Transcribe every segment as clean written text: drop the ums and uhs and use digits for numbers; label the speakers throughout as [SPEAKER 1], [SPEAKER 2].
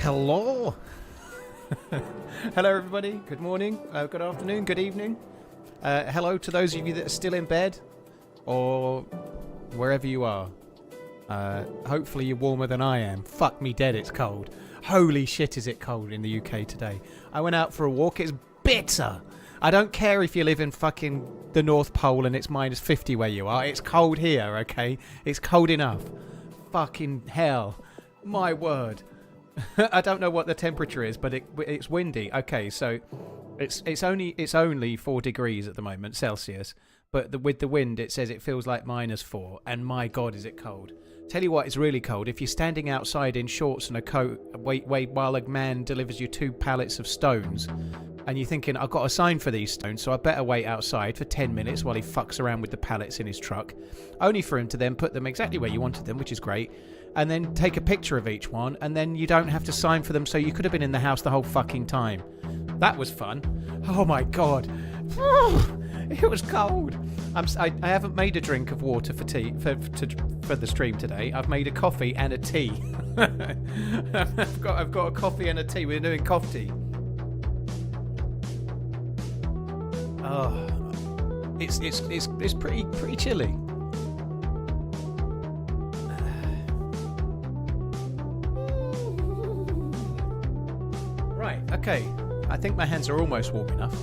[SPEAKER 1] Hello. Hello, everybody. Good morning, good afternoon, good evening. Hello to those of you that are still in bed or wherever you are. Hopefully you're warmer than I am. Fuck me dead, it's cold. Holy shit, is it cold in the UK today. I went out for a walk. It's bitter. I don't care if you live in fucking the North Pole and it's minus 50 where you are. It's cold here, okay? It's cold enough. Fucking hell. My word. I don't know what the temperature is, but it's windy. Okay, so it's only 4 degrees at the moment Celsius, but with the wind it says it feels like -4, and my god, is it cold. Tell you what, it's really cold. If you're standing outside in shorts and a coat, wait while a man delivers you 2 pallets of stones, and you're thinking, I've got a sign for these stones, so I better wait outside for 10 minutes while he fucks around with the pallets in his truck, only for him to then put them exactly where you wanted them, which is great, and then take a picture of each one, and then you don't have to sign for them, so you could have been in the house the whole fucking time. That was fun. Oh my god. It was cold. I haven't made a drink of water for tea for the stream today. I've made a coffee and a tea. I've got a coffee and a tea. We're doing coffee tea. Oh, it's pretty chilly. Right, okay. I think my hands are almost warm enough.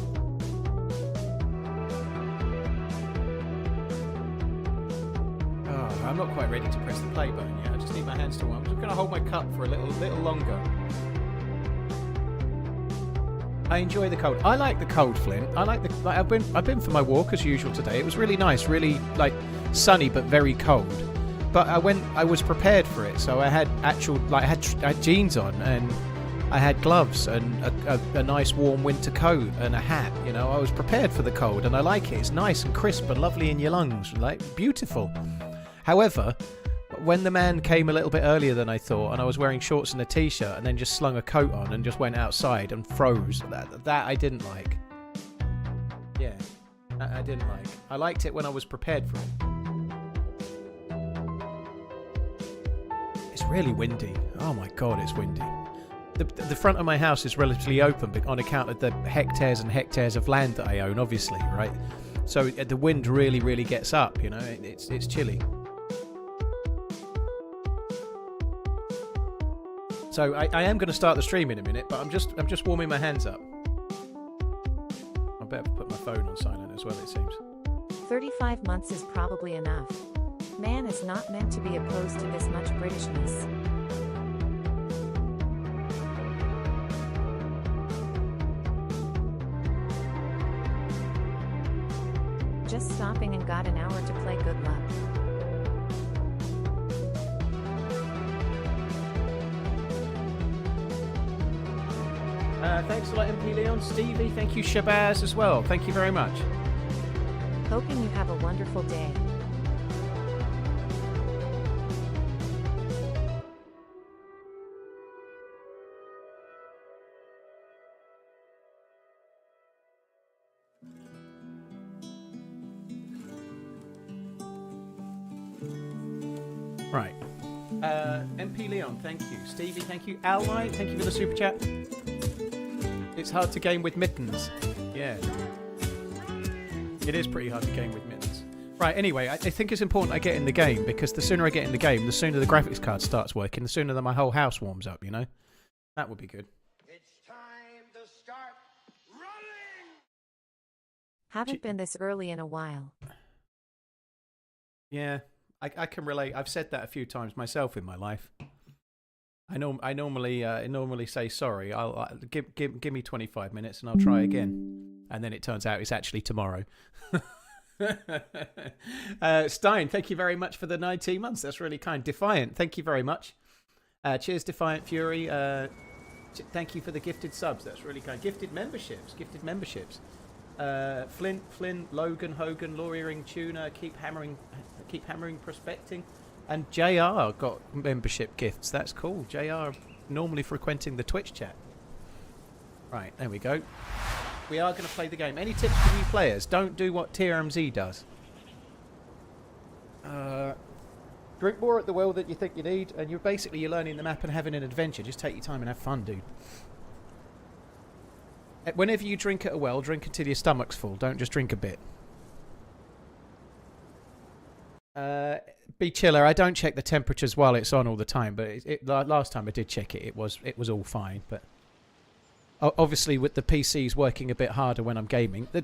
[SPEAKER 1] Oh, I'm not quite ready to press the play button yet. I just need my hands to warm. I'm just going to hold my cup for a little longer. I enjoy the cold. I like the cold, Flint. I like the. Like, I've been for my walk as usual today. It was really nice, really like sunny but very cold. But I was prepared for it, so I had actual I had jeans on and I had gloves and a nice warm winter coat and a hat. You know, I was prepared for the cold, and I like it. It's nice and crisp and lovely in your lungs, like beautiful. However, when the man came a little bit earlier than I thought, and I was wearing shorts and a t-shirt, and then just slung a coat on and just went outside and froze, that I didn't like. Yeah, I didn't like. I liked it when I was prepared for it. It's really windy. Oh my god, it's windy. The front of my house is relatively open on account of the hectares and hectares of land that I own, obviously, right? So the wind really gets up, you know. It's chilly. So I am going to start the stream in a minute, but I'm just warming my hands up. I better put my phone on silent as well, it seems.
[SPEAKER 2] 35 months is probably enough. Man is not meant to be opposed to this much Britishness. Just stopping and got an hour to play. Good luck.
[SPEAKER 1] Thanks a lot, MP Leon. Stevie, thank you. Shabazz as well. Thank you very much.
[SPEAKER 2] Hoping you have a wonderful day.
[SPEAKER 1] Right. MP Leon, thank you. Stevie, thank you. Allight, thank you for the super chat. It's hard to game with mittens. Yeah. It is pretty hard to game with mittens. Right, anyway, I think it's important I get in the game, because the sooner I get in the game, the sooner the graphics card starts working, the sooner that my whole house warms up, you know? That would be good.
[SPEAKER 3] It's time to start running!
[SPEAKER 2] Haven't been this early in a while.
[SPEAKER 1] Yeah, I can relate. I've said that a few times myself in my life. I normally say sorry. I'll give me 25 minutes and I'll try again, and then it turns out it's actually tomorrow. Stein, thank you very much for the 19 months. That's really kind. Defiant, thank you very much. Cheers, Defiant Fury. Thank you for the gifted subs. That's really kind. Gifted memberships. Flint, Logan, Hogan, Lawyering Tuner, keep hammering, prospecting. And JR got membership gifts. That's cool. JR normally frequenting the Twitch chat. Right, there we go. We are going to play the game. Any tips for new players? Don't do what TRMZ does. Drink more at the well that you think you need, and you're learning the map and having an adventure. Just take your time and have fun, dude. Whenever you drink at a well, drink until your stomach's full. Don't just drink a bit. Be chiller. I don't check the temperatures while it's on all the time, but last time I did check it, it was all fine. But obviously, with the PCs working a bit harder when I'm gaming, the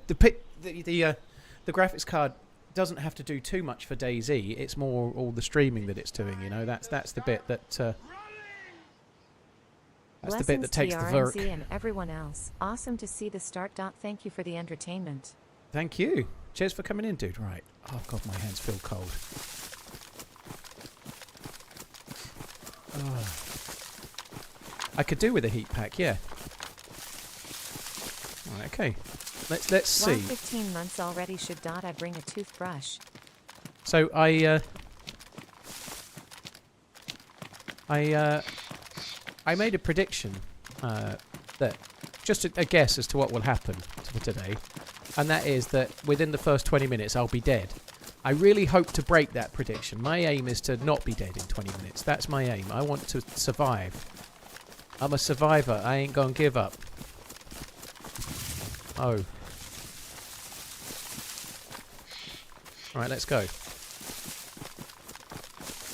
[SPEAKER 1] graphics card doesn't have to do too much for DayZ. It's more all the streaming that it's doing. You know, that's the bit that that's the bit that takes the work.
[SPEAKER 2] TRMZ and everyone else. Awesome to see the start. Thank you for the entertainment.
[SPEAKER 1] Thank you. Cheers for coming in, dude. Right. Oh god, my hands feel cold. Oh. I could do with a heat pack, yeah. Right, okay. Let's see.
[SPEAKER 2] 15 months already. Should I bring a toothbrush?
[SPEAKER 1] So I made a prediction that just a guess as to what will happen for today, and that is that within the first 20 minutes I'll be dead. I really hope to break that prediction. My aim is to not be dead in 20 minutes. That's my aim. I want to survive. I'm a survivor. I ain't gonna give up. Oh. Alright, let's go.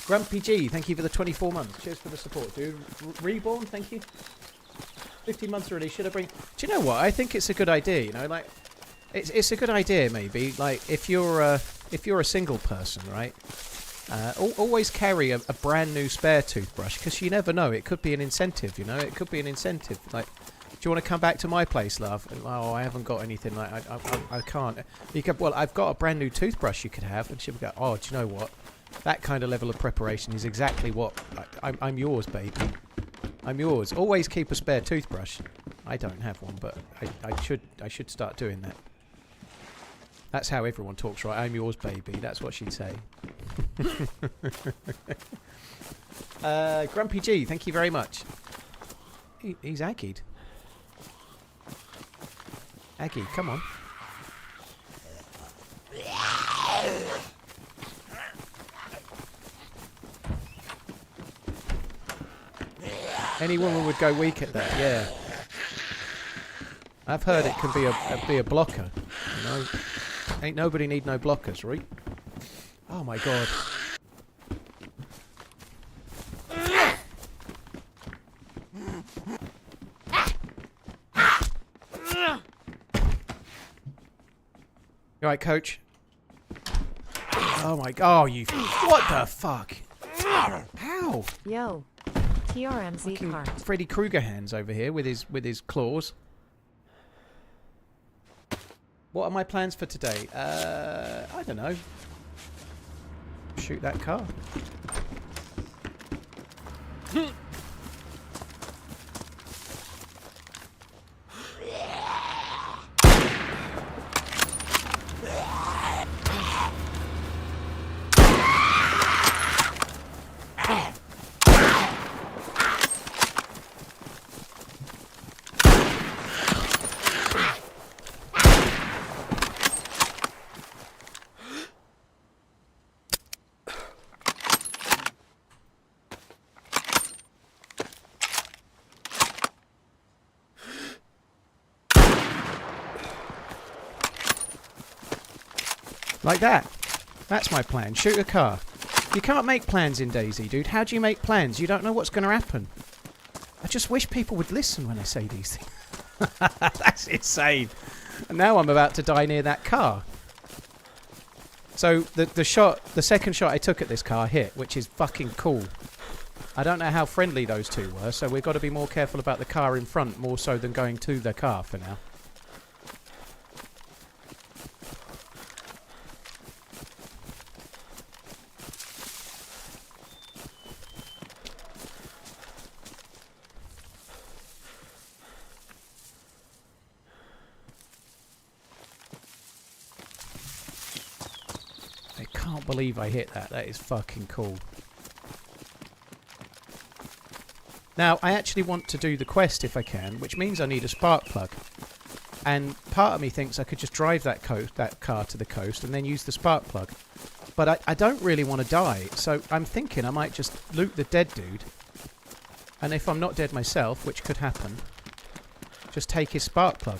[SPEAKER 1] Grumpy G, thank you for the 24 months. Cheers for the support, dude. Reborn, thank you. 15 months already. Should I bring... Do you know what? I think it's a good idea, you know, like... It's a good idea, maybe. Like, if you're a single person, right? Always carry a brand new spare toothbrush, because you never know. It could be an incentive, you know? It could be an incentive. Like, do you want to come back to my place, love? And, oh, I haven't got anything. Like, I can't. You could, well, I've got a brand new toothbrush you could have. And she would go, oh, do you know what? That kind of level of preparation is exactly what... Like, I'm yours, baby. I'm yours. Always keep a spare toothbrush. I don't have one, but I should start doing that. That's how everyone talks, right? I'm yours, baby. That's what she'd say. Grumpy G, thank you very much. He's Aggied. Aggie, come on. Any woman would go weak at that, yeah. I've heard it can be a blocker, you know. Ain't nobody need no blockers, right? Oh my god. You alright, coach? Oh my god, oh, you... What the fuck? How?
[SPEAKER 2] Yo. TRMZ cart.
[SPEAKER 1] Freddy Krueger hands over here with his claws. What are my plans for today? I don't know. Shoot that car. Like that. That's my plan. Shoot a car. You can't make plans in DayZ, dude. How do you make plans? You don't know what's going to happen. I just wish people would listen when I say these things. That's insane. And now I'm about to die near that car. So the second shot I took at this car hit, which is fucking cool. I don't know how friendly those two were, so we've got to be more careful about the car in front, more so than going to the car for now. I can't believe I hit that. That is fucking cool. Now, I actually want to do the quest if I can, which means I need a spark plug. And part of me thinks I could just drive that car to the coast and then use the spark plug. But I don't really want to die, so I'm thinking I might just loot the dead dude. And if I'm not dead myself, which could happen, just take his spark plug.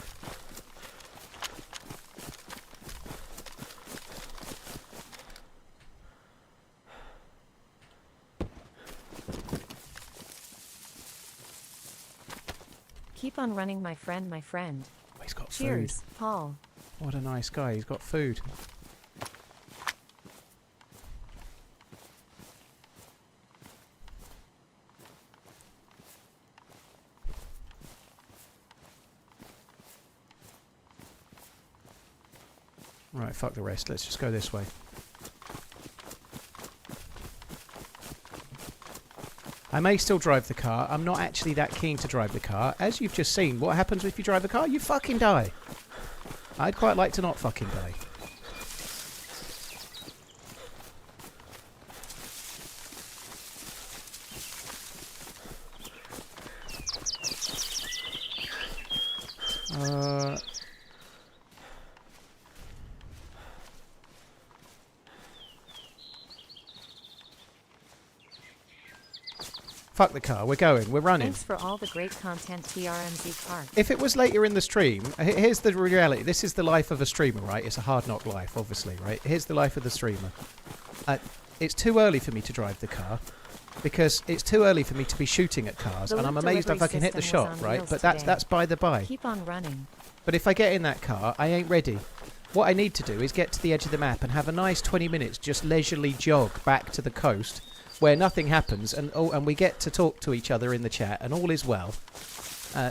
[SPEAKER 2] Keep on running, my friend, my friend.
[SPEAKER 1] Oh, he's got
[SPEAKER 2] Cheers,
[SPEAKER 1] food.
[SPEAKER 2] Paul.
[SPEAKER 1] What a nice guy. He's got food. Right, fuck the rest. Let's just go this way. I may still drive the car. I'm not actually that keen to drive the car. As you've just seen, what happens if you drive the car? You fucking die. I'd quite like to not fucking die. Fuck the car, we're going, we're running.
[SPEAKER 2] Thanks for all the great content, TRMZ Park.
[SPEAKER 1] If it was later in the stream, here's the reality. This is the life of a streamer, right? It's a hard knock life, obviously, right? Here's the life of the streamer. It's too early for me to drive the car because it's too early for me to be shooting at cars, and I'm amazed if I can hit the shot, right? But that's by the by.
[SPEAKER 2] Keep on running.
[SPEAKER 1] But if I get in that car, I ain't ready. What I need to do is get to the edge of the map and have a nice 20 minutes just leisurely jog back to the coast where nothing happens, and we get to talk to each other in the chat, and all is well.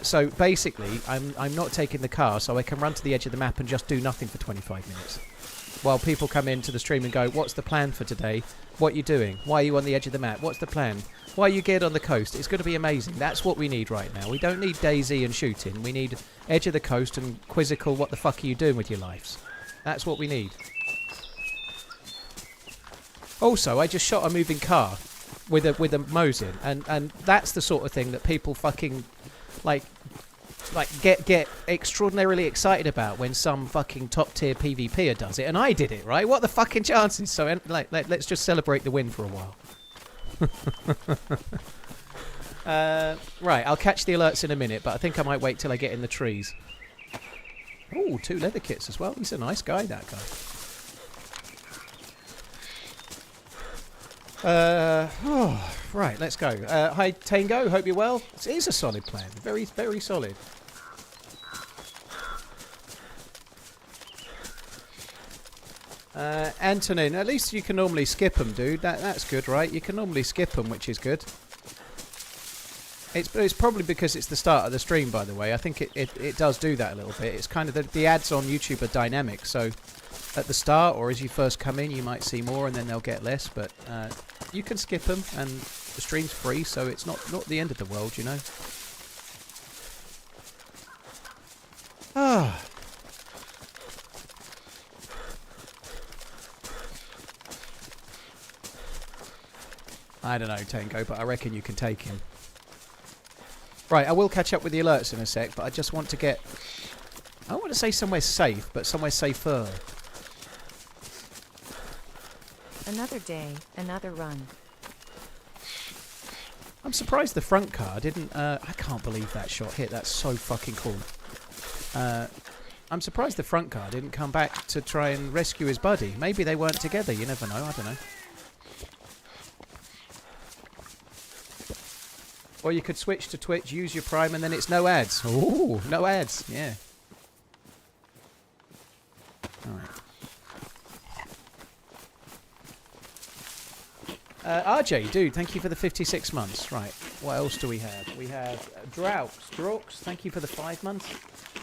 [SPEAKER 1] So basically, I'm not taking the car, so I can run to the edge of the map and just do nothing for 25 minutes. While people come into the stream and go, what's the plan for today? What are you doing? Why are you on the edge of the map? What's the plan? Why are you geared on the coast? It's going to be amazing. That's what we need right now. We don't need DayZ and shooting. We need edge of the coast and quizzical, what the fuck are you doing with your lives? That's what we need. Also, I just shot a moving car with a Mosin, and that's the sort of thing that people fucking like get extraordinarily excited about when some fucking top tier PvPer does it, and I did it, right? What the fucking chances? So let's just celebrate the win for a while. Right, I'll catch the alerts in a minute, but I think I might wait till I get in the trees. Oh, 2 leather kits as well. He's a nice guy, that guy. Right, let's go. Hi, Tango. Hope you're well. It is a solid plan. Very, very solid. Antonin, at least you can normally skip them, dude. That's good, right? You can normally skip them, which is good. It's probably because it's the start of the stream, by the way. I think it does do that a little bit. It's kind of the ads on YouTube are dynamic, so at the start or as you first come in, you might see more and then they'll get less, but you can skip them, and the stream's free, so it's not the end of the world, you know. Ah. I don't know, Tango, but I reckon you can take him. Right, I will catch up with the alerts in a sec, but I just want to get... I don't want to say somewhere safe, but somewhere safer.
[SPEAKER 2] Another day, another run.
[SPEAKER 1] I'm surprised the front car didn't... I can't believe that shot hit. That's so fucking cool. I'm surprised the front car didn't come back to try and rescue his buddy. Maybe they weren't together. You never know. I don't know. Or you could switch to Twitch, use your Prime, and then it's no ads. Ooh, no ads. Yeah. Alright. RJ, dude, thank you for the 56 months. Right, what else do we have? We have Draux, thank you for the 5 months.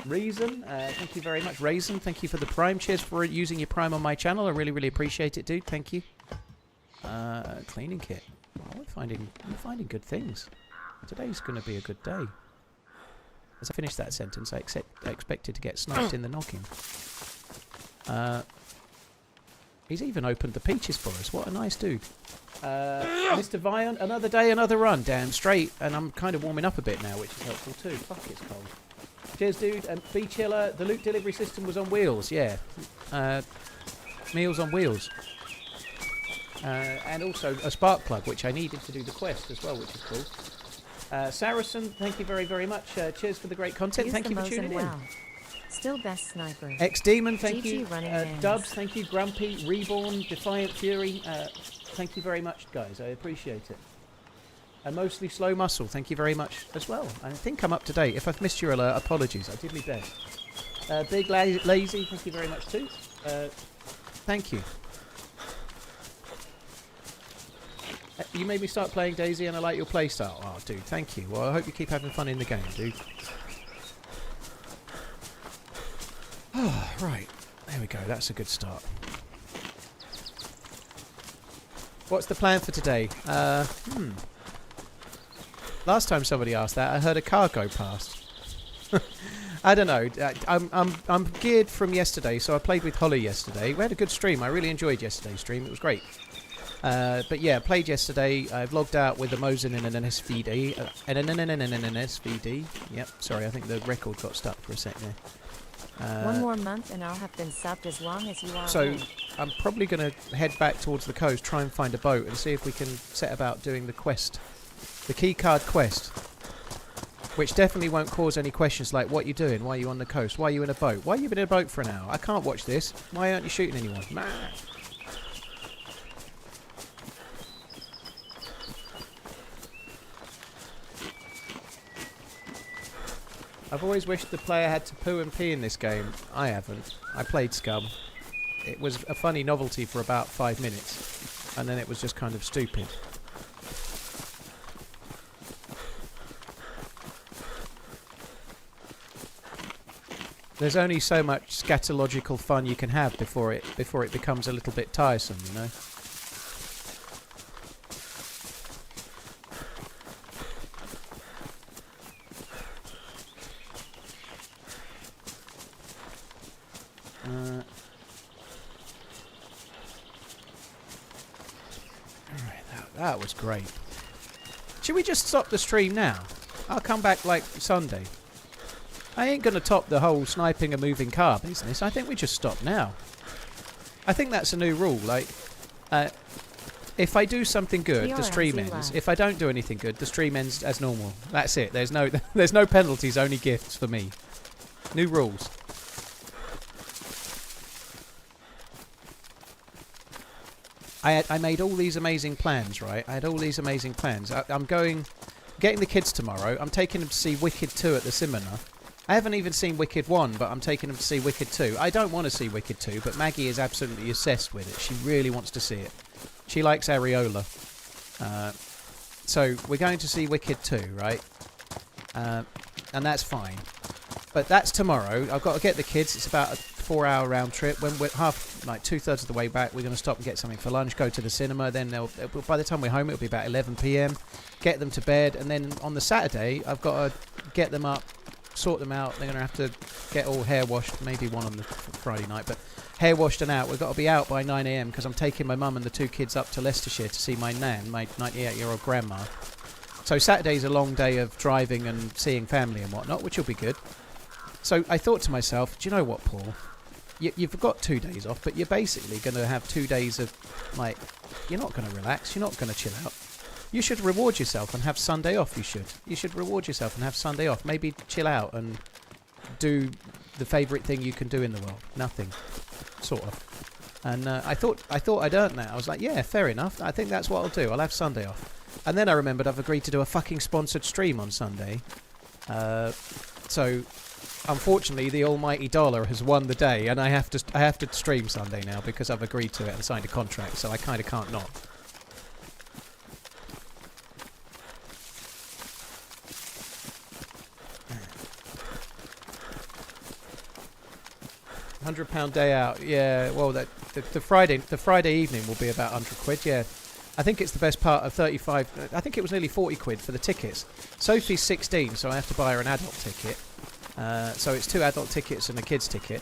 [SPEAKER 1] Reason, thank you very much. Raisin, thank you for the Prime. Cheers for using your Prime on my channel. I really, really appreciate it, dude. Thank you. Cleaning kit. Oh, we're finding good things. Today's going to be a good day. As I finish that sentence, I expected to get sniped in the knocking. He's even opened the peaches for us. What a nice dude. Mr. Vion, another day, another run. Damn straight. And I'm kind of warming up a bit now, which is helpful too. Fuck, it's cold. Cheers, dude. And B Chiller, the loot delivery system was on wheels. Yeah. Meals on wheels. and also a spark plug, which I needed to do the quest as well, which is cool. Saracen, thank you very, very much. Cheers for the great content.
[SPEAKER 2] Use
[SPEAKER 1] Thank
[SPEAKER 2] the
[SPEAKER 1] you for
[SPEAKER 2] Mosin
[SPEAKER 1] tuning in.
[SPEAKER 2] well. Still best sniper.
[SPEAKER 1] X-Demon, thank
[SPEAKER 2] GG
[SPEAKER 1] you.
[SPEAKER 2] RunningManZ.
[SPEAKER 1] Dubs, thank you. Grumpy, Reborn, Defiant Fury, thank you very much, guys. I appreciate it. And mostly Slow Muscle, thank you very much as well. I think I'm up to date. If I've missed your alert, apologies. I did my best. Big Lazy, thank you very much too. Thank you. You made me start playing DayZ and I like your playstyle. Oh, dude, thank you. Well, I hope you keep having fun in the game, dude. Oh, right. There we go. That's a good start. What's the plan for today? Last time somebody asked that, I heard a car go past. I don't know. I'm geared from yesterday, so I played with Holly yesterday. We had a good stream. I really enjoyed yesterday's stream. It was great. But yeah, played yesterday. I've logged out with the Mosin in an SVD. An SVD. Yep. Sorry, I think the record got stuck for a sec there.
[SPEAKER 2] One more month and I'll have been subbed as long as you are.
[SPEAKER 1] So
[SPEAKER 2] home.
[SPEAKER 1] I'm probably going to head back towards the coast, try and find a boat, and see if we can set about doing the quest, the keycard quest, which definitely won't cause any questions like, what are you doing? Why are you on the coast? Why are you in a boat? Why have you been in a boat for an hour? I can't watch this. Why aren't you shooting anyone? Nah. I've always wished the player had to poo and pee in this game. I haven't. I played Scum. It was a funny novelty for about 5 minutes, and then it was just kind of stupid. There's only so much scatological fun you can have before it becomes a little bit tiresome, you know. That was great. Should we just stop the stream now? I'll come back like Sunday. I ain't going to top the whole sniping a moving car business. I think we just stop now. I think that's a new rule. Like, if I do something good, the stream ends. If I don't do anything good, the stream ends as normal. That's it. There's no penalties, only gifts for me. New rules. I made all these amazing plans, right? I had all these amazing plans. I'm getting the kids tomorrow. I'm taking them to see Wicked 2 at the cinema. I haven't even seen Wicked 1, but I'm taking them to see Wicked 2. I don't want to see Wicked 2, but Maggie is absolutely obsessed with it. She really wants to see it. She likes Areola. So we're going to see Wicked 2, right? And that's fine. But that's tomorrow. I've got to get the kids. It's about a 4-hour round trip. When we're two-thirds of the way back, we're going to stop and get something for lunch, go to the cinema. Then by the time we're home, it'll be about 11 p.m. Get them to bed. And then on the Saturday, I've got to get them up, sort them out. They're going to have to get all hair washed, maybe one on the Friday night, but hair washed and out. We've got to be out by 9 a.m. because I'm taking my mum and the 2 kids up to Leicestershire to see my nan, my 98-year-old grandma. So Saturday's a long day of driving and seeing family and whatnot, which will be good. So I thought to myself, do you know what, Paul? You've got 2 days off, but you're basically going to have 2 days of, like, you're not going to relax, you're not going to chill out. You should reward yourself and have Sunday off, you should. You should reward yourself and have Sunday off. Maybe chill out and do the favourite thing you can do in the world. Nothing. Sort of. And I thought I'd earned that. I was like, yeah, fair enough. I think that's what I'll do. I'll have Sunday off. And then I remembered I've agreed to do a fucking sponsored stream on Sunday. So, unfortunately, the almighty dollar has won the day, and I have to stream Sunday now because I've agreed to it and signed a contract, so I kind of can't not. £100 day out, yeah. Well, the Friday evening will be about £100. Yeah, I think it's the best part of 35. I think it was nearly 40 quid for the tickets. Sophie's 16, so I have to buy her an adult ticket. So it's 2 adult tickets and a kids ticket,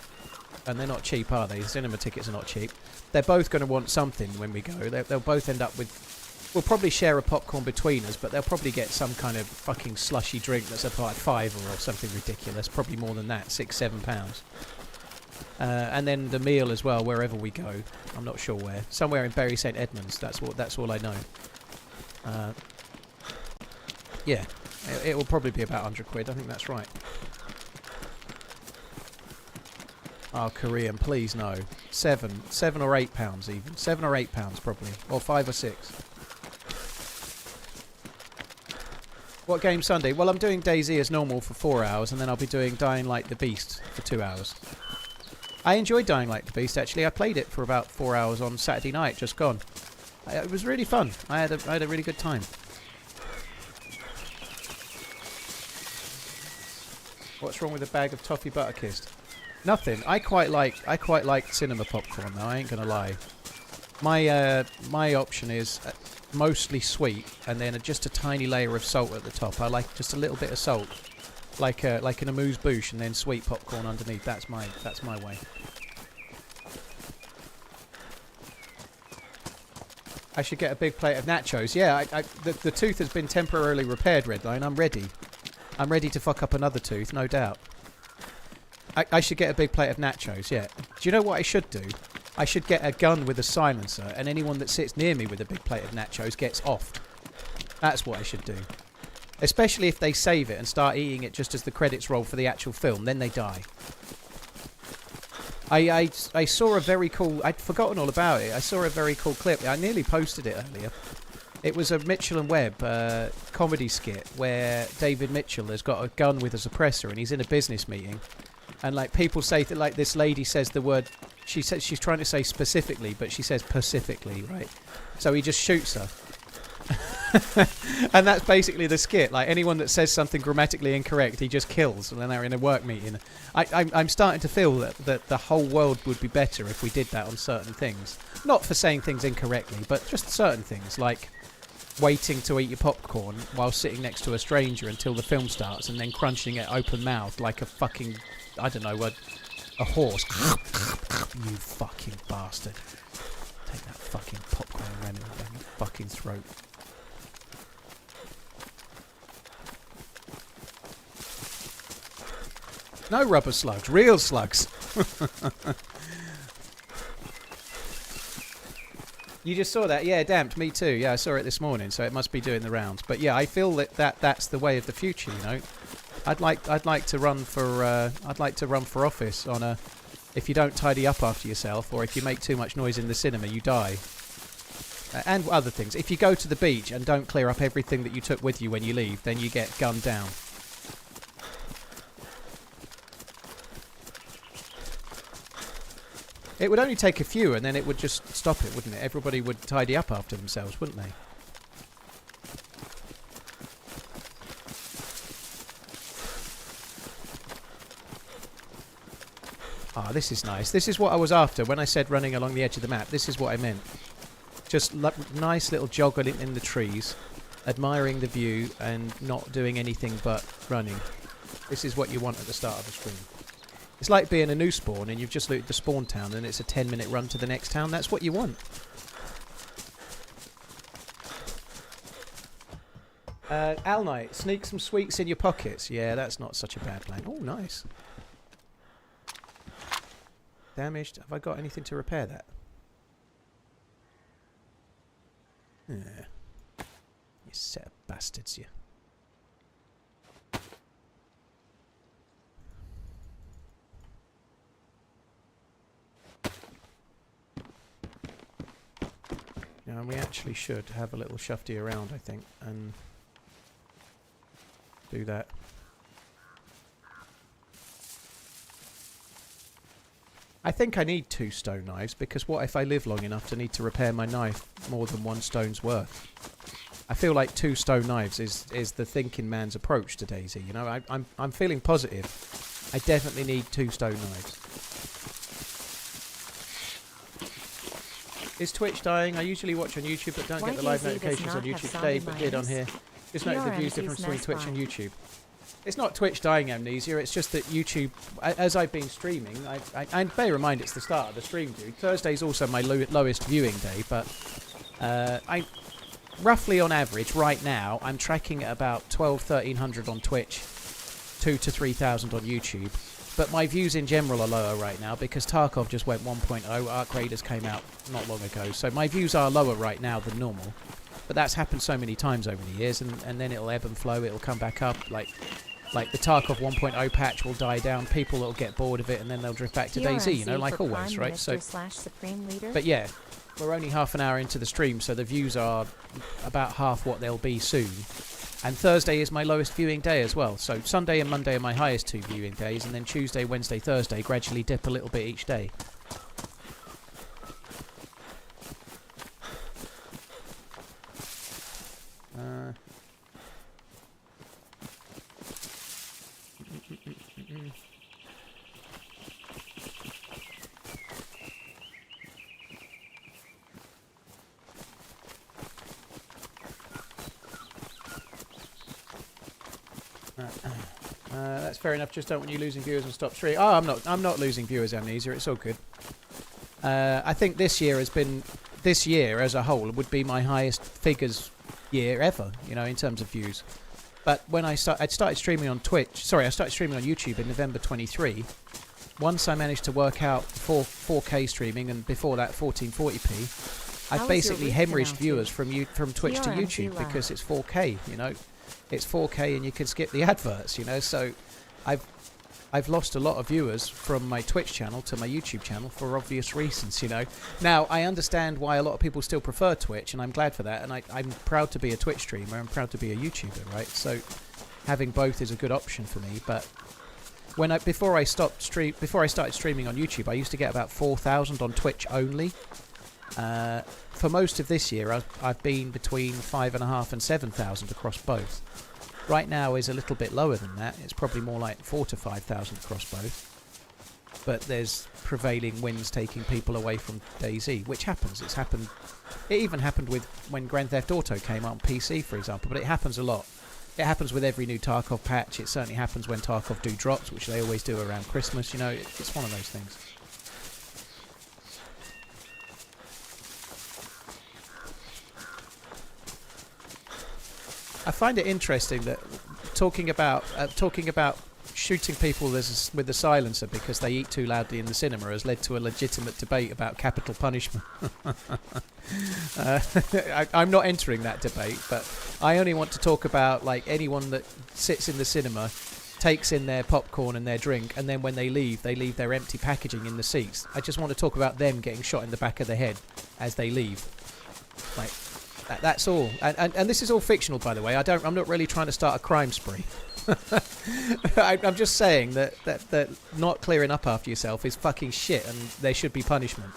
[SPEAKER 1] and they're not cheap, are they? The cinema tickets are not cheap. They're both going to want something when we go. They'll both end up with. We'll probably share a popcorn between us, but they'll probably get some kind of fucking slushy drink that's about £5 or something ridiculous. Probably more than that, £6-7. And then the meal as well, wherever we go. I'm not sure where. Somewhere in Bury St Edmunds. That's all I know. Yeah, it will probably be about 100 quid. I think that's right. Oh, Korean, please no. £7 or £8 even. £7 or £8 probably, or 5 or 6. What game Sunday? Well, I'm doing DayZ as normal for 4 hours, and then I'll be doing Dying Like the Beast for 2 hours. I enjoyed Dying Like the Beast actually. I played it for about 4 hours on Saturday night, just gone. It was really fun. I had a really good time. What's wrong with a bag of toffee butterkist? Nothing. I quite like cinema popcorn though. I ain't gonna lie. My option is mostly sweet, and then just a tiny layer of salt at the top. I like just a little bit of salt, like an amuse-bouche, and then sweet popcorn underneath. That's my way. I should get a big plate of nachos. Yeah, the tooth has been temporarily repaired, Redline. I'm ready. I'm ready to fuck up another tooth, no doubt. I should get a big plate of nachos, yeah. Do you know what I should do? I should get a gun with a silencer, and anyone that sits near me with a big plate of nachos gets offed. That's what I should do. Especially if they save it and start eating it just as the credits roll for the actual film, then they die. I saw a very cool... I'd forgotten all about it. I saw a very cool clip. I nearly posted it earlier. It was a Mitchell and Webb comedy skit where David Mitchell has got a gun with a suppressor and he's in a business meeting. And like people say that, like, this lady says the word, she says she's trying to say specifically, but she says pacifically, right? So he just shoots her. And that's basically the skit. Like, anyone that says something grammatically incorrect, he just kills. And then they're in a work meeting. I'm starting to feel that the whole world would be better if we did that on certain things. Not for saying things incorrectly, but just certain things, like waiting to eat your popcorn while sitting next to a stranger until the film starts, and then crunching it open mouthed like a fucking, I don't know, a horse. You fucking bastard. Take that fucking popcorn and ram it down your fucking throat. No rubber slugs, real slugs. You just saw that? Yeah, damped. Me too. Yeah, I saw it this morning, so it must be doing the rounds. But yeah, I feel that's the way of the future. You know, I'd like to run for office on a. If you don't tidy up after yourself, or if you make too much noise in the cinema, you die. And other things. If you go to the beach and don't clear up everything that you took with you when you leave, then you get gunned down. It would only take a few, and then it would just stop it, wouldn't it? Everybody would tidy up after themselves, wouldn't they? Ah, this is nice. This is what I was after when I said running along the edge of the map. This is what I meant. Just nice little jog in the trees, admiring the view, and not doing anything but running. This is what you want at the start of the stream. It's like being a new spawn and you've just looted the spawn town and it's a 10-minute run to the next town. That's what you want. Al Knight, sneak some sweets in your pockets. Yeah, that's not such a bad plan. Oh, nice. Damaged. Have I got anything to repair that? Yeah. You set of bastards, you. And we actually should have a little shufty around, I think, and do that. I think I need 2 stone knives, because what if I live long enough to need to repair my knife more than 1 stone's worth? I feel like 2 stone knives is the thinking man's approach to DayZ. You know, I'm feeling positive. I definitely need 2 stone knives. Is Twitch dying? I usually watch on YouTube, but don't get the live notifications on YouTube today, but did on here. Just noted the views difference between Twitch and YouTube. It's not Twitch dying, Amnesia. It's just that YouTube, as I've been streaming, and bear in mind it's the start of the stream, dude. Thursday's also my lowest viewing day, but I roughly on average right now I'm tracking at about 1,200-1,300 on Twitch, 2,000 to 3,000 on YouTube, But my views in general are lower right now because Tarkov just went 1.0. Arc Raiders came out not long ago. So my views are lower right now than normal. But that's happened so many times over the years, and then it'll ebb and flow. It'll come back up. Like the Tarkov 1.0 patch will die down. People will get bored of it, and then they'll drift back to DayZ, you know, like always, right? So, but yeah, we're only half an hour into the stream, so the views are about half what they'll be soon. And Thursday is my lowest viewing day as well. So Sunday and Monday are my highest 2 viewing days, and then Tuesday, Wednesday, Thursday gradually dip a little bit each day. That's fair enough. Just don't want you losing viewers and stop stream. Oh, I'm not losing viewers, Amnesia. It's all good. I think this year as a whole would be my highest figures year ever, you know, in terms of views. But when I started streaming on Twitch. Sorry, I started streaming on YouTube in November 23. Once I managed to work out 4K streaming, and before that 1440p, I've basically hemorrhaged viewers from Twitch to YouTube because it's 4K, you know. It's 4K and you can skip the adverts, you know. So I've lost a lot of viewers from my Twitch channel to my YouTube channel for obvious reasons, you know. Now, I understand why a lot of people still prefer Twitch, and I'm glad for that. And I'm proud to be a Twitch streamer. I'm proud to be a YouTuber, right? So having both is a good option for me. But before I started streaming on YouTube, I used to get about 4,000 on Twitch only. For most of this year, I've been between 5,500 and 7,000 across both. Right now is a little bit lower than that. It's probably more like 4,000 to 5,000 across both. But there's prevailing winds taking people away from DayZ, which happens. It even happened when Grand Theft Auto came out on PC, for example. But it happens a lot. It happens with every new Tarkov patch. It certainly happens when Tarkov do drops, which they always do around Christmas. You know, it's one of those things. I find it interesting that talking about shooting people with the silencer because they eat too loudly in the cinema has led to a legitimate debate about capital punishment. I'm not entering that debate, but I only want to talk about like anyone that sits in the cinema, takes in their popcorn and their drink, and then when they leave their empty packaging in the seats. I just want to talk about them getting shot in the back of the head as they leave. Like, that's all. And this is all fictional, by the way. I'm not really trying to start a crime spree. I'm just saying that not clearing up after yourself is fucking shit, and there should be punishment.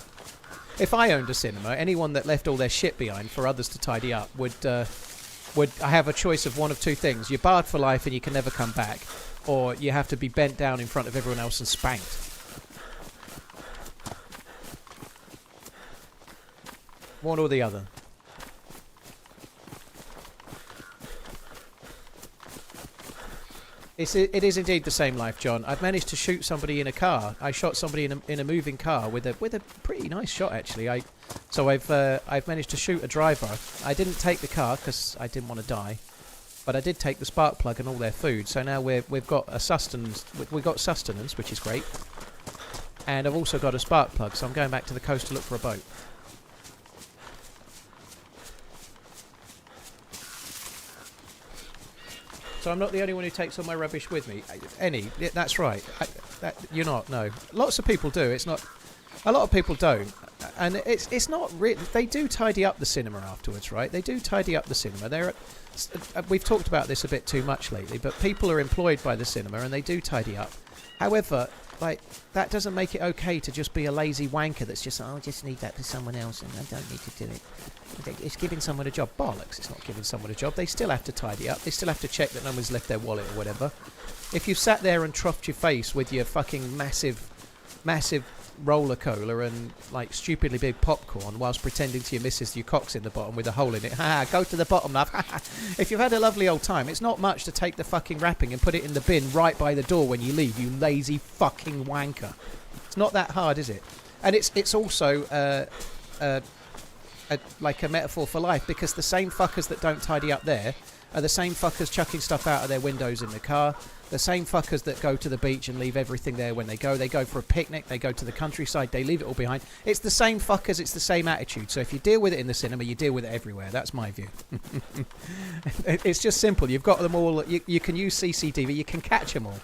[SPEAKER 1] If I owned a cinema, anyone that left all their shit behind for others to tidy up would have a choice of one of two things: you're barred for life and you can never come back, or you have to be bent down in front of everyone else and spanked. One or the other. It is indeed the same life, John. I've managed to shoot somebody in a car. I shot somebody in a moving car with a pretty nice shot, actually. I've managed to shoot a driver. I didn't take the car because I didn't want to die, but I did take the spark plug and all their food. So now we've got a sustenance. We've got sustenance, which is great, and I've also got a spark plug. So I'm going back to the coast to look for a boat. So I'm not the only one who takes all my rubbish with me. That's right. You're not. No, lots of people do. It's not. A lot of people don't, and it's not really. They do tidy up the cinema afterwards, right? They do tidy up the cinema. We've talked about this a bit too much lately, but people are employed by the cinema and they do tidy up. However, like, that doesn't make it okay to just be a lazy wanker that's just, I just need that for someone else and I don't need to do it. It's giving someone a job. Bollocks, it's not giving someone a job. They still have to tidy up. They still have to check that no one's left their wallet or whatever. If you sat there and troughed your face with your fucking massive roller cola and like stupidly big popcorn whilst pretending to your missus your cock's in the bottom with a hole in it, go to the bottom, love. If you've had a lovely old time, it's not much to take the fucking wrapping and put it in the bin right by the door when you leave, you lazy fucking wanker. It's not that hard, is it? And it's also like a metaphor for life, because the same fuckers that don't tidy up there are the same fuckers chucking stuff out of their windows in the car, the same fuckers that go to the beach and leave everything there when they go. They go for a picnic, they go to the countryside, they leave it all behind. It's the same fuckers, it's the same attitude. So if you deal with it in the cinema, you deal with it everywhere. That's my view. It's just simple. You've got them all. You can use CCTV, you can catch them all.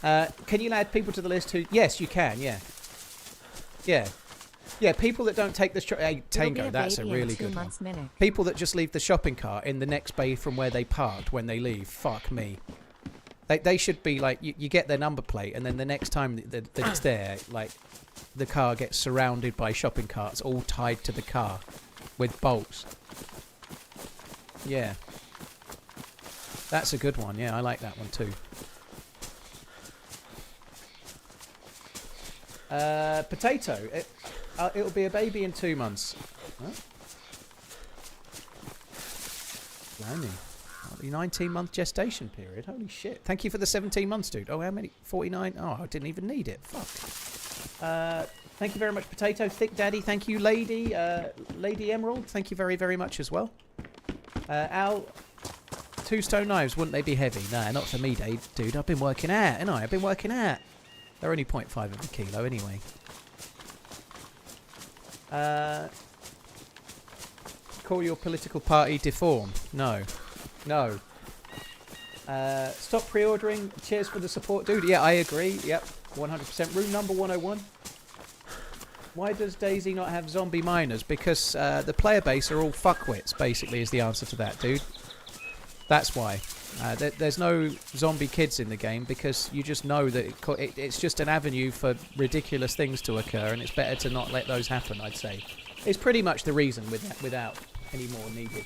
[SPEAKER 1] Can you add people to the list who... Yes, you can, yeah. Yeah, people that don't take the... Hey, Tango, that's a really good one. People that just leave the shopping cart in the next bay from where they parked when they leave. Fuck me. They should be like... You get their number plate, and then the next time that it's there, like, the car gets surrounded by shopping carts all tied to the car with bolts. Yeah. That's a good one. Yeah, I like that one too. Potato. It'll be a baby in 2 months. Huh? Blimey. 19-month gestation period. Holy shit. Thank you for the 17 months, dude. Oh, how many? 49? Oh, I didn't even need it. Fuck. Thank you very much, Potato. Thick Daddy. Thank you, Lady. Lady Emerald. Thank you very, very much as well. Al, 2 stone knives. Wouldn't they be heavy? Nah, not for me, dude. I've been working out, haven't I? I've been working out. They're only 0.5 of a kilo anyway. Call your political party deform. No. Stop pre-ordering. Cheers for the support, dude. Yeah, I agree. Yep, 100%. Room number 101. Why does DayZ not have zombie miners? Because the player base are all fuckwits, basically, is the answer to that, dude. That's why. There's no zombie kids in the game, because you just know that it's just an avenue for ridiculous things to occur, and it's better to not let those happen, I'd say. It's pretty much the reason without any more needed.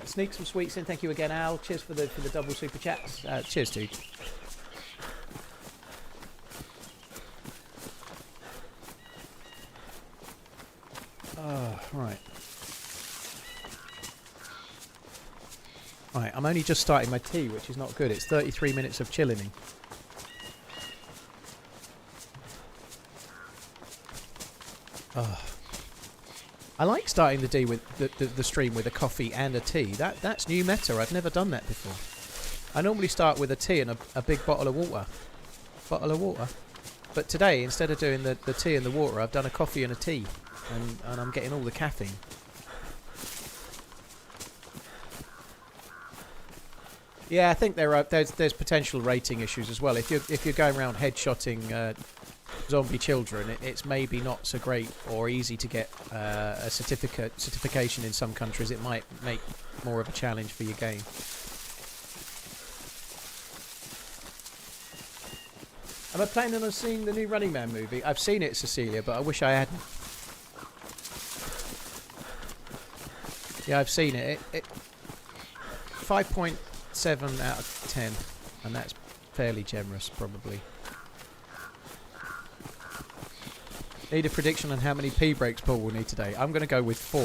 [SPEAKER 1] Sneak some sweets in. Thank you again, Al. Cheers for the double super chats. Cheers, dude. Right. Right, I'm only just starting my tea, which is not good. It's 33 minutes of chilling. I like starting the day with the stream with a coffee and a tea. That's new meta. I've never done that before. I normally start with a tea and a big bottle of water. But today, instead of doing the tea and the water, I've done a coffee and a tea, and I'm getting all the caffeine. Yeah, I think there's potential rating issues as well. If you're going around headshotting zombie children, it's maybe not so great or easy to get a certification in some countries. It might make more of a challenge for your game. Am I planning on seeing the new Running Man movie? I've seen it, Cecilia, but I wish I hadn't. Yeah, I've seen it. 5.7 out of 10, and that's fairly generous, probably. Need a prediction on how many pee breaks Paul will need today. I'm going to go with 4.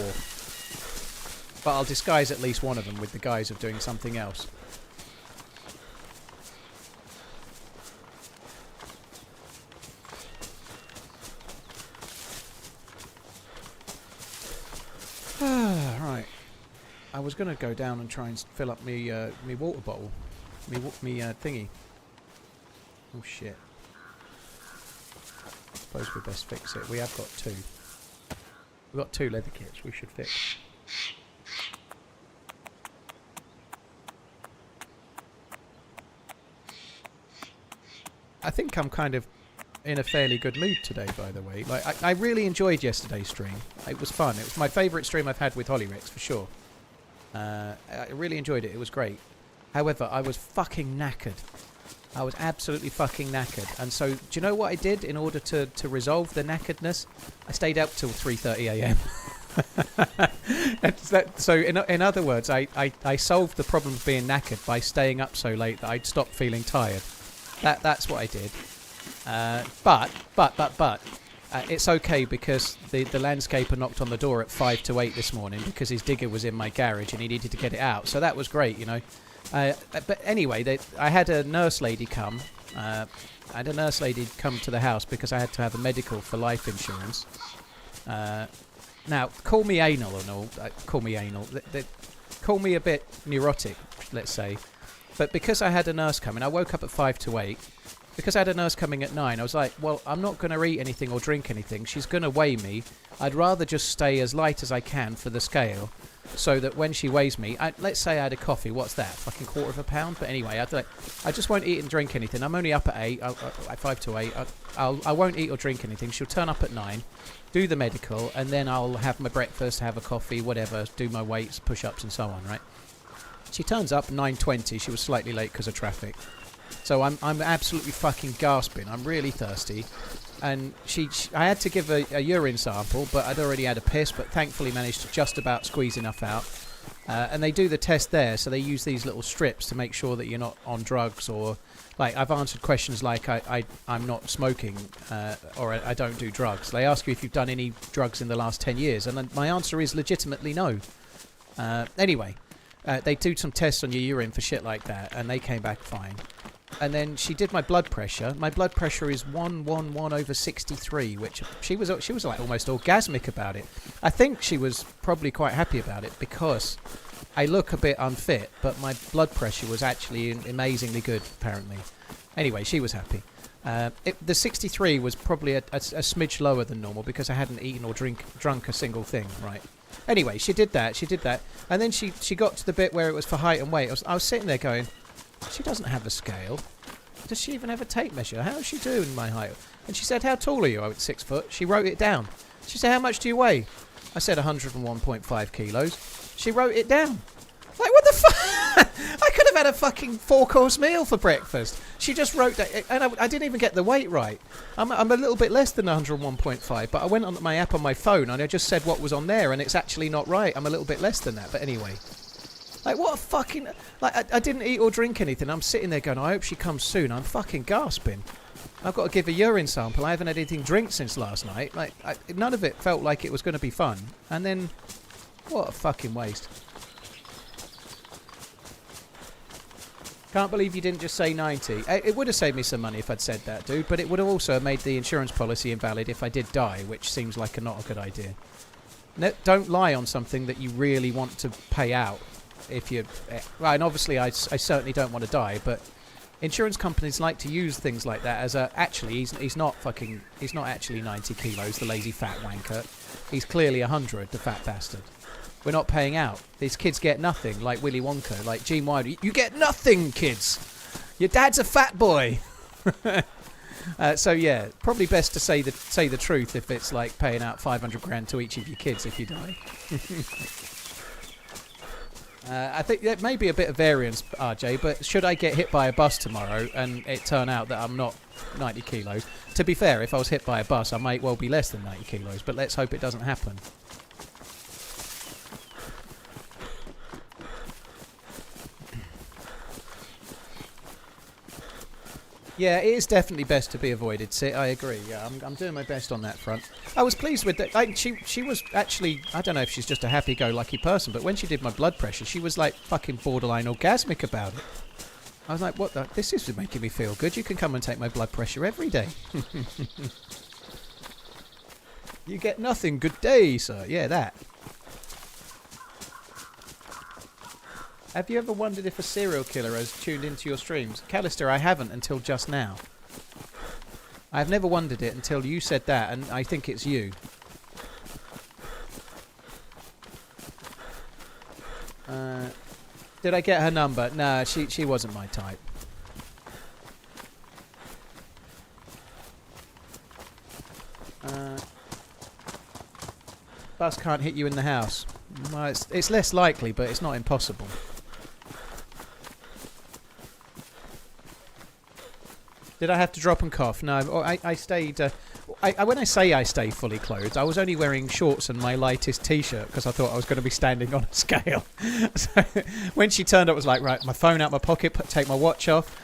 [SPEAKER 1] But I'll disguise at least one of them with the guise of doing something else. Right. I was going to go down and try and fill up me water bottle. Me thingy. Oh shit. Suppose we best fix it. We have got 2. We've got 2 leather kits we should fix. I think I'm kind of in a fairly good mood today, by the way. Like, I really enjoyed yesterday's stream. It was fun. It was my favourite stream I've had with Hollyrix, for sure. I really enjoyed it. It was great. However, I was fucking knackered. I was absolutely fucking knackered. And so, do you know what I did in order to resolve the knackeredness? I stayed up till 3:30 a.m. So, in other words, I solved the problem of being knackered by staying up so late that I'd stopped feeling tired. That's what I did. But it's okay, because the landscaper knocked on the door at 5 to 8 this morning because his digger was in my garage and he needed to get it out. So that was great, you know. But anyway, I had a nurse lady come I had a nurse lady come to the house because I had to have a medical for life insurance. Now, call me anal and all. Call me anal. Call me a bit neurotic, let's say. But because I had a nurse coming, I woke up at 5 to 8. Because I had a nurse coming at 9, I was like, well, I'm not going to eat anything or drink anything. She's going to weigh me. I'd rather just stay as light as I can for the scale, so that when she weighs me, let's say I had a coffee. What's that? Fucking quarter of a pound? But anyway, I just won't eat and drink anything. I'm only up at 8, at 5 to 8. I won't eat or drink anything. She'll turn up at 9, do the medical, and then I'll have my breakfast, have a coffee, whatever, do my weights, push-ups and so on, right? She turns up 9:20. She was slightly late because of traffic. So I'm absolutely fucking gasping. I'm really thirsty. And I had to give a urine sample, but I'd already had a piss, but thankfully managed to just about squeeze enough out. And they do the test there, so they use these little strips to make sure that you're not on drugs, or like I've answered questions like I'm not smoking or I don't do drugs. They ask you if you've done any drugs in the last 10 years, and my answer is legitimately no. Anyway, they do some tests on your urine for shit like that, and they came back fine. And then she did my blood pressure. My blood pressure is 111/63, which she was like almost orgasmic about it. I think she was probably quite happy about it because I look a bit unfit, but my blood pressure was actually amazingly good, apparently. Anyway, she was happy. The 63 was probably a smidge lower than normal because I hadn't eaten or drunk a single thing, right? Anyway, she did that, and then she got to the bit where it was for height and weight. I was sitting there going, she doesn't have a scale. Does she even have a tape measure? How is she doing my height? And she said, how tall are you? I was 6 foot. She wrote it down. She said, how much do you weigh? I said 101.5 kilos. She wrote it down. Like, what the fuck? I could have had a fucking 4-course meal for breakfast. She just wrote that, and I didn't even get the weight right. I'm a little bit less than 101.5, but I went on my app on my phone and I just said what was on there, and it's actually not right. I'm a little bit less than that, but anyway. Like, what a fucking... Like, I didn't eat or drink anything. I'm sitting there going, I hope she comes soon. I'm fucking gasping. I've got to give a urine sample. I haven't had anything to drink since last night. Like, none of it felt like it was going to be fun. And then, what a fucking waste. Can't believe you didn't just say 90. It would have saved me some money if I'd said that, dude. But it would have also made the insurance policy invalid if I did die, which seems like not a good idea. No, don't lie on something that you really want to pay out. If you, well, and obviously I certainly don't want to die, but insurance companies like to use things like that as actually he's not actually 90 kilos, the lazy fat wanker. He's clearly 100, the fat bastard. We're not paying out. These kids get nothing, like Willy Wonka, like Gene Wilder. You get nothing, kids. Your dad's a fat boy. So yeah, probably best to say the truth if it's like paying out 500 grand to each of your kids if you die. I think there may be a bit of variance, RJ, but should I get hit by a bus tomorrow and it turn out that I'm not 90 kilos, to be fair, if I was hit by a bus, I might well be less than 90 kilos, but let's hope it doesn't happen. Yeah, it is definitely best to be avoided, Sit. I agree. Yeah, I'm doing my best on that front. I was pleased with that. She was actually, I don't know if she's just a happy-go-lucky person, but when she did my blood pressure, she was like fucking borderline orgasmic about it. I was like, what the? This is making me feel good. You can come and take my blood pressure every day. You get nothing. Good day, sir. Yeah, that. Have you ever wondered if a serial killer has tuned into your streams? Callister, I haven't until just now. I've never wondered it until you said that, and I think it's you. Did I get her number? No, she wasn't my type. Bus can't hit you in the house. Well, it's less likely, but it's not impossible. Did I have to drop and cough? No, I stayed... when I say I stay fully clothed, I was only wearing shorts and my lightest t-shirt because I thought I was going to be standing on a scale. So when she turned up, I was like, right, my phone out my pocket, take my watch off.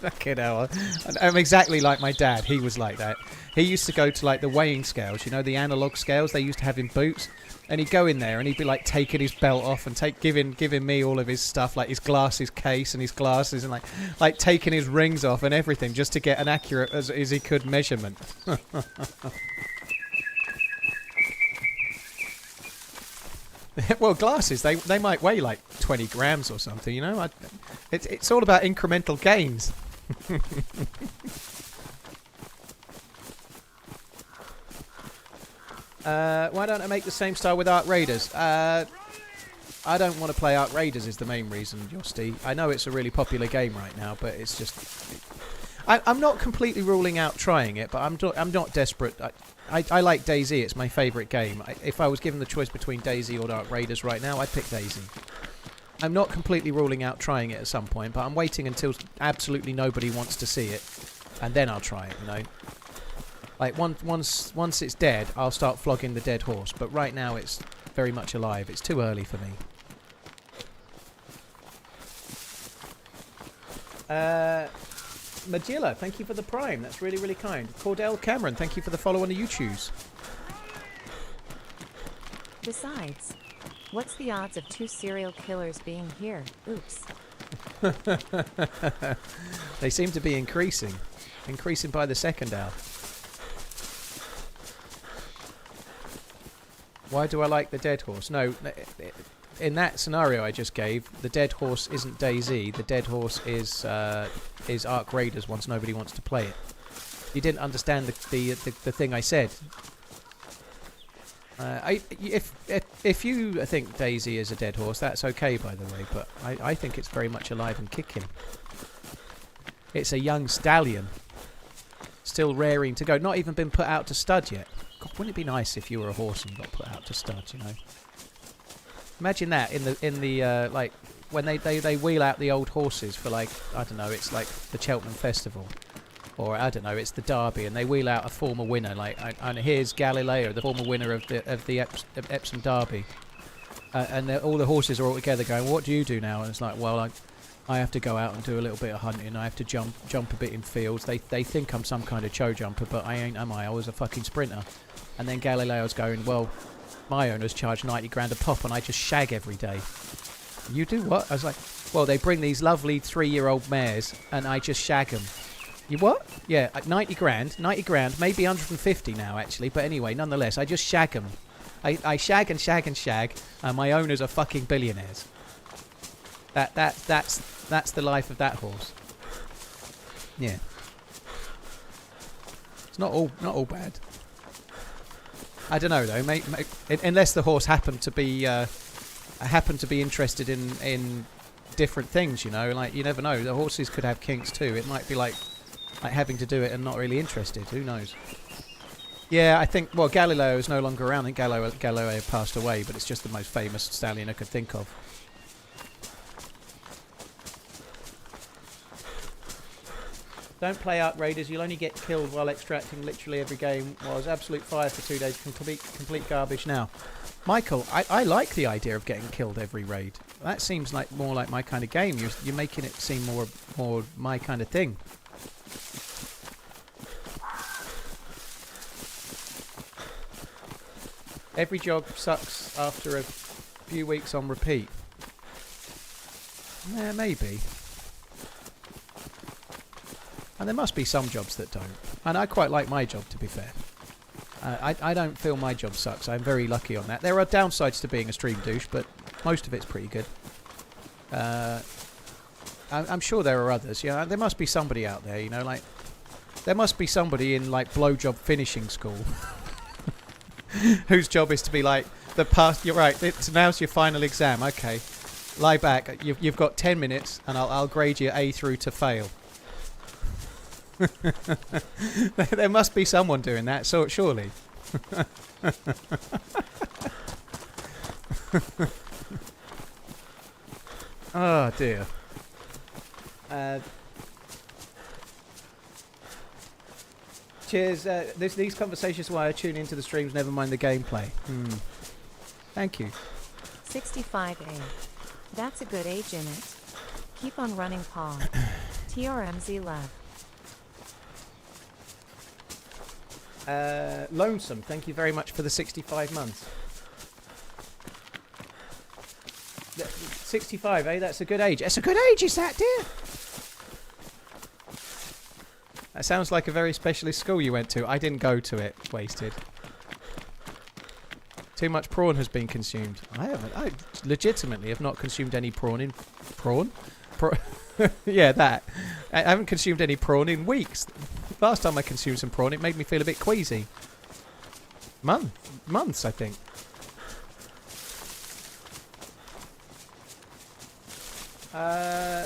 [SPEAKER 1] Fucking hell. I'm exactly like my dad. He was like that. He used to go to like the weighing scales, you know, the analog scales they used to have in boots. And he'd go in there and he'd be like taking his belt off and giving me all of his stuff, like his glasses case and his glasses, and like taking his rings off and everything just to get an accurate as he could measurement. Well, glasses, they might weigh like 20 grams or something, you know. It's all about incremental gains. Why don't I make the same style with Ark Raiders? I don't want to play Ark Raiders is the main reason, Josty. I know it's a really popular game right now, but it's just... I'm not completely ruling out trying it, but I'm not desperate. I like DayZ. It's my favourite game. If I was given the choice between DayZ or Ark Raiders right now, I'd pick DayZ. I'm not completely ruling out trying it at some point, but I'm waiting until absolutely nobody wants to see it, and then I'll try it, you know. Like, once it's dead, I'll start flogging the dead horse. But right now, it's very much alive. It's too early for me. Magilla, thank you for the Prime. That's really, really kind. Cordell Cameron, thank you for the follow on the YouTubes.
[SPEAKER 2] Besides, what's the odds of 2 serial killers being here? Oops.
[SPEAKER 1] They seem to be increasing. Increasing by the second hour. Why do I like the dead horse? No, in that scenario I just gave, the dead horse isn't DayZ. The dead horse is Ark Raiders once nobody wants to play it. You didn't understand the thing I said. If you think DayZ is a dead horse, that's okay, by the way. But I think it's very much alive and kicking. It's a young stallion, still raring to go. Not even been put out to stud yet. God, wouldn't it be nice if you were a horse and got put out to stud, you know? Imagine that in the like when they wheel out the old horses for, like, I don't know, it's like the Cheltenham Festival, or I don't know, it's the Derby, and they wheel out a former winner, like, and here's Galileo, the former winner of the Epsom Derby, and all the horses are all together going, what do you do now? And it's like, well, I have to go out and do a little bit of hunting. I have to jump a bit in fields. They think I'm some kind of show jumper, but I ain't, am I? I was a fucking sprinter. And then Galileo's going, well, my owners charge 90 grand a pop and I just shag every day. You do what? I was like, well, they bring these lovely 3-year-old mares and I just shag them. You what? Yeah, 90 grand, maybe 150 now actually, but anyway, nonetheless, I just shag them. I shag and shag and shag, and my owners are fucking billionaires. That's the life of that horse. Yeah. It's not all bad. I don't know though, unless the horse happened to be interested in different things, you know. Like, you never know. The horses could have kinks too. It might be like having to do it and not really interested. Who knows? Yeah, I think. Well, Galileo is no longer around. I think Galileo passed away, but it's just the most famous stallion I could think of. Don't play Ark Raiders, you'll only get killed while extracting literally every game. Was absolute fire for 2 days, complete garbage now. Michael, I like the idea of getting killed every raid. That seems like more like my kind of game. You're making it seem more my kind of thing. Every job sucks after a few weeks on repeat. Yeah, maybe. And there must be some jobs that don't. And I quite like my job, to be fair. I don't feel my job sucks. I'm very lucky on that. There are downsides to being a stream douche, but most of it's pretty good. I'm sure there are others. Yeah, there must be somebody out there, you know, like... There must be somebody in, like, blowjob finishing school. Whose job is to be like, you're right, now's your final exam. Okay, lie back. You've got 10 minutes, and I'll grade you A through to fail. There must be someone doing that, so surely. Oh dear. Cheers. These conversations are why I tune into the streams, never mind the gameplay. Thank you.
[SPEAKER 2] 65A. That's a good age in it. Keep on running, Paul. TRMZ love.
[SPEAKER 1] Lonesome, thank you very much for the 65 months. 65, eh? That's a good age. That's a good age, is that, dear? That sounds like a very specialist school you went to. I didn't go to it. Wasted. Too much prawn has been consumed. I haven't. I legitimately have not consumed any prawn in... Prawn? Yeah, that. I haven't consumed any prawn in weeks. Last time I consumed some prawn, it made me feel a bit queasy. Months, I think.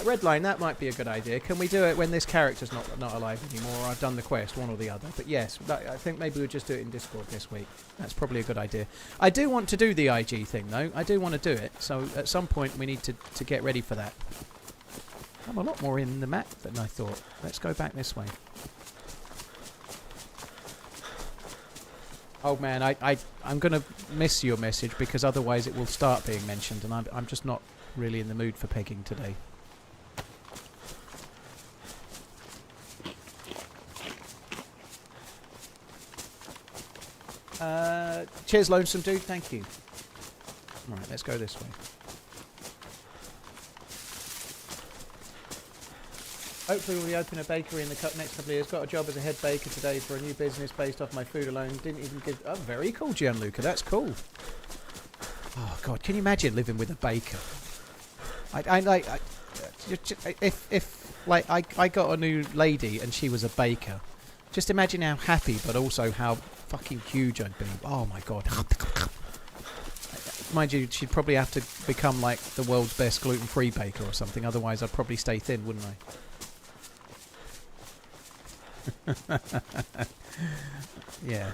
[SPEAKER 1] Redline, that might be a good idea. Can we do it when this character's not alive anymore, or I've done the quest, one or the other? But yes, I think maybe we'll just do it in Discord this week. That's probably a good idea. I do want to do the IG thing, though. I do want to do it, so at some point we need to get ready for that. I'm a lot more in the map than I thought. Let's go back this way. Oh man, I'm going to miss your message because otherwise it will start being mentioned, and I'm just not really in the mood for pegging today. Cheers, Lonesome Dude. Thank you. Alright, let's go this way. Hopefully we'll be opening a bakery in the next couple of years. Got a job as a head baker today for a new business based off my food alone. Didn't even give... Oh, very cool, Gianluca. That's cool. Oh, God. Can you imagine living with a baker? I got a new lady and she was a baker. Just imagine how happy, but also how fucking huge I'd be. Oh, my God. Mind you, she'd probably have to become like the world's best gluten-free baker or something. Otherwise, I'd probably stay thin, wouldn't I? Yeah.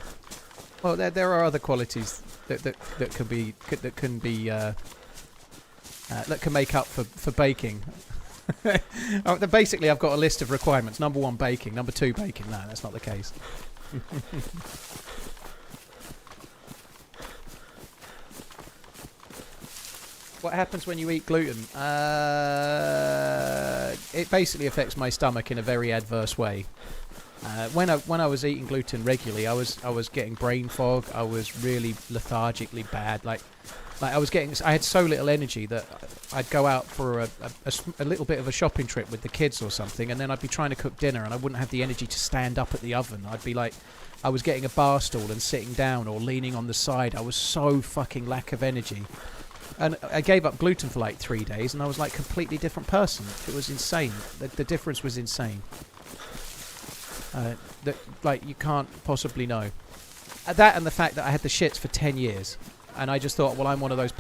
[SPEAKER 1] Well, there are other qualities that can make up for baking. Basically, I've got a list of requirements. Number 1, baking. Number 2, baking. No, that's not the case. What happens when you eat gluten? It basically affects my stomach in a very adverse way. When I was eating gluten regularly, I was getting brain fog. I was really lethargically bad. Like I had so little energy that I'd go out for a little bit of a shopping trip with the kids or something, and then I'd be trying to cook dinner, and I wouldn't have the energy to stand up at the oven. I'd be like, I was getting a bar stool and sitting down or leaning on the side. I was so fucking lack of energy. And I gave up gluten for like 3 days, and I was like a completely different person. It was insane. The difference was insane. That like you can't possibly know. That and the fact that I had the shits for 10 years, and I just thought, well, I'm one of those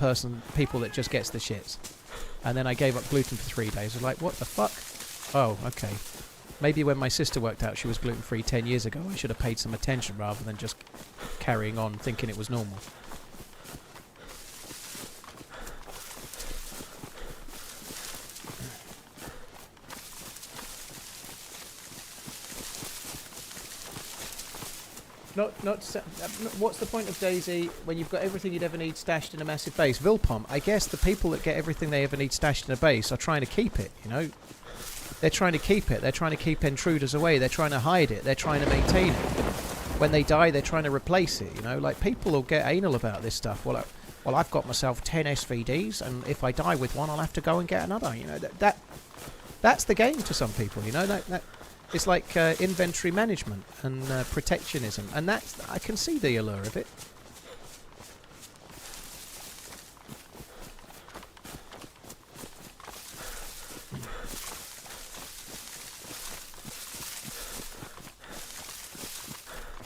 [SPEAKER 1] people that just gets the shits. And then I gave up gluten for 3 days. I was like, what the fuck? Oh, okay. Maybe when my sister worked out she was gluten-free 10 years ago, I should have paid some attention rather than just carrying on thinking it was normal. What's the point of DayZ when you've got everything you'd ever need stashed in a massive base? Vilpom, I guess the people that get everything they ever need stashed in a base are trying to keep it, you know? They're trying to keep it. They're trying to keep intruders away. They're trying to hide it. They're trying to maintain it. When they die, they're trying to replace it, you know? Like, people will get anal about this stuff. Well, I've got myself 10 SVDs, and if I die with one, I'll have to go and get another, you know? That's the game to some people, you know? It's like inventory management and protectionism, and I can see the allure of it.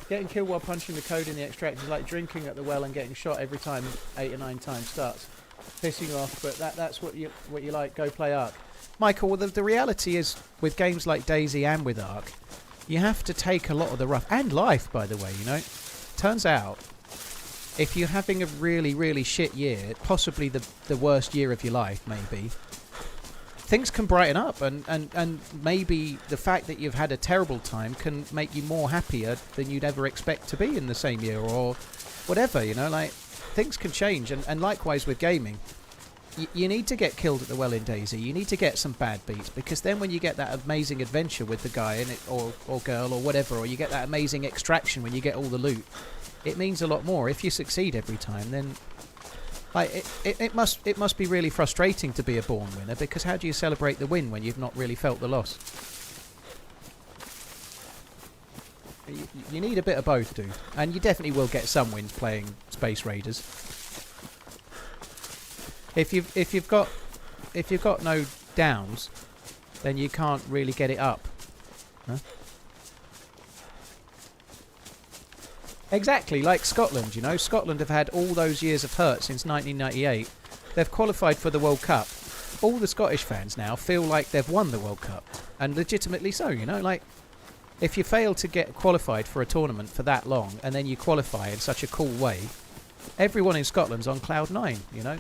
[SPEAKER 1] Getting killed while punching the code in the extract is like drinking at the well and getting shot every time 8 or 9 times starts. Pissing you off, but that's what you like. Go play Ark. Michael, well, the reality is, with games like DayZ and with Ark, you have to take a lot of the rough... And life, by the way, you know? Turns out, if you're having a really, really shit year, possibly the worst year of your life, maybe, things can brighten up, and maybe the fact that you've had a terrible time can make you more happier than you'd ever expect to be in the same year, or whatever, you know? Like, things can change, and likewise with gaming. You need to get killed at the well in DayZ. You need to get some bad beats, because then when you get that amazing adventure with the guy in it, or girl, or whatever, or you get that amazing extraction when you get all the loot, it means a lot more. If you succeed every time, then Like it must be really frustrating to be a born winner, because how do you celebrate the win when you've not really felt the loss? You need a bit of both, dude, and you definitely will get some wins playing Space Raiders. If you've got no downs, then you can't really get it up. Huh? Exactly, like Scotland, you know. Scotland have had all those years of hurt since 1998. They've qualified for the World Cup. All the Scottish fans now feel like they've won the World Cup, and legitimately so, you know. Like, if you fail to get qualified for a tournament for that long, and then you qualify in such a cool way, everyone in Scotland's on cloud 9, you know.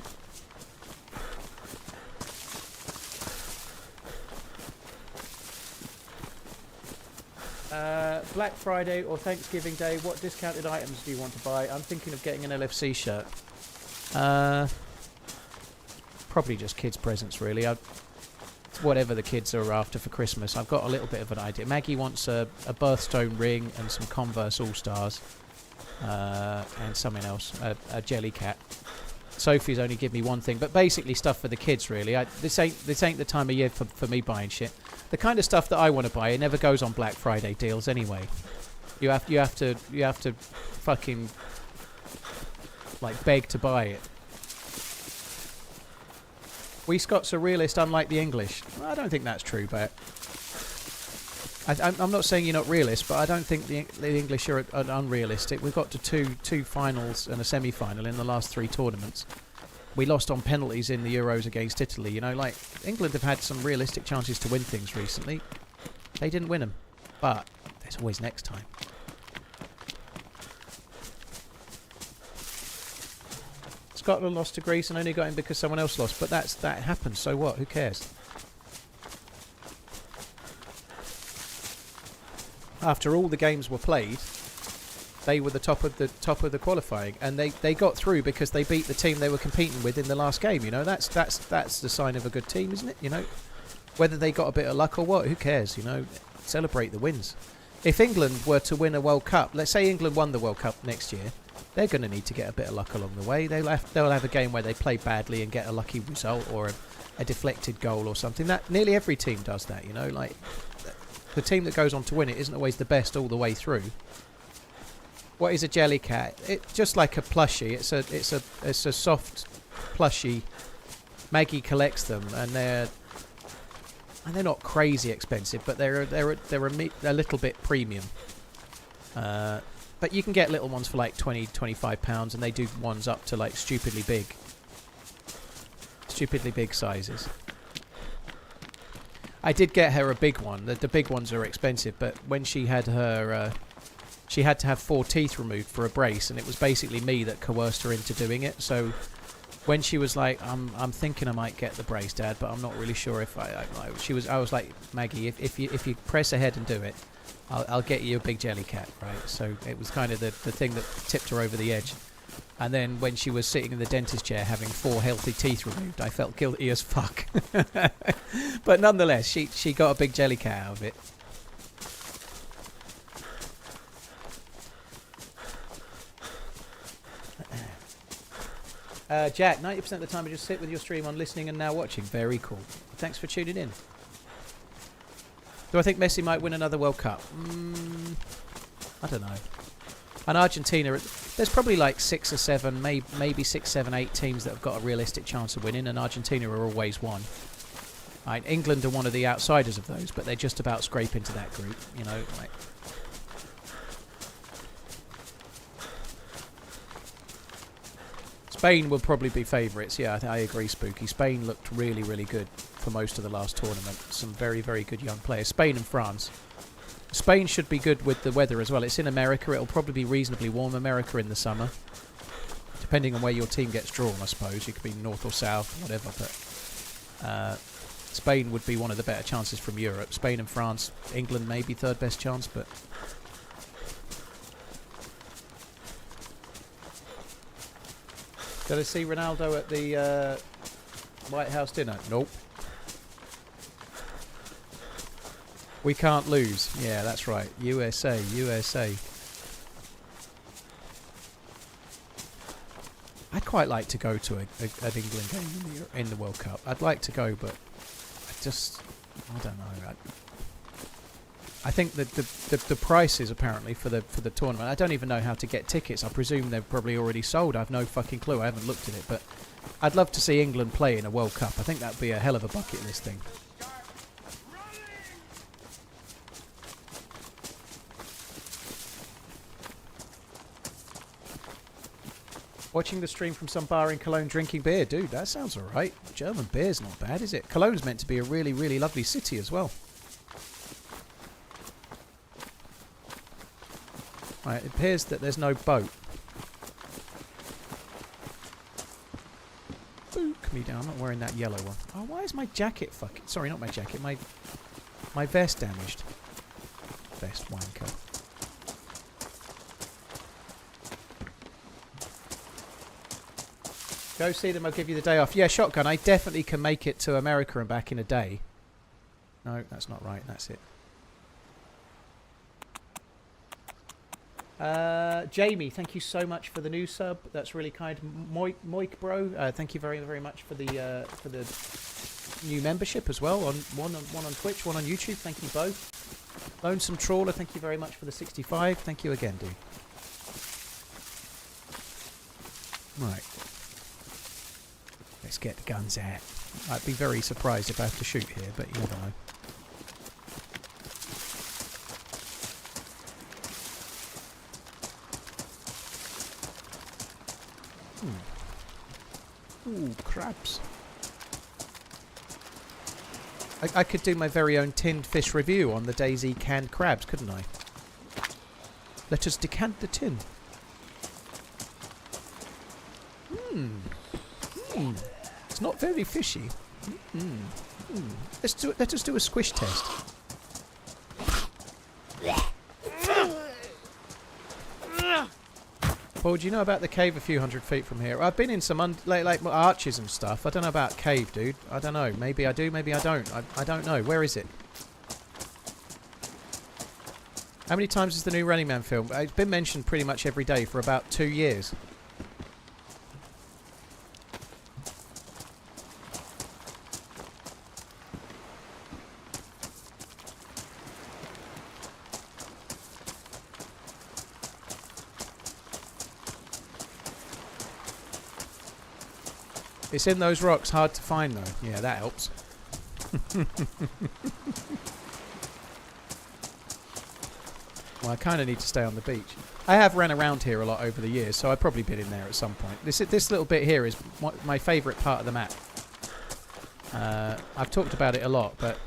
[SPEAKER 1] Black Friday or Thanksgiving Day, what discounted items do you want to buy? I'm thinking of getting an LFC shirt. Probably just kids' presents, really. Whatever the kids are after for Christmas. I've got a little bit of an idea. Maggie wants a birthstone ring and some Converse All-Stars. And something else. A jelly cat. Sophie's only give me one thing. But basically stuff for the kids, really. This ain't the time of year for me buying shit. The kind of stuff that I want to buy, it never goes on Black Friday deals anyway. You have to fucking like beg to buy it. We Scots are realist, unlike the English. Well, I don't think that's true, but I'm not saying you're not realist, but I don't think the English are unrealistic. We've got to two finals and a semi-final in the last 3 tournaments. We lost on penalties in the Euros against Italy. You know, like, England have had some realistic chances to win things recently. They didn't win them, but there's always next time. Scotland lost to Greece and only got in because someone else lost, but that happens. So what? Who cares? After all the games were played, they were the top of the qualifying, and they got through because they beat the team they were competing with in the last game. You know, that's the sign of a good team, isn't it? You know, whether they got a bit of luck or what, who cares? You know, celebrate the wins. If England were to win a World Cup, let's say England won the World Cup next year, they're going to need to get a bit of luck along the way. They'll have a game where they play badly and get a lucky result or a deflected goal or something. That nearly every team does that. You know, like the team that goes on to win it isn't always the best all the way through. What is a jelly cat? It's just like a plushie. It's a soft plushie. Maggie collects them, and they're not crazy expensive, but they're a little bit premium. But you can get little ones for like £20-25, and they do ones up to like stupidly big sizes. I did get her a big one. The big ones are expensive, but when she had her. She had to have 4 teeth removed for a brace, and it was basically me that coerced her into doing it. So when she was like, I'm thinking I might get the brace, Dad, but I'm not really sure if I was like, Maggie, if you press ahead and do it, I'll get you a big jelly cat, right? So it was kind of the thing that tipped her over the edge. And then when she was sitting in the dentist chair having 4 healthy teeth removed, I felt guilty as fuck. But nonetheless, she got a big jelly cat out of it. Jack, 90% of the time I just sit with your stream on listening and now watching. Very cool. Thanks for tuning in. Do I think Messi might win another World Cup? I don't know. And Argentina, there's probably like 6 or 7, maybe 6, 7, 8 teams that have got a realistic chance of winning, and Argentina are always one. Right, England are one of the outsiders of those, but they just about scrape into that group, you know. Like, Spain will probably be favourites. Yeah, I agree, Spooky. Spain looked really, really good for most of the last tournament. Some very, very good young players. Spain and France. Spain should be good with the weather as well. It's in America. It'll probably be reasonably warm America in the summer. Depending on where your team gets drawn, I suppose. You could be north or south, whatever. But Spain would be one of the better chances from Europe. Spain and France. England maybe third best chance, but... Got to see Ronaldo at the White House dinner? Nope. We can't lose. Yeah, that's right. USA, USA. I I'd quite like to go to an England game in the World Cup. I'd like to go, but I don't know. I think that the prices apparently for the tournament. I don't even know how to get tickets. I presume they're probably already sold. I've no fucking clue. I haven't looked at it, but I'd love to see England play in a World Cup. I think that'd be a hell of a bucket list thing. Watching the stream from some bar in Cologne drinking beer. Dude, that sounds alright. German beer's not bad, is it? Cologne's meant to be a really, really lovely city as well. Right, it appears that there's no boat. Book me down. I'm not wearing that yellow one. Oh, why is my jacket fucking... Sorry, not my jacket. My vest damaged. Vest wanker. Go see them, I'll give you the day off. Yeah, Shotgun, I definitely can make it to America and back in a day. No, that's not right. That's it. Jamie, thank you so much for the new sub. That's really kind. Moik bro, thank you very, very much for the new membership as well. One on Twitch, one on YouTube. Thank you both. Lonesome Trawler, thank you very much for the 65. Thank you again, dude. Right. Let's get the guns out. I'd be very surprised if I have to shoot here, but you never know. Ooh, crabs. I could do my very own tinned fish review on the DayZ canned crabs, couldn't I? Let us decant the tin. It's not very fishy. Let us do a squish test. Paul, do you know about the cave a few hundred feet from here? I've been in some like arches and stuff. I don't know about cave, dude. I don't know. Maybe I do, maybe I don't. I don't know. Where is it? How many times is the new Running Man film? It's been mentioned pretty much every day for about 2 years. It's in those rocks, hard to find though. Yeah, that helps. Well, I kind of need to stay on the beach. I have ran around here a lot over the years, so I've probably been in there at some point. This little bit here is my favourite part of the map. I've talked about it a lot, but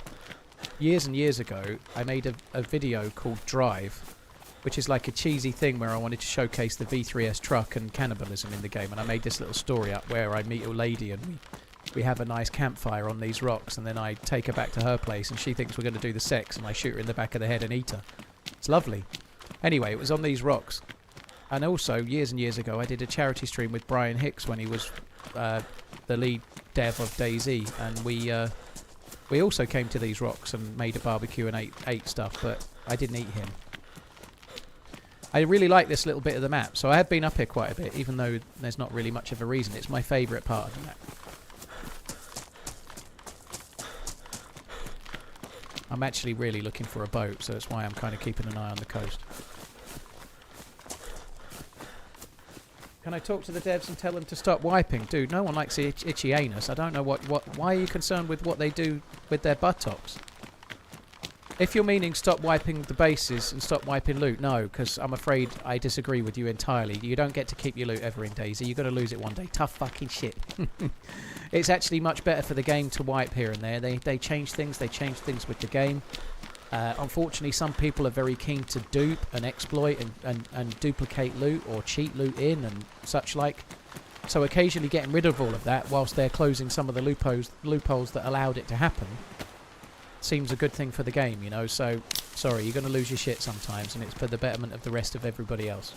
[SPEAKER 1] years and years ago, I made a video called Drive, which is like a cheesy thing where I wanted to showcase the V3S truck and cannibalism in the game. And I made this little story up where I meet a lady and we have a nice campfire on these rocks, and then I take her back to her place and she thinks we're going to do the sex, and I shoot her in the back of the head and eat her. It's lovely. Anyway, it was on these rocks. And also, years and years ago, I did a charity stream with Brian Hicks when he was the lead dev of DayZ, and we also came to these rocks and made a barbecue and ate stuff, but I didn't eat him. I really like this little bit of the map, so I have been up here quite a bit, even though there's not really much of a reason. It's my favourite part of the map. I'm actually really looking for a boat, so that's why I'm kind of keeping an eye on the coast. Can I talk to the devs and tell them to stop wiping? Dude, no one likes itchy anus. I don't know why are you concerned with what they do with their buttocks? If you're meaning stop wiping the bases and stop wiping loot, no, because I'm afraid I disagree with you entirely. You don't get to keep your loot ever in DayZ. You're going to lose it one day. Tough fucking shit. It's actually much better for the game to wipe here and there. They change things. They change things with the game. Unfortunately, some people are very keen to dupe and exploit and duplicate loot or cheat loot in and such like. So occasionally getting rid of all of that whilst they're closing some of the loopholes that allowed it to happen seems a good thing for the game, you know. So sorry, you're going to lose your shit sometimes, and it's for the betterment of the rest of everybody else.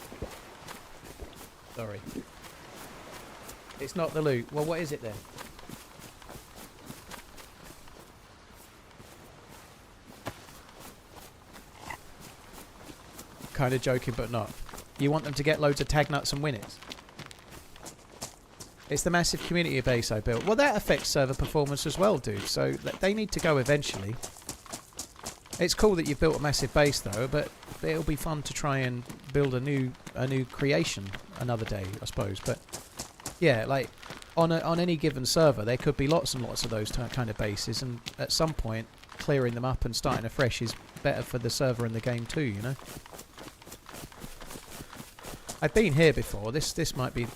[SPEAKER 1] Sorry. It's not the loot. Well, what is it then? Kind of joking, but not. You want them to get loads of tag nuts and win it? It's the massive community base I built. Well, that affects server performance as well, dude. So they need to go eventually. It's cool that you've built a massive base, though, but it'll be fun to try and build a new creation another day, I suppose. But yeah, like on any given server, there could be lots and lots of those kind of bases, and at some point, clearing them up and starting afresh is better for the server and the game too. You know. I've been here before. This might be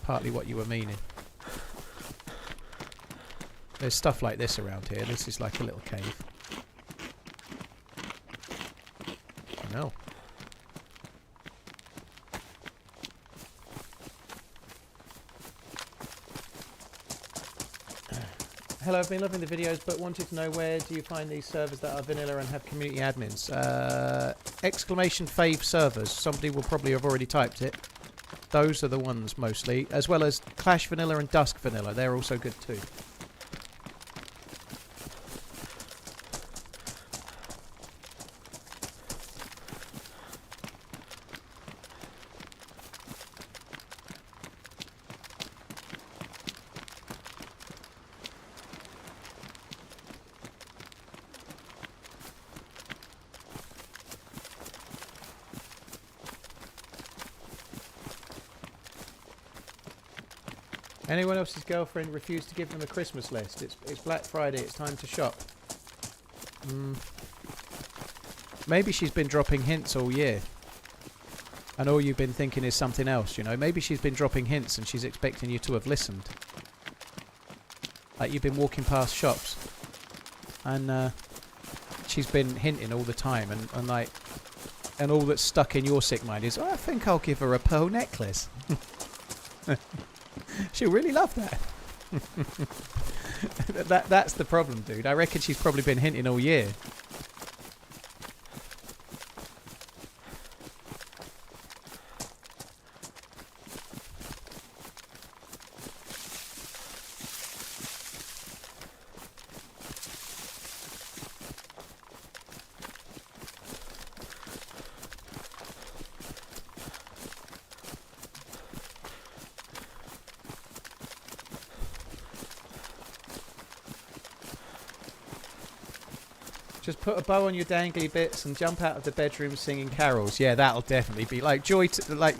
[SPEAKER 1] partly what you were meaning. There's stuff like this around here. This is like a little cave. Oh no. Hello, I've been loving the videos, but wanted to know where do you find these servers that are vanilla and have community admins? Exclamation fave servers. Somebody will probably have already typed it. Those are the ones mostly, as well as Clash Vanilla and Dusk Vanilla. They're also good too. Anyone else's girlfriend refused to give them a Christmas list? It's Black Friday, it's time to shop. Maybe she's been dropping hints all year. And all you've been thinking is something else, you know. Maybe she's been dropping hints and she's expecting you to have listened. Like you've been walking past shops. And she's been hinting all the time and all that's stuck in your sick mind is, oh, I think I'll give her a pearl necklace. She'll really love that. That's the problem, dude. I reckon she's probably been hinting all year. Just put a bow on your dangly bits and jump out of the bedroom singing carols. Yeah, that'll definitely be like joy to, like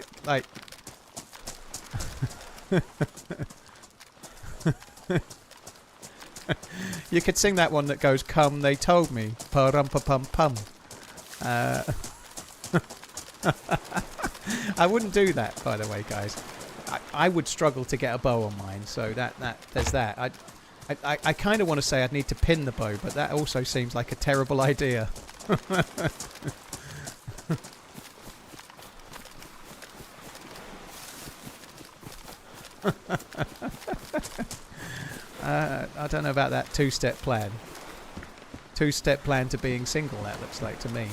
[SPEAKER 1] you could sing that one that goes, "Come, they told me, pa-rum-pa-pum-pum." I wouldn't do that, by the way, guys. I would struggle to get a bow on mine, so there's that. I kind of want to say I'd need to pin the bow, but that also seems like a terrible idea. I don't know about that two-step plan. Two-step plan to being single, that looks like to me.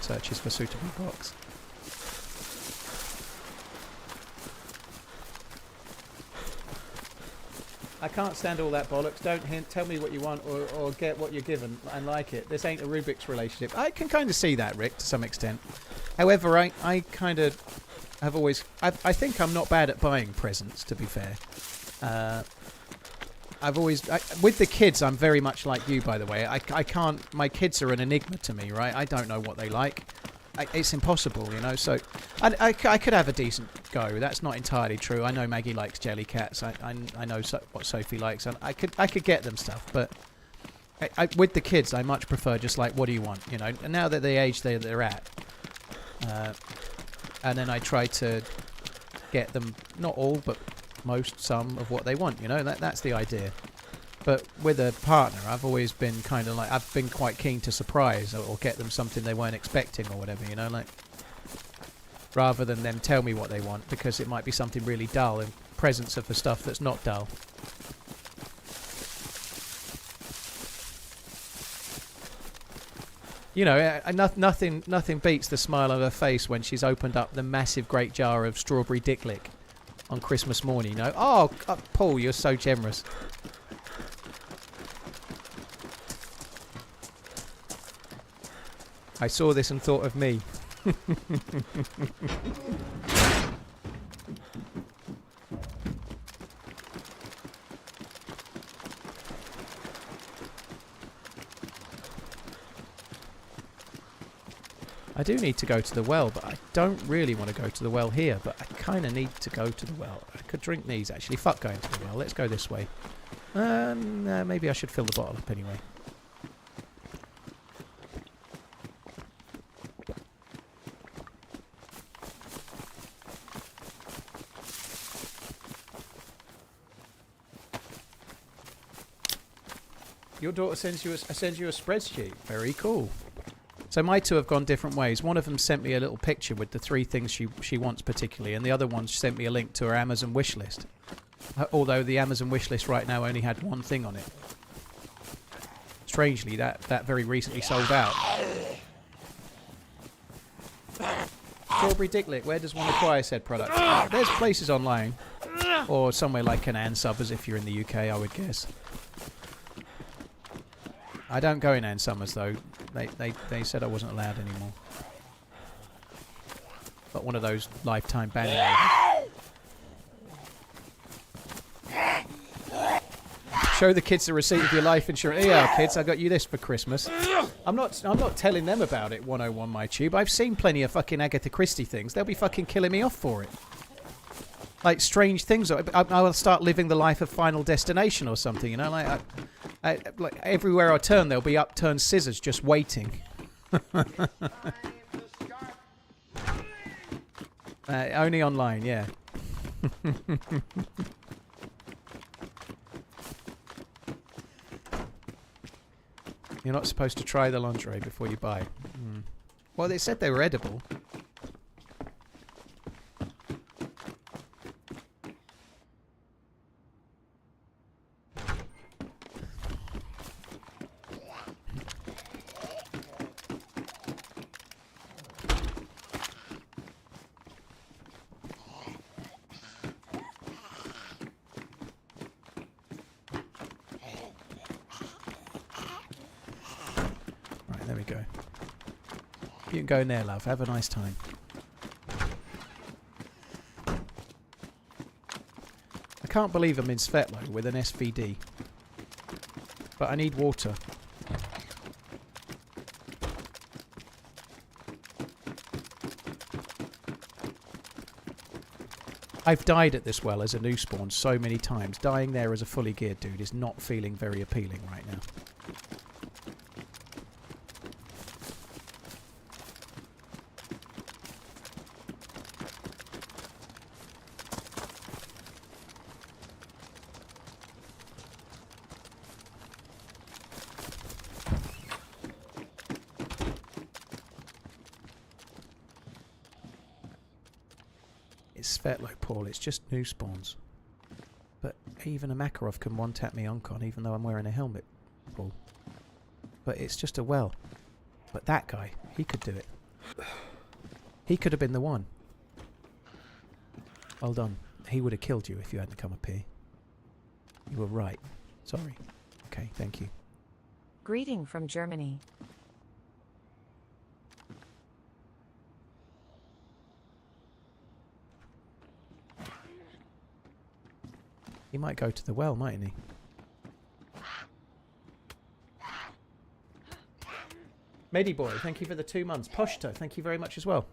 [SPEAKER 1] Searches for suitable box. I can't stand all that bollocks. Don't hint. Tell me what you want or get what you're given and like it. This ain't a Rubik's relationship. I can kind of see that, Rick, to some extent. However, I kind of have always... I think I'm not bad at buying presents, to be fair. I've always... with the kids, I'm very much like you, by the way. I can't... My kids are an enigma to me, right? I don't know what they like. It's impossible, you know, so I could have a decent go. That's not entirely true. I know Maggie likes jelly cats. I know what Sophie likes, and I could get them stuff, but with the kids, I much prefer just like, what do you want, you know? And now that the age they're at, and then I try to get them, not all, but some of what they want, you know? That's the idea. But with a partner, I've always been kind of like, I've been quite keen to surprise or get them something they weren't expecting or whatever, you know, like, rather than them tell me what they want, because it might be something really dull, and presents are for stuff that's not dull. You know, nothing beats the smile on her face when she's opened up the massive great jar of strawberry dick lick on Christmas morning, you know. Oh, Paul, you're so generous. I saw this and thought of me. I do need to go to the well, but I don't really want to go to the well here, but I kind of need to go to the well. I could drink these, actually. Fuck going to the well. Let's go this way. Maybe I should fill the bottle up anyway. Your daughter sends you a spreadsheet. Very cool. So my two have gone different ways. One of them sent me a little picture with the 3 things she wants particularly, and the other one sent me a link to her Amazon wish list. Although the Amazon wish list right now only had 1 thing on it. Strangely, that very recently sold out. Strawberry Dicklet, where does one acquire said product? There's places online. Or somewhere like Canaan Subbers if you're in the UK, I would guess. I don't go in Ann Summers though. They said I wasn't allowed anymore. But one of those lifetime banning orders. Show the kids the receipt of your life insurance. Yeah, kids, I got you this for Christmas. I'm not telling them about it. 101 my tube. I've seen plenty of fucking Agatha Christie things. They'll be fucking killing me off for it. Like strange things. I will start living the life of Final Destination or something. You know, like everywhere I turn, there'll be upturned scissors just waiting. Only online, yeah. You're not supposed to try the lingerie before you buy. Well, they said they were edible. There we go. You can go in there, love. Have a nice time. I can't believe I'm in Svetlo with an SVD. But I need water. I've died at this well as a new spawn so many times. Dying there as a fully geared dude is not feeling very appealing right now. It's Svetlo, Paul. It's just new spawns. But even a Makarov can one-tap me on-con even though I'm wearing a helmet, Paul. But it's just a well. But that guy, he could do it. He could have been the one. Well done. He would have killed you if you hadn't come up here. You were right. Sorry. Okay, thank you.
[SPEAKER 2] Greeting from Germany.
[SPEAKER 1] He might go to the well, mightn't he? Mediboy, thank you for the 2 months. Poshta, thank you very much as well.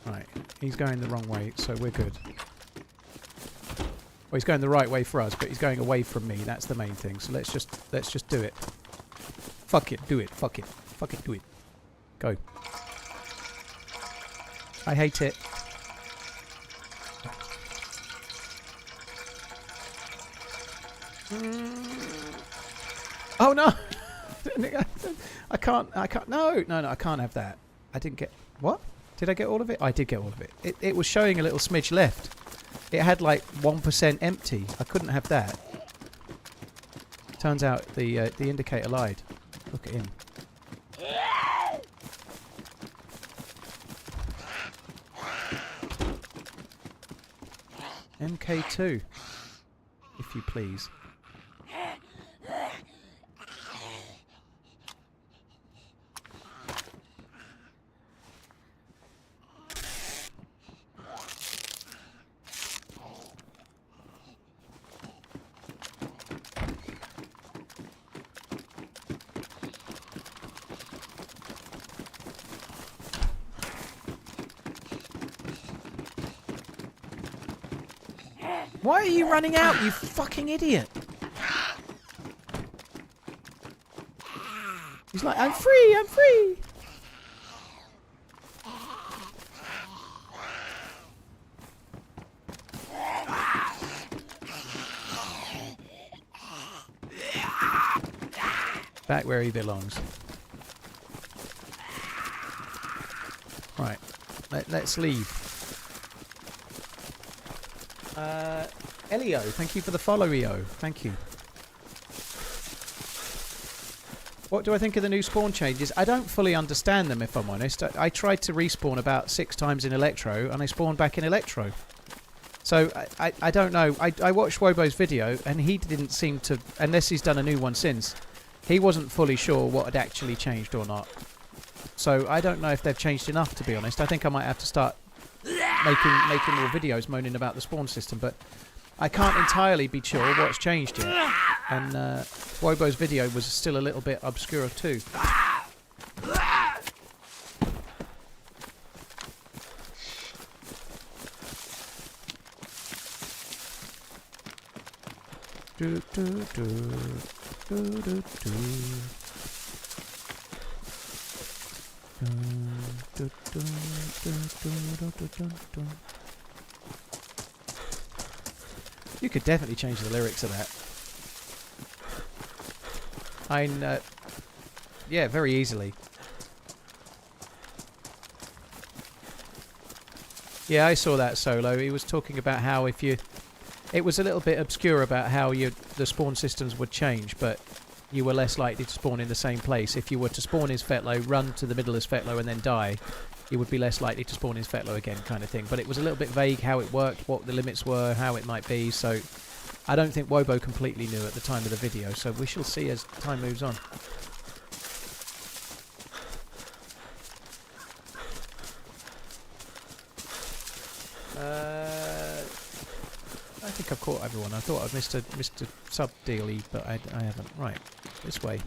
[SPEAKER 1] Right, he's going the wrong way, so we're good. Well, he's going the right way for us, but he's going away from me. That's the main thing. So let's just do it. Fuck it, do it. Fuck it, do it. Go. I hate it. Oh no! I can't. No, I can't have that. I didn't get... What? Did I get all of it? I did get all of it. It was showing a little smidge left. It had like 1% empty. I couldn't have that. Turns out the indicator lied. Look at him. MK2, if you please. Why are you running out, you fucking idiot? He's like, I'm free, I'm free. Back where he belongs. Right, let's leave. Elio, thank you for the follow, EO. Thank you. What do I think of the new spawn changes? I don't fully understand them, if I'm honest. I tried to respawn about 6 times in Electro, and I spawned back in Electro. So, I don't know. I watched Wobo's video, and he didn't seem to... Unless he's done a new one since. He wasn't fully sure what had actually changed or not. So, I don't know if they've changed enough, to be honest. I think I might have to start making more videos moaning about the spawn system, but I can't entirely be sure what's changed yet. And Wobo's video was still a little bit obscure too. Do, do, do, do, do, do. You could definitely change the lyrics of that. Yeah, very easily. Yeah, I saw that solo. He was talking about how if you... It was a little bit obscure about how the spawn systems would change, but you were less likely to spawn in the same place. If you were to spawn as Fetlow, run to the middle as Fetlow and then die, you would be less likely to spawn as Fetlow again, kind of thing. But it was a little bit vague how it worked, what the limits were, how it might be, so I don't think Wobo completely knew at the time of the video, so we shall see as time moves on. I think I've caught everyone. I thought I'd missed a sub dealy, but I haven't. Right, this way.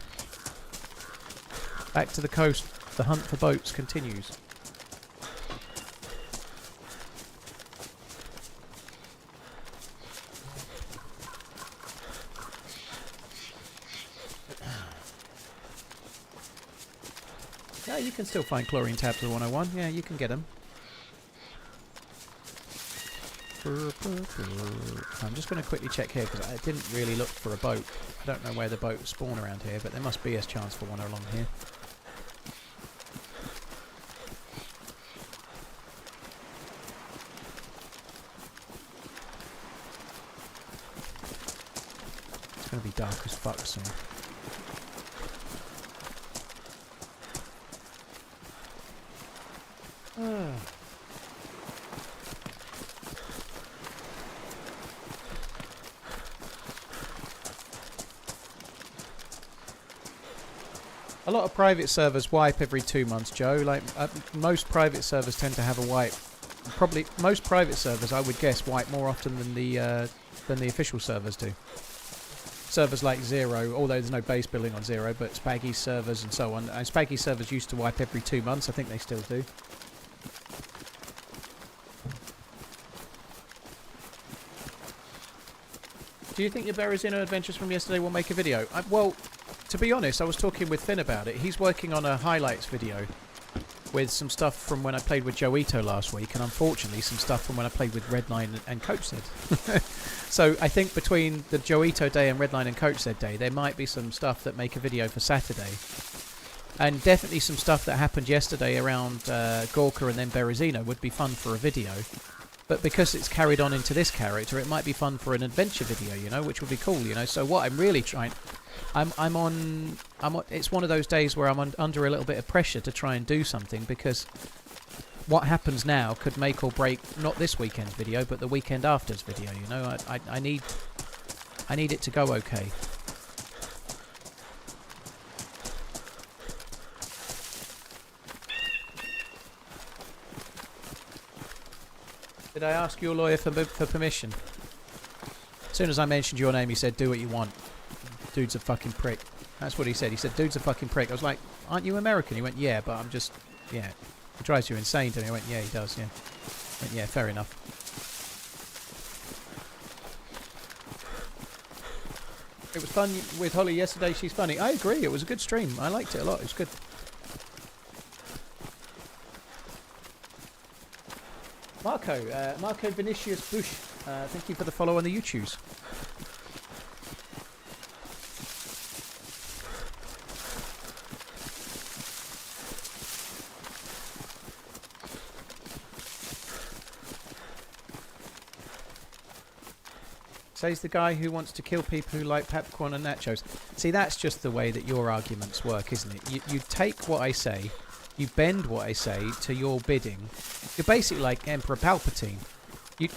[SPEAKER 1] Back to the coast. The hunt for boats continues. Yeah, you can still find chlorine tabs with 101. Yeah, you can get them. I'm just going to quickly check here because I didn't really look for a boat. I don't know where the boats spawn around here, but there must be a chance for one along here. It's going to be dark as fuck soon. A lot of private servers wipe every 2 months, Joe. Like most private servers tend to have a wipe. Probably most private servers, I would guess, wipe more often than the official servers do. Servers like Zero, although there's no base building on Zero, but Spaggy's servers and so on. And Spaggy's servers used to wipe every 2 months. I think they still do. Do you think your Berezino adventures from yesterday will make a video? Well, to be honest, I was talking with Finn about it. He's working on a highlights video with some stuff from when I played with Joito last week, and unfortunately some stuff from when I played with Redline and Coach Z. So I think between the Joito day and Redline and Coach Z day, there might be some stuff that make a video for Saturday. And definitely some stuff that happened yesterday around Gorka and then Berezino would be fun for a video. But because it's carried on into this character, it might be fun for an adventure video, you know, which would be cool, you know. So what I'm really trying... I'm on... It's one of those days where I'm under a little bit of pressure to try and do something, because what happens now could make or break not this weekend's video, but the weekend after's video, you know. I need it to go okay. Did I ask your lawyer for permission? As soon as I mentioned your name, he said, do what you want. Dude's a fucking prick. That's what he said. He said, dude's a fucking prick. I was like, aren't you American? He went, yeah, but I'm just, yeah. He drives you insane to me. I went, yeah, he does, yeah. I went, yeah, fair enough. It was fun with Holly yesterday. She's funny. I agree. It was a good stream. I liked it a lot. It was good. Marco Vinicius Bush. Thank you for the follow on the YouTubes. Says the guy who wants to kill people who like popcorn and nachos. See, that's just the way that your arguments work, isn't it? You take what I say, you bend what I say to your bidding. You're basically like Emperor Palpatine. You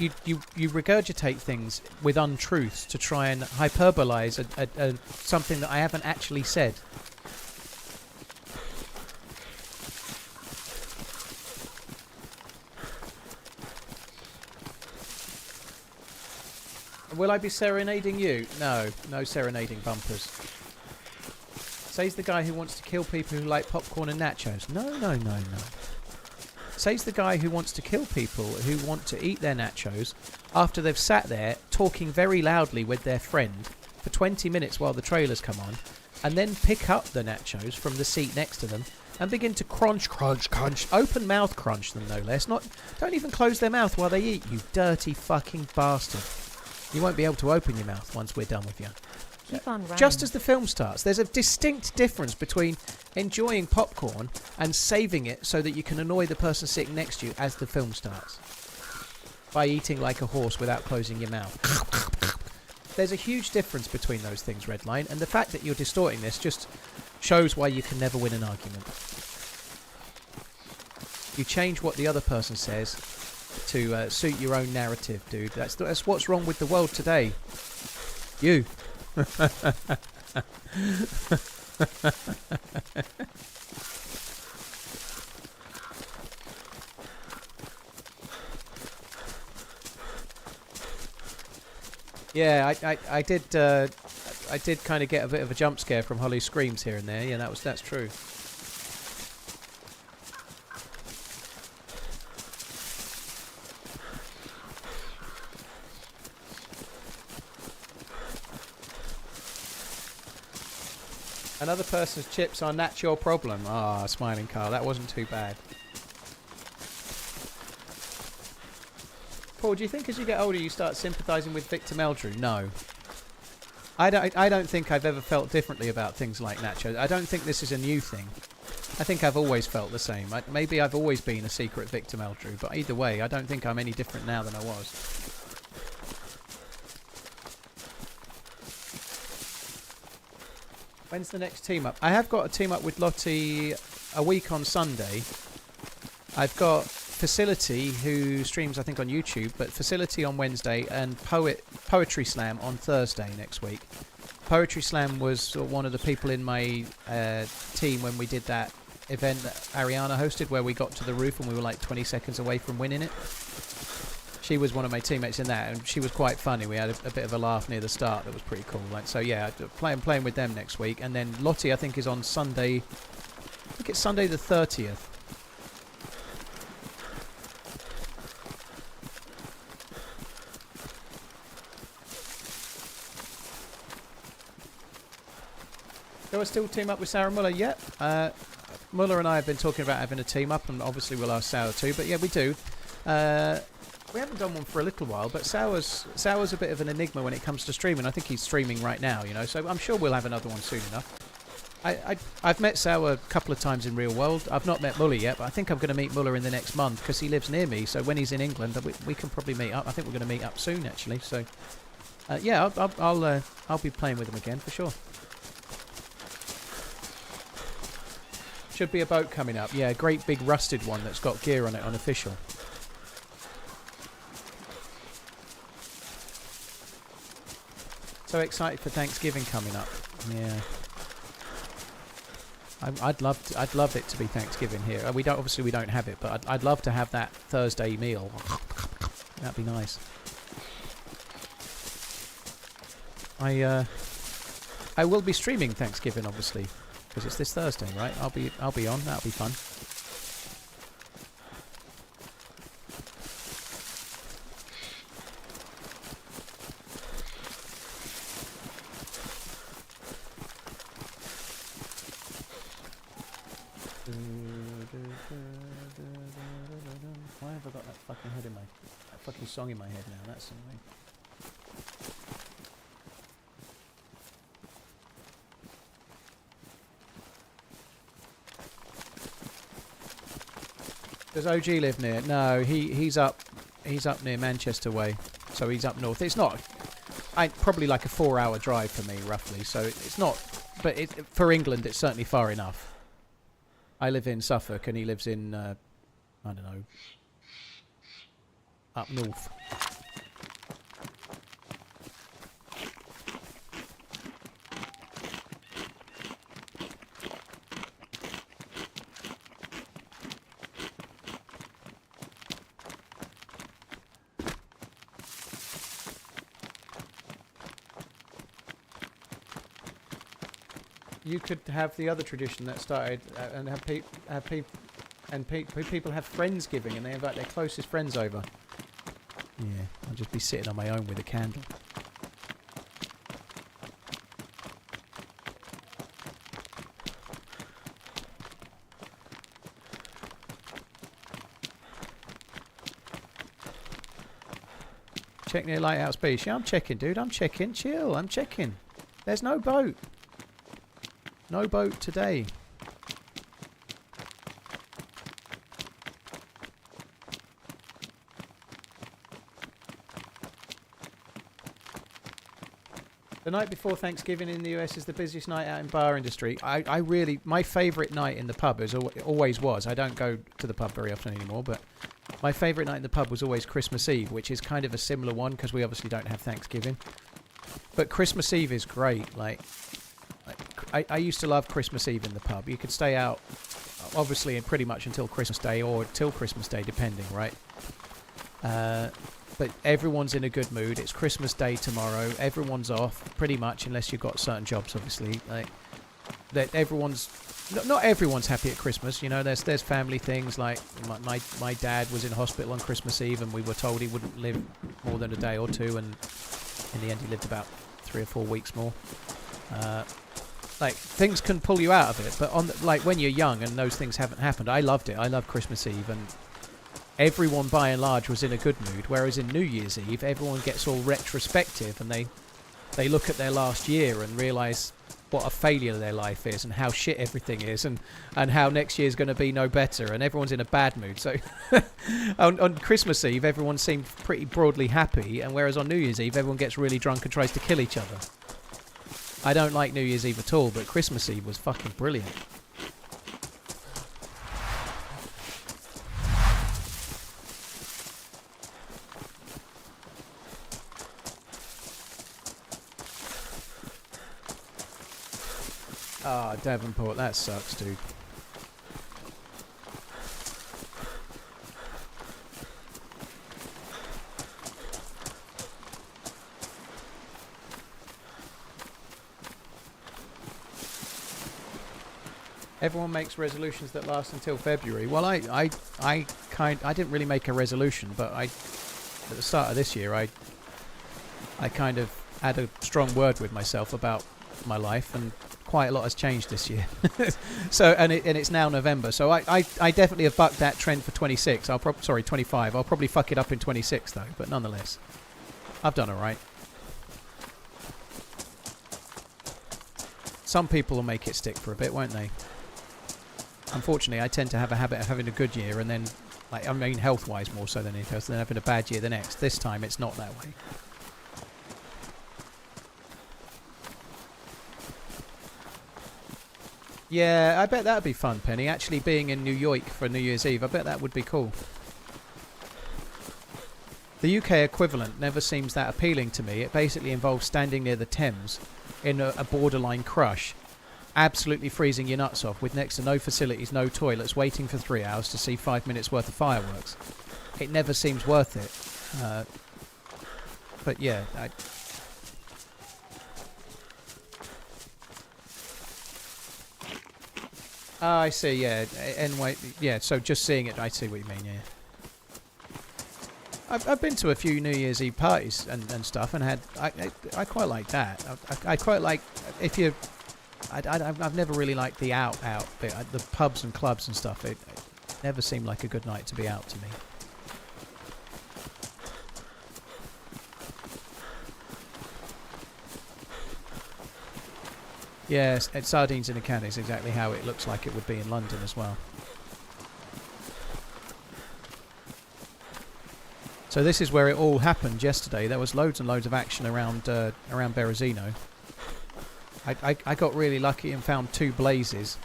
[SPEAKER 1] regurgitate things with untruths to try and hyperbolize something that I haven't actually said. Will I be serenading you? No, no serenading bumpers. Says the guy who wants to kill people who like popcorn and nachos. No, no, no, no. Says the guy who wants to kill people who want to eat their nachos after they've sat there talking very loudly with their friend for 20 minutes while the trailers come on, and then pick up the nachos from the seat next to them and begin to crunch, crunch, crunch, open mouth crunch them, no less. Don't even close their mouth while they eat, you dirty fucking bastard. You won't be able to open your mouth once we're done with you.
[SPEAKER 2] Keep on running.
[SPEAKER 1] Just as the film starts, there's a distinct difference between enjoying popcorn and saving it so that you can annoy the person sitting next to you as the film starts. By eating like a horse without closing your mouth. There's a huge difference between those things, Redline, and the fact that you're distorting this just shows why you can never win an argument. You change what the other person says to suit your own narrative, dude. That's what's wrong with the world today. You. Yeah, I did kind of get a bit of a jump scare from Holly's screams here and there. Yeah, that's true. Another person's chips are not your problem. Ah, smiling Carl, that wasn't too bad. Paul, do you think as you get older you start sympathising with Victor Meldrew? No. I don't think I've ever felt differently about things like nachos. I don't think this is a new thing. I think I've always felt the same. Maybe I've always been a secret Victor Meldrew, but either way, I don't think I'm any different now than I was. When's the next team up? I have got a team up with Lottie a week on Sunday. I've got Facility, who streams I think on YouTube, but Facility on Wednesday and Poetry Slam on Thursday next week. Poetry Slam was one of the people in my team when we did that event that Ariana hosted where we got to the roof and we were like 20 seconds away from winning it. She was one of my teammates in that, and she was quite funny. We had a bit of a laugh near the start that was pretty cool. Like, so yeah, playing with them next week. And then Lottie, I think, is on Sunday. I think it's Sunday the 30th. Do I still team up with Sarah Muller? Yep. Muller and I have been talking about having a team up, and obviously we'll ask Sarah too. But yeah, we do. We haven't done one for a little while, but Sauer's a bit of an enigma when it comes to streaming. I think he's streaming right now, you know, so I'm sure we'll have another one soon enough. I've met Sal a couple of times in real world. I've not met Muller yet, but I think I'm going to meet Muller in the next month because he lives near me. So when he's in England, we can probably meet up. I think we're going to meet up soon, actually. So yeah, I'll be playing with him again for sure. Should be a boat coming up. Yeah, a great big rusted one that's got gear on it, unofficial. So excited for Thanksgiving coming up. Yeah. I'd love it to be Thanksgiving here. We don't have it, but I'd love to have that Thursday meal. That'd be nice. I will be streaming Thanksgiving, obviously, because it's this Thursday, right? I'll be on. That'll be fun. Why have I got that fucking song in my head now? That's annoying. Does OG live near? No, he's up near Manchester way, so he's up north. It's not, probably like a 4-hour drive for me roughly. So it's not, but for England it's certainly far enough. I live in Suffolk and he lives in I don't know, up north. You could have the other tradition that started and have people have friendsgiving and they invite their closest friends over. Yeah, I'll just be sitting on my own with a candle. Check near Lighthouse Beach. Yeah, I'm checking, dude. I'm checking. Chill. I'm checking. There's no boat. No boat today. The night before Thanksgiving in the US is the busiest night out in bar industry. I really, my favourite night in the pub always was. I don't go to the pub very often anymore, but my favourite night in the pub was always Christmas Eve, which is kind of a similar one because we obviously don't have Thanksgiving. But Christmas Eve is great. Like I used to love Christmas Eve in the pub. You could stay out, obviously, pretty much until Christmas Day or till Christmas Day, depending, right? But everyone's in a good mood. It's Christmas Day tomorrow. Everyone's off, pretty much, unless you've got certain jobs, obviously. Like that, not everyone's happy at Christmas. You know, there's family things. Like my dad was in hospital on Christmas Eve, and we were told he wouldn't live more than a day or two, and in the end, he lived about 3 or 4 weeks more. Like things can pull you out of it, but like when you're young and those things haven't happened, I loved it. I loved Christmas Eve, and everyone by and large was in a good mood. Whereas in New Year's Eve, everyone gets all retrospective and they look at their last year and realise what a failure their life is and how shit everything is and how next year's going to be no better, and everyone's in a bad mood. So on Christmas Eve, everyone seemed pretty broadly happy, and whereas on New Year's Eve, everyone gets really drunk and tries to kill each other. I don't like New Year's Eve at all, but Christmas Eve was fucking brilliant. Ah, Davenport, that sucks, dude. Everyone makes resolutions that last until February. Well, I didn't really make a resolution, but at the start of this year, I kind of had a strong word with myself about my life, and quite a lot has changed this year. So, and it's now November, so I definitely have bucked that trend for 26. 25. I'll probably fuck it up in 26 though, but nonetheless, I've done all right. some people will make it stick for a bit, won't they? Unfortunately, I tend to have a habit of having a good year and then, like, I mean health-wise more so than anything else, than having a bad year the next. This time it's not that way. Yeah, I bet that would be fun, Penny. Actually being in New York for New Year's Eve, I bet that would be cool. The UK equivalent never seems that appealing to me. It basically involves standing near the Thames in a borderline crush, absolutely freezing your nuts off with next to no facilities, no toilets, waiting for 3 hours to see 5 minutes worth of fireworks. It never seems worth it. But yeah, I see, yeah. Anyway, yeah, so just seeing it, I see what you mean, yeah. I've been to a few New Year's Eve parties and stuff and had... I quite like that. I quite like... If you... I've never really liked the out bit. The pubs and clubs and stuff. It never seemed like a good night to be out to me. Yes, sardines in a can is exactly how it looks like it would be in London as well. So this is where it all happened yesterday. There was loads and loads of action around Berezino. I got really lucky and found 2 blazes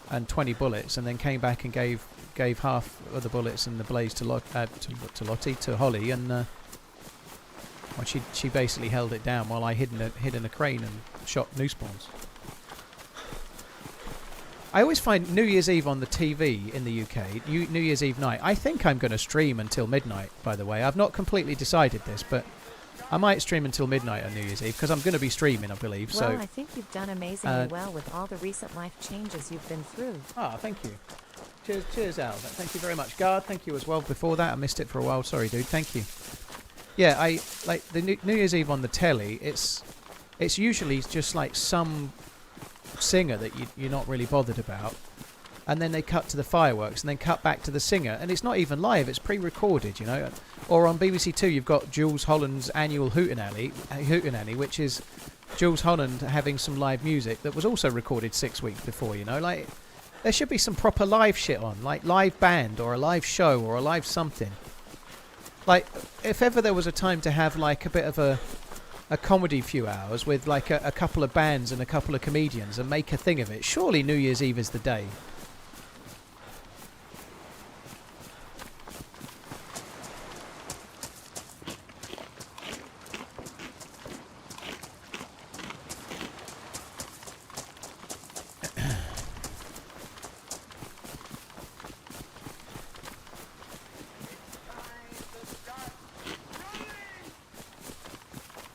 [SPEAKER 1] and 20 bullets, and then came back and gave half of the bullets and the blaze to Lottie, to Holly, and well, she basically held it down while I hid in a crane and shot new spawns. I always find New Year's Eve on the TV in the UK, New Year's Eve night, I think I'm going to stream until midnight, by the way. I've not completely decided this, but I might stream until midnight on New Year's Eve, because I'm going to be streaming, I believe.
[SPEAKER 2] Well,
[SPEAKER 1] so
[SPEAKER 2] I think you've done amazingly well with all the recent life changes you've been through.
[SPEAKER 1] Ah, thank you. Cheers, Al. Thank you very much. Guard, thank you as well. Before that, I missed it for a while. Sorry, dude. Thank you. Yeah, I like the New Year's Eve on the telly. It's usually just like some singer that you're not really bothered about, and then they cut to the fireworks and then cut back to the singer, and it's not even live, it's pre-recorded, you know. Or on BBC Two you've got Jules Holland's annual Hootenanny, which is Jules Holland having some live music that was also recorded 6 weeks before, you know. Like, there should be some proper live shit on, like live band or a live show or a live something. Like, if ever there was a time to have like a bit of a comedy few hours with like a couple of bands and a couple of comedians and make a thing of it, surely New Year's Eve is the day.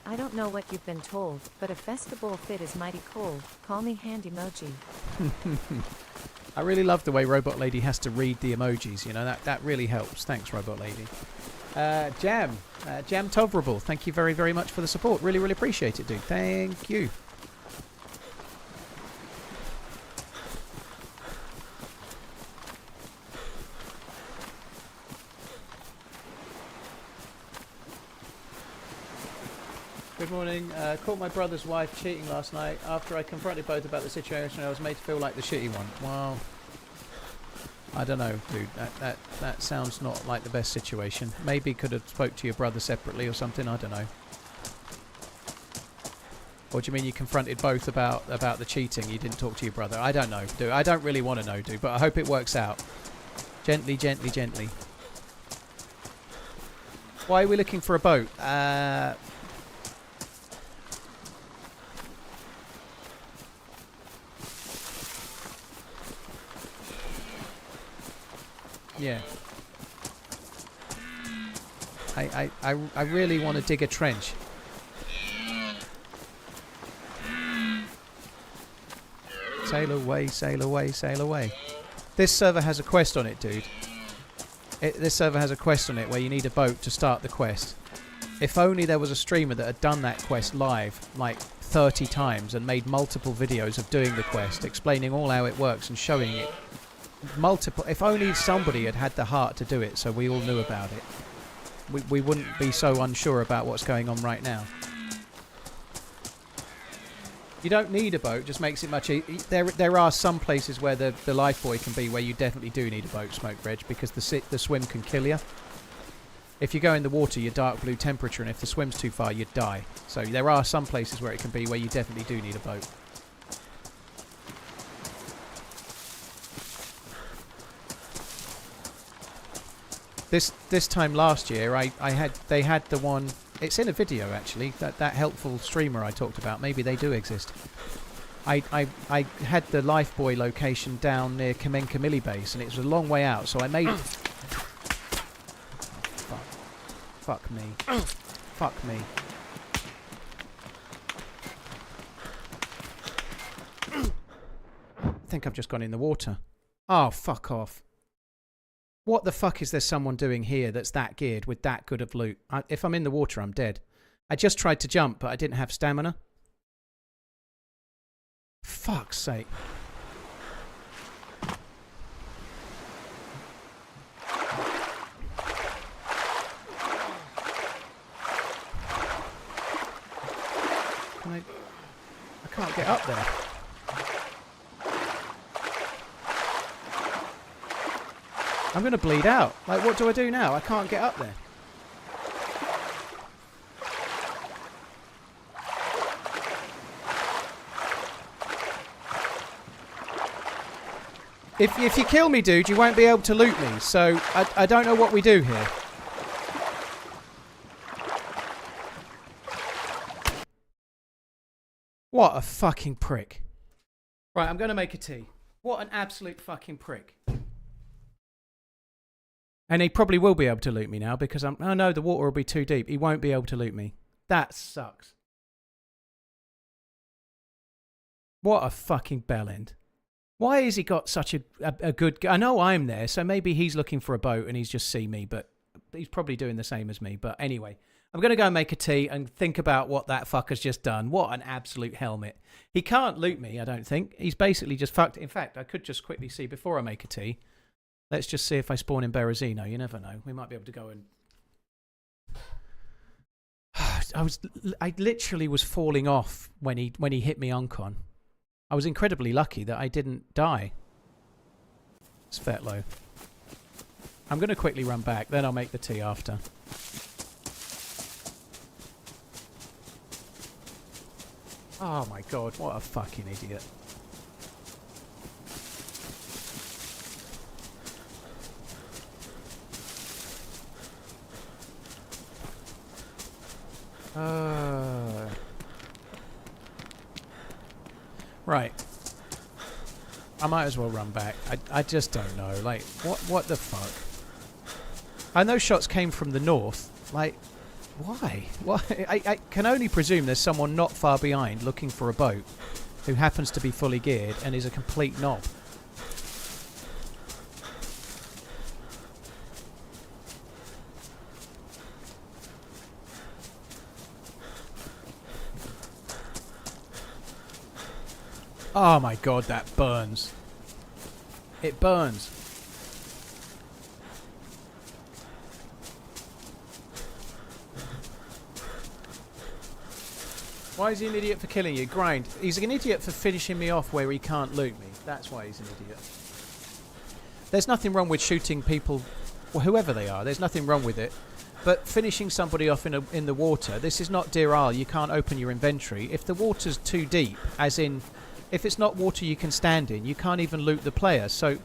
[SPEAKER 2] I don't know what you've been told, but a festival fit is mighty cold. Call me hand emoji.
[SPEAKER 1] I really love the way Robot Lady has to read the emojis, you know, that really helps. Thanks, Robot Lady. Jam Toverable, thank you very, very much for the support. Really, really appreciate it, dude. Thank you. Good morning. Caught my brother's wife cheating last night. After I confronted both about the situation, I was made to feel like the shitty one. Well, I don't know, dude. That sounds not like the best situation. Maybe could have spoke to your brother separately or something. I don't know. Or do you mean you confronted both about the cheating? You didn't talk to your brother? I don't know, dude. I don't really want to know, dude. But I hope it works out. Gently, gently, gently. Why are we looking for a boat? Yeah. I really want to dig a trench. Sail away, sail away, sail away. This server has a quest on it, dude. This server has a quest on it where you need a boat to start the quest. If only there was a streamer that had done that quest live like 30 times and made multiple videos of doing the quest, explaining all how it works and showing it. If only somebody had the heart to do it so we all knew about it. We wouldn't be so unsure about what's going on right now. You don't need a boat, just makes it much easier. There are some places where the life buoy can be where you definitely do need a boat, Smoke Reg, because the swim can kill you. If you go in the water, you're dark blue temperature, and if the swim's too far, you'd die. So there are some places where it can be where you definitely do need a boat. This time last year, they had the one. It's in a video actually. That helpful streamer I talked about. Maybe they do exist. I had the life buoy location down near Kamenkamili base, and it was a long way out. So I made. Fuck me. Fuck me. I think I've just gone in the water. Oh, fuck off. What the fuck is there someone doing here that's that geared with that good of loot? If I'm in the water, I'm dead. I just tried to jump, but I didn't have stamina. Fuck's sake. I can't get up there. I'm going to bleed out. Like, what do I do now? I can't get up there. If you kill me, dude, you won't be able to loot me. So, I don't know what we do here. What a fucking prick. Right, I'm going to make a tea. What an absolute fucking prick. And he probably will be able to loot me now because oh no, the water will be too deep. He won't be able to loot me. That sucks. What a fucking bellend. Why has he got such a good... I know I'm there, so maybe he's looking for a boat and he's just seen me, but he's probably doing the same as me. But anyway, I'm going to go and make a tea and think about what that fucker's just done. What an absolute helmet. He can't loot me, I don't think. He's basically just fucked. In fact, I could just quickly see before I make a tea. Let's just see if I spawn in Berezino. You never know. We might be able to go and... I literally was falling off when he hit me Oncon. I was incredibly lucky that I didn't die. It's Fetlow. I'm going to quickly run back, then I'll make the tea after. Oh my god, what a fucking idiot. Right. I might as well run back. I just don't know. Like, what the fuck? I know shots came from the north. Like, why? Why? I can only presume there's someone not far behind looking for a boat who happens to be fully geared and is a complete knob. Oh my god, that burns. It burns. Why is he an idiot for killing you? Grind. He's an idiot for finishing me off where he can't loot me. That's why he's an idiot. There's nothing wrong with shooting people, well, whoever they are. There's nothing wrong with it. But finishing somebody off in the water, this is not DayZ. You can't open your inventory. If the water's too deep, as in... If it's not water you can stand in, you can't even loot the player. So,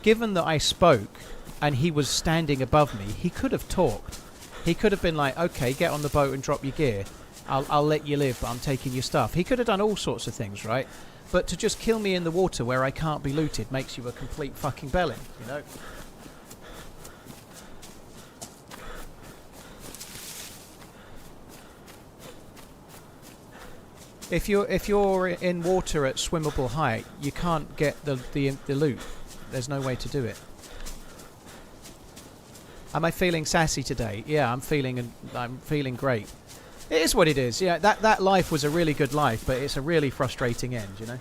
[SPEAKER 1] given that I spoke and he was standing above me, he could have talked. He could have been like, okay, get on the boat and drop your gear. I'll let you live, but I'm taking your stuff. He could have done all sorts of things, right? But to just kill me in the water where I can't be looted makes you a complete fucking bellend, you know? If you're in water at swimmable height, you can't get the loot. There's no way to do it. Am I feeling sassy today? Yeah, I'm feeling great. It is what it is. Yeah, that life was a really good life, but it's a really frustrating end, you know.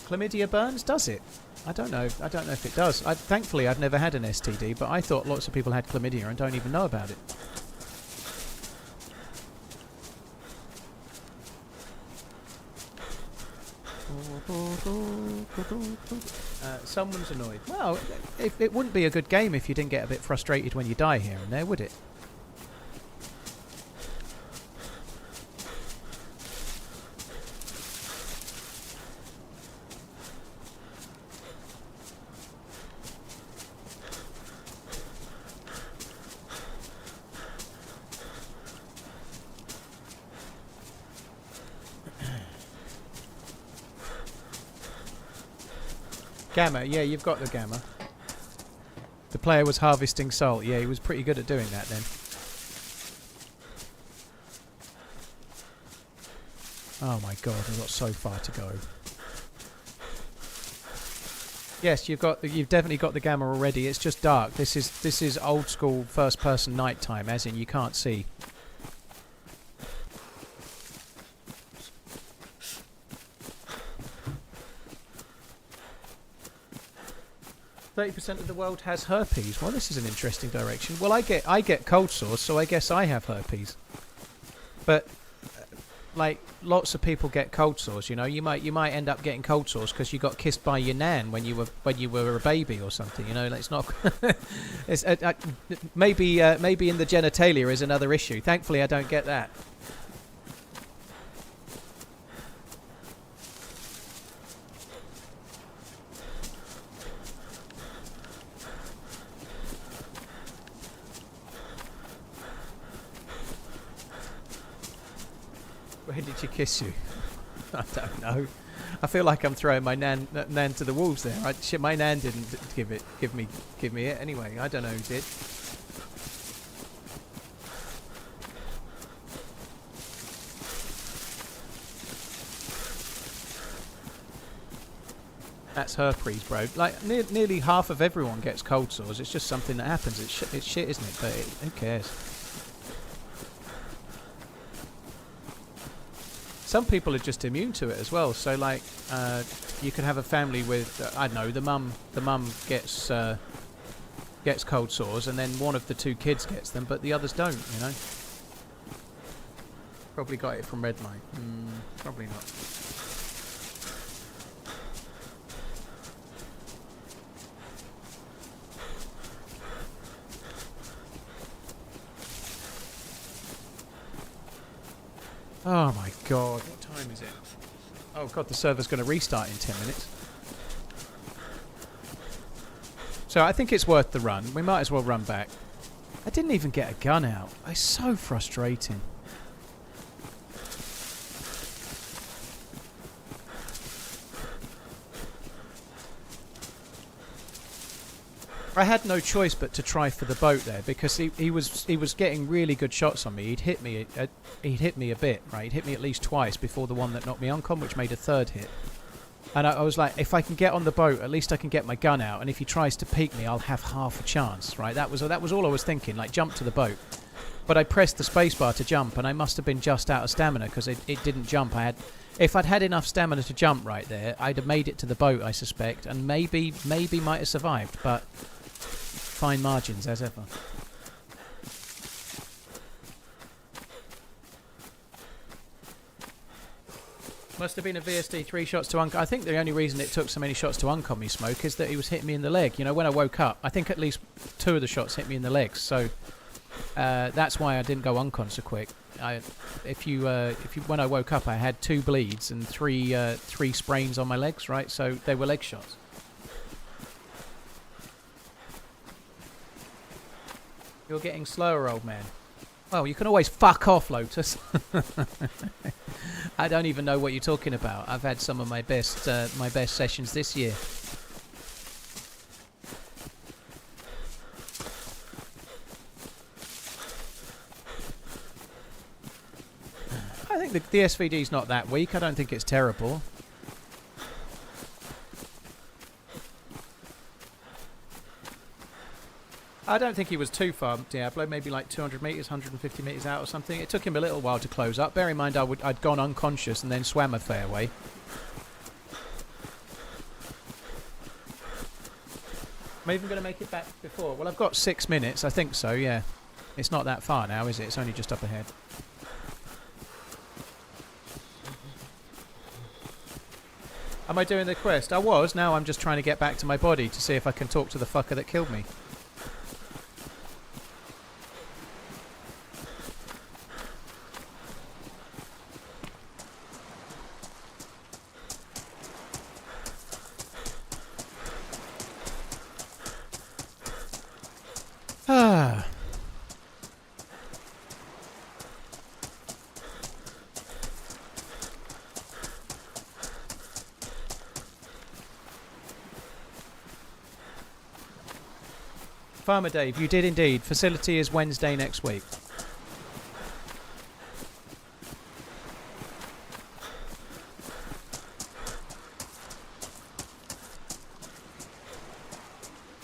[SPEAKER 1] Chlamydia burns, does it? I don't know. I don't know if it does. Thankfully, I've never had an STD, but I thought lots of people had chlamydia and don't even know about it. Someone's annoyed. Well, it wouldn't be a good game if you didn't get a bit frustrated when you die here and there, would it? Gamma, yeah, you've got the gamma. The player was harvesting salt. Yeah, he was pretty good at doing that then. Oh my god, we've got so far to go. Yes, you've definitely got the gamma already. It's just dark. This is old school first person nighttime, as in you can't see. 30% of the world has herpes. Well, this is an interesting direction. Well, I get cold sores, so I guess I have herpes. But like lots of people get cold sores, you know. You might end up getting cold sores because you got kissed by your nan when you were a baby or something. You know, it's not. It's maybe in the genitalia is another issue. Thankfully, I don't get that. When did she kiss you? I don't know. I feel like I'm throwing my nan to the wolves there. Shit, my nan didn't give me it anyway. I don't know who did. That's herpes, bro. Like nearly half of everyone gets cold sores. It's just something that happens. It's shit, isn't it? But who cares? Some people are just immune to it as well. So like, you could have a family with I don't know, the mum gets cold sores, and then one of the two kids gets them, but the others don't. You know. Probably got it from red light. Probably not. Oh my god, what time is it? Oh god, the server's going to restart in 10 minutes. So I think it's worth the run. We might as well run back. I didn't even get a gun out. It's so frustrating. I had no choice but to try for the boat there because he was getting really good shots on me. He'd hit me a bit, right? He'd hit me at least twice before the one that knocked me uncon, which made a third hit. And I was like, if I can get on the boat, at least I can get my gun out. And if he tries to peek me, I'll have half a chance, right? That was all I was thinking. Like, jump to the boat. But I pressed the spacebar to jump, and I must have been just out of stamina because it didn't jump. If I'd had enough stamina to jump right there, I'd have made it to the boat, I suspect, and maybe might have survived. But fine margins as ever. Must have been a VSD 3 shots to uncon. I think the only reason it took so many shots to uncon me, Smoke, is that he was hitting me in the leg. You know, when I woke up, I think at least 2 of the shots hit me in the legs. So that's why I didn't go uncon so quick. When I woke up, I had 2 bleeds and 3 sprains on my legs. Right, so they were leg shots. You're getting slower, old man. Well, you can always fuck off, Lotus. I don't even know what you're talking about. I've had some of my best sessions this year. I think the SVD's not that weak. I don't think it's terrible. I don't think he was too far, Diablo. Maybe like 200 metres, 150 metres out or something. It took him a little while to close up. Bear in mind, I'd gone unconscious and then swam a fair way. Am I even going to make it back before? Well, I've got 6 minutes. I think so, yeah. It's not that far now, is it? It's only just up ahead. Am I doing the quest? I was. Now I'm just trying to get back to my body to see if I can talk to the fucker that killed me. Ah. Farmer Dave, you did indeed. Facility is Wednesday next week.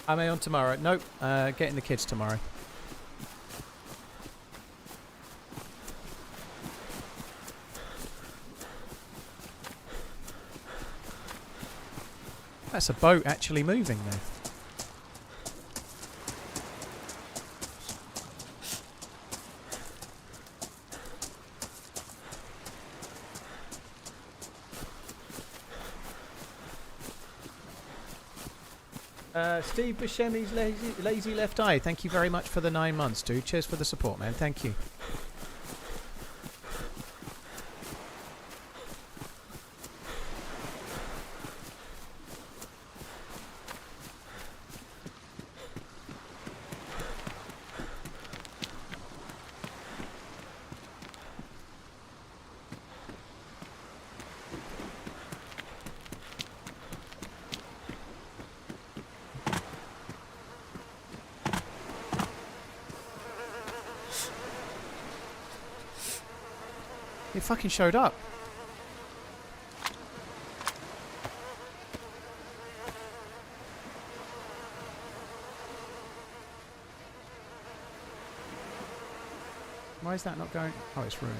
[SPEAKER 1] Am I on tomorrow? Nope. Getting the kids tomorrow. That's a boat actually moving there. Steve Buscemi's lazy left eye. Thank you very much for the 9 months, dude. Cheers for the support, man. Thank you. It fucking showed up. Why is that not going? Oh, it's ruined.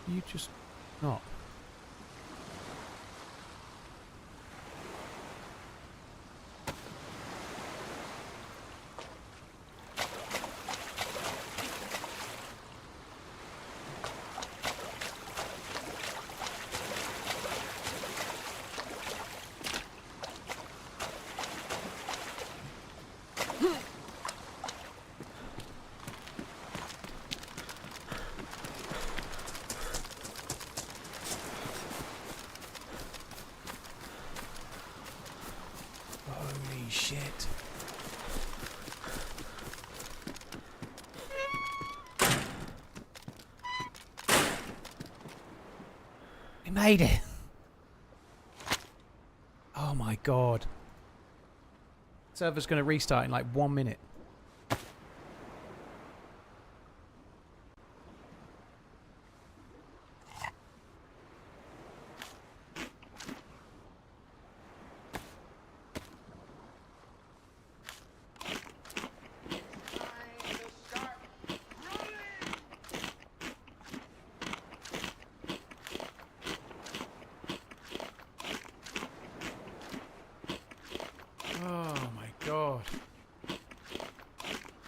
[SPEAKER 1] You just not. Shit. We made it. Oh my god. Server's going to restart in like 1 minute.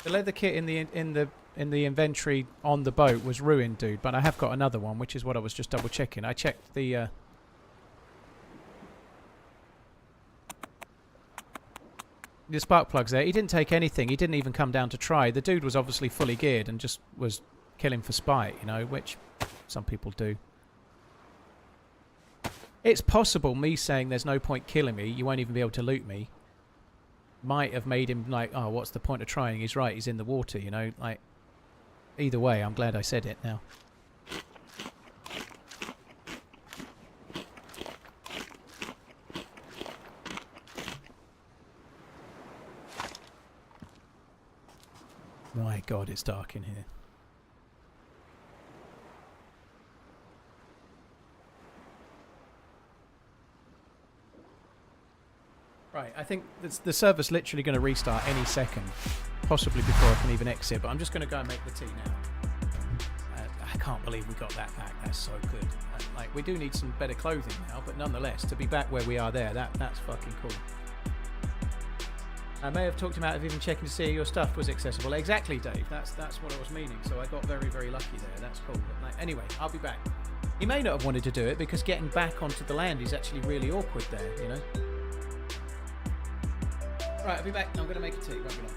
[SPEAKER 1] The leather kit in the inventory on the boat was ruined, dude. But I have got another one, which is what I was just double checking. I checked the. The spark plug's there. He didn't take anything. He didn't even come down to try. The dude was obviously fully geared and just was killing for spite, you know, which some people do. It's possible me saying there's no point killing me, you won't even be able to loot me, might have made him like, oh, what's the point of trying? He's right, he's in the water, you know. Like, either way, I'm glad I said it now. My God, it's dark in here. Right, I think the server's literally going to restart any second, possibly before I can even exit, but I'm just going to go and make the tea now. I can't believe we got that back. That's so good. Like, we do need some better clothing now, but nonetheless, to be back where we are there, that's fucking cool. I may have talked him out of even checking to see if your stuff was accessible. Exactly, Dave. That's what I was meaning. So I got very, very lucky there. That's cool. But like, anyway, I'll be back. He may not have wanted to do it because getting back onto the land is actually really awkward there, you know. Right, I'll be back. I'm going to make a tea. Won't be long.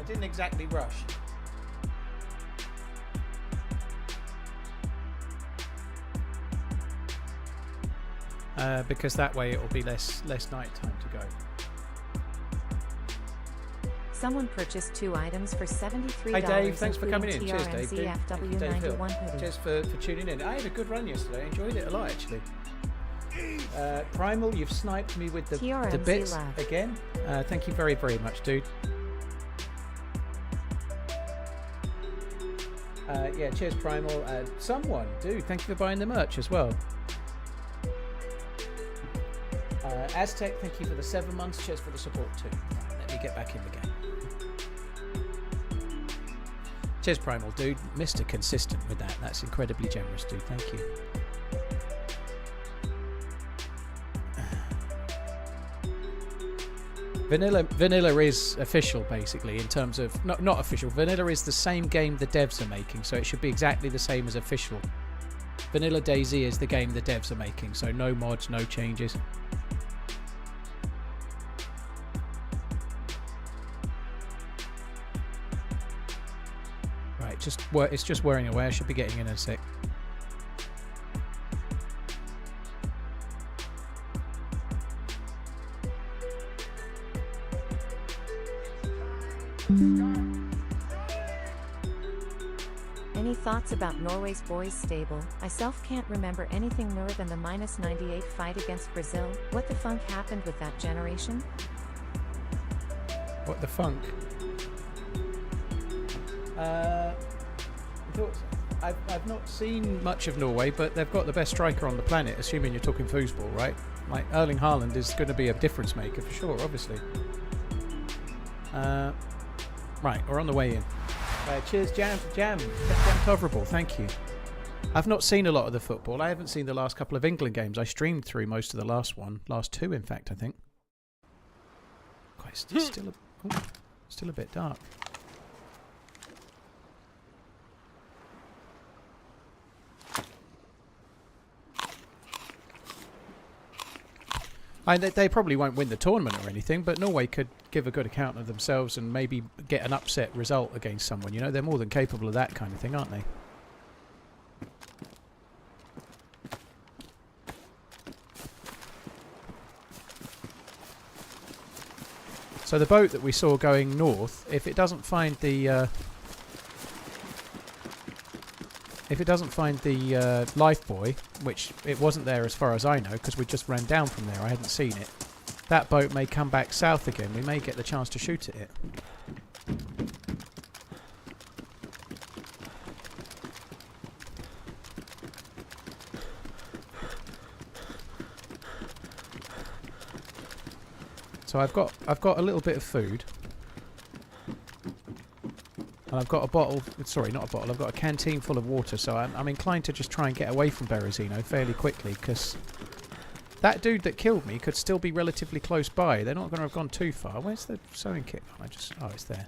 [SPEAKER 1] I didn't exactly rush. Because that way it will be less night time to go.
[SPEAKER 2] Someone purchased 2 items for $73.
[SPEAKER 1] Hey Dave, thanks for coming in.
[SPEAKER 2] including
[SPEAKER 1] Cheers, Dave.
[SPEAKER 2] TRMZ
[SPEAKER 1] Thank you, Dave Hill.
[SPEAKER 2] FW91 hoodie.
[SPEAKER 1] Cheers for tuning in. I had a good run yesterday. I enjoyed it a lot, actually. Primal, you've sniped me with the
[SPEAKER 2] TRMZ
[SPEAKER 1] bits
[SPEAKER 2] Lab.
[SPEAKER 1] again. Thank you very, very much, dude. Yeah, cheers, Primal. Someone, dude, thank you for buying the merch as well. Aztec, thank you for the 7 months. Cheers for the support too. Right, let me get back in the game. Cheers, Primal, dude. Mr. Consistent with that. That's incredibly generous, dude. Thank you. Vanilla is official, basically, in terms of... Not official. Vanilla is the same game the devs are making, so it should be exactly the same as official. Vanilla DayZ is the game the devs are making, so no mods, no changes. Right, it's just wearing away. I should be getting in a sec.
[SPEAKER 2] Any thoughts about Norway's boys stable? I self can't remember anything more than the -98 fight against Brazil. What the funk happened with that generation?
[SPEAKER 1] What the funk? I've not seen much of Norway, but they've got the best striker on the planet, assuming you're talking foosball, right? Like, Erling Haaland is going to be a difference maker for sure, obviously. Right, we're on the way in. Cheers, Jam Toverable, thank you. I've not seen a lot of the football. I haven't seen the last couple of England games. I streamed through most of the last two, in fact, I think. Quite still a bit dark. They probably won't win the tournament or anything, but Norway could give a good account of themselves and maybe get an upset result against someone. You know, they're more than capable of that kind of thing, aren't they? So the boat that we saw going north, if it doesn't find the life buoy, which it wasn't there as far as I know, because we just ran down from there, I hadn't seen it, that boat may come back south again. We may get the chance to shoot at it. So I've got a little bit of food. And I've got a bottle, sorry, not a bottle, I've got a canteen full of water, so I'm inclined to just try and get away from Berezino fairly quickly, because that dude that killed me could still be relatively close by. They're not going to have gone too far. Where's the sewing kit? Oh, it's there.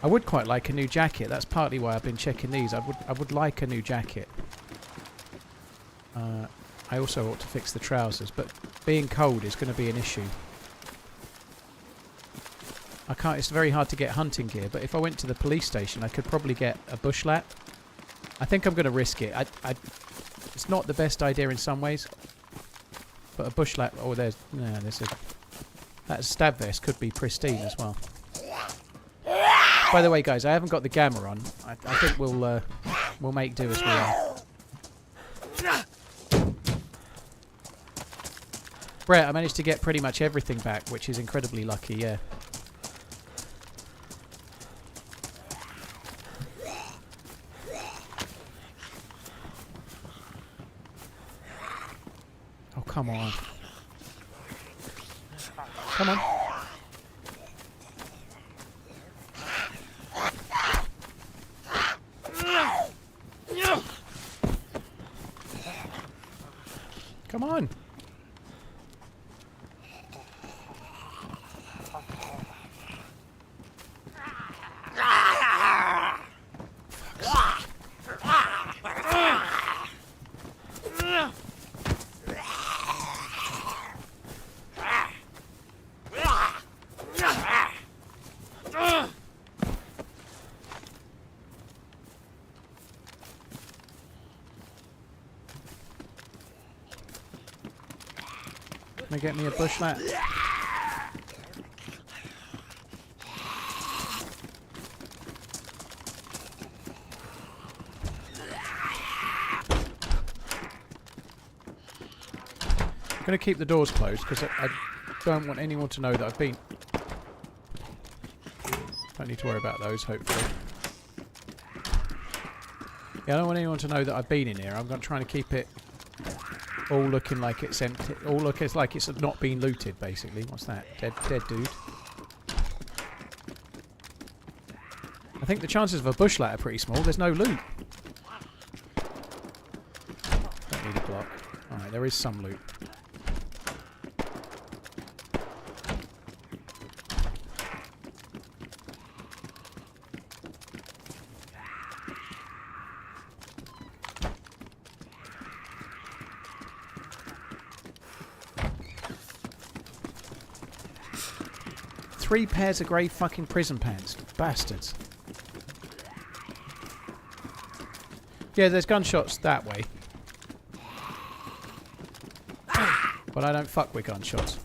[SPEAKER 1] I would quite like a new jacket. That's partly why I've been checking these. I would like a new jacket. I also ought to fix the trousers, but being cold is going to be an issue. It's very hard to get hunting gear, but if I went to the police station, I could probably get a bush lat. I think I'm going to risk it. It's not the best idea in some ways, but a bush lat. Oh, that stab vest could be pristine as well. By the way, guys, I haven't got the gamma on. I think we'll make do as we are. Brett, I managed to get pretty much everything back, which is incredibly lucky. Yeah. Oh, come on. Come on. Come on. Can I get me a bushlat? I'm going to keep the doors closed because I don't want anyone to know that I've been... Don't need to worry about those, hopefully. Yeah, I don't want anyone to know that I've been in here. I'm going to try to keep it all looking like it's empty. All looking like it's not been looted, basically. What's that? Dead dude. I think the chances of a bushlat are pretty small. There's no loot. Don't need a block. Alright, there is some loot. Three pairs of grey fucking prison pants. Bastards. Yeah, there's gunshots that way. But I don't fuck with gunshots.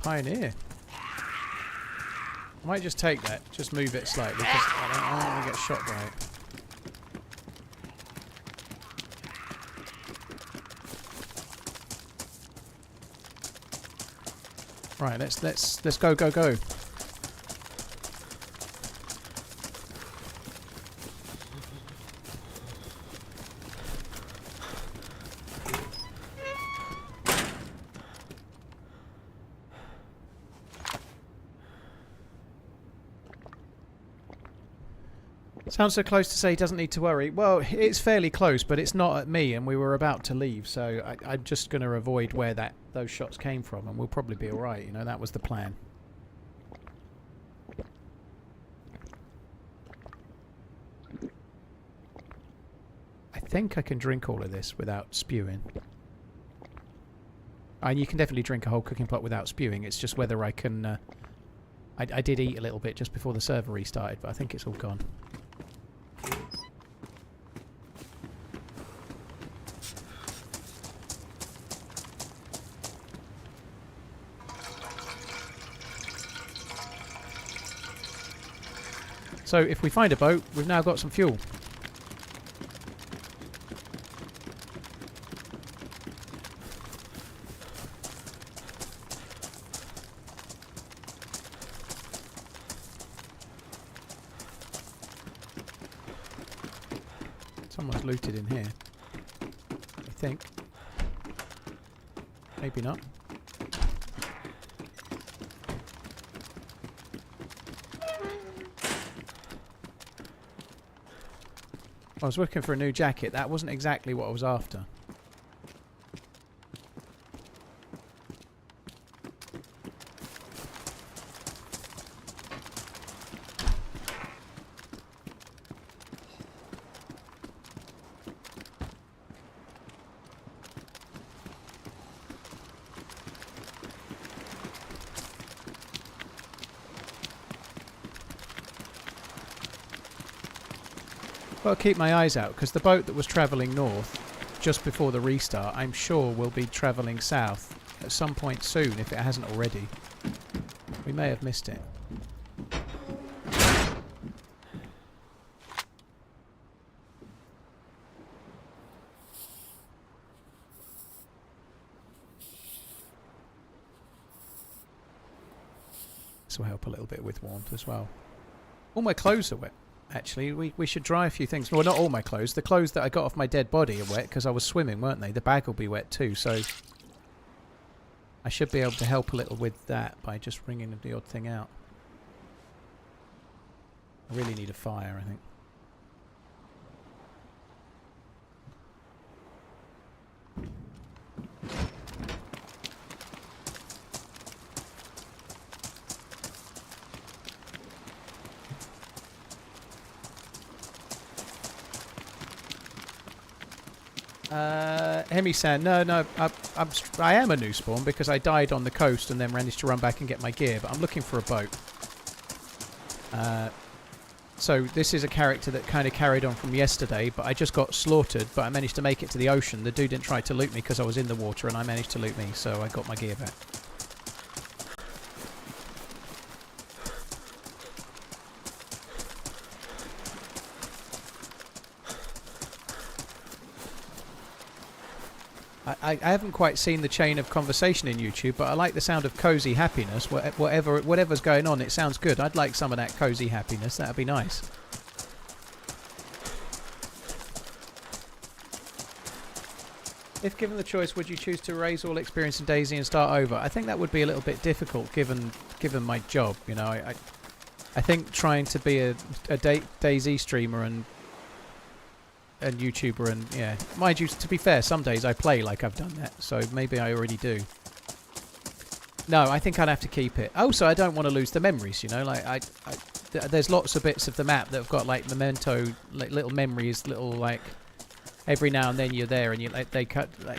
[SPEAKER 1] Pioneer. I might just take that, just move it slightly, because I don't want to get shot by it. Right, let's go. Sounds so close to say he doesn't need to worry. Well, it's fairly close, but it's not at me, and we were about to leave, so I'm just going to avoid where those shots came from, and we'll probably be alright, you know, that was the plan. I think I can drink all of this without spewing. And you can definitely drink a whole cooking pot without spewing, it's just whether I can... I did eat a little bit just before the server restarted, but I think it's all gone. So if we find a boat, we've now got some fuel. Someone's looted in here. I think. Maybe not. I was looking for a new jacket. That wasn't exactly what I was after. Well, keep my eyes out, because the boat that was travelling north just before the restart, I'm sure will be travelling south at some point soon, if it hasn't already. We may have missed it. This will help a little bit with warmth as well. All my clothes are wet. Actually, we should dry a few things. Well, not all my clothes. The clothes that I got off my dead body are wet because I was swimming, weren't they? The bag will be wet too, so I should be able to help a little with that by just wringing the odd thing out. I really need a fire, I think. Hemi-san, no, I am a new spawn because I died on the coast and then managed to run back and get my gear, but I'm looking for a boat. So this is a character that kind of carried on from yesterday, but I just got slaughtered, but I managed to make it to the ocean. The dude didn't try to loot me because I was in the water, and I managed to loot me, so I got my gear back. I haven't quite seen the chain of conversation in YouTube, but I like the sound of cozy happiness. Whatever's going on, it sounds good. I'd like some of that cozy happiness. That'd be nice. If given the choice, would you choose to erase all experience in DayZ and start over? I think that would be a little bit difficult given my job. You know, I think trying to be a DayZ streamer and YouTuber, and yeah, mind you, to be fair, some days I play like I've done that, so maybe I already do. No, I think I'd have to keep it. Also, I don't want to lose the memories, you know, like there's lots of bits of the map that have got like memento, like little memories, little like every now and then you're there and you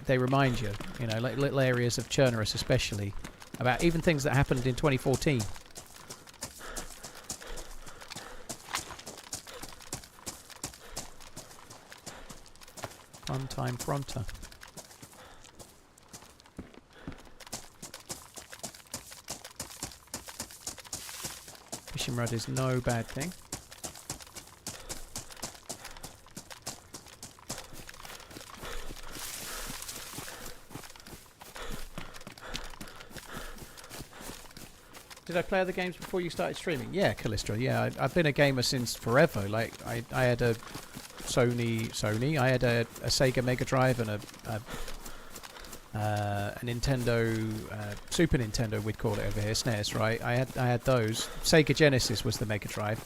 [SPEAKER 1] they remind you, you know, like little areas of Chernarus especially, about even things that happened in 2014. Fun time pronto. Fishing rod is no bad thing. Did I play other games before you started streaming? Yeah, Callisto. Yeah, I've been a gamer since forever. Like I had a Sony. I had a Sega Mega Drive and a Nintendo, Super Nintendo, we'd call it over here, SNES, right? I had those. Sega Genesis was the Mega Drive.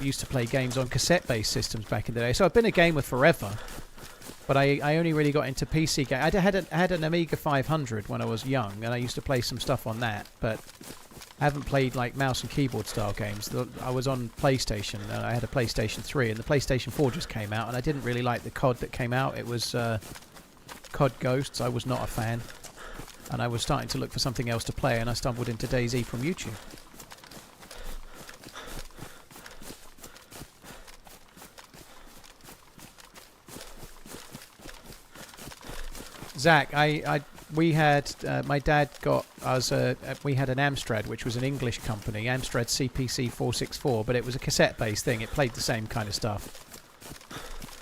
[SPEAKER 1] Used to play games on cassette-based systems back in the day. So I've been a gamer forever. But I only really got into PC games. I had an Amiga 500 when I was young, and I used to play some stuff on that. But I haven't played like mouse and keyboard style games. I was on PlayStation, and I had a PlayStation 3, and the PlayStation 4 just came out, and I didn't really like the COD that came out. It was COD Ghosts. I was not a fan, and I was starting to look for something else to play, and I stumbled into DayZ from YouTube. Zach, we had my dad got us we had an Amstrad, which was an English company, Amstrad CPC 464, but it was a cassette-based thing. It played the same kind of stuff.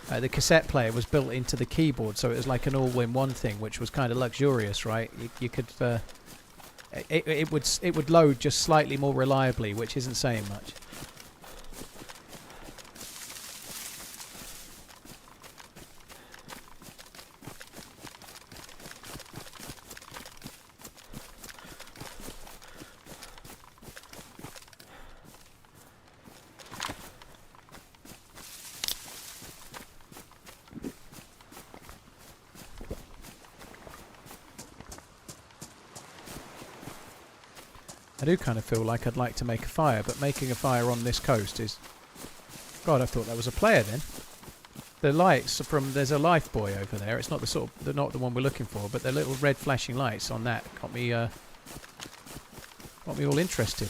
[SPEAKER 1] The cassette player was built into the keyboard, so it was like an all-in-one thing, which was kind of luxurious, right? You could it would load just slightly more reliably, which isn't saying much. I do kind of feel like I'd like to make a fire, but making a fire on this coast is... God, I thought that was a player then. The lights are from... There's a life buoy over there. It's not the sort of... They're not the one we're looking for, but the little red flashing lights on that got me all interested.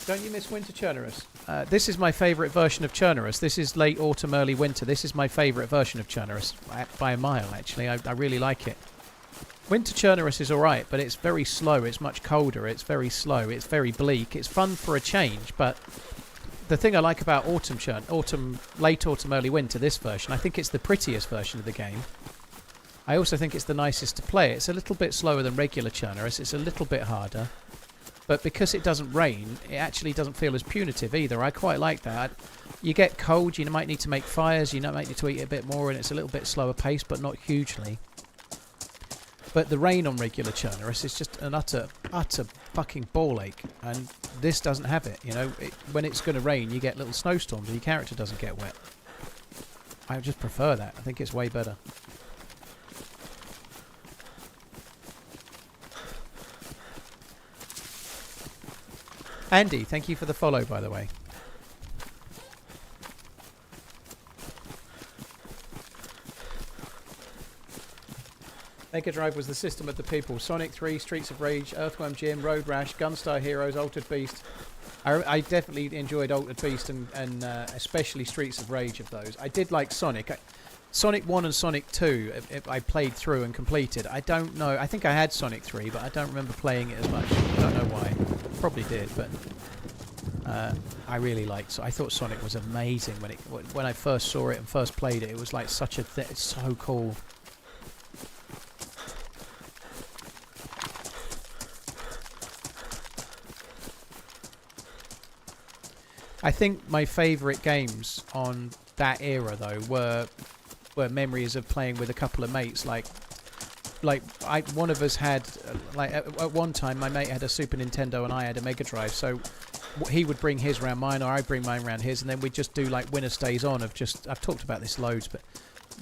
[SPEAKER 1] Don't you miss winter Chernarus? This is my favourite version of Chernarus. This is late autumn, early winter. This is my favourite version of Chernarus by a mile, actually. I really like it. Winter Chernarus is alright, but it's very slow. It's much colder. It's very slow. It's very bleak. It's fun for a change, but the thing I like about late autumn, early winter, this version, I think it's the prettiest version of the game. I also think it's the nicest to play. It's a little bit slower than regular Chernarus. It's a little bit harder. But because it doesn't rain, it actually doesn't feel as punitive either. I quite like that. You get cold, you might need to make fires, you might need to eat a bit more, and it's a little bit slower pace, but not hugely. But the rain on regular Chernarus is just an utter fucking ball ache, and this doesn't have it. You know, when it's going to rain, you get little snowstorms, and your character doesn't get wet. I just prefer that. I think it's way better. Andy, thank you for the follow, by the way. Mega Drive was the system of the people. Sonic 3, Streets of Rage, Earthworm Jim, Road Rash, Gunstar Heroes, Altered Beast. I definitely enjoyed Altered Beast and especially Streets of Rage of those. I did like Sonic. Sonic 1 and Sonic 2 I played through and completed. I don't know. I think I had Sonic 3, but I don't remember playing it as much. I don't know why. Probably did, but I really liked. So I thought Sonic was amazing when I first saw it and first played it. It was like such a it's so cool. I think my favourite games on that era though were memories of playing with a couple of mates. Like one of us had at one time my mate had a Super Nintendo and I had a Mega Drive, so he would bring his round mine or I'd bring mine round his, and then we'd just do like winner stays on of just, I've talked about this loads, but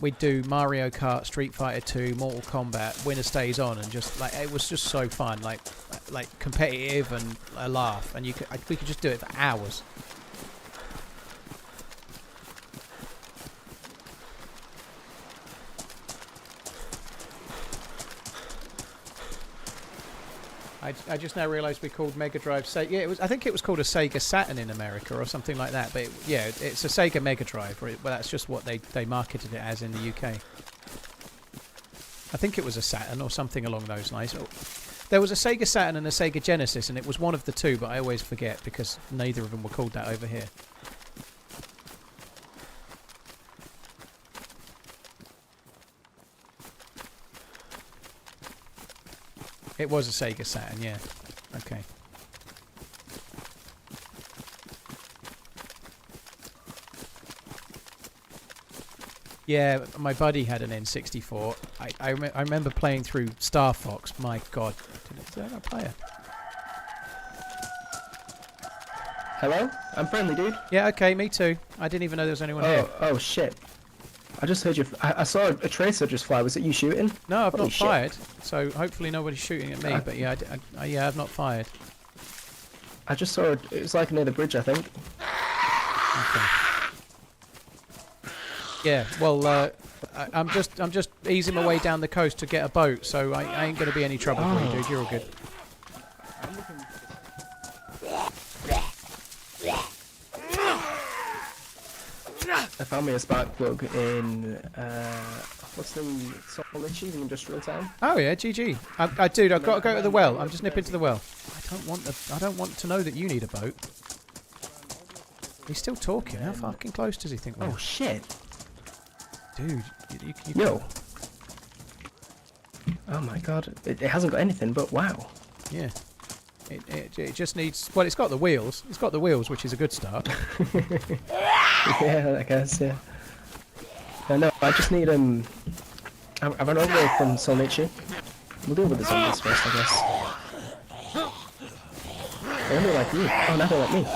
[SPEAKER 1] we'd do Mario Kart, Street Fighter 2, Mortal Kombat, winner stays on, and just like it was just so fun, like competitive and a laugh, and we could just do it for hours. I just now realised we called Mega Drive Sega. Yeah, I think it was called a Sega Saturn in America or something like that. But yeah, it's a Sega Mega Drive. Well, that's just what they marketed it as in the UK. I think it was a Saturn or something along those lines. There was a Sega Saturn and a Sega Genesis, and it was one of the two, but I always forget because neither of them were called that over here. It was a Sega Saturn, yeah. Okay. Yeah, my buddy had an N64. I remember playing through Star Fox. My God. Did I not play it?
[SPEAKER 4] Hello? I'm friendly, dude.
[SPEAKER 1] Yeah, okay, me too. I didn't even know there was anyone here.
[SPEAKER 4] Oh, shit. I just heard you. I saw a tracer just fly. Was it you shooting?
[SPEAKER 1] No, I've
[SPEAKER 4] Holy
[SPEAKER 1] not
[SPEAKER 4] shit.
[SPEAKER 1] fired. So hopefully nobody's shooting at me. But yeah, yeah, I've not fired.
[SPEAKER 4] I just saw it. It was like near the bridge, I think.
[SPEAKER 1] Okay. Yeah. Well, I'm just easing my way down the coast to get a boat. So I ain't gonna be any trouble for you, dude. You're all good.
[SPEAKER 4] I found me a spark plug in what's the Solnichi, the industrial town.
[SPEAKER 1] Oh yeah, GG. Dude, I've got to go to the well. I'm just nipping to the well. I don't want to know that you need a boat. He's still talking. How fucking close does he think we are?
[SPEAKER 4] Oh shit,
[SPEAKER 1] dude. You
[SPEAKER 4] yo. Oh my god, it hasn't got anything, but wow.
[SPEAKER 1] Yeah. It just needs. Well, it's got the wheels. It's got the wheels, which is a good start.
[SPEAKER 4] Yeah, I guess. Yeah. No, I just need I've run over from Solnichi. We'll deal with the zombies first, I guess. They only like you. Oh, now they like me.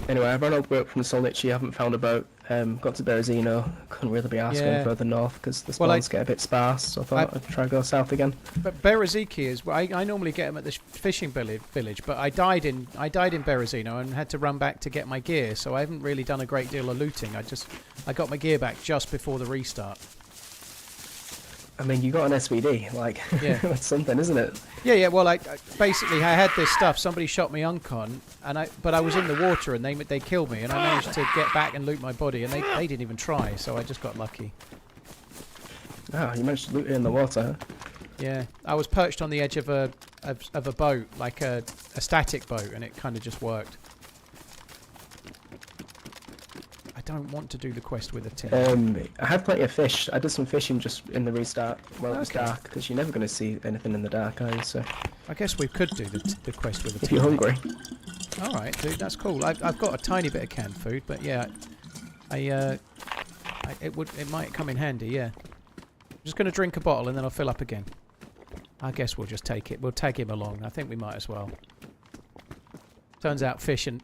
[SPEAKER 4] Anyway, I've run over from Solnichi. I haven't found a boat. Got to Berezino. Couldn't really be asked going further north because the spawns get a bit sparse. So I thought I'd try and go south again.
[SPEAKER 1] But Bereziki is. I normally get them at the fishing village, but I died in Berezino and had to run back to get my gear. So I haven't really done a great deal of looting. I got my gear back just before the restart.
[SPEAKER 4] I mean, you got an SVD, like,
[SPEAKER 1] yeah.
[SPEAKER 4] That's something, isn't it?
[SPEAKER 1] Yeah. Well, basically, I had this stuff. Somebody shot me uncon, but I was in the water, and they killed me, and I managed to get back and loot my body, and they didn't even try, so I just got lucky.
[SPEAKER 4] Oh, you managed to loot it in the water.
[SPEAKER 1] Yeah, I was perched on the edge of a boat, like a static boat, and it kind of just worked. I don't want to do the quest with a tin.
[SPEAKER 4] I had plenty of fish. I did some fishing just in the restart while it was dark, because you're never going to see anything in the dark, are you? So
[SPEAKER 1] I guess we could do the quest with a tin.
[SPEAKER 4] If you're hungry.
[SPEAKER 1] All right, dude, that's cool. I've got a tiny bit of canned food, but yeah, it might come in handy. Yeah, I'm just going to drink a bottle and then I'll fill up again. I guess we'll just take it. We'll tag him along. I think we might as well. Turns out fishing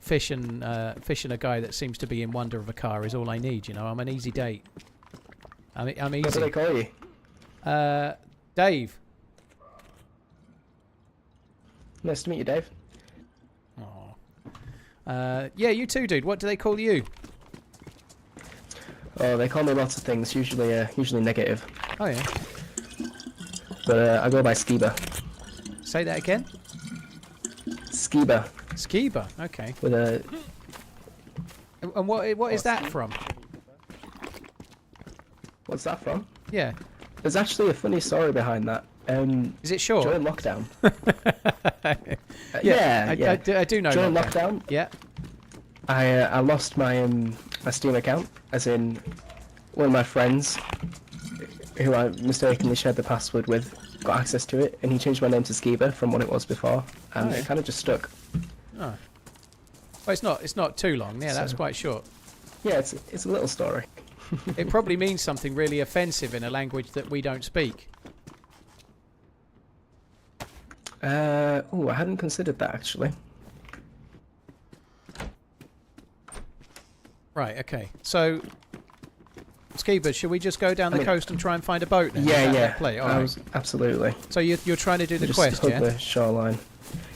[SPEAKER 1] a guy that seems to be in wonder of a car is all I need. You know, I'm an easy date. I'm easy.
[SPEAKER 4] What do they call you?
[SPEAKER 1] Dave.
[SPEAKER 4] Nice to meet you, Dave.
[SPEAKER 1] Oh, Yeah, you too, dude. What do they call you?
[SPEAKER 4] Oh, they call me lots of things, usually negative.
[SPEAKER 1] Oh, yeah.
[SPEAKER 4] But I go by Skiba.
[SPEAKER 1] Say that again?
[SPEAKER 4] Skiba.
[SPEAKER 1] Skiba, okay.
[SPEAKER 4] With a...
[SPEAKER 1] And what is that from?
[SPEAKER 4] What's that from?
[SPEAKER 1] Yeah.
[SPEAKER 4] There's actually a funny story behind that.
[SPEAKER 1] Is it short?
[SPEAKER 4] During lockdown.
[SPEAKER 1] I do know.
[SPEAKER 4] During lockdown,
[SPEAKER 1] yeah.
[SPEAKER 4] I lost my Steam account, as in one of my friends, who I mistakenly shared the password with, got access to it, and he changed my name to Skiba from what it was before, and it kind of just stuck.
[SPEAKER 1] Oh. Well, it's not too long. Yeah, that's quite short.
[SPEAKER 4] Yeah, it's a little story.
[SPEAKER 1] It probably means something really offensive in a language that we don't speak.
[SPEAKER 4] Oh, I hadn't considered that actually.
[SPEAKER 1] Right, okay. So, Skiba, should we just go down the coast and try and find a boat then?
[SPEAKER 4] Yeah.
[SPEAKER 1] Play? All right.
[SPEAKER 4] Absolutely.
[SPEAKER 1] So you're trying to do the
[SPEAKER 4] Just
[SPEAKER 1] quest,
[SPEAKER 4] hug
[SPEAKER 1] yeah?
[SPEAKER 4] the shoreline.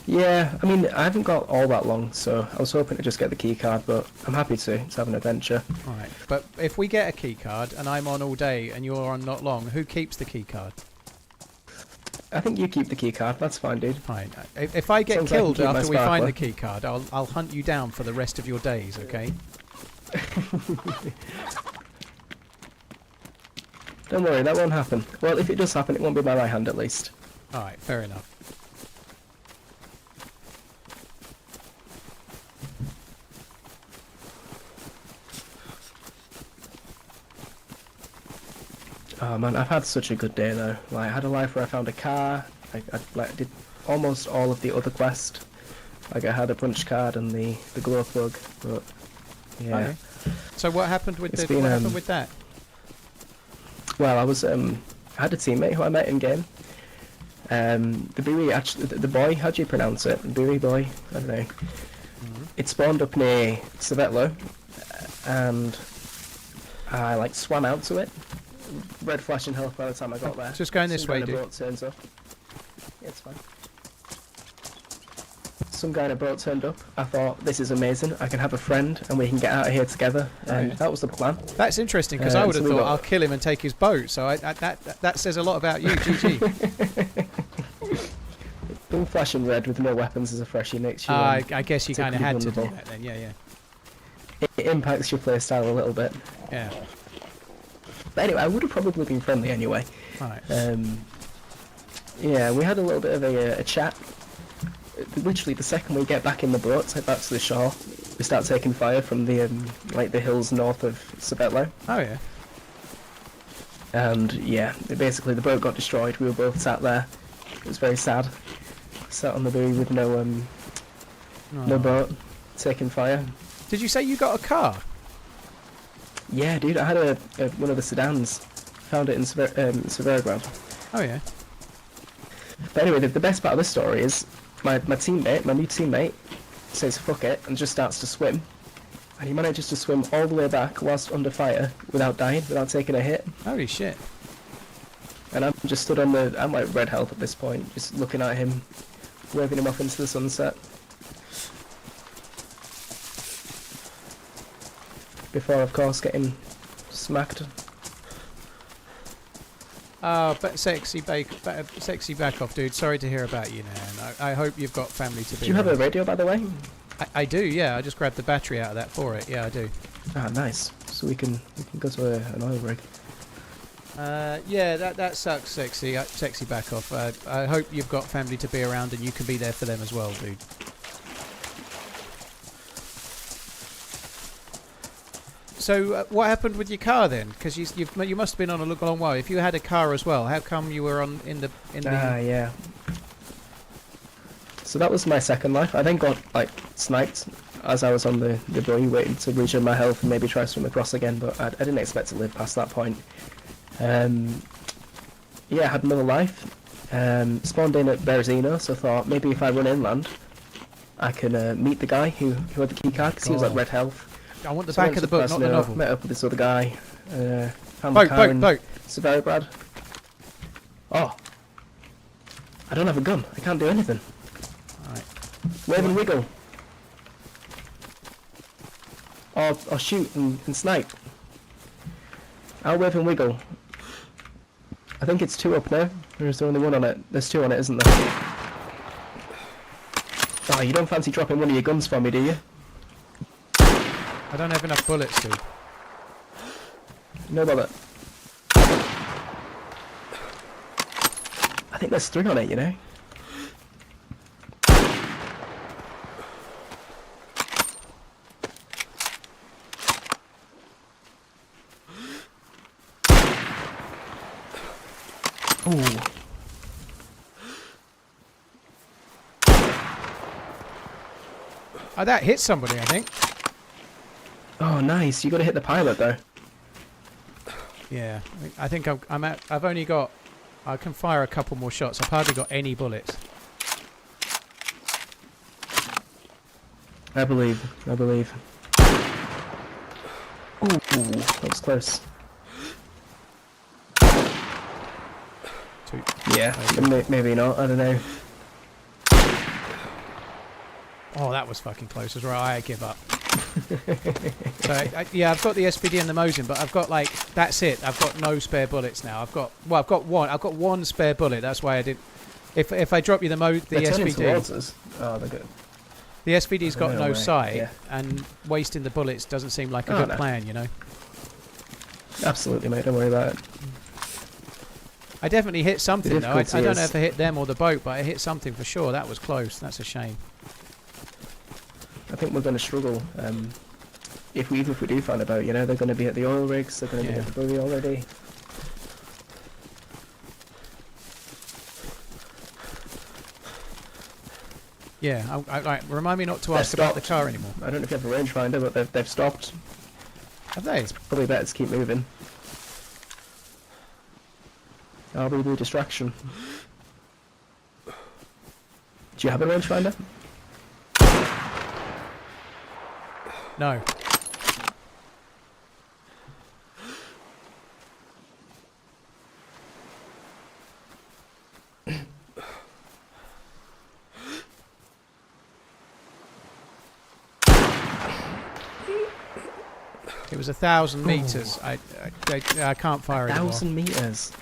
[SPEAKER 4] Yeah, I mean, I haven't got all that long, so I was hoping to just get the key card, but I'm happy to have an adventure.
[SPEAKER 1] All right. But if we get a key card and I'm on all day and you're on not long, who keeps the key card?
[SPEAKER 4] I think you keep the key card. That's fine, dude.
[SPEAKER 1] Fine. If I get
[SPEAKER 4] Sounds like
[SPEAKER 1] killed
[SPEAKER 4] you keep my
[SPEAKER 1] after we find
[SPEAKER 4] sparkler.
[SPEAKER 1] the key card, I'll hunt you down for the rest of your days, okay?
[SPEAKER 4] Don't worry, that won't happen. Well, if it does happen, it won't be by my hand at least.
[SPEAKER 1] All right, fair enough.
[SPEAKER 4] Oh man, I've had such a good day though. Like, I had a life where I found a car. I did almost all of the other quest. Like, I had a punch card and the glow plug, but yeah.
[SPEAKER 1] Okay. So what happened with
[SPEAKER 4] It's
[SPEAKER 1] what
[SPEAKER 4] been,
[SPEAKER 1] happened with that?
[SPEAKER 4] Well, I had a teammate who I met in game. The Biri, actually, the boy, how do you pronounce it? Biri boy, I don't know. It spawned up near Savetlo, and I like swam out to it. Red flashing health by the time I got there.
[SPEAKER 1] Just going this
[SPEAKER 4] Some
[SPEAKER 1] way,
[SPEAKER 4] guy in a
[SPEAKER 1] dude.
[SPEAKER 4] boat turns up. Yeah, it's fine. Some guy in a boat turned up. I thought, this is amazing. I can have a friend and we can get out of here together. And that was the plan.
[SPEAKER 1] That's interesting because I would have
[SPEAKER 4] so we
[SPEAKER 1] thought
[SPEAKER 4] got-
[SPEAKER 1] I'll kill him and take his boat. So that says a lot about you, GG.
[SPEAKER 4] Being flashing red with no weapons is a freshie makes you.
[SPEAKER 1] I guess you
[SPEAKER 4] it's a
[SPEAKER 1] kind of
[SPEAKER 4] pretty
[SPEAKER 1] had to do
[SPEAKER 4] vulnerable.
[SPEAKER 1] that then. Yeah.
[SPEAKER 4] It impacts your playstyle a little bit.
[SPEAKER 1] Yeah.
[SPEAKER 4] But anyway, I would have probably been friendly anyway.
[SPEAKER 1] Right.
[SPEAKER 4] Yeah, we had a little bit of a chat. Literally, the second we get back in the boat, head back to the shore, we start taking fire from the the hills north of Savetlo.
[SPEAKER 1] Oh yeah.
[SPEAKER 4] And yeah, basically the boat got destroyed. We were both sat there. It was very sad. Sat on the buoy with no
[SPEAKER 1] Oh.
[SPEAKER 4] boat, taking fire.
[SPEAKER 1] Did you say you got a car?
[SPEAKER 4] Yeah, dude, I had one of the sedans. Found it in Severograd.
[SPEAKER 1] Oh yeah.
[SPEAKER 4] But anyway, the best part of the story is my new teammate, says fuck it and just starts to swim. And he manages to swim all the way back whilst under fire without dying, without taking a hit.
[SPEAKER 1] Holy shit.
[SPEAKER 4] And I'm just stood on I'm like red health at this point, just looking at him, waving him off into the sunset. Before, of course, getting smacked.
[SPEAKER 1] Oh, but sexy back off, dude. Sorry to hear about you, man. I hope you've got family to be.
[SPEAKER 4] Do you have a
[SPEAKER 1] around.
[SPEAKER 4] radio, by the way?
[SPEAKER 1] I do, yeah. I just grabbed the battery out of that for it. Yeah, I do.
[SPEAKER 4] Ah, nice. So we can go to an oil rig.
[SPEAKER 1] Yeah, that sucks, sexy. Sexy back off. I hope you've got family to be around and you can be there for them as well, dude. So what happened with your car then? Because you must have been on a long while. If you had a car as well, how come you were in the?
[SPEAKER 4] Ah, yeah. So that was my second life. I then got like sniped as I was on the buoy waiting to regen my health and maybe try to swim across again, but I didn't expect to live past that point. Yeah, I had another life. Spawned in at Berezino, so I thought maybe if I run inland, I can meet the guy who had the key card because he was like red health.
[SPEAKER 1] I want the
[SPEAKER 4] So I
[SPEAKER 1] back
[SPEAKER 4] went
[SPEAKER 1] of the
[SPEAKER 4] to
[SPEAKER 1] book, not the
[SPEAKER 4] Fresno,
[SPEAKER 1] novel.
[SPEAKER 4] Met up with this other guy. Found the car in
[SPEAKER 1] Boat.
[SPEAKER 4] Severograd. Oh, I don't have a gun. I can't do anything.
[SPEAKER 1] Right.
[SPEAKER 4] Wave and wiggle. Or shoot and snipe. I'll whip and wiggle. I think it's 2 up now. Or is there only 1 on it? There's 2 on it, isn't there? Oh, you don't fancy dropping one of your guns for me, do you?
[SPEAKER 1] I don't have enough bullets, dude.
[SPEAKER 4] No bother. I think there's 3 on it, you know? Ooh.
[SPEAKER 1] Oh, that hit somebody, I think.
[SPEAKER 4] Oh, nice. You got to hit the pilot, though.
[SPEAKER 1] Yeah, I think I've only got. I can fire a couple more shots. I've hardly got any bullets.
[SPEAKER 4] I believe. Ooh, that was close.
[SPEAKER 1] 2.
[SPEAKER 4] Yeah, maybe not. I don't know.
[SPEAKER 1] Oh, that was fucking close. As well, I give up. So yeah, I've got the SPD and the Mosin, but I've got like that's it. I've got no spare bullets now. I've got one. I've got 1 spare bullet. That's why I did. If I drop you the SPD,
[SPEAKER 4] oh, they're good.
[SPEAKER 1] the SPD's got no
[SPEAKER 4] way.
[SPEAKER 1] sight,
[SPEAKER 4] Yeah.
[SPEAKER 1] and wasting the bullets doesn't seem like a good plan, you know.
[SPEAKER 4] Absolutely, mate. Don't worry about it.
[SPEAKER 1] I definitely hit something though. I don't know
[SPEAKER 4] is-
[SPEAKER 1] if I hit them or the boat, but I hit something for sure. That was close. That's a shame.
[SPEAKER 4] I think we're going to struggle. If we do find a boat, you know, they're going to be at the oil rigs. They're going to be at the buoy already.
[SPEAKER 1] Yeah, remind me not to ask about the car anymore.
[SPEAKER 4] I don't know if you have a rangefinder, but they've stopped.
[SPEAKER 1] Have they?
[SPEAKER 4] It's probably better to keep moving. I'll be the distraction. Do you have a rangefinder?
[SPEAKER 1] No. It was 1,000 meters. I can't fire anymore.
[SPEAKER 4] 1,000 meters.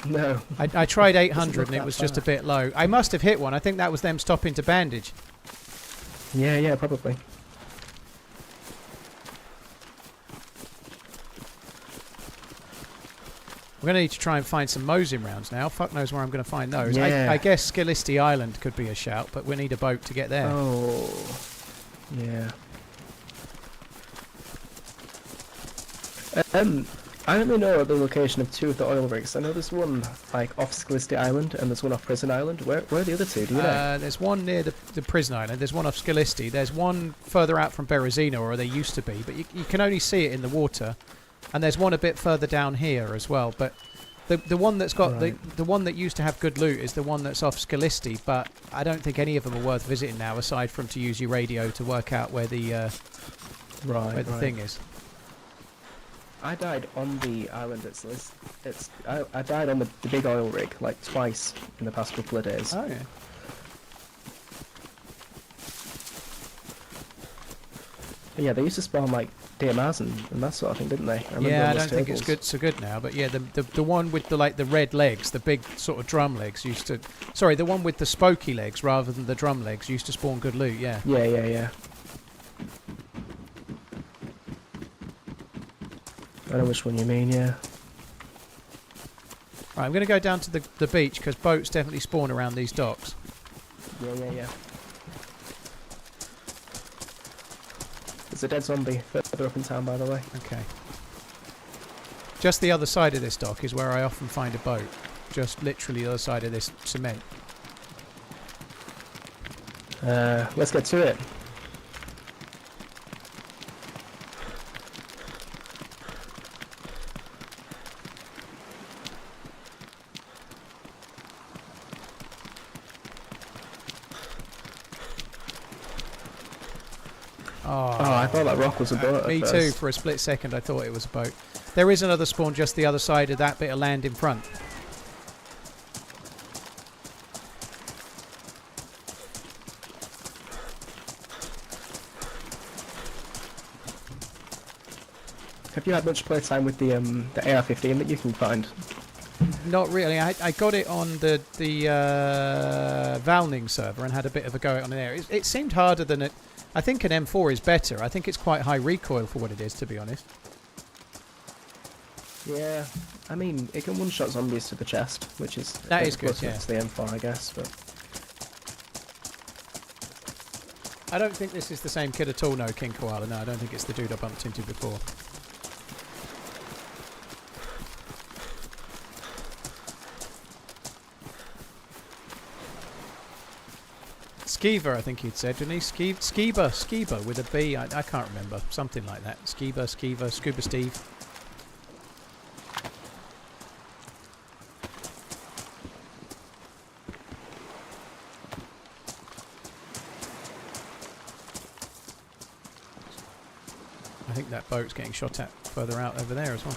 [SPEAKER 4] No.
[SPEAKER 1] I tried 800 and it
[SPEAKER 4] that
[SPEAKER 1] was just a
[SPEAKER 4] far.
[SPEAKER 1] bit low. I must have hit one. I think that was them stopping to bandage.
[SPEAKER 4] Yeah, probably.
[SPEAKER 1] We're going to need to try and find some Mosin rounds now. Fuck knows where I'm going to find those.
[SPEAKER 4] Yeah.
[SPEAKER 1] I guess Scilisti Island could be a shout, but we need a boat to get there.
[SPEAKER 4] Oh. Yeah. I only know the location of 2 of the oil rigs. I know there's one like off Scilisti Island and there's one off Prison Island. Where are the other 2? Do you know?
[SPEAKER 1] There's one near the prison island. There's one off Scilisti. There's one further out from Berezino, or they used to be, but you can only see it in the water. And there's one a bit further down here as well. But the one that's got the one that used to have good loot is the one that's off Scilisti. But I don't think any of them are worth visiting now, aside from to use your radio to work out where the thing is.
[SPEAKER 4] I died on the island at Scilisti. I died on the big oil rig like twice in the past couple of days.
[SPEAKER 1] Oh yeah.
[SPEAKER 4] Yeah, they used to spawn like DMRs and that sort of thing, didn't they?
[SPEAKER 1] I don't think it's good so good now, but yeah, the one with the red legs, the big sort of drum legs used to. Sorry, the one with the spokey legs rather than the drum legs used to spawn good loot. Yeah.
[SPEAKER 4] Yeah. I know which one you mean. Yeah.
[SPEAKER 1] Right, I'm going to go down to the beach because boats definitely spawn around these docks.
[SPEAKER 4] Yeah. There's a dead zombie further up in town, by the way.
[SPEAKER 1] Okay. Just the other side of this dock is where I often find a boat. Just literally the other side of this cement.
[SPEAKER 4] Let's get to it.
[SPEAKER 1] Oh,
[SPEAKER 4] I thought that rock was a boat.
[SPEAKER 1] me too. For a split second, I thought it was a boat. There is another spawn just the other side of that bit of land in front.
[SPEAKER 4] Have you had much playtime with the AR-15 that you can find?
[SPEAKER 1] Not really. I got it on the Valning server and had a bit of a go at it on there. It seemed harder than it. I think an M4 is better. I think it's quite high recoil for what it is, to be honest.
[SPEAKER 4] Yeah, I mean, it can one-shot zombies to the chest, which is...
[SPEAKER 1] That is good, yeah.
[SPEAKER 4] It's the M4, I guess, but...
[SPEAKER 1] I don't think this is the same kid at all, no, King Koala. No, I don't think it's the dude I bumped into before. Skeever, I think he'd said, didn't he? Skeever with a B. I can't remember. Something like that. Skeever, Scuba Steve. I think that boat's getting shot at further out over there as well.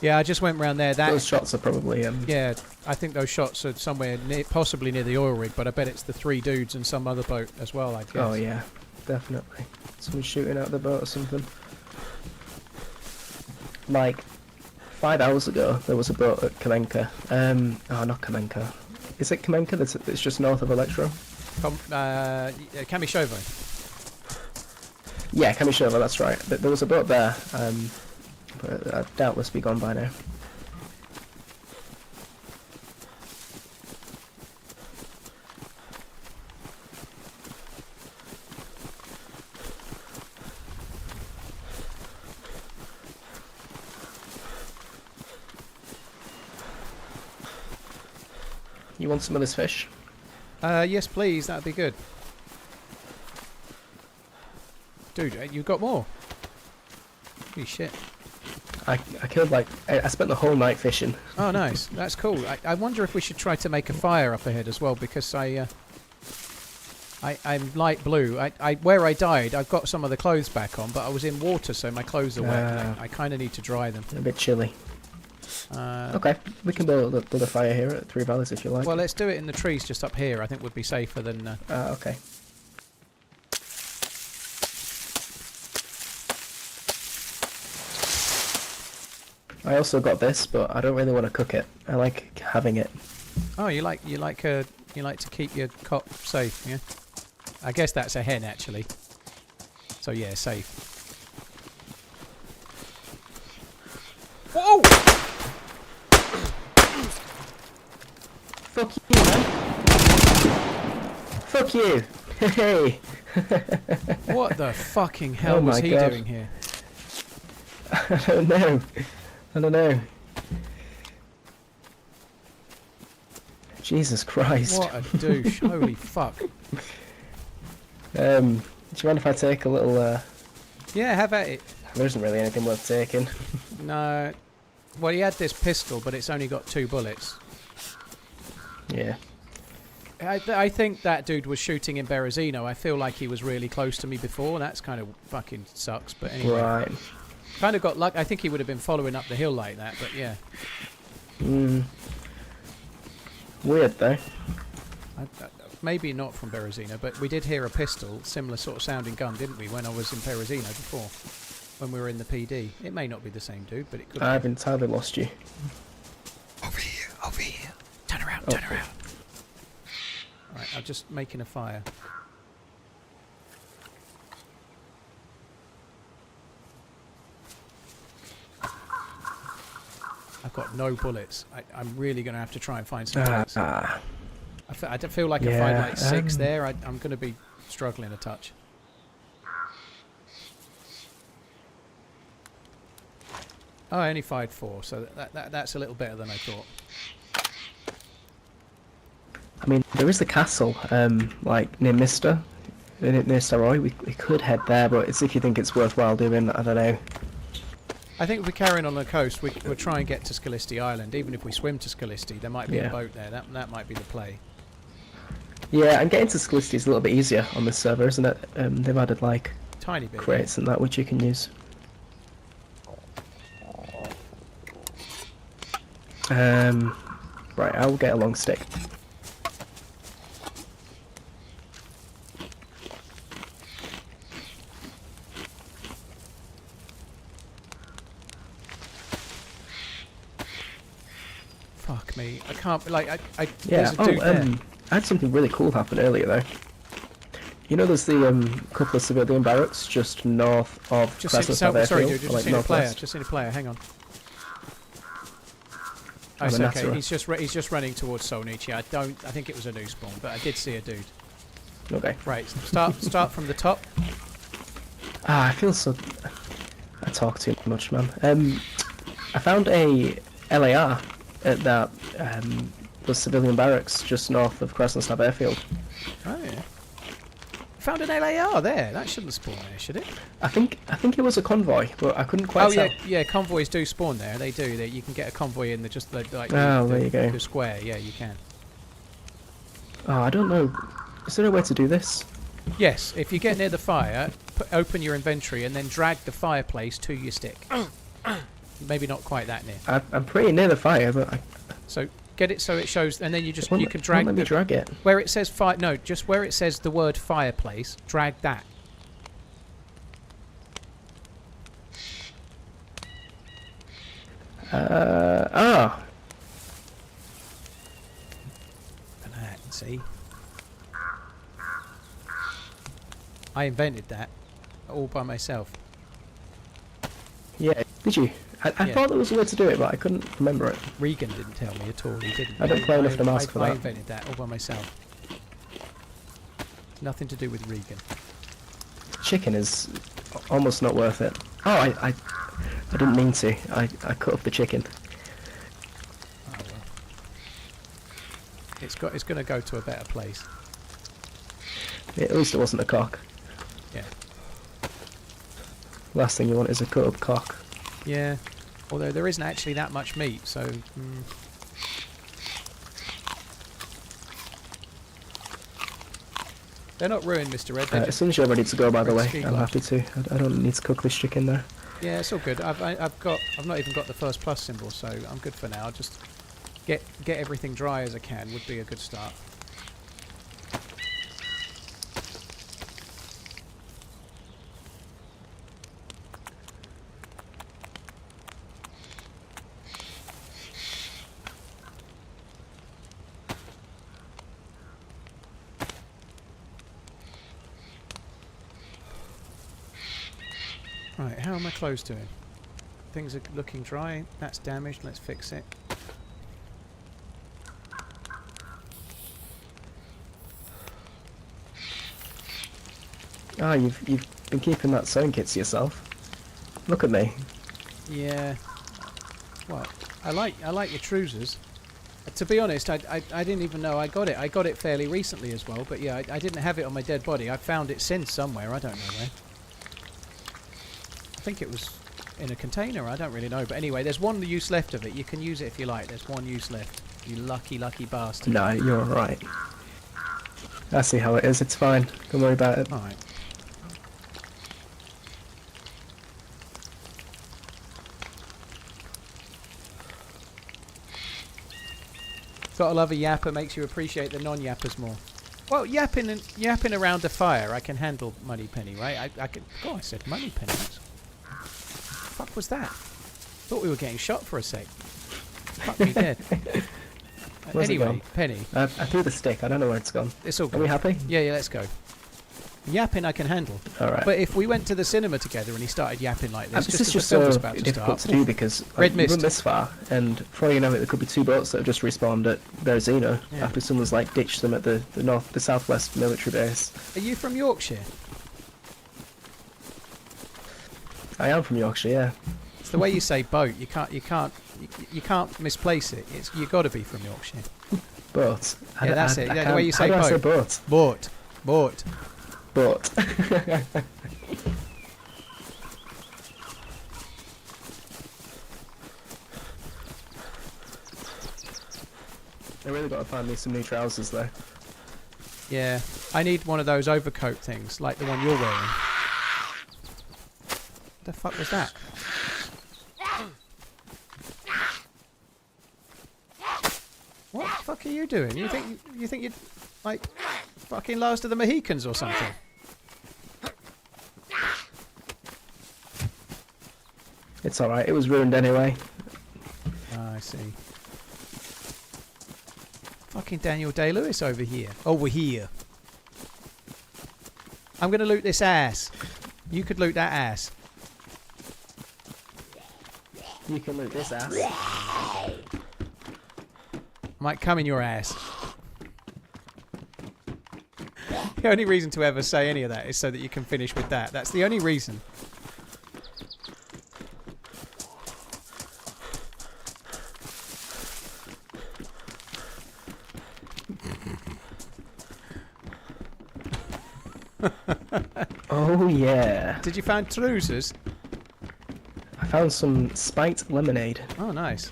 [SPEAKER 1] Yeah, I just went round there.
[SPEAKER 4] Those shots are probably...
[SPEAKER 1] Yeah, I think those shots are somewhere possibly near the oil rig, but I bet it's the 3 dudes and some other boat as well, I guess.
[SPEAKER 4] Oh, yeah, definitely. Someone shooting out the boat or something. Like, 5 hours ago, there was a boat at Kamenka. Oh, not Kamenka. Is it Kamenka? It's just north of Electro?
[SPEAKER 1] Kamishovo.
[SPEAKER 4] Yeah, Kamishovo, that's right. There was a boat there. But I'd doubtless be gone by now. You want some of this fish?
[SPEAKER 1] Yes, please. That'd be good. Dude, you've got more. Holy shit.
[SPEAKER 4] I killed I spent the whole night fishing.
[SPEAKER 1] Oh, nice. That's cool. I wonder if we should try to make a fire up ahead as well, because I'm light blue. Where I died, I've got some of the clothes back on, but I was in water, so my clothes are wet. And I kind of need to dry them.
[SPEAKER 4] A bit chilly. Okay, we can build a fire here at Three Valleys if you like.
[SPEAKER 1] Well, let's do it in the trees just up here. I think would be safer than...
[SPEAKER 4] okay. I also got this, but I don't really want to cook it. I like having it.
[SPEAKER 1] Oh, you like to keep your cot safe, yeah? I guess that's a hen actually. So yeah, safe. Whoa!
[SPEAKER 4] Fuck you, man. Fuck you. Hey.
[SPEAKER 1] What the fucking hell was he doing here?
[SPEAKER 4] I don't know. I don't know. Jesus Christ.
[SPEAKER 1] What a douche. Holy fuck.
[SPEAKER 4] Do you mind if I take a little...
[SPEAKER 1] Yeah, have at it.
[SPEAKER 4] There isn't really anything worth taking.
[SPEAKER 1] No. Well, he had this pistol, but it's only got 2 bullets.
[SPEAKER 4] Yeah.
[SPEAKER 1] I think that dude was shooting in Berezino. I feel like he was really close to me before. That's kind of fucking sucks, but anyway.
[SPEAKER 4] Right.
[SPEAKER 1] Kind of got luck. I think he would have been following up the hill like that, but yeah.
[SPEAKER 4] Weird though.
[SPEAKER 1] Maybe not from Berezino, but we did hear a pistol, similar sort of sounding gun, didn't we, when I was in Berezino before, when we were in the PD. It may not be the same dude, but it could be.
[SPEAKER 4] I've entirely lost you.
[SPEAKER 1] Over here, over here. Turn around, turn around. Right, I'm just making a fire. I've got no bullets. I'm really going to have to try and find some bullets. I feel like if I find like 6 there, I'm going to be struggling a touch. Oh, I only fired 4, so that's a little better than I thought.
[SPEAKER 4] I mean, there is the castle, like near Mister, near Saroy. We could head there, but it's if you think it's worthwhile doing. I don't know.
[SPEAKER 1] I think if we're carrying on the coast, we'll try and get to Scalisti Island. Even if we swim to Scalisti, there might be a boat there. That might be the play.
[SPEAKER 4] Yeah, and getting to Scalisti is a little bit easier on this server, isn't it? They've added like
[SPEAKER 1] Tiny bit.
[SPEAKER 4] crates and that which you can use. Right, I will get a long stick.
[SPEAKER 1] Fuck me. I can't, like,
[SPEAKER 4] Yeah,
[SPEAKER 1] there's a dude there.
[SPEAKER 4] I had something really cool happen earlier though. You know there's the couple of civilian barracks just north of
[SPEAKER 1] Just seen,
[SPEAKER 4] Krasnodar Airfield,
[SPEAKER 1] sorry, dude, just
[SPEAKER 4] or, like,
[SPEAKER 1] seen a player.
[SPEAKER 4] northwest?
[SPEAKER 1] Just seen a player. Hang on. Oh,
[SPEAKER 4] I'm
[SPEAKER 1] it's
[SPEAKER 4] a
[SPEAKER 1] okay.
[SPEAKER 4] natterer.
[SPEAKER 1] He's just running towards Solnichi. I think it was a new spawn, but I did see a dude.
[SPEAKER 4] Okay.
[SPEAKER 1] Right, start from the top.
[SPEAKER 4] Ah, I feel so... I talk too much, man. I found a LAR at that the civilian barracks just north of Krasnodar Airfield.
[SPEAKER 1] Oh yeah. Found an LAR there. That shouldn't spawn there, should it?
[SPEAKER 4] I think it was a convoy, but I couldn't quite tell.
[SPEAKER 1] yeah. Convoys do spawn there. They do. You can get a convoy in
[SPEAKER 4] there you go.
[SPEAKER 1] the square. Yeah, you can.
[SPEAKER 4] Oh, I don't know. Is there a way to do this?
[SPEAKER 1] Yes. If you get near the fire, open your inventory and then drag the fireplace to your stick. Maybe not quite that near.
[SPEAKER 4] I'm pretty near the fire, but
[SPEAKER 1] So get it so it shows, and then you
[SPEAKER 4] it
[SPEAKER 1] can drag.
[SPEAKER 4] Let me drag it.
[SPEAKER 1] Where it says fire. No, just where it says the word fireplace. Drag that.
[SPEAKER 4] Ah.
[SPEAKER 1] And that, see. I invented that all by myself.
[SPEAKER 4] Yeah. Did you? I
[SPEAKER 1] Yeah.
[SPEAKER 4] thought there was a way to do it, but I couldn't remember it.
[SPEAKER 1] Regan didn't tell me at all. He didn't.
[SPEAKER 4] I don't play enough to ask for
[SPEAKER 1] I
[SPEAKER 4] that.
[SPEAKER 1] invented that all by myself. Nothing to do with Regan.
[SPEAKER 4] Chicken is almost not worth it. Oh, I didn't mean to. I cut up the chicken.
[SPEAKER 1] Oh well. It's going to go to a better place.
[SPEAKER 4] At least it wasn't a cock.
[SPEAKER 1] Yeah.
[SPEAKER 4] Last thing you want is a cut up cock.
[SPEAKER 1] Yeah. Although there isn't actually that much meat, so. They're not ruined, Mr. Red.
[SPEAKER 4] As soon as you're ready to go, by the way,
[SPEAKER 1] Speed
[SPEAKER 4] I'm
[SPEAKER 1] lock.
[SPEAKER 4] happy to. I don't need to cook this chicken there.
[SPEAKER 1] Yeah, it's all good. I've not even got the first plus symbol, so I'm good for now. Just get everything dry as I can would be a good start. Right, how are my clothes doing? Things are looking dry. That's damaged. Let's fix it.
[SPEAKER 4] Ah, you've been keeping that sewing kit to yourself. Look at me.
[SPEAKER 1] Yeah. Well, I like your trousers. To be honest, I didn't even know I got it. I got it fairly recently as well. But yeah, I didn't have it on my dead body. I found it since somewhere. I don't know where. I think it was in a container. I don't really know. But anyway, there's one use left of it. You can use it if you like. There's one use left. You lucky bastard.
[SPEAKER 4] No, you're alright. I see how it is. It's fine. Don't worry about it.
[SPEAKER 1] All right. Gotta love a yapper, makes you appreciate the non-yappers more. Well, yapping around the fire, I can handle Money Penny, right? I can. Oh, I said Money Penny. Fuck was that? Thought we were getting shot for a sec. Fuck me dead.
[SPEAKER 4] Where's it
[SPEAKER 1] Anyway,
[SPEAKER 4] gone?
[SPEAKER 1] Penny,
[SPEAKER 4] I threw the stick. I don't know where it's gone.
[SPEAKER 1] it's all
[SPEAKER 4] Are
[SPEAKER 1] good.
[SPEAKER 4] we happy?
[SPEAKER 1] Yeah, let's go. Yapping I can handle.
[SPEAKER 4] Alright.
[SPEAKER 1] But if we went to the cinema together and he started yapping like this,
[SPEAKER 4] This
[SPEAKER 1] just
[SPEAKER 4] is
[SPEAKER 1] as
[SPEAKER 4] just
[SPEAKER 1] the film
[SPEAKER 4] so
[SPEAKER 1] was about to
[SPEAKER 4] difficult
[SPEAKER 1] start.
[SPEAKER 4] to do because
[SPEAKER 1] Red
[SPEAKER 4] we
[SPEAKER 1] mist.
[SPEAKER 4] went this far, and before you know it, there could be two boats that have just respawned at Berzino
[SPEAKER 1] Yeah.
[SPEAKER 4] after someone's like ditched them at the southwest military base.
[SPEAKER 1] Are you from Yorkshire?
[SPEAKER 4] I am from Yorkshire, yeah.
[SPEAKER 1] It's the way you say boat. You can't misplace it. You got to be from Yorkshire.
[SPEAKER 4] Boat.
[SPEAKER 1] Yeah, that's it. Yeah, the way you
[SPEAKER 4] how
[SPEAKER 1] say
[SPEAKER 4] do I say
[SPEAKER 1] boat.
[SPEAKER 4] boat?
[SPEAKER 1] Boat.
[SPEAKER 4] Boat. I really got to find me some new trousers though.
[SPEAKER 1] Yeah, I need one of those overcoat things, like the one you're wearing. The fuck was that? What the fuck are you doing? You think you'd like fucking Last of the Mohicans or something?
[SPEAKER 4] It's alright, it was ruined anyway.
[SPEAKER 1] Ah, I see. Fucking Daniel Day-Lewis over here. Over here. I'm gonna loot this ass. You could loot that ass.
[SPEAKER 4] You can loot this ass.
[SPEAKER 1] I might come in your ass. The only reason to ever say any of that is so that you can finish with that. That's the only reason.
[SPEAKER 4] Oh yeah.
[SPEAKER 1] Did you find trousers?
[SPEAKER 4] I found some spiked lemonade.
[SPEAKER 1] Oh, nice.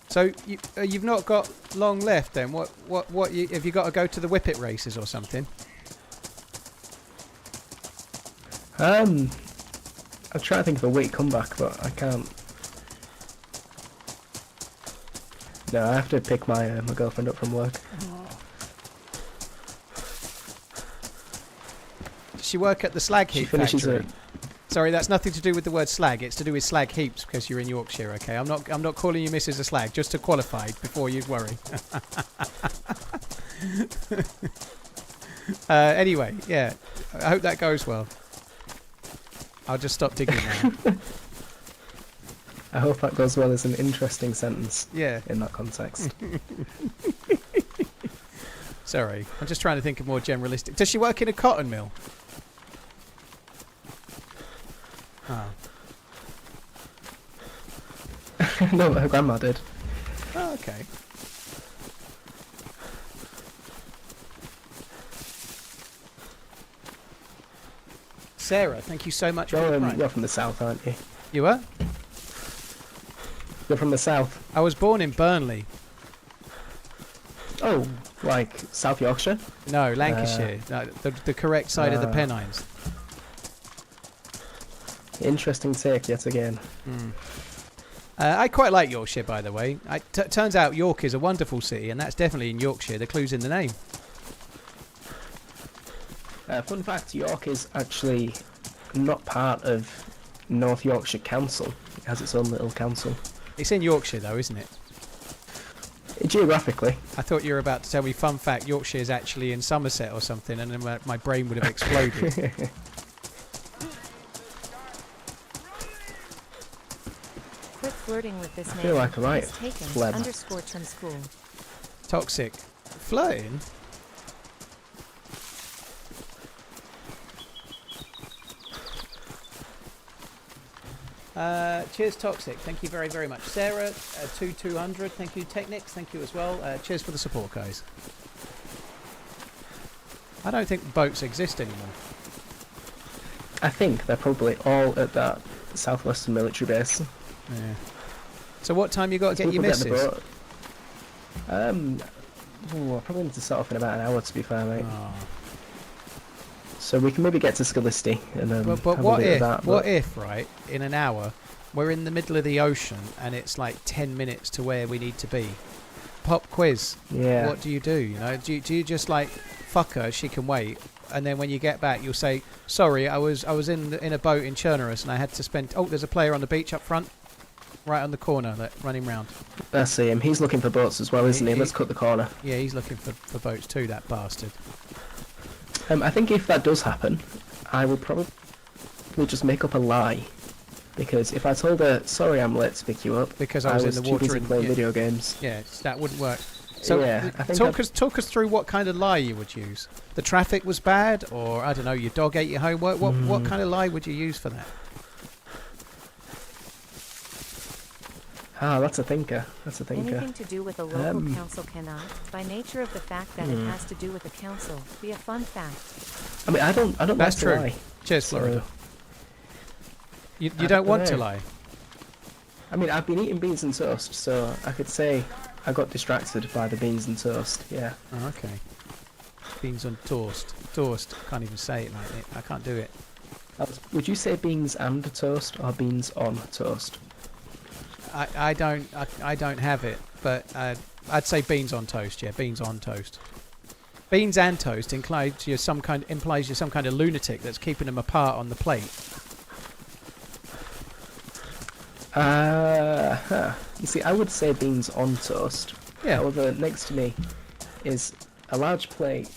[SPEAKER 1] So you've not got long left then. What have you got to go to the Whippet races or something?
[SPEAKER 4] I'm trying to think of a way to come back, but I can't. No, I have to pick my my girlfriend up from work.
[SPEAKER 1] Does she work at the slag
[SPEAKER 4] She
[SPEAKER 1] heap
[SPEAKER 4] finishes
[SPEAKER 1] factory?
[SPEAKER 4] it.
[SPEAKER 1] Sorry, that's nothing to do with the word slag. It's to do with slag heaps because you're in Yorkshire. Okay, I'm not calling you Mrs. a slag. Just to qualify before you worry. Anyway, yeah. I hope that goes well. I'll just stop digging now.
[SPEAKER 4] I hope that goes well as an interesting sentence.
[SPEAKER 1] Yeah.
[SPEAKER 4] In that context.
[SPEAKER 1] Sorry, I'm just trying to think of more generalistic. Does she work in a cotton mill? Oh.
[SPEAKER 4] No, her grandma did.
[SPEAKER 1] Oh, okay. Sarah, thank you so much for your prime.
[SPEAKER 4] You're from the south, aren't you?
[SPEAKER 1] You are?
[SPEAKER 4] You're from the south.
[SPEAKER 1] I was born in Burnley.
[SPEAKER 4] Oh, like South Yorkshire?
[SPEAKER 1] No, Lancashire. No, the correct side of the Pennines.
[SPEAKER 4] Interesting take yet again.
[SPEAKER 1] I quite like Yorkshire, by the way. Turns out York is a wonderful city, and that's definitely in Yorkshire. The clue's in the name.
[SPEAKER 4] Fun fact, York is actually not part of North Yorkshire Council. It has its own little council.
[SPEAKER 1] It's in Yorkshire, though, isn't it?
[SPEAKER 4] Geographically.
[SPEAKER 1] I thought you were about to tell me, fun fact, Yorkshire is actually in Somerset or something, and then my brain would have exploded.
[SPEAKER 2] Quit flirting with this man.
[SPEAKER 4] I feel like I might
[SPEAKER 2] He's taken
[SPEAKER 4] fled.
[SPEAKER 2] _ from school.
[SPEAKER 1] Toxic. Flirting? Cheers, Toxic. Thank you very, very much. Sarah, 200. Thank you, Technics. Thank you as well. Cheers for the support, guys. I don't think boats exist anymore.
[SPEAKER 4] I think they're probably all at that southwestern military base.
[SPEAKER 1] Yeah. So what time you got to get your missus?
[SPEAKER 4] I probably need to set off in about an hour, to be fair, mate.
[SPEAKER 1] Oh.
[SPEAKER 4] So we can maybe get to Scalisty and
[SPEAKER 1] But
[SPEAKER 4] have
[SPEAKER 1] what
[SPEAKER 4] a bit
[SPEAKER 1] if,
[SPEAKER 4] of that.
[SPEAKER 1] what if, right, in an hour, we're in the middle of the ocean and it's like 10 minutes to where we need to be? Pop quiz.
[SPEAKER 4] Yeah.
[SPEAKER 1] What do you do? You know, do you just like fuck her? She can wait. And then when you get back, you'll say, "Sorry, I was in a boat in Chernarus and I had to spend." Oh, there's a player on the beach up front, right on the corner, running round.
[SPEAKER 4] I see him. He's looking for boats as well, isn't he? Let's cut the corner.
[SPEAKER 1] Yeah, he's looking for boats too. That bastard.
[SPEAKER 4] I think if that does happen, I will probably just make up a lie. Because if I told her, sorry, I'm late to pick you up,
[SPEAKER 1] because I was in the
[SPEAKER 4] too
[SPEAKER 1] water
[SPEAKER 4] busy
[SPEAKER 1] and
[SPEAKER 4] playing video games.
[SPEAKER 1] Yeah, that wouldn't work. So
[SPEAKER 4] yeah, I think
[SPEAKER 1] talk us through what kind of lie you would use. The traffic was bad, or I don't know, your dog ate your homework. What kind of lie would you use for that?
[SPEAKER 4] Ah, that's a thinker. That's a thinker.
[SPEAKER 2] Anything to do with a local council cannot, by nature of the fact that it has to do with a council, be a fun fact.
[SPEAKER 4] I mean, I don't
[SPEAKER 1] That's
[SPEAKER 4] like
[SPEAKER 1] true.
[SPEAKER 4] to lie.
[SPEAKER 1] Cheers,
[SPEAKER 4] So,
[SPEAKER 1] Florida. You don't want to lie.
[SPEAKER 4] I mean, I've been eating beans and toast, so I could say I got distracted by the beans and toast. Yeah.
[SPEAKER 1] Oh, okay. Beans on toast. Toast. I can't even say it like it. I can't do it.
[SPEAKER 4] Would you say beans and toast or beans on toast?
[SPEAKER 1] I don't have it, but I'd say beans on toast. Yeah, beans on toast. Beans and toast implies you're some kind of lunatic that's keeping them apart on the plate.
[SPEAKER 4] You see, I would say beans on toast.
[SPEAKER 1] Yeah.
[SPEAKER 4] However, next to me is a large plate,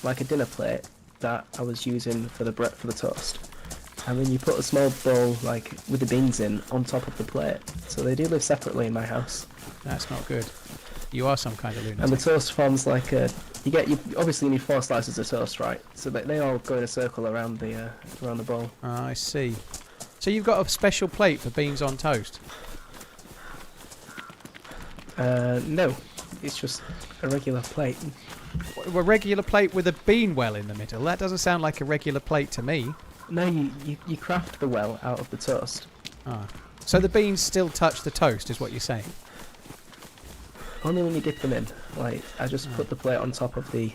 [SPEAKER 4] like a dinner plate, that I was using for the toast. And then you put a small bowl, like with the beans in, on top of the plate. So they do live separately in my house.
[SPEAKER 1] That's not good. You are some kind of lunatic.
[SPEAKER 4] And the toast forms like a. You obviously need 4 slices of toast, right? So they all go in a circle around the bowl.
[SPEAKER 1] I see. So you've got a special plate for beans on toast?
[SPEAKER 4] No, it's just a regular plate.
[SPEAKER 1] A regular plate with a bean well in the middle? That doesn't sound like a regular plate to me.
[SPEAKER 4] No, you craft the well out of the toast.
[SPEAKER 1] Ah. So the beans still touch the toast, is what you're saying?
[SPEAKER 4] Only when you dip them in. Like, I just put the plate on top of the...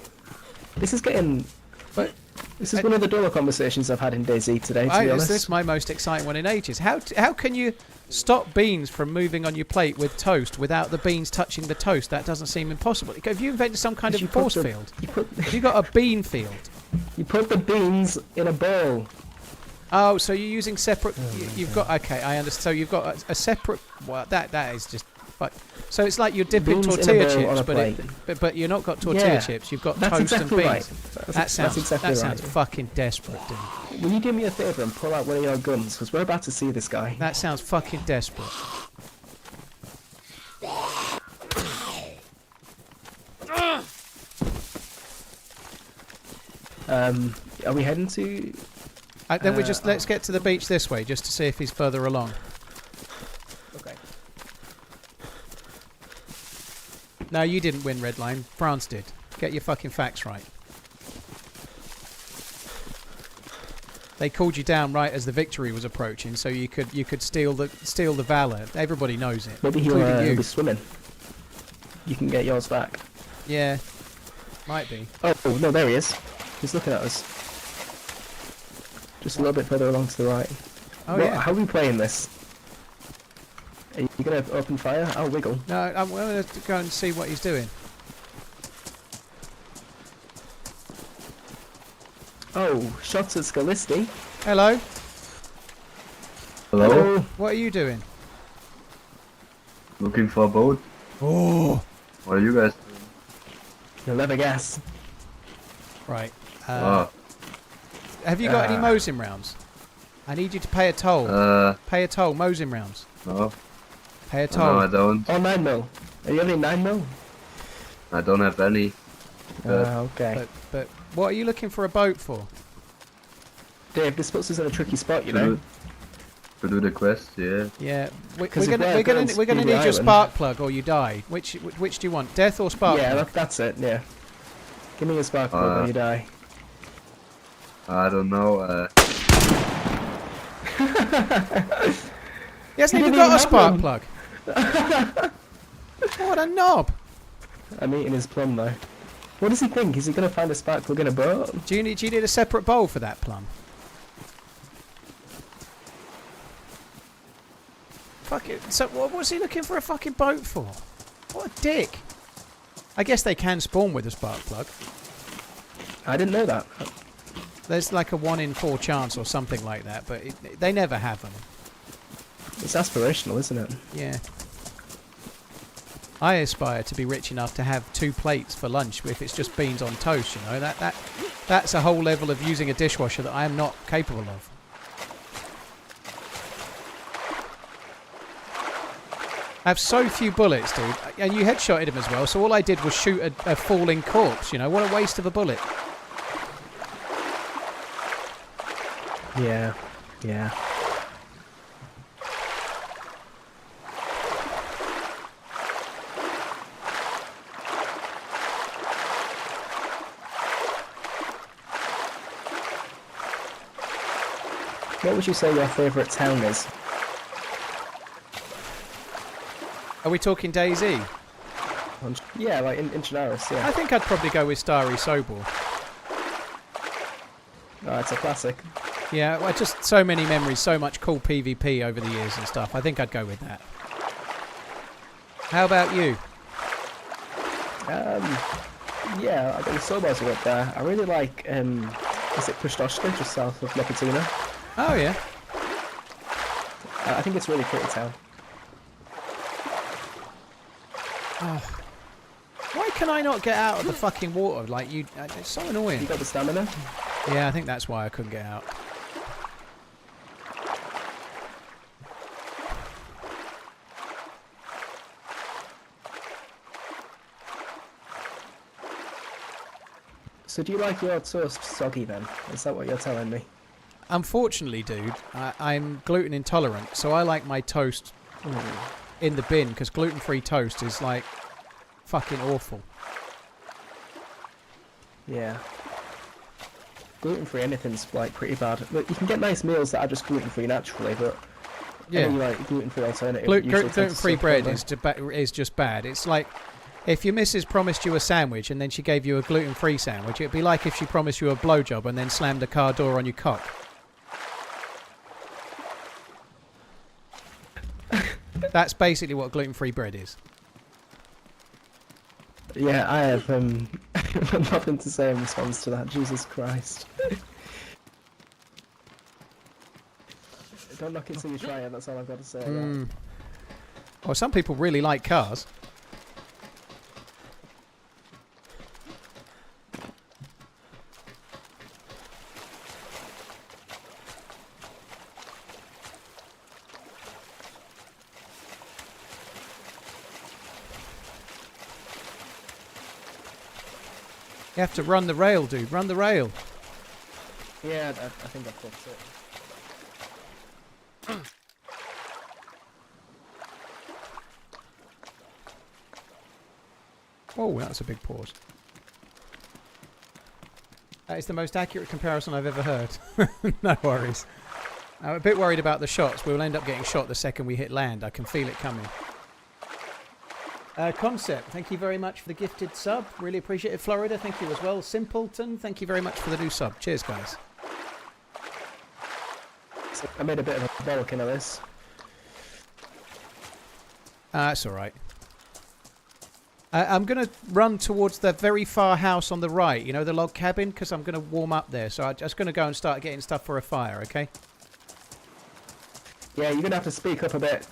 [SPEAKER 4] This is getting...
[SPEAKER 1] But
[SPEAKER 4] this is one of the duller conversations I've had in DayZ today, to be honest.
[SPEAKER 1] This is my most exciting one in ages. How can you stop beans from moving on your plate with toast without the beans touching the toast? That doesn't seem impossible. Have you invented some kind of force field? Have you got a bean field?
[SPEAKER 4] You put the beans in a bowl.
[SPEAKER 1] Oh, so you're using separate... you've got... Okay, I understand. So you've got a separate... Well, that is just... So it's like you're dipping
[SPEAKER 4] Beans
[SPEAKER 1] tortilla
[SPEAKER 4] in a bowl
[SPEAKER 1] chips, but you're not got tortilla chips. You've got toast and beans.
[SPEAKER 4] Right.
[SPEAKER 1] That sounds
[SPEAKER 4] right.
[SPEAKER 1] fucking desperate, dude.
[SPEAKER 4] Will you do me a favour and pull out one of your guns? Because we're about to see this guy.
[SPEAKER 1] That sounds fucking desperate.
[SPEAKER 4] Are we heading to...
[SPEAKER 1] Then let's get to the beach this way, just to see if he's further along.
[SPEAKER 4] Okay.
[SPEAKER 1] No, you didn't win, Redline. France did. Get your fucking facts right. They called you down right as the victory was approaching, so you could steal the valor. Everybody knows it.
[SPEAKER 4] Maybe he'll be swimming. You can get yours back.
[SPEAKER 1] Yeah, might be.
[SPEAKER 4] Oh no, there he is. He's looking at us. Just a little bit further along to the right.
[SPEAKER 1] Oh yeah.
[SPEAKER 4] How are we playing this? Are you gonna open fire? I'll wiggle.
[SPEAKER 1] No, I'm going to go and see what he's doing.
[SPEAKER 4] Oh, shots at Scalisti.
[SPEAKER 1] Hello.
[SPEAKER 5] Hello?
[SPEAKER 1] What are you doing?
[SPEAKER 5] Looking for a boat?
[SPEAKER 1] Oh.
[SPEAKER 5] What are you guys doing?
[SPEAKER 4] You'll never guess.
[SPEAKER 1] Right.
[SPEAKER 5] Ah.
[SPEAKER 1] Have you got any Mosin rounds? I need you to pay a toll. Pay a toll, Mosin rounds.
[SPEAKER 5] No.
[SPEAKER 1] Pay a toll.
[SPEAKER 5] No, I don't.
[SPEAKER 4] Oh, 9mm. Are you having 9mm?
[SPEAKER 5] I don't have any.
[SPEAKER 4] Okay.
[SPEAKER 1] But what are you looking for a boat for?
[SPEAKER 4] Dave, this puts us in a tricky spot, you know.
[SPEAKER 5] To do the quest, yeah.
[SPEAKER 1] Yeah, we're
[SPEAKER 4] 'Cause
[SPEAKER 1] gonna
[SPEAKER 4] if we're
[SPEAKER 1] need
[SPEAKER 4] going to
[SPEAKER 1] your
[SPEAKER 4] Island-
[SPEAKER 1] spark plug or you die. Which do you want? Death or spark
[SPEAKER 4] Yeah,
[SPEAKER 1] plug?
[SPEAKER 4] that's it. Yeah. Give me a spark plug or you die.
[SPEAKER 5] I don't know.
[SPEAKER 1] He hasn't even got a spark plug. What a knob!
[SPEAKER 4] I'm eating his plum though. What does he think? Is he going to find a spark plug in a boat?
[SPEAKER 1] Do you need a separate bowl for that plum? Fuck it. So what's he looking for a fucking boat for? What a dick! I guess they can spawn with a spark plug.
[SPEAKER 4] I didn't know that.
[SPEAKER 1] There's like a 1 in 4 chance or something like that, but they never have them.
[SPEAKER 4] It's aspirational, isn't it?
[SPEAKER 1] Yeah. I aspire to be rich enough to have 2 plates for lunch if it's just beans on toast, you know. That's a whole level of using a dishwasher that I am not capable of. I have so few bullets, dude. And you headshotted him as well, so all I did was shoot a falling corpse, you know. What a waste of a bullet.
[SPEAKER 4] Yeah. Yeah. What would you say your favourite town is?
[SPEAKER 1] Are we talking DayZ?
[SPEAKER 4] Yeah, like in Chernarus, yeah.
[SPEAKER 1] I think I'd probably go with Starry Sobor.
[SPEAKER 4] Oh, it's a classic.
[SPEAKER 1] Yeah, well, just so many memories, so much cool PvP over the years and stuff. I think I'd go with that. How about you?
[SPEAKER 4] Yeah, I think Sobo's are up there. I really like, is it Pushtoshka, just south of Lepetina?
[SPEAKER 1] Oh, yeah.
[SPEAKER 4] I think it's a really pretty town.
[SPEAKER 1] Oh. Why can I not get out of the fucking water? Like, it's so annoying.
[SPEAKER 4] You got the stamina?
[SPEAKER 1] Yeah, I think that's why I couldn't get out.
[SPEAKER 4] So do you like your toast soggy then? Is that what you're telling me?
[SPEAKER 1] Unfortunately, dude, I'm gluten intolerant, so I like my toast in the bin, because gluten-free toast is, like, fucking awful.
[SPEAKER 4] Yeah. Gluten-free anything's, like, pretty bad. But you can get nice meals that are just gluten-free naturally, but
[SPEAKER 1] Yeah.
[SPEAKER 4] any, like, gluten-free alternative...
[SPEAKER 1] Gluten-free bread is just bad. It's like, if your missus promised you a sandwich and then she gave you a gluten-free sandwich, it'd be like if she promised you a blowjob and then slammed a car door on your cock. That's basically what gluten-free bread is.
[SPEAKER 4] Yeah, I have nothing to say in response to that. Jesus Christ. Don't knock it till you try it, that's all I've got to say.
[SPEAKER 1] Well, some people really like cars. You have to run the rail, dude. Run the rail.
[SPEAKER 4] Yeah, I think I've fixed it.
[SPEAKER 1] Oh, that's a big pause. That is the most accurate comparison I've ever heard. No worries. I'm a bit worried about the shots. We'll end up getting shot the second we hit land. I can feel it coming. Concept, thank you very much for the gifted sub. Really appreciate it. Florida, thank you as well. Simpleton, thank you very much for the new sub. Cheers, guys.
[SPEAKER 4] So I made a bit of a bollocking of this.
[SPEAKER 1] That's alright. I'm going to run towards the very far house on the right, you know, the log cabin, because I'm going to warm up there. So I'm just going to go and start getting stuff for a fire, okay?
[SPEAKER 4] Yeah, you're going to have to speak up a bit.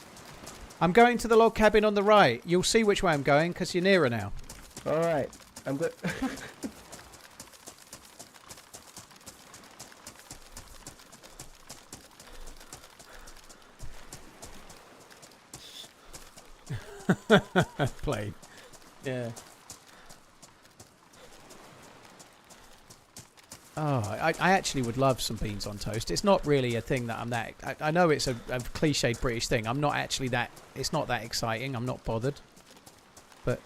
[SPEAKER 1] I'm going to the log cabin on the right. You'll see which way I'm going, because you're nearer now.
[SPEAKER 4] Alright, I'm good.
[SPEAKER 1] Plain. Yeah. Oh, I actually would love some beans on toast. It's not really a thing that I'm that... I know it's a cliched British thing. I'm not actually that... It's not that exciting. I'm not bothered. But...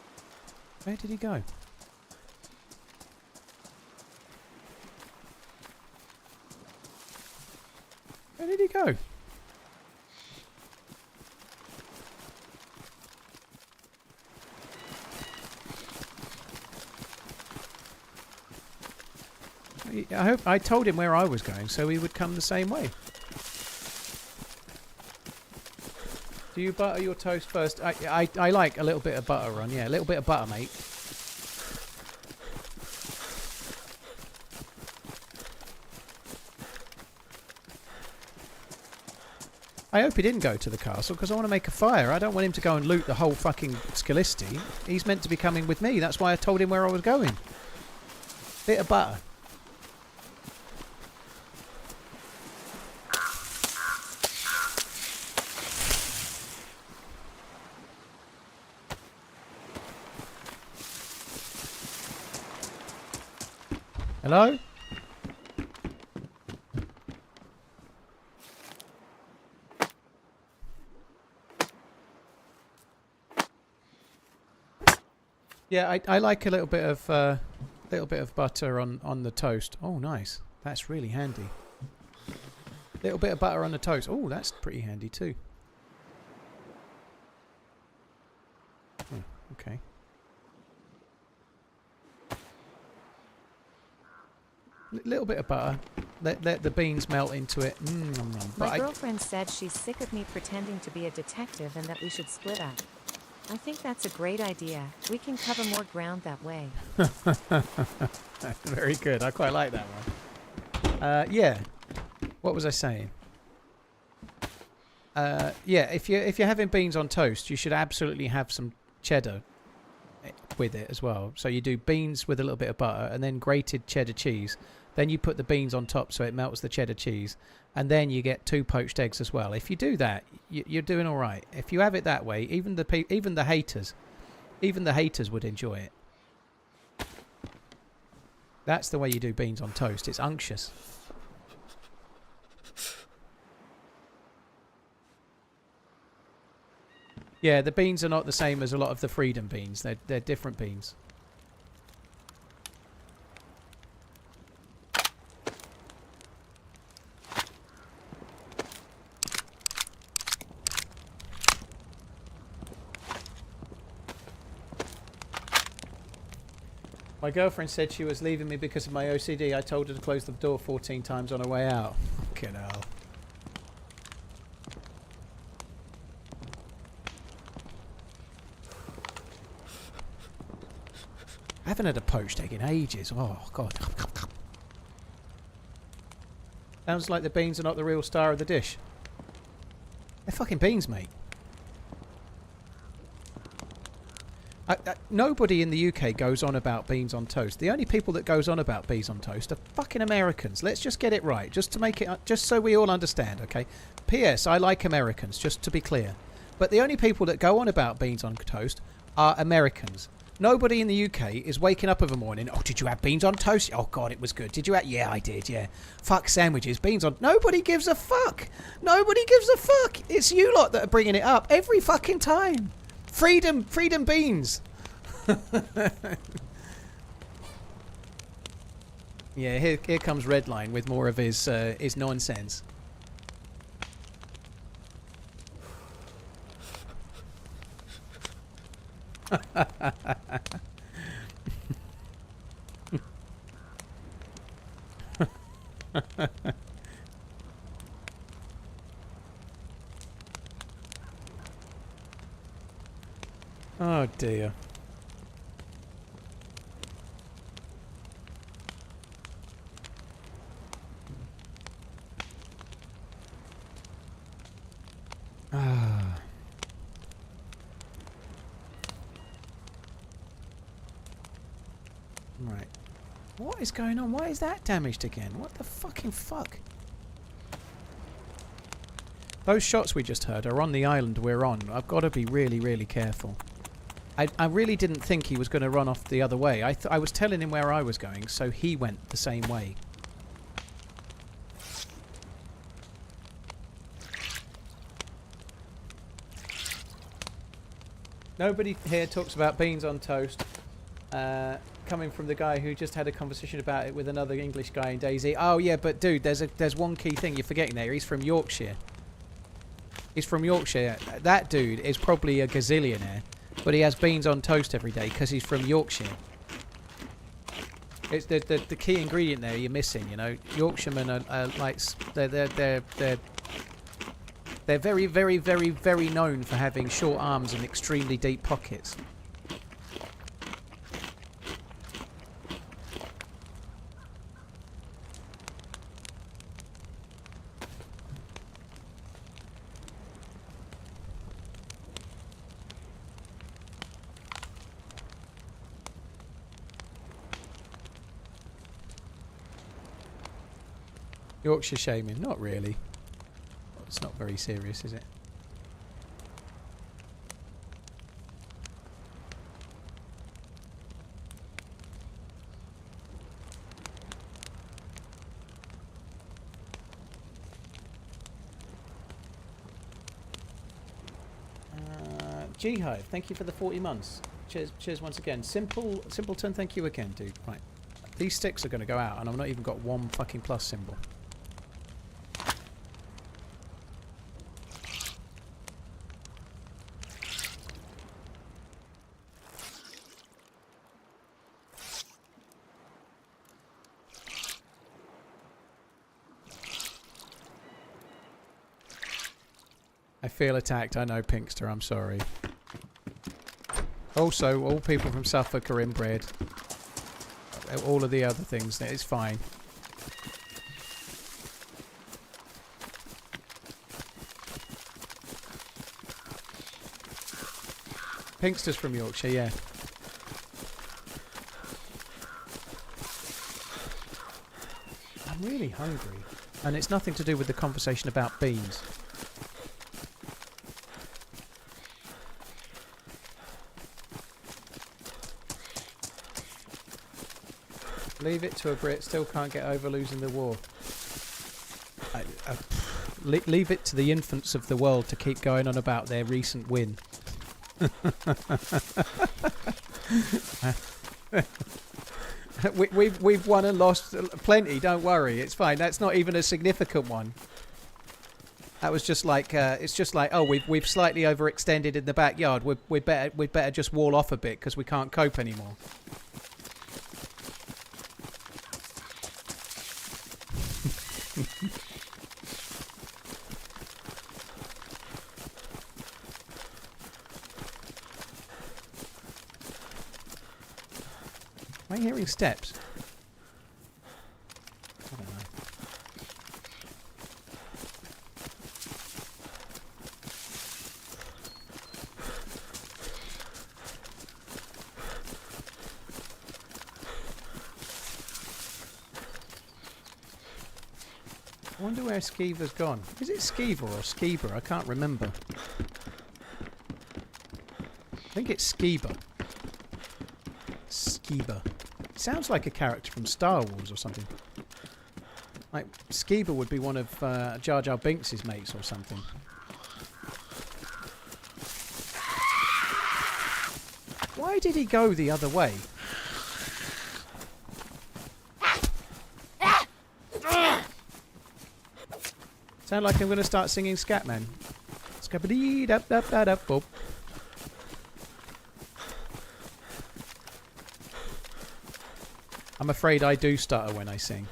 [SPEAKER 1] Where did he go? Where did he go? I told him where I was going, so he would come the same way. Do you butter your toast first? I like a little bit of butter on, yeah, a little bit of butter, mate. I hope he didn't go to the castle, because I want to make a fire. I don't want him to go and loot the whole fucking Scalisti. He's meant to be coming with me. That's why I told him where I was going. Bit of butter. Hello? Yeah, I like a little bit of butter on the toast. Oh, nice. That's really handy. Little bit of butter on the toast. Oh, that's pretty handy too. Oh, okay. Little bit of butter. let the beans melt into it. But
[SPEAKER 2] My girlfriend said she's sick of me pretending to be a detective and that we should split up. I think that's a great idea. We can cover more ground that way.
[SPEAKER 1] Very good. I quite like that one. Yeah. What was I saying? Yeah, if you're having beans on toast, you should absolutely have some cheddar with it as well. So you do beans with a little bit of butter and then grated cheddar cheese. Then you put the beans on top so it melts the cheddar cheese. And then you get 2 poached eggs as well. If you do that, you're doing all right. If you have it that way, even the haters would enjoy it. That's the way you do beans on toast. It's unctuous. Yeah, the beans are not the same as a lot of the Freedom beans. They're different beans. My girlfriend said she was leaving me because of my OCD. I told her to close the door 14 times on her way out. Fucking hell. I haven't had a poached egg in ages. Oh, God. Sounds like the beans are not the real star of the dish. They're fucking beans, mate. Nobody in the UK goes on about beans on toast. The only people that goes on about beans on toast are fucking Americans. Let's just get it right, just to make it, just so we all understand, okay? P.S. I like Americans, just to be clear. But the only people that go on about beans on toast are Americans. Nobody in the UK is waking up of a morning. Oh, did you have beans on toast? Oh God, it was good. Did you have? Yeah, I did. Yeah. Fuck sandwiches, beans on. Nobody gives a fuck. Nobody gives a fuck. It's you lot that are bringing it up every fucking time. Freedom beans. Yeah, here comes Redline with more of his nonsense. Oh dear. Ah. Right. What is going on? Why is that damaged again? What the fucking fuck? Those shots we just heard are on the island we're on. I've got to be really, really careful. I really didn't think he was going to run off the other way. I was telling him where I was going, so he went the same way. Nobody here talks about beans on toast. Coming from the guy who just had a conversation about it with another English guy in DayZ. Oh yeah, but dude, there's one key thing you're forgetting there. He's from Yorkshire. He's from Yorkshire. That dude is probably a gazillionaire, but he has beans on toast every day because he's from Yorkshire. It's the key ingredient there you're missing. You know, Yorkshiremen are like they're very, very, very, very known for having short arms and extremely deep pockets. Yorkshire shaming? Not really. It's not very serious, is it? G-Hive, thank you for the 40 months. Cheers once again. Simpleton, thank you again, dude. Right. These sticks are going to go out, and I've not even got one fucking plus symbol. I feel attacked. I know, Pinkster. I'm sorry. Also, all people from Suffolk are inbred. All of the other things. It's fine. Pinkster's from Yorkshire, yeah. I'm really hungry. And it's nothing to do with the conversation about beans. Leave it to a Brit, still can't get over losing the war. Leave it to the infants of the world to keep going on about their recent win. We've won and lost plenty, don't worry, it's fine. That's not even a significant one. That was just like it's just like, oh, we've slightly overextended in the backyard. We'd better just wall off a bit because we can't cope anymore. Am I hearing steps? I don't know. I wonder where Skeever's gone. Is it Skeever or Skeever? I can't remember. I think it's Skeever. Skeever. Sounds like a character from Star Wars or something. Like, Skeever would be one of Jar Jar Binks' mates or something. Why did he go the other way? Sound like I'm going to start singing Scatman. Scabadee-dap-dap-dap-dap-boop. I'm afraid I do stutter when I sing.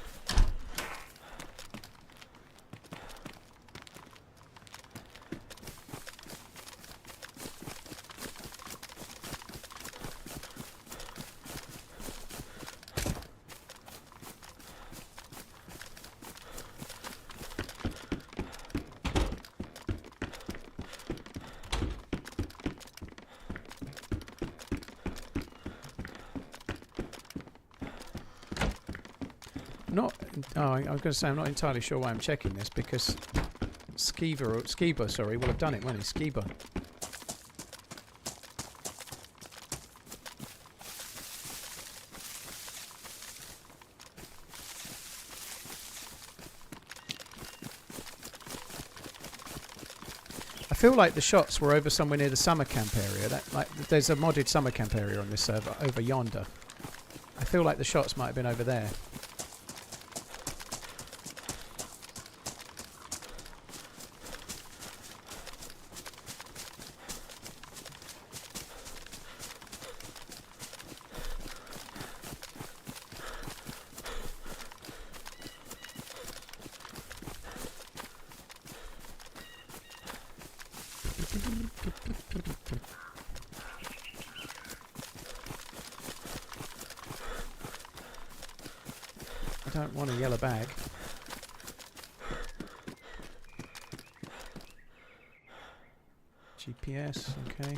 [SPEAKER 1] I was going to say I'm not entirely sure why I'm checking this because Skeever, sorry, will have done it, won't he? Skeever. I feel like the shots were over somewhere near the summer camp area. There's a modded summer camp area on this server over yonder. I feel like the shots might have been over there. I don't want a yellow bag. GPS, okay.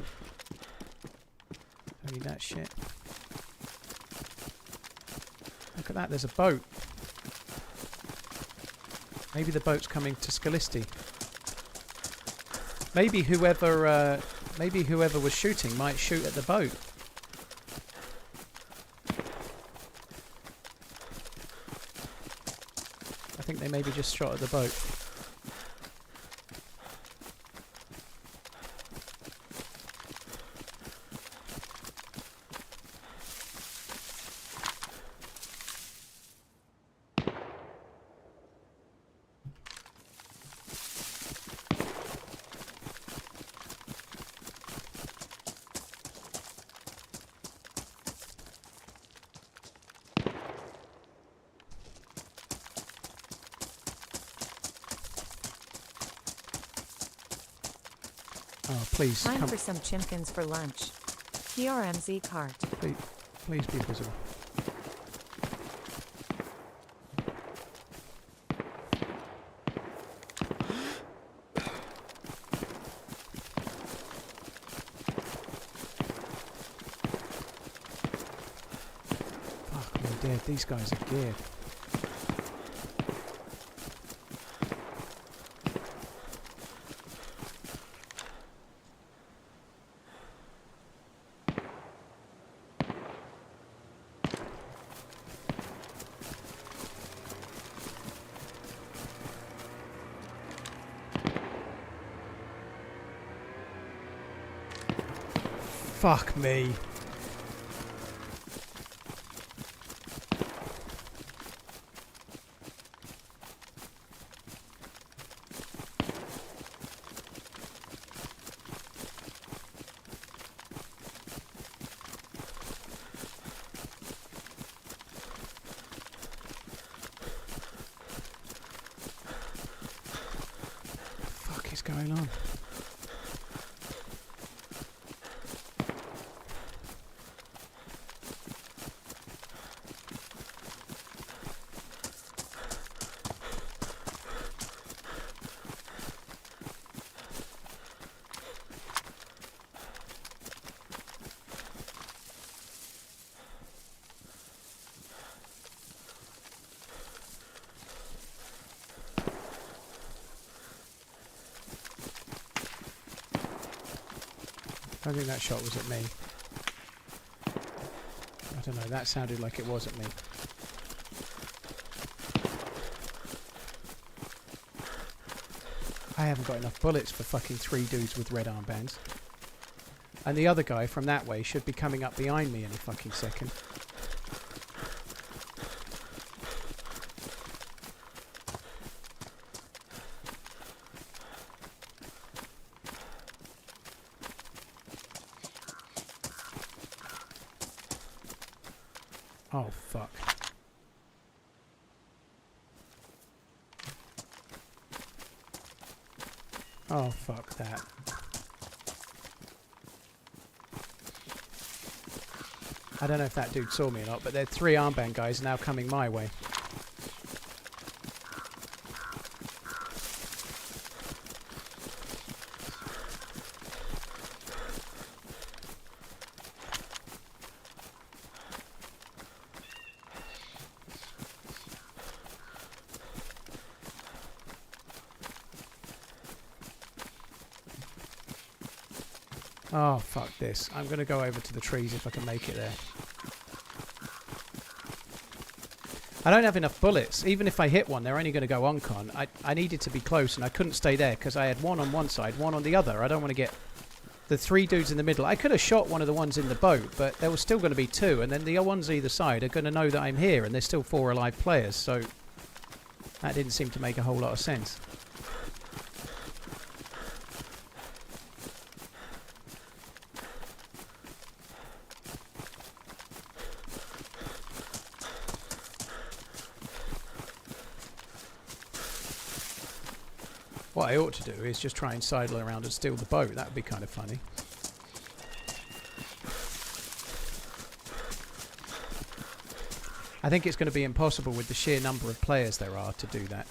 [SPEAKER 1] Don't need that shit. Look at that, there's a boat. Maybe the boat's coming to Scalisti. Maybe whoever was shooting might shoot at the boat. I think they maybe just shot at the boat. Oh, please,
[SPEAKER 2] Time
[SPEAKER 1] come.
[SPEAKER 2] for some chimkins for lunch. TRMZ cart.
[SPEAKER 1] Please be visible. Fuck me dead, these guys are geared. Fuck me. Fuck is going on? I think that shot was at me. I don't know, that sounded like it was at me. I haven't got enough bullets for fucking 3 dudes with red armbands. And the other guy from that way should be coming up behind me any fucking second. Oh, fuck. Oh, fuck that. I don't know if that dude saw me or not, but there are 3 armband guys now coming my way. Oh, fuck this. I'm going to go over to the trees if I can make it there. I don't have enough bullets. Even if I hit one, they're only going to go on-con. I needed to be close, and I couldn't stay there because I had one on one side, one on the other. I don't want to get the 3 dudes in the middle. I could have shot one of the ones in the boat, but there was still going to be 2, and then the ones either side are going to know that I'm here, and there's still 4 alive players, so that didn't seem to make a whole lot of sense. What I ought to do is just try and sidle around and steal the boat. That would be kind of funny. I think it's going to be impossible with the sheer number of players there are to do that.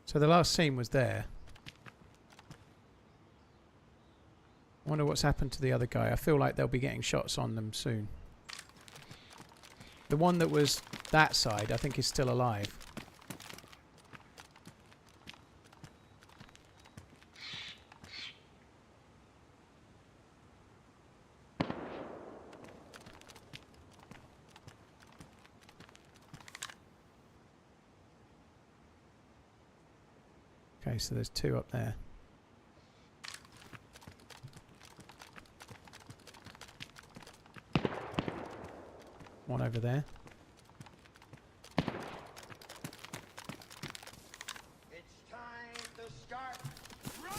[SPEAKER 1] So the last scene was there. I wonder what's happened to the other guy. I feel like they'll be getting shots on them soon. The one that was that side, I think, is still alive. Okay, so there's 2 up there. One over there.
[SPEAKER 3] It's time to start running!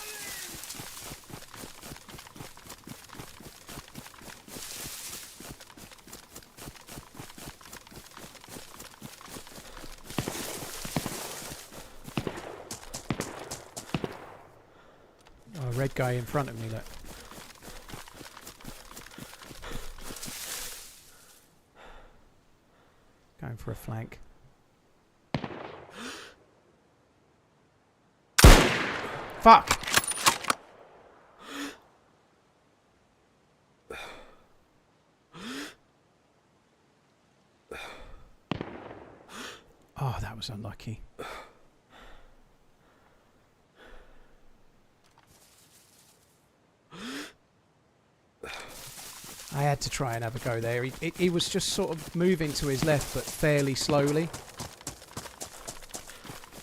[SPEAKER 1] Oh, red guy in front of me, look. Going for a flank. Fuck! Oh, that was unlucky. I had to try and have a go there. He was just sort of moving to his left, but fairly slowly.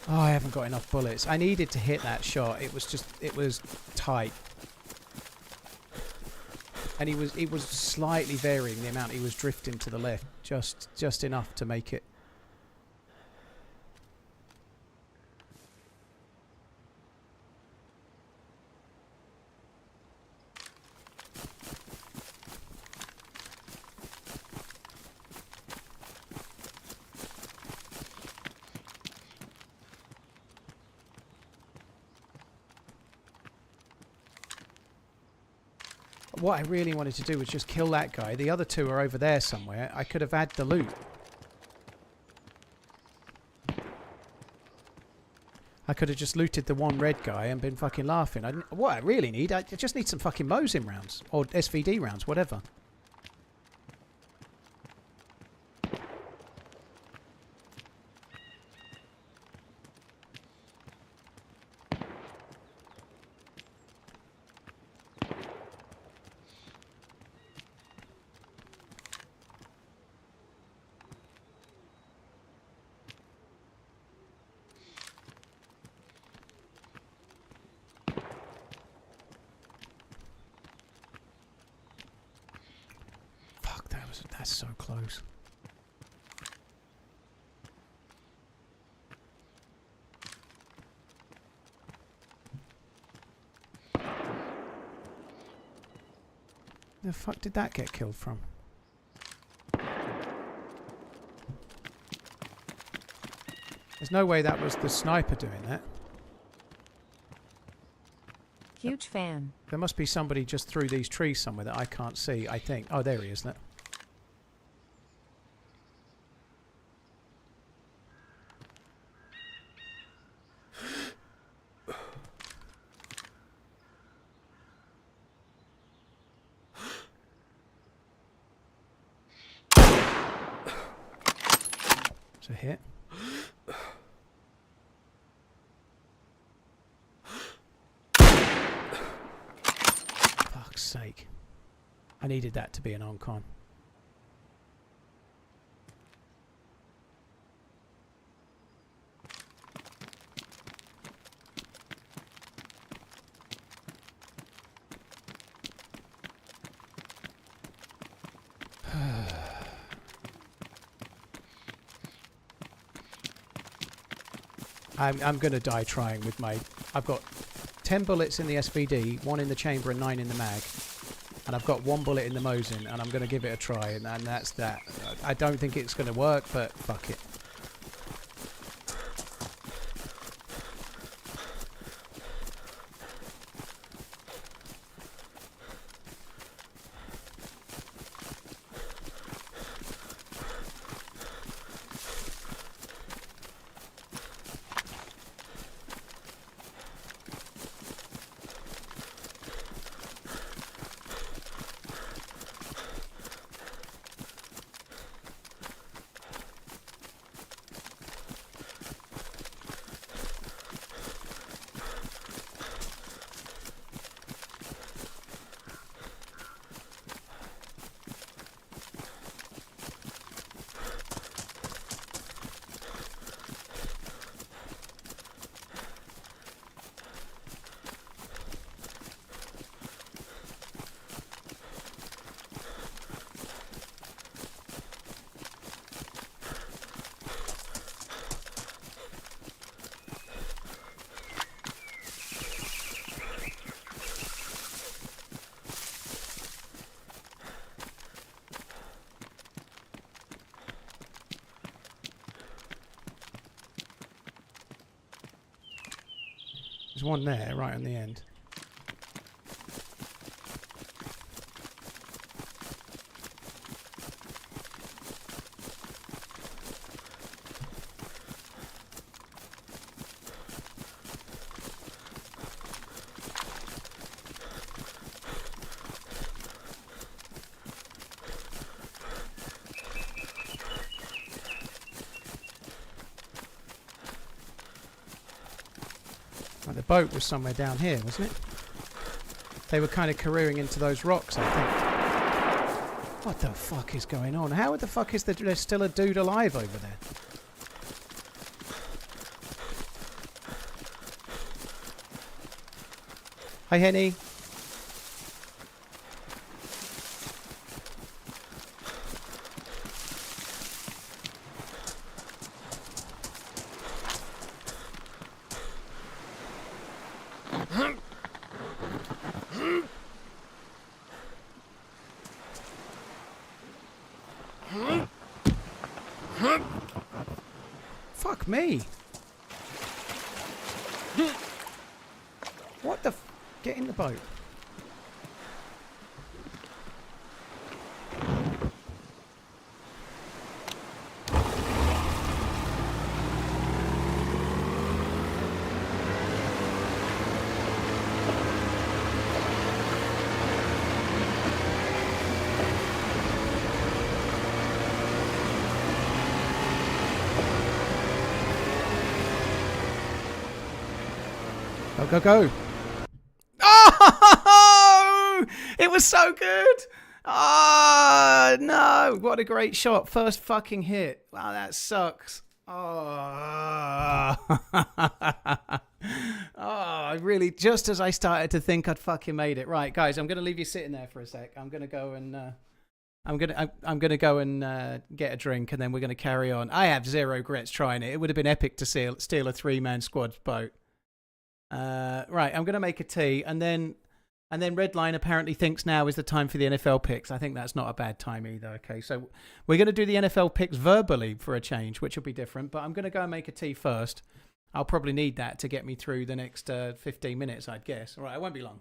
[SPEAKER 1] Oh, I haven't got enough bullets. I needed to hit that shot. It was tight. And he was slightly varying the amount he was drifting to the left. Just enough to make it. What I really wanted to do was just kill that guy. The other two are over there somewhere. I could have had the loot. I could have just looted the one red guy and been fucking laughing. What I really need, I just need some fucking Mosin rounds. Or SVD rounds, whatever. That's so close. The fuck did that get killed from? There's no way that was the sniper doing that.
[SPEAKER 2] Huge fan.
[SPEAKER 1] There must be somebody just through these trees somewhere that I can't see, I think. Oh, there he is. Look. It's a hit. Fuck's sake. I needed that to be an on-con. I'm going to die trying with my... I've got 10 bullets in the SVD, 1 in the chamber and 9 in the mag. And I've got 1 bullet in the Mosin, and I'm going to give it a try, and that's that. I don't think it's going to work, but fuck it. There's one there, right on the end. Right, the boat was somewhere down here, wasn't it? They were kind of careering into those rocks, I think. What the fuck is going on? How the fuck is there's still a dude alive over there? Hi, Henny. Fuck me. What the get in the boat. Go, go, go. Oh! It was so good. Oh, no. What a great shot. First fucking hit. Wow, that sucks. Oh. Oh, I really, just as I started to think I'd fucking made it. Right, guys, I'm going to leave you sitting there for a sec. I'm going to go and... I'm gonna go and get a drink, and then we're gonna carry on. I have zero regrets trying it. It would have been epic to steal a 3-man squad boat. Right, I'm gonna make a tea, and then Redline apparently thinks now is the time for the NFL picks. I think that's not a bad time either. Okay, so we're gonna do the NFL picks verbally for a change, which will be different. But I'm gonna go and make a tea first. I'll probably need that to get me through the next 15 minutes, I'd guess. All right, it won't be long.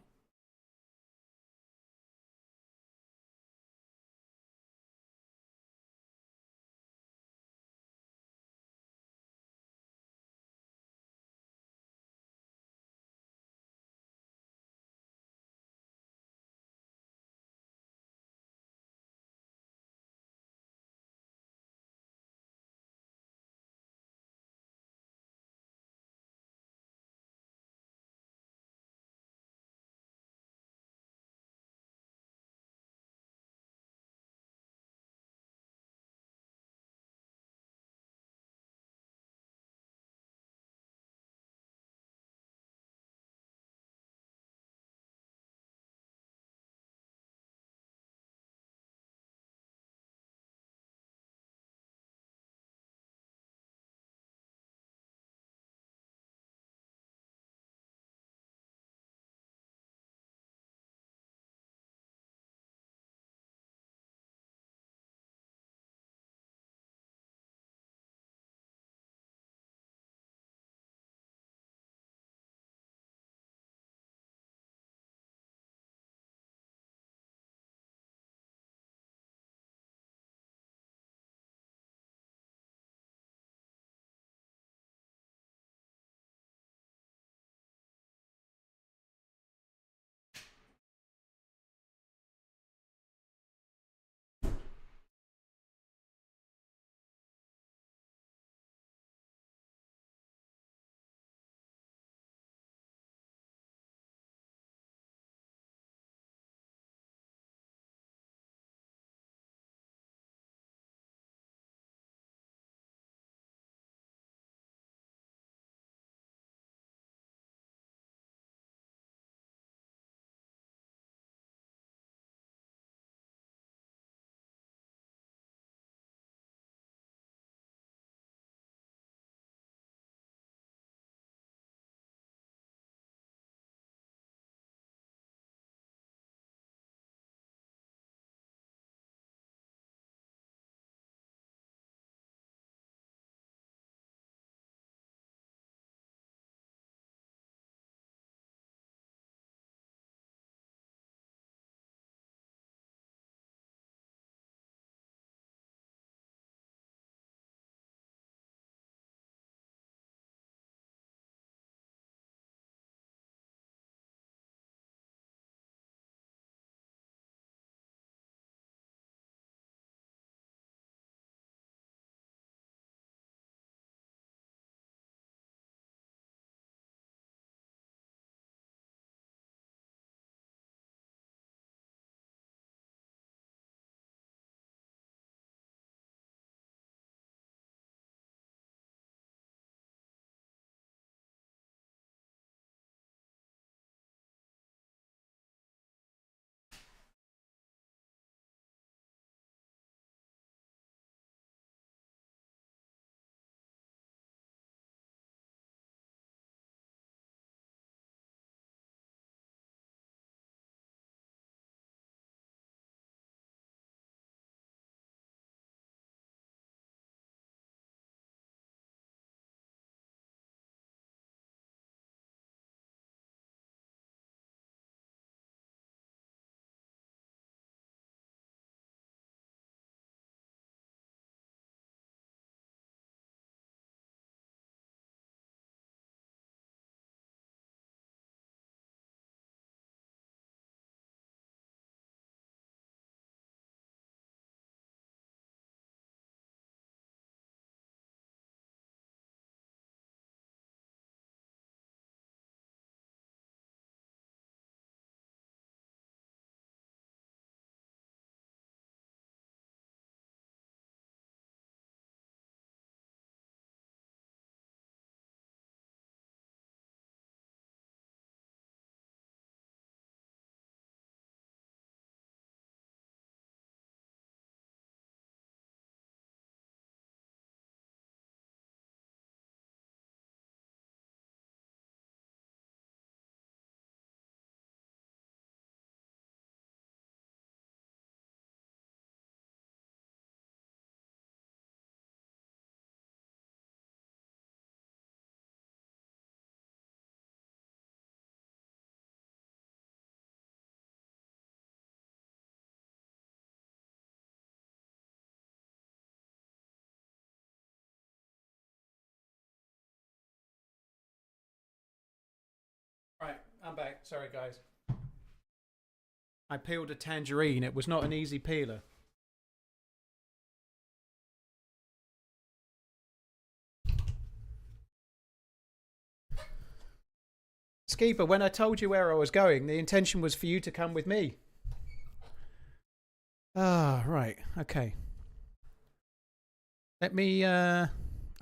[SPEAKER 1] I'm back. Sorry, guys. I peeled a tangerine. It was not an easy peeler. Skeeper, when I told you where I was going, the intention was for you to come with me. Ah, right. Okay. Let me... I'm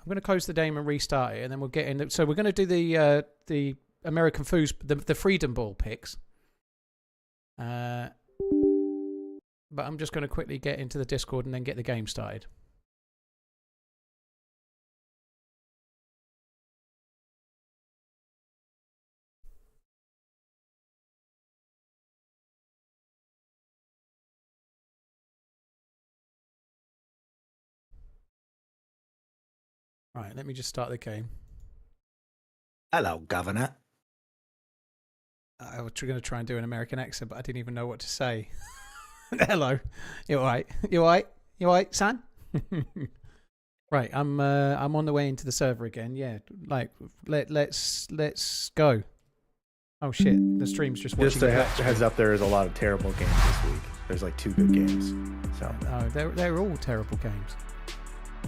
[SPEAKER 1] going to close the game and restart it, and then we'll get in. So we're going to do the American Foos, the Freedom Ball picks. But I'm just going to quickly get into the Discord and then get the game started. Right, let me just start the game.
[SPEAKER 6] Hello, Governor.
[SPEAKER 1] I was going to try and do an American accent, but I didn't even know what to say. Hello. You all right? You all right? You all right, son? Right, I'm on the way into the server again. Yeah, like let's go. Oh shit, the stream's just watching.
[SPEAKER 6] Just a heads up, there is a lot of terrible games this week. There's like 2 good games. So.
[SPEAKER 1] Oh, they're all terrible games.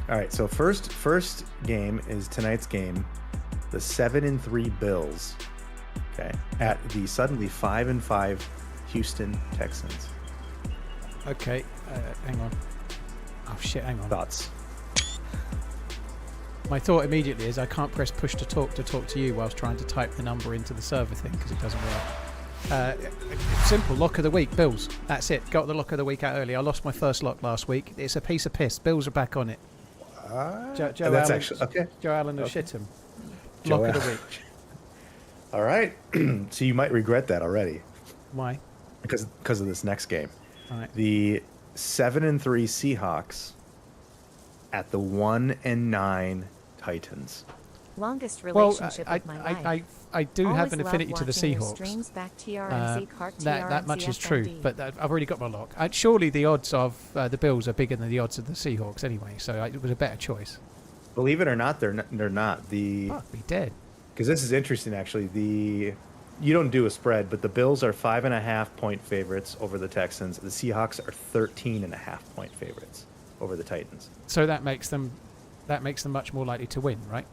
[SPEAKER 6] All right, so first game is tonight's game, the 7-3 Bills. Okay, at the suddenly 5-5 Houston Texans.
[SPEAKER 1] Okay, hang on. Oh shit, hang on.
[SPEAKER 6] Thoughts?
[SPEAKER 1] My thought immediately is I can't press push to talk to you whilst trying to type the number into the server thing because it doesn't work. Simple, lock of the week, Bills. That's it. Got the lock of the week out early. I lost my first lock last week. It's a piece of piss. Bills are back on it. Joe
[SPEAKER 6] that's
[SPEAKER 1] Allen,
[SPEAKER 6] actually okay.
[SPEAKER 1] Joe Allen will shit him. Lock of the week.
[SPEAKER 6] All right, so you might regret that already.
[SPEAKER 1] Why?
[SPEAKER 6] Because of this next game.
[SPEAKER 1] All right.
[SPEAKER 6] The 7-3 Seahawks at the 1-9 Titans.
[SPEAKER 2] Longest relationship
[SPEAKER 1] well,
[SPEAKER 2] of my life.
[SPEAKER 1] I do
[SPEAKER 2] Always
[SPEAKER 1] have an affinity
[SPEAKER 2] love
[SPEAKER 1] to the
[SPEAKER 2] watching your
[SPEAKER 1] Seahawks.
[SPEAKER 2] streams, back TRMZ, cart
[SPEAKER 1] That much is true,
[SPEAKER 2] FMD.
[SPEAKER 1] but I've already got my lock. Surely the odds of the Bills are bigger than the odds of the Seahawks anyway, so it was a better choice.
[SPEAKER 6] Believe it or not, they're not.
[SPEAKER 1] Fuck, be dead.
[SPEAKER 6] Because this is interesting, actually. You don't do a spread, but the Bills are 5.5-point favorites over the Texans. The Seahawks are 13.5-point favorites over the Titans.
[SPEAKER 1] So that makes them much more likely to win, right?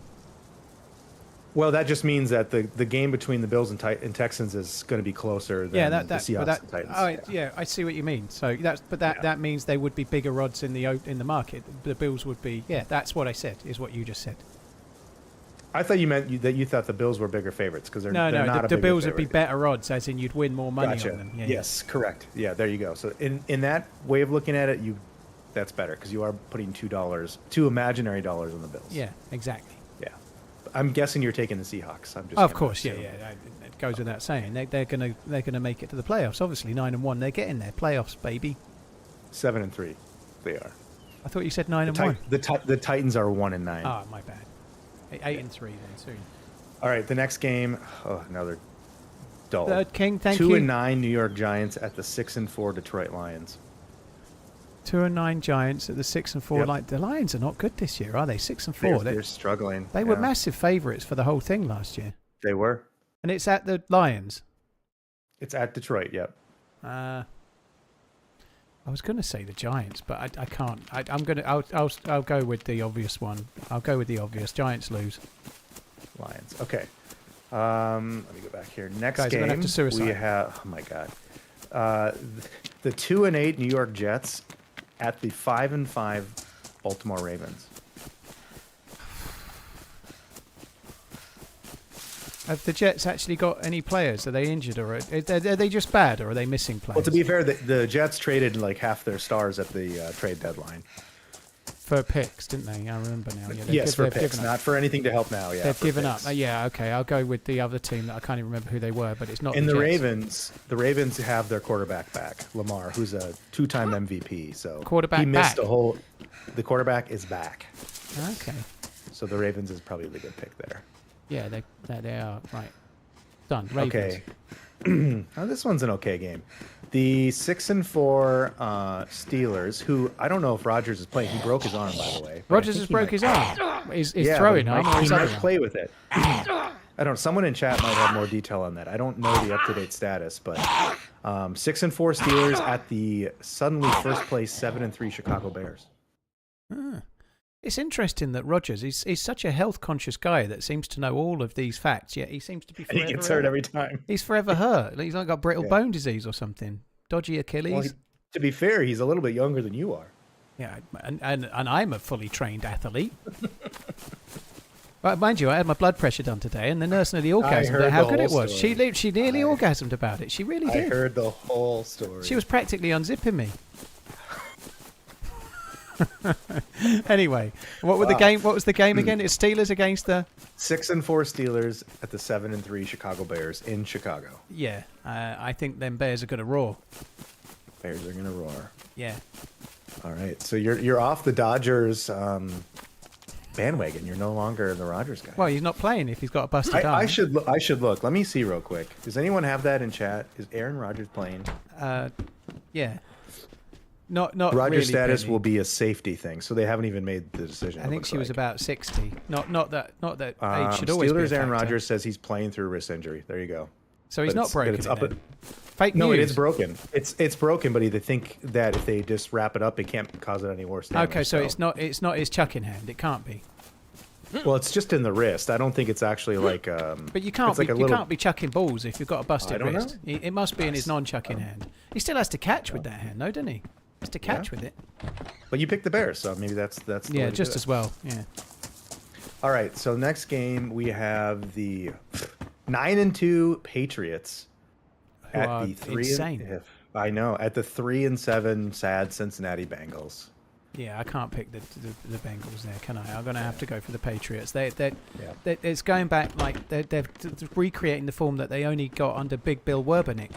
[SPEAKER 6] Well, that just means that the game between the Bills and Texans is going to be closer than the Seahawks and Titans.
[SPEAKER 1] Oh, yeah, I see what you mean. So that means they would be bigger odds in the market. The Bills would be. Yeah, that's what I said. Is what you just said.
[SPEAKER 6] I thought you meant that you thought the Bills were bigger favorites because they're not
[SPEAKER 1] the Bills would be better odds, as in you'd win more money
[SPEAKER 6] Gotcha.
[SPEAKER 1] on them. Yeah,
[SPEAKER 6] yes, correct. Yeah, there you go. So in that way of looking at it, that's better because you are putting $2 imaginary dollars on the Bills.
[SPEAKER 1] Yeah, exactly.
[SPEAKER 6] Yeah, I'm guessing you're taking the Seahawks. I'm just.
[SPEAKER 1] Of course, yeah. It goes without saying. They're gonna make it to the playoffs. Obviously, 9-1. They're getting there. Playoffs, baby.
[SPEAKER 6] 7-3, they are.
[SPEAKER 1] I thought you said 9-1.
[SPEAKER 6] The Titans are 1-9.
[SPEAKER 1] Ah, my bad. 8-3 then soon.
[SPEAKER 6] All right, the next game. Oh, another dull.
[SPEAKER 1] Third King, thank you.
[SPEAKER 6] 2-9 New York Giants at the 6-4 Detroit Lions.
[SPEAKER 1] 2-9 Giants at the 6-4.
[SPEAKER 6] Yep.
[SPEAKER 1] Like the Lions are not good this year, are they? 6-4.
[SPEAKER 6] They're struggling.
[SPEAKER 1] They were massive favourites for the whole thing last year.
[SPEAKER 6] They were.
[SPEAKER 1] And it's at the Lions.
[SPEAKER 6] It's at Detroit. Yep.
[SPEAKER 1] I was going to say the Giants, but I can't. I'll go with the obvious one. I'll go with the obvious. Giants lose.
[SPEAKER 6] Lions. Okay. Let me go back here. Next
[SPEAKER 1] Guys,
[SPEAKER 6] game,
[SPEAKER 1] I'm gonna have to suicide.
[SPEAKER 6] we have. Oh my God. The 2-8 New York Jets at the 5-5 Baltimore Ravens.
[SPEAKER 1] Have the Jets actually got any players? Are they injured, or are they just bad, or are they missing players?
[SPEAKER 6] Well, to be fair, the Jets traded like half their stars at the trade deadline.
[SPEAKER 1] For picks, didn't they? I remember now. Yeah,
[SPEAKER 6] yes, for picks, not for anything to help now. Yeah,
[SPEAKER 1] they've given
[SPEAKER 6] picks.
[SPEAKER 1] up. Yeah, okay. I'll go with the other team that I can't even remember who they were, but it's not.
[SPEAKER 6] And the
[SPEAKER 1] Jets.
[SPEAKER 6] Ravens have their quarterback back, Lamar, who's a 2-time MVP. So
[SPEAKER 1] quarterback
[SPEAKER 6] he missed
[SPEAKER 1] back.
[SPEAKER 6] a whole. The quarterback is back.
[SPEAKER 1] Okay.
[SPEAKER 6] So the Ravens is probably the good pick there.
[SPEAKER 1] Yeah, they are right. Done. Ravens.
[SPEAKER 6] Okay. Now this one's an okay game. The 6-4 Steelers, who I don't know if Rodgers is playing. He broke his arm, by the way.
[SPEAKER 1] Rodgers has broke his arm. He's throwing
[SPEAKER 6] but
[SPEAKER 1] arm or
[SPEAKER 6] he
[SPEAKER 1] his
[SPEAKER 6] might
[SPEAKER 1] other arm?
[SPEAKER 6] play with it. I don't know. Someone in chat might have more detail on that. I don't know the up-to-date status, but 6-4 Steelers at the suddenly first place 7-3 Chicago Bears.
[SPEAKER 1] Ah. It's interesting that Rogers he's such a health conscious guy that seems to know all of these facts, yet he seems to be forever
[SPEAKER 6] He gets hurt every time.
[SPEAKER 1] He's forever hurt. He's like got brittle bone disease or something. Dodgy Achilles.
[SPEAKER 6] Well, to be fair, he's a little bit younger than you are.
[SPEAKER 1] Yeah, and I'm a fully trained athlete. But mind you, I had my blood pressure done today, and the nurse nearly orgasmed about how good it was. She nearly orgasmed about it. She really did.
[SPEAKER 6] I heard the whole story.
[SPEAKER 1] She was practically unzipping me. Anyway, what was the game again? It's Steelers against the
[SPEAKER 6] 6-4 Steelers at the 7-3 Chicago Bears in Chicago.
[SPEAKER 1] Yeah, I think them Bears are going to roar.
[SPEAKER 6] Bears are going to roar.
[SPEAKER 1] Yeah.
[SPEAKER 6] All right, so you're off the Dodgers bandwagon. You're no longer the Rodgers guy.
[SPEAKER 1] Well, he's not playing if he's got a busted arm.
[SPEAKER 6] I should look. Let me see real quick. Does anyone have that in chat? Is Aaron Rodgers playing?
[SPEAKER 1] Yeah. Not
[SPEAKER 6] Rodgers'
[SPEAKER 1] really
[SPEAKER 6] status
[SPEAKER 1] Penny.
[SPEAKER 6] will be a safety thing, so they haven't even made the decision.
[SPEAKER 1] I think she was about 60. Not that age should always be a
[SPEAKER 6] Steelers. Aaron
[SPEAKER 1] factor.
[SPEAKER 6] Rodgers says he's playing through wrist injury. There you go.
[SPEAKER 1] So he's
[SPEAKER 6] But
[SPEAKER 1] not broken.
[SPEAKER 6] It's
[SPEAKER 1] it
[SPEAKER 6] up
[SPEAKER 1] then.
[SPEAKER 6] at,
[SPEAKER 1] Fake
[SPEAKER 6] no,
[SPEAKER 1] news.
[SPEAKER 6] it is broken. It's broken, but they think that if they just wrap it up, it can't cause it any worse damage.
[SPEAKER 1] Okay, so it's not his chucking hand. It can't be.
[SPEAKER 6] Well, it's just in the wrist. I don't think it's actually like.
[SPEAKER 1] But you can't
[SPEAKER 6] it's like
[SPEAKER 1] be,
[SPEAKER 6] a
[SPEAKER 1] you
[SPEAKER 6] little-
[SPEAKER 1] can't be chucking balls if you've got a busted
[SPEAKER 6] I don't know.
[SPEAKER 1] wrist. It must be in his non-chucking hand. He still has to catch with that hand, though, doesn't he? He has to catch with it.
[SPEAKER 6] But you picked the Bears, so maybe that's the way
[SPEAKER 1] Yeah,
[SPEAKER 6] to do
[SPEAKER 1] just
[SPEAKER 6] it.
[SPEAKER 1] as well. Yeah.
[SPEAKER 6] All right, so next game we have the 9-2 Patriots
[SPEAKER 1] Who are
[SPEAKER 6] at the 3.
[SPEAKER 1] insane.
[SPEAKER 6] I know, at the 3-7 sad Cincinnati Bengals.
[SPEAKER 1] Yeah, I can't pick the Bengals there, can I? I'm going to have to go for the Patriots. It's going back like they're recreating the form that they only got under Big Bill Werbenick.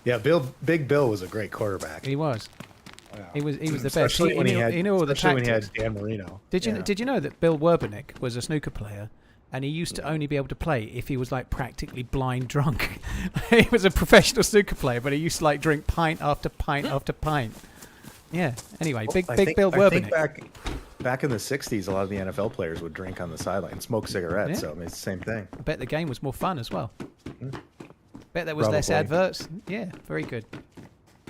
[SPEAKER 6] Yeah, Big Bill was a great quarterback.
[SPEAKER 1] He was.
[SPEAKER 6] Wow.
[SPEAKER 1] He was the best.
[SPEAKER 6] Especially when
[SPEAKER 1] He knew all the
[SPEAKER 6] especially when he had
[SPEAKER 1] tactics.
[SPEAKER 6] Dan Marino.
[SPEAKER 1] Did you know that Bill Werbenick was a snooker player, and he used to only be able to play if he was like practically blind drunk. He was a professional snooker player, but he used to like drink pint after pint after pint. Yeah. Anyway, Big Bill
[SPEAKER 6] I
[SPEAKER 1] Werbenick.
[SPEAKER 6] think back in the 60s, a lot of the NFL players would drink on the sideline and smoke cigarettes,
[SPEAKER 1] Yeah.
[SPEAKER 6] so I mean, it's the same thing.
[SPEAKER 1] I bet the game was more fun as well. Bet there was less
[SPEAKER 6] Probably.
[SPEAKER 1] adverts. Yeah, very good.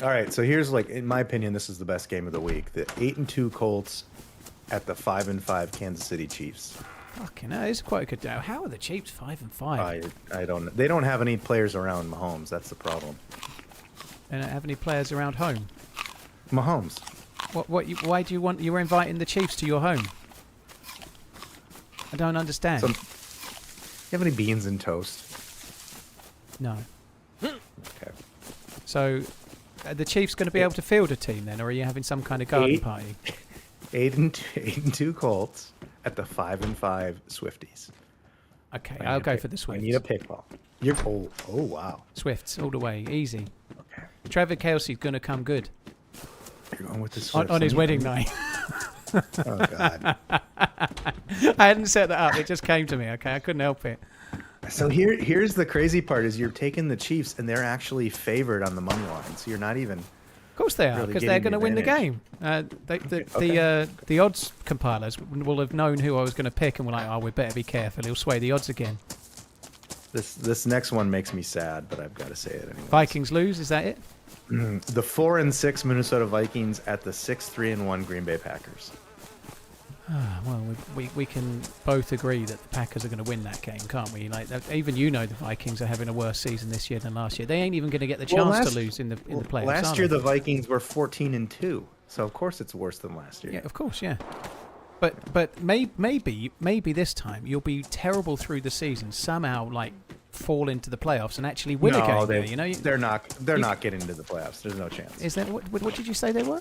[SPEAKER 6] All right, so here's like, in my opinion, this is the best game of the week. The 8-2 Colts at the 5-5 Kansas City Chiefs.
[SPEAKER 1] Fucking hell, it's quite a good day. How are the Chiefs 5-5?
[SPEAKER 6] I don't. They don't have any players around Mahomes. That's the problem.
[SPEAKER 1] They don't have any players around home.
[SPEAKER 6] Mahomes.
[SPEAKER 1] Why do you want? You're inviting the Chiefs to your home. I don't understand.
[SPEAKER 6] You have any beans and toast?
[SPEAKER 1] No.
[SPEAKER 6] Okay.
[SPEAKER 1] So, are the Chiefs going to be able to field a team then, or are you having some kind of garden party?
[SPEAKER 6] 8-2 Colts at the 5-5 Swifties.
[SPEAKER 1] Okay,
[SPEAKER 6] I
[SPEAKER 1] I'll
[SPEAKER 6] need a
[SPEAKER 1] go
[SPEAKER 6] pick-
[SPEAKER 1] for the Swifts.
[SPEAKER 6] I need a pick ball. You're oh wow.
[SPEAKER 1] Swifts all the way, easy.
[SPEAKER 6] Okay.
[SPEAKER 1] Trevor Kelsey's going to come good
[SPEAKER 6] You're going with the Swifts.
[SPEAKER 1] on his wedding night.
[SPEAKER 6] Oh god.
[SPEAKER 1] I hadn't set that up. It just came to me. Okay, I couldn't help it.
[SPEAKER 6] So here's the crazy part: is you're taking the Chiefs, and they're actually favored on the money line. So you're not even.
[SPEAKER 1] Of course they are,
[SPEAKER 6] Really
[SPEAKER 1] because they're
[SPEAKER 6] getting
[SPEAKER 1] going to
[SPEAKER 6] the
[SPEAKER 1] win the game. The odds compilers will have known who I was going to pick, and were like, "Oh, we better be careful. He'll sway the odds again."
[SPEAKER 6] This next one makes me sad, but I've got to say it anyway.
[SPEAKER 1] Vikings lose. Is that it?
[SPEAKER 6] The 4-6 Minnesota Vikings at the 6-3-1 Green Bay Packers.
[SPEAKER 1] Well, we can both agree that the Packers are going to win that game, can't we? Like even the Vikings are having a worse season this year than last year. They ain't even going to get the chance to lose in the playoffs.
[SPEAKER 6] Last
[SPEAKER 1] are
[SPEAKER 6] year
[SPEAKER 1] they?
[SPEAKER 6] the Vikings were 14-2, so of course it's worse than last year.
[SPEAKER 1] Yeah, of course, yeah. But maybe this time you'll be terrible through the season, somehow like fall into the playoffs and actually win a game.
[SPEAKER 6] they,
[SPEAKER 1] there, you know,
[SPEAKER 6] they're not getting into the playoffs. There's no chance.
[SPEAKER 1] Is that what did you say they were?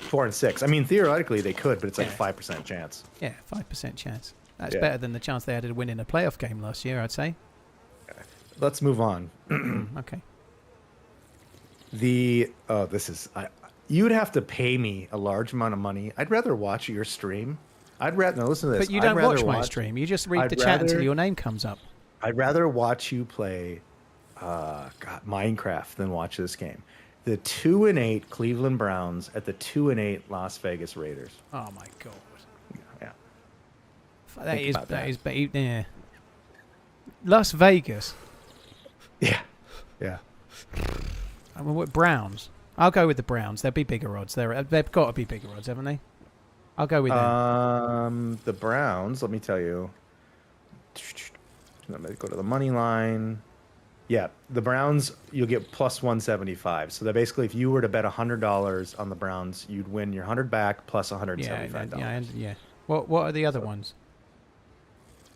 [SPEAKER 6] 4-6. I mean, theoretically they could, but it's like a 5% chance.
[SPEAKER 1] Yeah, 5% chance. That's
[SPEAKER 6] Yeah.
[SPEAKER 1] better than the chance they had of winning a playoff game last year, I'd say.
[SPEAKER 6] Let's move on.
[SPEAKER 1] Okay.
[SPEAKER 6] You'd have to pay me a large amount of money. I'd rather watch your stream. Listen to this.
[SPEAKER 1] But you don't watch my stream. You just read
[SPEAKER 6] I'd
[SPEAKER 1] the chat until
[SPEAKER 6] rather-
[SPEAKER 1] your name comes up.
[SPEAKER 6] I'd rather watch you play Minecraft than watch this game. The 2-8 Cleveland Browns at the 2-8 Las Vegas Raiders.
[SPEAKER 1] Oh my god.
[SPEAKER 6] Yeah.
[SPEAKER 4] Think about
[SPEAKER 1] yeah. Las Vegas.
[SPEAKER 6] Yeah. Yeah.
[SPEAKER 1] I mean, what Browns? I'll go with the Browns. There'll be bigger odds. They've got to be bigger odds, haven't they? I'll go with them.
[SPEAKER 6] The Browns, let me tell you. Let me go to the money line. Yeah, the Browns, you'll get plus 175. So that basically, if you were to bet $100 on the Browns, you'd win your 100 back plus $175.
[SPEAKER 1] Yeah. What are the other ones?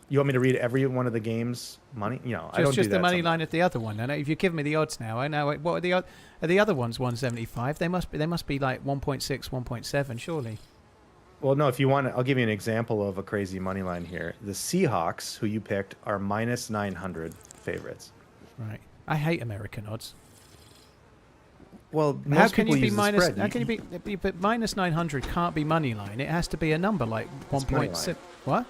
[SPEAKER 6] You want me to read every one of the games? Money? I don't do that.
[SPEAKER 1] Just the money
[SPEAKER 6] sometimes.
[SPEAKER 1] line at the other one. I know if you give me the odds now, I know. What are the other ones? 175. They must be like 1.6, 1.7, surely.
[SPEAKER 6] Well, no. If you want, I'll give you an example of a crazy money line here. The Seahawks, who you picked, are minus 900 favorites.
[SPEAKER 1] Right. I hate American odds.
[SPEAKER 6] Well,
[SPEAKER 1] How can you be minus? How can you be? But minus 900 can't be money line. It has to be a number like 1.6. What?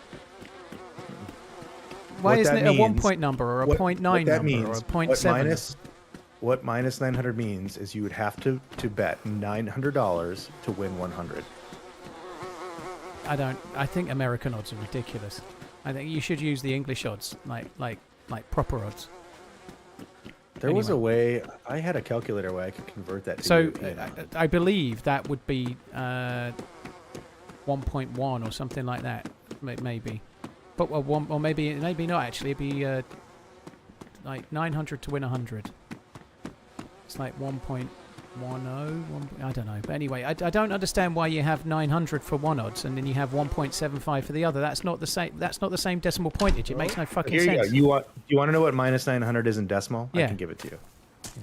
[SPEAKER 1] Why isn't it a 1 point number or a 0.9 number or a 0.7?
[SPEAKER 6] What minus 900 means is you would have to bet $900 to win 100.
[SPEAKER 1] I think American odds are ridiculous. I think you should use the English odds, like proper odds.
[SPEAKER 6] There was a way. I had a calculator where I could convert that to
[SPEAKER 1] So
[SPEAKER 6] European.
[SPEAKER 1] I believe that would be 1.1 or something like that, maybe. But or maybe not actually. It'd be like 900 to win 100. It's like 1.10. I don't know. But anyway, I don't understand why you have 900 for one odds and then you have 1.75 for the other. That's not the same. That's not the same decimal pointage. It makes no fucking
[SPEAKER 6] Here
[SPEAKER 1] sense.
[SPEAKER 6] you go. Do you want to know what minus 900 is in decimal?
[SPEAKER 1] Yeah.
[SPEAKER 6] I can give it to you.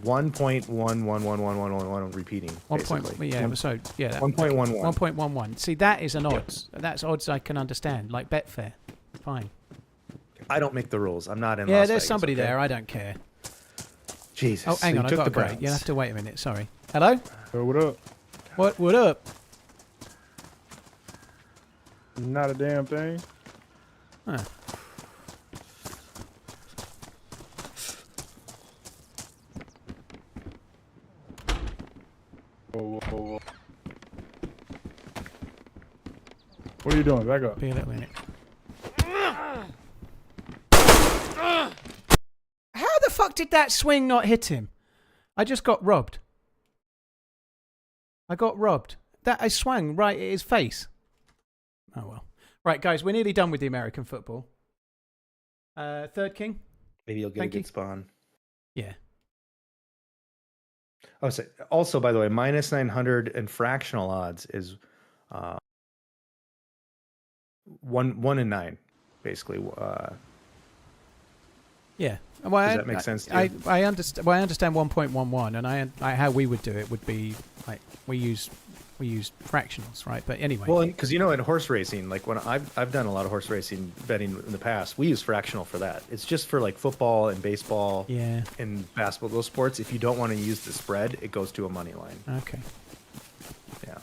[SPEAKER 6] 1.111111 repeating.
[SPEAKER 1] 1.11.
[SPEAKER 6] 1.11.
[SPEAKER 1] 1.11. See, that is an odds. That's odds I can understand, like Betfair. Fine.
[SPEAKER 6] I don't make the rules. I'm not in.
[SPEAKER 1] Yeah,
[SPEAKER 6] Las
[SPEAKER 1] there's
[SPEAKER 6] Vegas,
[SPEAKER 1] somebody
[SPEAKER 6] okay?
[SPEAKER 1] there. I don't care.
[SPEAKER 6] Jesus.
[SPEAKER 1] Oh, hang
[SPEAKER 6] so
[SPEAKER 1] on. I
[SPEAKER 6] took
[SPEAKER 1] got
[SPEAKER 6] the
[SPEAKER 1] a break.
[SPEAKER 6] Browns.
[SPEAKER 1] You'll have to wait a minute. Sorry. Hello?
[SPEAKER 7] Yo, what up?
[SPEAKER 1] What up?
[SPEAKER 7] Not a damn thing.
[SPEAKER 1] Huh.
[SPEAKER 7] Whoa. What are you doing? Back up.
[SPEAKER 1] Be a little minute. How the fuck did that swing not hit him? I just got robbed. I got robbed. I swung right at his face. Oh well. Right, guys, we're nearly done with the American football. Third King?
[SPEAKER 6] Maybe you'll get
[SPEAKER 1] Thank
[SPEAKER 6] a
[SPEAKER 1] you.
[SPEAKER 6] good spawn.
[SPEAKER 1] Yeah.
[SPEAKER 6] Oh, so also, by the way, minus 900 and fractional odds is 1 in 9, basically.
[SPEAKER 1] Yeah. Well,
[SPEAKER 6] Does that make sense to you?
[SPEAKER 1] I understand. Well, I understand 1.11, and how we would do it would be like we use fractionals, right? But anyway.
[SPEAKER 6] Well, because in horse racing, like when I've done a lot of horse racing betting in the past, we use fractional for that. It's just for like football and baseball,
[SPEAKER 1] yeah,
[SPEAKER 6] and basketball, those sports. If you don't want to use the spread, it goes to a money line.
[SPEAKER 1] Okay.
[SPEAKER 6] Yeah.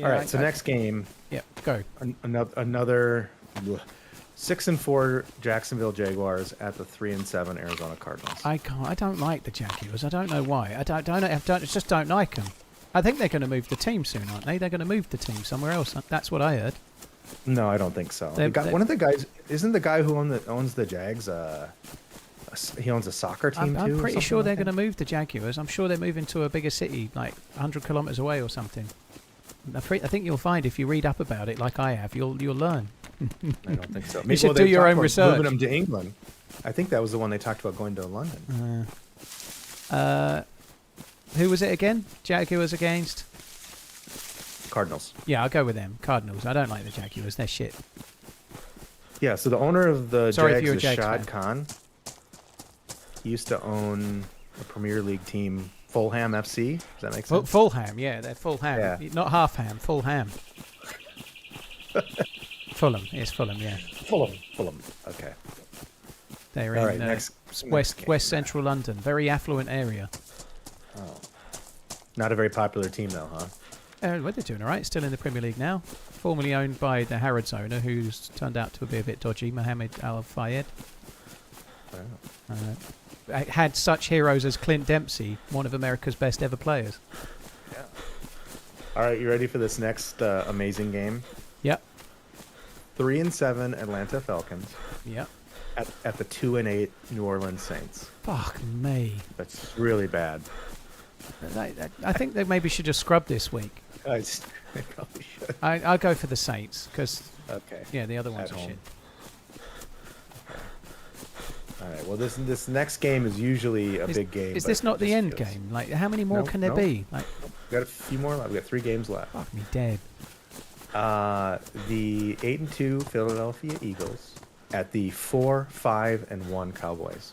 [SPEAKER 6] All right. So next game.
[SPEAKER 1] Yeah. Go.
[SPEAKER 6] Another 6-4 Jacksonville Jaguars at the 3-7 Arizona Cardinals.
[SPEAKER 1] I don't like the Jaguars. I don't know why. I just don't like them. I think they're going to move the team soon, aren't they? They're going to move the team somewhere else. That's what I heard.
[SPEAKER 6] No, I don't think so. One of the guys isn't the guy who owns the Jags. He owns a soccer team too.
[SPEAKER 1] I'm pretty sure
[SPEAKER 6] like
[SPEAKER 1] they're going to move the Jaguars. I'm sure they're moving to a bigger city, like 100 kilometers away or something. I think you'll find if you read up about it, like I have, you'll learn.
[SPEAKER 6] I don't think so.
[SPEAKER 1] You should do your own research.
[SPEAKER 6] Moving them to England. I think that was the one they talked about going to London.
[SPEAKER 1] Who was it again? Jaguars against?
[SPEAKER 6] Cardinals.
[SPEAKER 1] Yeah, I'll go with them. Cardinals. I don't like the Jaguars. They're shit.
[SPEAKER 6] Yeah, so the owner of the
[SPEAKER 1] Sorry if
[SPEAKER 6] Jags
[SPEAKER 1] you're a
[SPEAKER 6] is
[SPEAKER 1] Jags
[SPEAKER 6] Shad
[SPEAKER 1] fan.
[SPEAKER 6] Khan. He used to own a Premier League team, Fulham FC. Does that make sense?
[SPEAKER 1] Fulham, yeah, they're Fulham.
[SPEAKER 6] Yeah.
[SPEAKER 1] Not half ham, Fulham. Fulham, it's Fulham, yeah.
[SPEAKER 6] Fulham. Okay.
[SPEAKER 1] They're
[SPEAKER 6] All
[SPEAKER 1] in
[SPEAKER 6] right, next
[SPEAKER 1] West Central London. Very affluent area.
[SPEAKER 6] Oh. Not a very popular team, though, huh?
[SPEAKER 1] Well, they're doing all right. Still in the Premier League now. Formerly owned by the Harrods owner, who's turned out to be a bit dodgy, Mohammed Al Fayed. Had such heroes as Clint Dempsey, one of America's best ever players.
[SPEAKER 6] Yeah. All right, you ready for this next amazing game?
[SPEAKER 1] Yep.
[SPEAKER 6] 3-7 Atlanta Falcons
[SPEAKER 1] Yep.
[SPEAKER 6] at the 2-8 New Orleans Saints.
[SPEAKER 1] Fuck me.
[SPEAKER 6] That's really bad.
[SPEAKER 1] I think they maybe should just scrub this week.
[SPEAKER 6] I probably should.
[SPEAKER 1] I'll go for the Saints because
[SPEAKER 6] Okay.
[SPEAKER 1] yeah, the other ones
[SPEAKER 6] At
[SPEAKER 1] are
[SPEAKER 6] home.
[SPEAKER 1] shit.
[SPEAKER 6] All right. Well, this next game is usually a big game.
[SPEAKER 1] Is
[SPEAKER 6] but
[SPEAKER 1] this not
[SPEAKER 6] it
[SPEAKER 1] the
[SPEAKER 6] just
[SPEAKER 1] end
[SPEAKER 6] feels-
[SPEAKER 1] game? Like, how many more
[SPEAKER 6] No,
[SPEAKER 1] can there
[SPEAKER 6] no.
[SPEAKER 1] be? Like,
[SPEAKER 6] We got a few more left. We got 3 games left.
[SPEAKER 1] fuck me dead.
[SPEAKER 6] The 8-2 Philadelphia Eagles at the 4-5-1 Cowboys.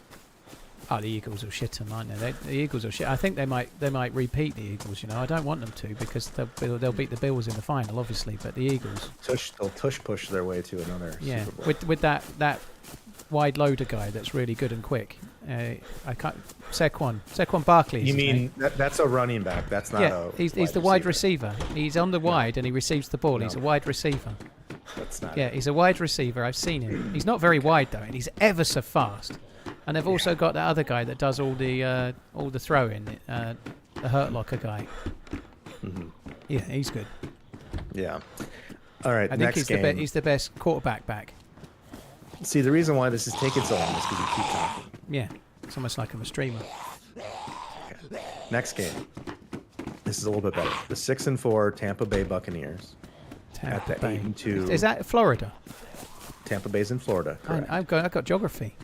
[SPEAKER 1] Oh, the Eagles will shit them, aren't they? The Eagles will shit. I think they might repeat the Eagles. You know, I don't want them to because they'll beat the Bills in the final, obviously. But the Eagles,
[SPEAKER 6] They'll tush push their way to another
[SPEAKER 1] yeah,
[SPEAKER 6] Super Bowl.
[SPEAKER 1] with that wide loader guy that's really good and quick. I can't. Saquon Barkley. is
[SPEAKER 6] You
[SPEAKER 1] his
[SPEAKER 6] mean
[SPEAKER 1] name.
[SPEAKER 6] that's a running back? That's not
[SPEAKER 1] Yeah,
[SPEAKER 6] a.
[SPEAKER 1] he's the wide receiver. He's on the wide and he receives the ball.
[SPEAKER 6] No.
[SPEAKER 1] He's a wide receiver.
[SPEAKER 6] That's not.
[SPEAKER 1] Yeah, he's a wide receiver. I've seen him. He's not very wide though, and he's ever so fast. And they've also got that other guy that does all the throwing, the Hurt Locker guy.
[SPEAKER 6] Mhm.
[SPEAKER 1] Yeah, he's good.
[SPEAKER 6] Yeah. All right.
[SPEAKER 1] I think
[SPEAKER 6] next game.
[SPEAKER 1] he's the best quarterback back.
[SPEAKER 6] See, the reason why this is taking so long is because you keep talking.
[SPEAKER 1] Yeah, it's almost like I'm a streamer.
[SPEAKER 6] Next game. This is a little bit better. The 6-4 Tampa Bay Buccaneers at the 8-2.
[SPEAKER 1] Is that Florida?
[SPEAKER 6] Tampa Bay's in Florida. Correct.
[SPEAKER 1] I've got geography.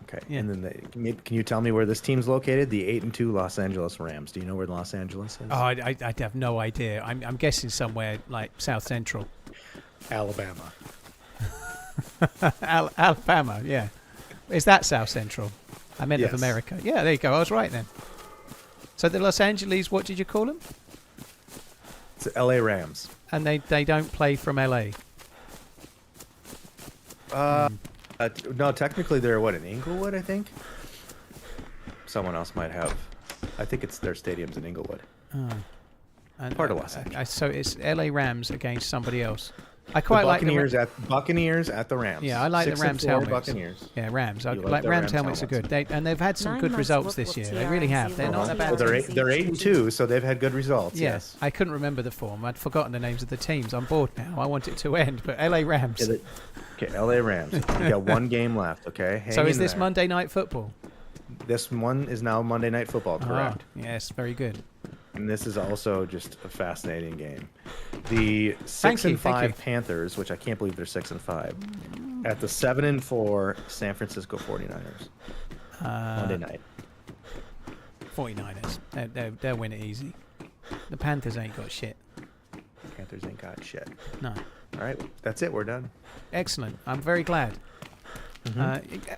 [SPEAKER 6] Okay.
[SPEAKER 1] Yeah.
[SPEAKER 6] And then can you tell me where this team's located? The 8-2 Los Angeles Rams. Do you know where Los Angeles is?
[SPEAKER 1] Oh, I have no idea. I'm guessing somewhere like South Central.
[SPEAKER 6] Alabama.
[SPEAKER 1] Alabama, yeah. Is that South Central? I meant of
[SPEAKER 6] Yes.
[SPEAKER 1] America. Yeah, there you go. I was right then. So the Los Angeles, what did you call them?
[SPEAKER 6] It's the LA Rams.
[SPEAKER 1] And they don't play from LA.
[SPEAKER 6] No, technically they're in Inglewood, I think. Someone else might have. I think it's their stadium's in Inglewood.
[SPEAKER 1] And,
[SPEAKER 6] Part of Los Angeles.
[SPEAKER 1] So it's LA Rams against somebody else. I quite like the
[SPEAKER 6] Buccaneers at the Rams.
[SPEAKER 1] Yeah, I like the
[SPEAKER 6] 6-4
[SPEAKER 1] Rams helmets.
[SPEAKER 6] Buccaneers.
[SPEAKER 1] Yeah, Rams.
[SPEAKER 6] You
[SPEAKER 1] Like
[SPEAKER 6] the
[SPEAKER 1] Rams helmets are good. And they've had some
[SPEAKER 2] 9
[SPEAKER 1] good
[SPEAKER 2] months
[SPEAKER 1] results
[SPEAKER 2] look
[SPEAKER 1] this
[SPEAKER 2] what
[SPEAKER 1] year. They really have. They're not
[SPEAKER 2] TRMZ
[SPEAKER 1] that
[SPEAKER 6] Well,
[SPEAKER 1] bad.
[SPEAKER 6] they're 8-2, so they've had good results.
[SPEAKER 1] Yeah,
[SPEAKER 6] Yes.
[SPEAKER 1] I couldn't remember the form. I'd forgotten the names of the teams. I'm bored now. I want it to end. But LA Rams.
[SPEAKER 6] Okay, LA Rams. You got one game left. Okay.
[SPEAKER 1] So
[SPEAKER 6] Hang
[SPEAKER 1] is
[SPEAKER 6] in
[SPEAKER 1] this
[SPEAKER 6] there.
[SPEAKER 1] Monday Night Football?
[SPEAKER 6] This one is now Monday Night Football. Correct.
[SPEAKER 1] Ah, yes, very good.
[SPEAKER 6] And this is also just a fascinating game. The
[SPEAKER 1] Thank
[SPEAKER 6] 6-5
[SPEAKER 1] you.
[SPEAKER 6] Panthers, which I can't believe they're 6-5, at the 7-4 San Francisco 49ers. Monday night.
[SPEAKER 1] 49ers. They'll win it easy. The Panthers ain't got shit.
[SPEAKER 6] Panthers ain't got shit.
[SPEAKER 1] No.
[SPEAKER 6] All right, that's it. We're done.
[SPEAKER 1] Excellent. I'm very glad.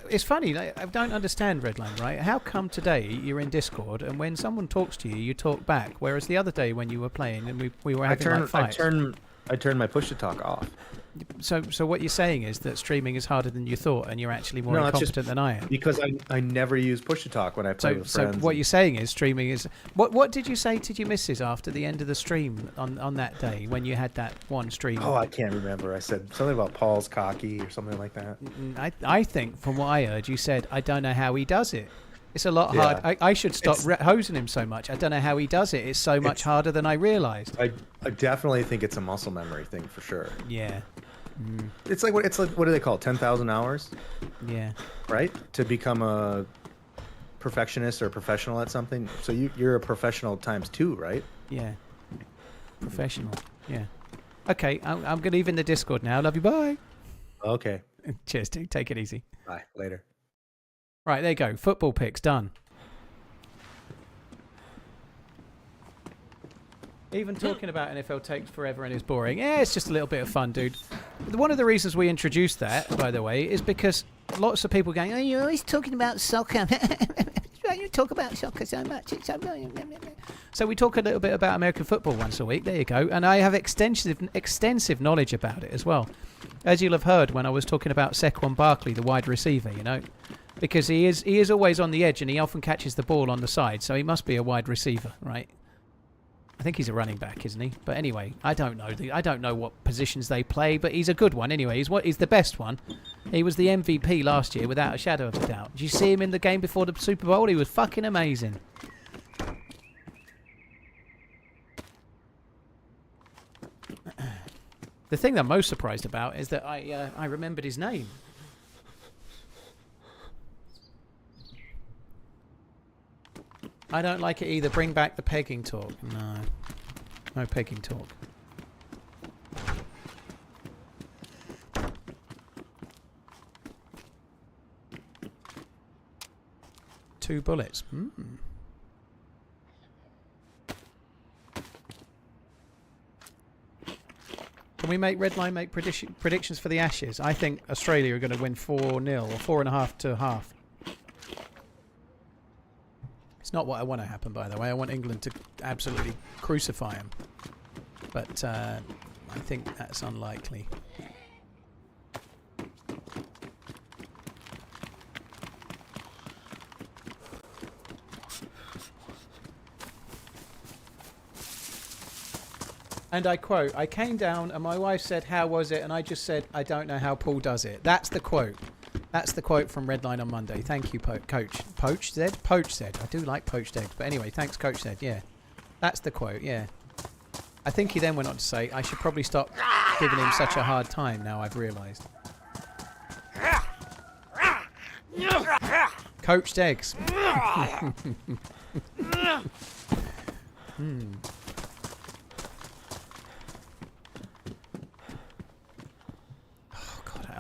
[SPEAKER 1] It's funny. Like, I don't understand Redline, right? How come today you're in Discord and when someone talks to you, you talk back, whereas the other day when you were playing and we were having like fights.
[SPEAKER 6] I turned my push to talk off.
[SPEAKER 1] So what you're saying is that streaming is harder than you thought, and you're actually more
[SPEAKER 6] No, it's just
[SPEAKER 1] incompetent than I am.
[SPEAKER 6] Because I never use push to talk when I play with
[SPEAKER 1] So
[SPEAKER 6] friends.
[SPEAKER 1] what you're saying is streaming is what did you say to your missus after the end of the stream on that day when you had that one stream?
[SPEAKER 6] Oh, I can't remember. I said something about Paul's cocky or something like that.
[SPEAKER 1] I think from what I heard you said I don't know how he does it. It's a lot
[SPEAKER 6] Yeah.
[SPEAKER 1] hard. I should stop hosing him so much. I don't know how he does it. It's so much harder than I realised.
[SPEAKER 6] I definitely think it's a muscle memory thing for sure.
[SPEAKER 1] Yeah.
[SPEAKER 6] It's like what do they call it? 10,000 hours,
[SPEAKER 1] Yeah.
[SPEAKER 6] right? To become a perfectionist or professional at something. So you're a professional times 2, right?
[SPEAKER 1] Yeah. Professional. Yeah. Okay, I'm going to leave in the Discord now. Love you. Bye.
[SPEAKER 6] Okay.
[SPEAKER 1] Cheers, dude. Take it easy.
[SPEAKER 6] Bye. Later.
[SPEAKER 1] Right, there you go. Football picks done. Even talking about NFL takes forever and is boring. Yeah, it's just a little bit of fun, dude. One of the reasons we introduced that, by the way, is because lots of people going, "Oh, you're always talking about soccer. You talk about soccer so much." So we talk a little bit about American football once a week. There you go. And I have extensive knowledge about it as well. As you'll have heard when I was talking about Saquon Barkley, the wide receiver, you know. Because he is always on the edge and he often catches the ball on the side, so he must be a wide receiver, right? I think he's a running back, isn't he? But anyway, I don't know. I don't know what positions they play, but he's a good one anyway. He's the best one. He was the MVP last year without a shadow of a doubt. Did you see him in the game before the Super Bowl? He was fucking amazing. The thing that I'm most surprised about is that I remembered his name. I don't like it either. Bring back the pegging talk. No. No pegging talk. Two bullets. Hmm. Can we make Redline make predictions for the Ashes? I think Australia are going to win 4-0 or 4.5 to half. It's not what I want to happen, by the way. I want England to absolutely crucify them. But I think that's unlikely. And I quote, I came down and my wife said, how was it? And I just said, I don't know how Paul does it. That's the quote. That's the quote from Redline on Monday. Thank you, Coach. Poach said? Poach said. I do like poached eggs. But anyway, thanks, Coach said. Yeah. That's the quote, yeah. I think he then went on to say, I should probably stop giving him such a hard time now I've realised. Coached eggs. Hmm.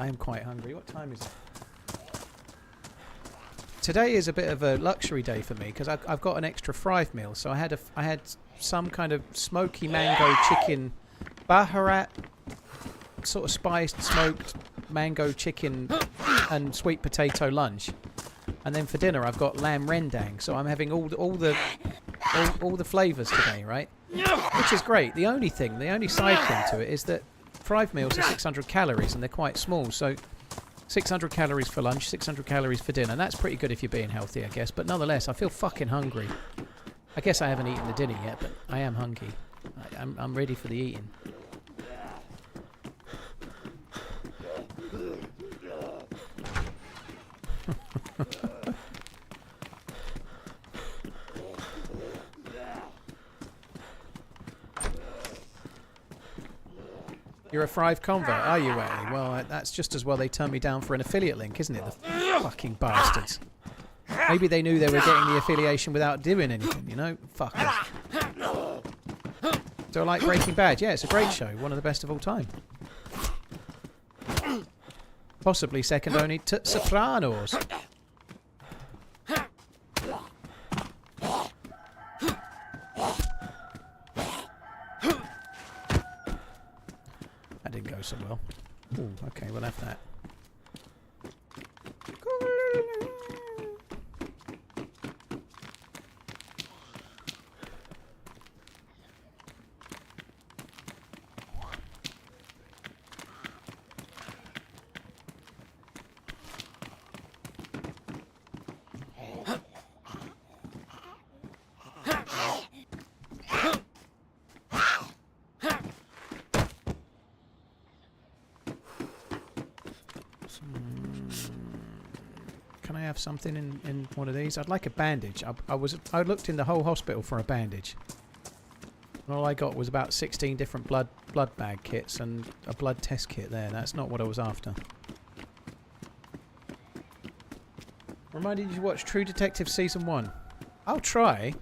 [SPEAKER 1] I am quite hungry. What time is it? Today is a bit of a luxury day for me because I've got an extra fried meal. So I had some kind of smoky mango chicken, Baharat, sort of spiced smoked mango chicken and sweet potato lunch. And then for dinner I've got lamb rendang. So I'm having all the flavours today, right? Which is great. The only side thing to it is that fried meals are 600 calories and they're quite small, so 600 calories for lunch, 600 calories for dinner. That's pretty good if you're being healthy, I guess, but nonetheless I feel fucking hungry. I guess I haven't eaten the dinner yet, but I am hungry. I'm ready for the eating. You're a Thrive convert, are you, Ellie? Well, that's just as well they turned me down for an affiliate link, isn't it? The fucking bastards. Maybe they knew they were getting the affiliation without doing anything, you know? Fuck off. Do I like Breaking Bad? Yeah, it's a great show. One of the best of all time. Possibly second only to Sopranos. That didn't go so well. Ooh, okay, we'll have that. Can I have something in one of these? I'd like a bandage. I looked in the whole hospital for a bandage. And all I got was about 16 different blood bag kits and a blood test kit there. That's not what I was after. Reminded you to watch True Detective Season 1. I'll try.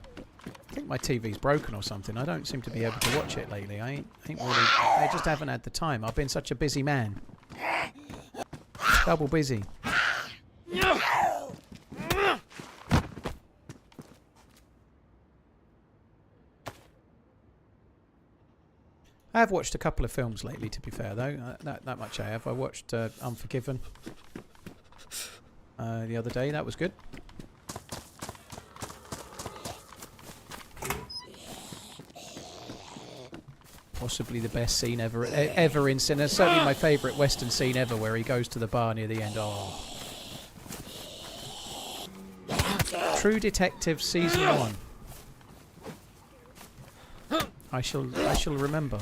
[SPEAKER 1] I think my TV's broken or something. I don't seem to be able to watch it lately. I just haven't had the time. I've been such a busy man. Double busy. I have watched a couple of films lately, to be fair, though. That much I have. I watched Unforgiven the other day. That was good. Possibly the best scene ever in cinema. Certainly my favourite Western scene ever, where he goes to the bar near the end. Oh. True Detective Season 1. I shall remember.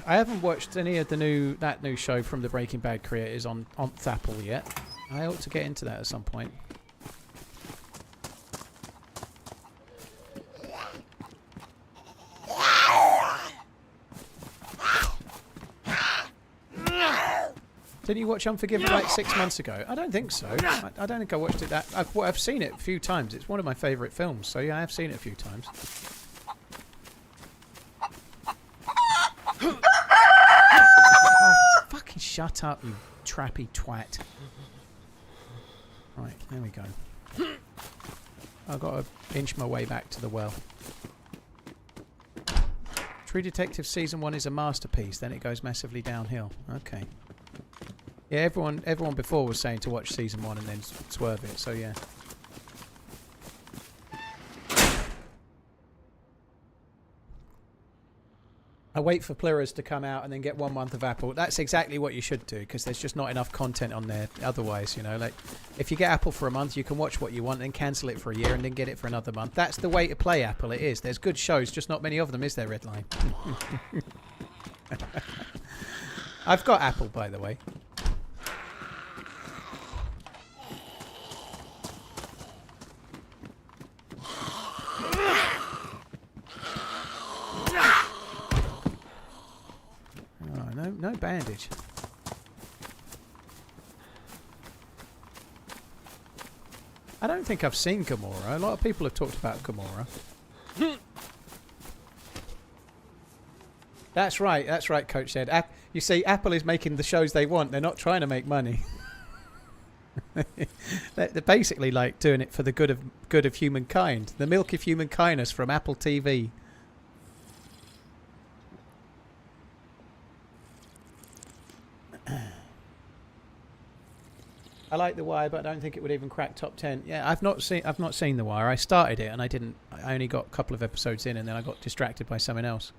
[SPEAKER 1] I haven't watched any of that new show from the Breaking Bad creators on Apple yet. I ought to get into that at some point. Didn't you watch Unforgiven like 6 months ago? I don't think so. I don't think I watched it that... I've seen it a few times. It's one of my favourite films, so yeah, I have seen it a few times. Oh, fucking shut up, you trappy twat. Right, there we go. I've got to inch my way back to the well. True Detective Season 1 is a masterpiece, then it goes massively downhill. Okay. Yeah, everyone before was saying to watch Season 1 and then swerve it, so yeah. I wait for Plurals to come out and then get 1 month of Apple. That's exactly what you should do, because there's just not enough content on there otherwise, you know. Like, if you get Apple for a month, you can watch what you want and cancel it for a year and then get it for another month. That's the way to play Apple, it is. There's good shows, just not many of them, is there, Redline? I've got Apple, by the way. No bandage. I don't think I've seen Gamora. A lot of people have talked about Gamora. That's right, Coach said. You see, Apple is making the shows they want. They're not trying to make money. They're basically like doing it for the good of humankind. The milk of human kindness from Apple TV. I like The Wire, but I don't think it would even crack top 10. Yeah, I've not seen The Wire. I started it and I didn't. I only got a couple of episodes in, and then I got distracted by something else.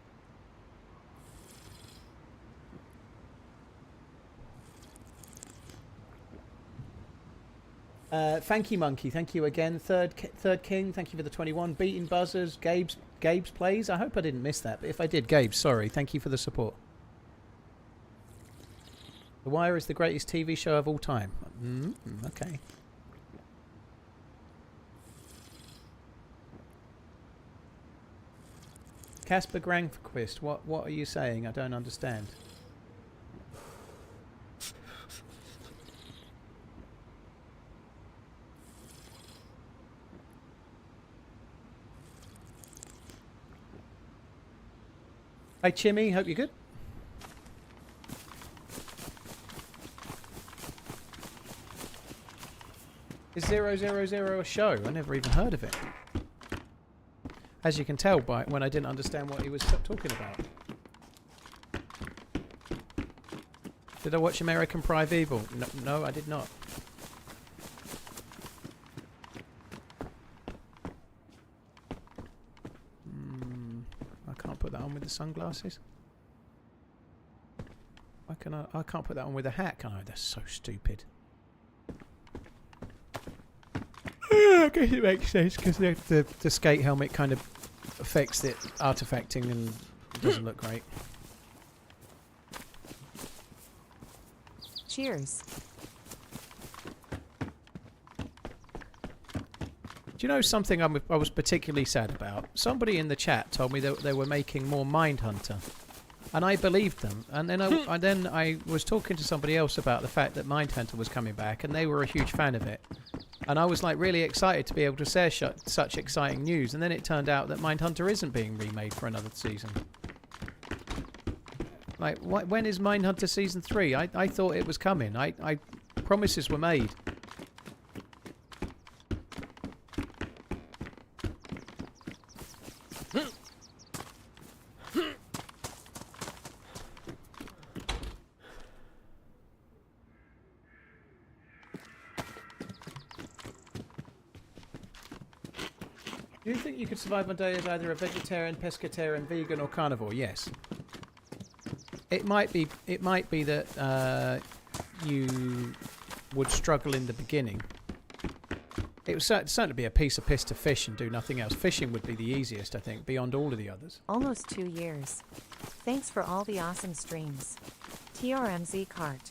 [SPEAKER 1] Thank you, Monkey. Thank you again. Third King. Thank you for the 21. Beating Buzzers. Gabe's plays. I hope I didn't miss that, but if I did, Gabe, sorry. Thank you for the support. The Wire is the greatest TV show of all time. Okay. Casper Granquist, what are you saying? I don't understand. Hi, Chimmy. Hope you're good. Is 000 a show? I never even heard of it. As you can tell by when I didn't understand what he was talking about. Did I watch American Primeval? No, I did not. I can't put that on with the sunglasses. Why can I can't put that on with a hat, can I? That's so stupid. I guess it makes sense because the skate helmet kind of affects the artifacting and it doesn't look great.
[SPEAKER 2] Cheers.
[SPEAKER 1] Do you know something I was particularly sad about? Somebody in the chat told me that they were making more Mindhunter, and I believed them. And then I was talking to somebody else about the fact that Mindhunter was coming back, and they were a huge fan of it. And I was like really excited to be able to share such exciting news, and then it turned out that Mindhunter isn't being remade for another season. Like, when is Mindhunter season 3? I thought it was coming. Promises were made. Do you think you could survive one day as either a vegetarian, pescatarian, vegan, or carnivore? Yes. It might be that you would struggle in the beginning. It would certainly be a piece of piss to fish and do nothing else. Fishing would be the easiest, I think, beyond all of the others.
[SPEAKER 2] Almost 2 years. Thanks for all the awesome streams. TRMZ cart.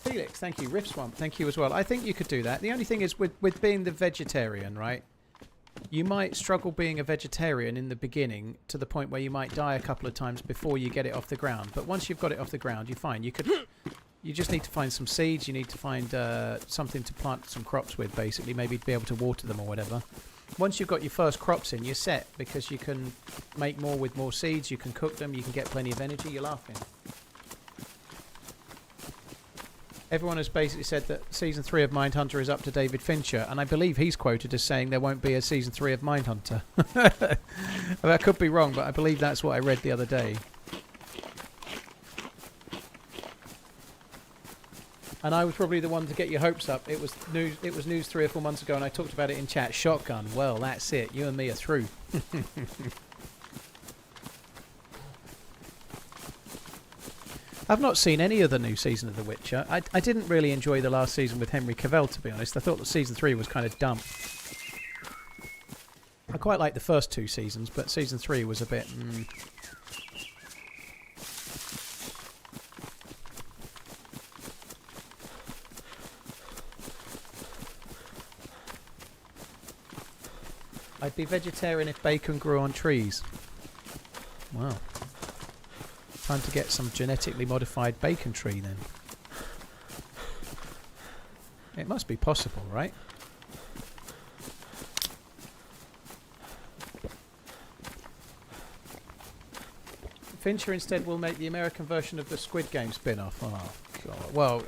[SPEAKER 1] Felix, thank you. Riff Swamp, thank you as well. I think you could do that. The only thing is with being the vegetarian, right? You might struggle being a vegetarian in the beginning to the point where you might die a couple of times before you get it off the ground. But once you've got it off the ground, you're fine. You just need to find some seeds. You need to find something to plant some crops with, basically. Maybe be able to water them or whatever. Once you've got your first crops in, you're set because you can make more with more seeds. You can cook them. You can get plenty of energy. You're laughing. Everyone has basically said that Season 3 of Mindhunter is up to David Fincher, and I believe he's quoted as saying there won't be a Season 3 of Mindhunter. I could be wrong, but I believe that's what I read the other day. And I was probably the one to get your hopes up. It was news 3 or 4 months ago, and I talked about it in chat. Shotgun. Well, that's it. You and me are through. I've not seen any of the new season of The Witcher. I didn't really enjoy the last season with Henry Cavill, to be honest. I thought that Season 3 was kind of dumb. I quite liked the first 2 seasons, but Season 3 was a bit... I'd be vegetarian if bacon grew on trees. Wow. Time to get some genetically modified bacon tree then. It must be possible, right? Fincher instead will make the American version of the Squid Game spin-off. Oh, God. Well,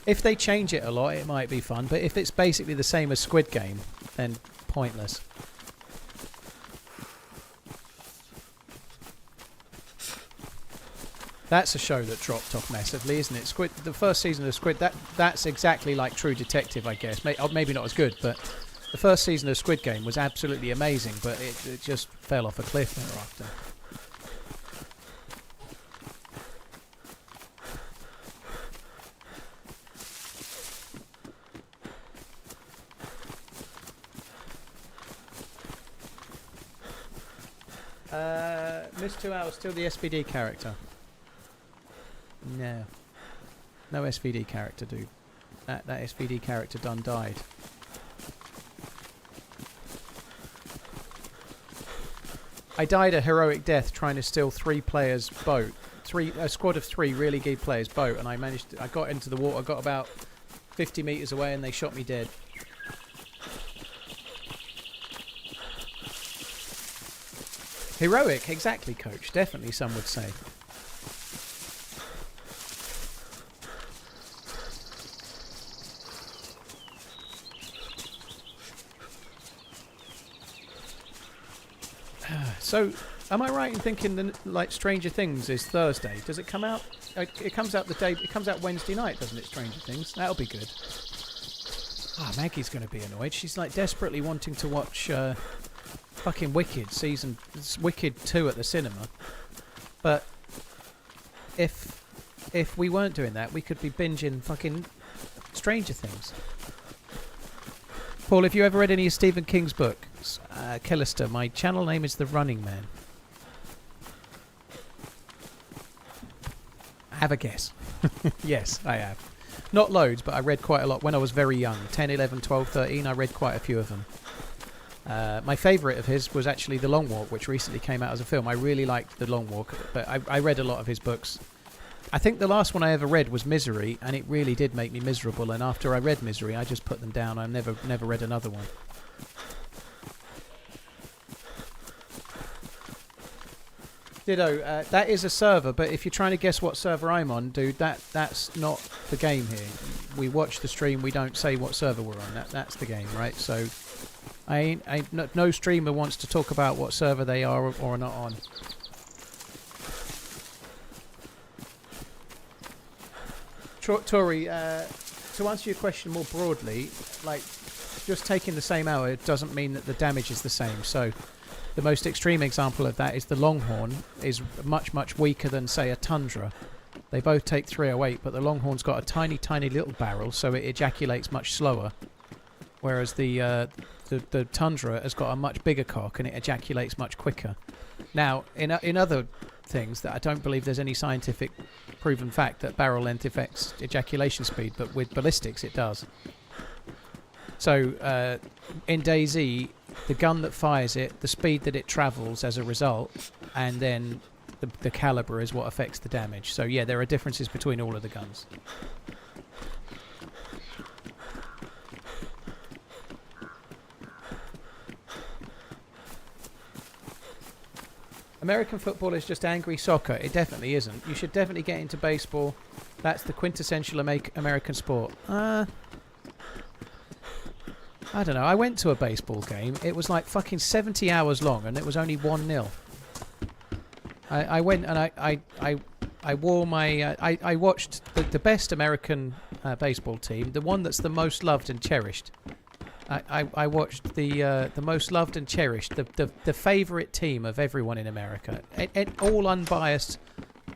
[SPEAKER 1] if they change it a lot, it might be fun. But if it's basically the same as Squid Game, then pointless. That's a show that dropped off massively, isn't it? Squid, the first season of Squid, that's exactly like True Detective, I guess. Maybe not as good, but the first season of Squid Game was absolutely amazing, but it just fell off a cliff thereafter. Missed 2 hours, still the SPD character. No. No SVD character, dude. That SVD character done died. I died a heroic death trying to steal 3 players' boat. A squad of 3 really good players' boat, and I got into the water, got about 50 meters away, and they shot me dead. Heroic, exactly, coach. Definitely, some would say. So, am I right in thinking that like Stranger Things is Thursday? Does it come out? It comes out Wednesday night, doesn't it? Stranger Things. That'll be good. Ah, oh, Maggie's going to be annoyed. She's like desperately wanting to watch fucking Wicked 2 at the cinema. But if we weren't doing that, we could be binging fucking Stranger Things. Paul, have you ever read any of Stephen King's books? Kellister, my channel name is TheRunningManZ. Have a guess. Yes, I have. Not loads, but I read quite a lot when I was very young. 10, 11, 12, 13, I read quite a few of them. My favourite of his was actually The Long Walk, which recently came out as a film. I really liked The Long Walk, but I read a lot of his books. I think the last one I ever read was Misery, and it really did make me miserable, and after I read Misery, I just put them down. I never read another one. Ditto, that is a server, but if you're trying to guess what server I'm on, dude, that's not the game here. We watch the stream, we don't say what server we're on. That's the game, right? So, no streamer wants to talk about what server they are or are not on. Tori, to answer your question more broadly, like, just taking the same hour doesn't mean that the damage is the same. So, the most extreme example of that is the Longhorn is much, much weaker than, say, a Tundra. They both take 308, but the Longhorn's got a tiny, tiny little barrel, so it ejaculates much slower. Whereas the Tundra has got a much bigger cock, and it ejaculates much quicker. Now, in other things that I don't believe there's any scientific proven fact that barrel length affects ejaculation speed, but with ballistics it does. So in DayZ, the gun that fires it, the speed that it travels as a result, and then the caliber is what affects the damage. So yeah, there are differences between all of the guns. American football is just angry soccer. It definitely isn't. You should definitely get into baseball. That's the quintessential American sport. I don't know. I went to a baseball game. It was like fucking 70 hours long, and it was only 1-0. I went and I wore my... I watched the best American baseball team, the one that's the most loved and cherished. I watched the most loved and cherished, the favourite team of everyone in America. All unbiased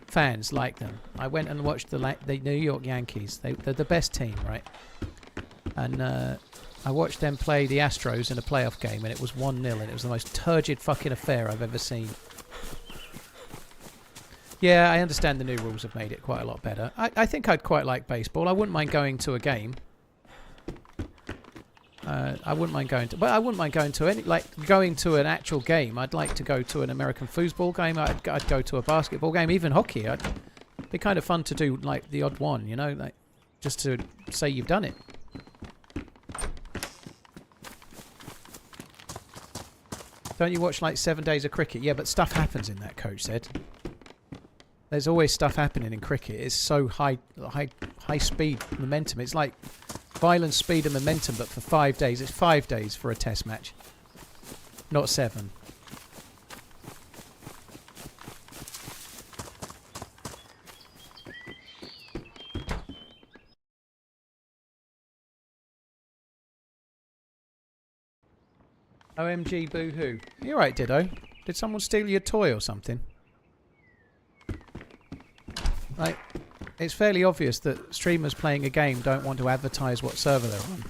[SPEAKER 1] fans like them. I went and watched the New York Yankees. They're the best team, right? And I watched them play the Astros in a playoff game, and it was 1-0, and it was the most turgid fucking affair I've ever seen. Yeah, I understand the new rules have made it quite a lot better. I think I'd quite like baseball. I wouldn't mind going to a game. I wouldn't mind going to, but I wouldn't mind going to any, like going to an actual game. I'd like to go to an American foosball game. I'd go to a basketball game, even hockey. It'd be kind of fun to do like the odd one, you know, like just to say you've done it. Don't you watch like 7 days of cricket? Yeah, but stuff happens in that, Coach said. There's always stuff happening in cricket. It's so high speed momentum. It's like violence, speed and momentum, but for 5 days. It's 5 days for a test match, not 7. OMG boo-hoo. You alright, Diddo? Did someone steal your toy or something? Like, it's fairly obvious that streamers playing a game don't want to advertise what server they're on.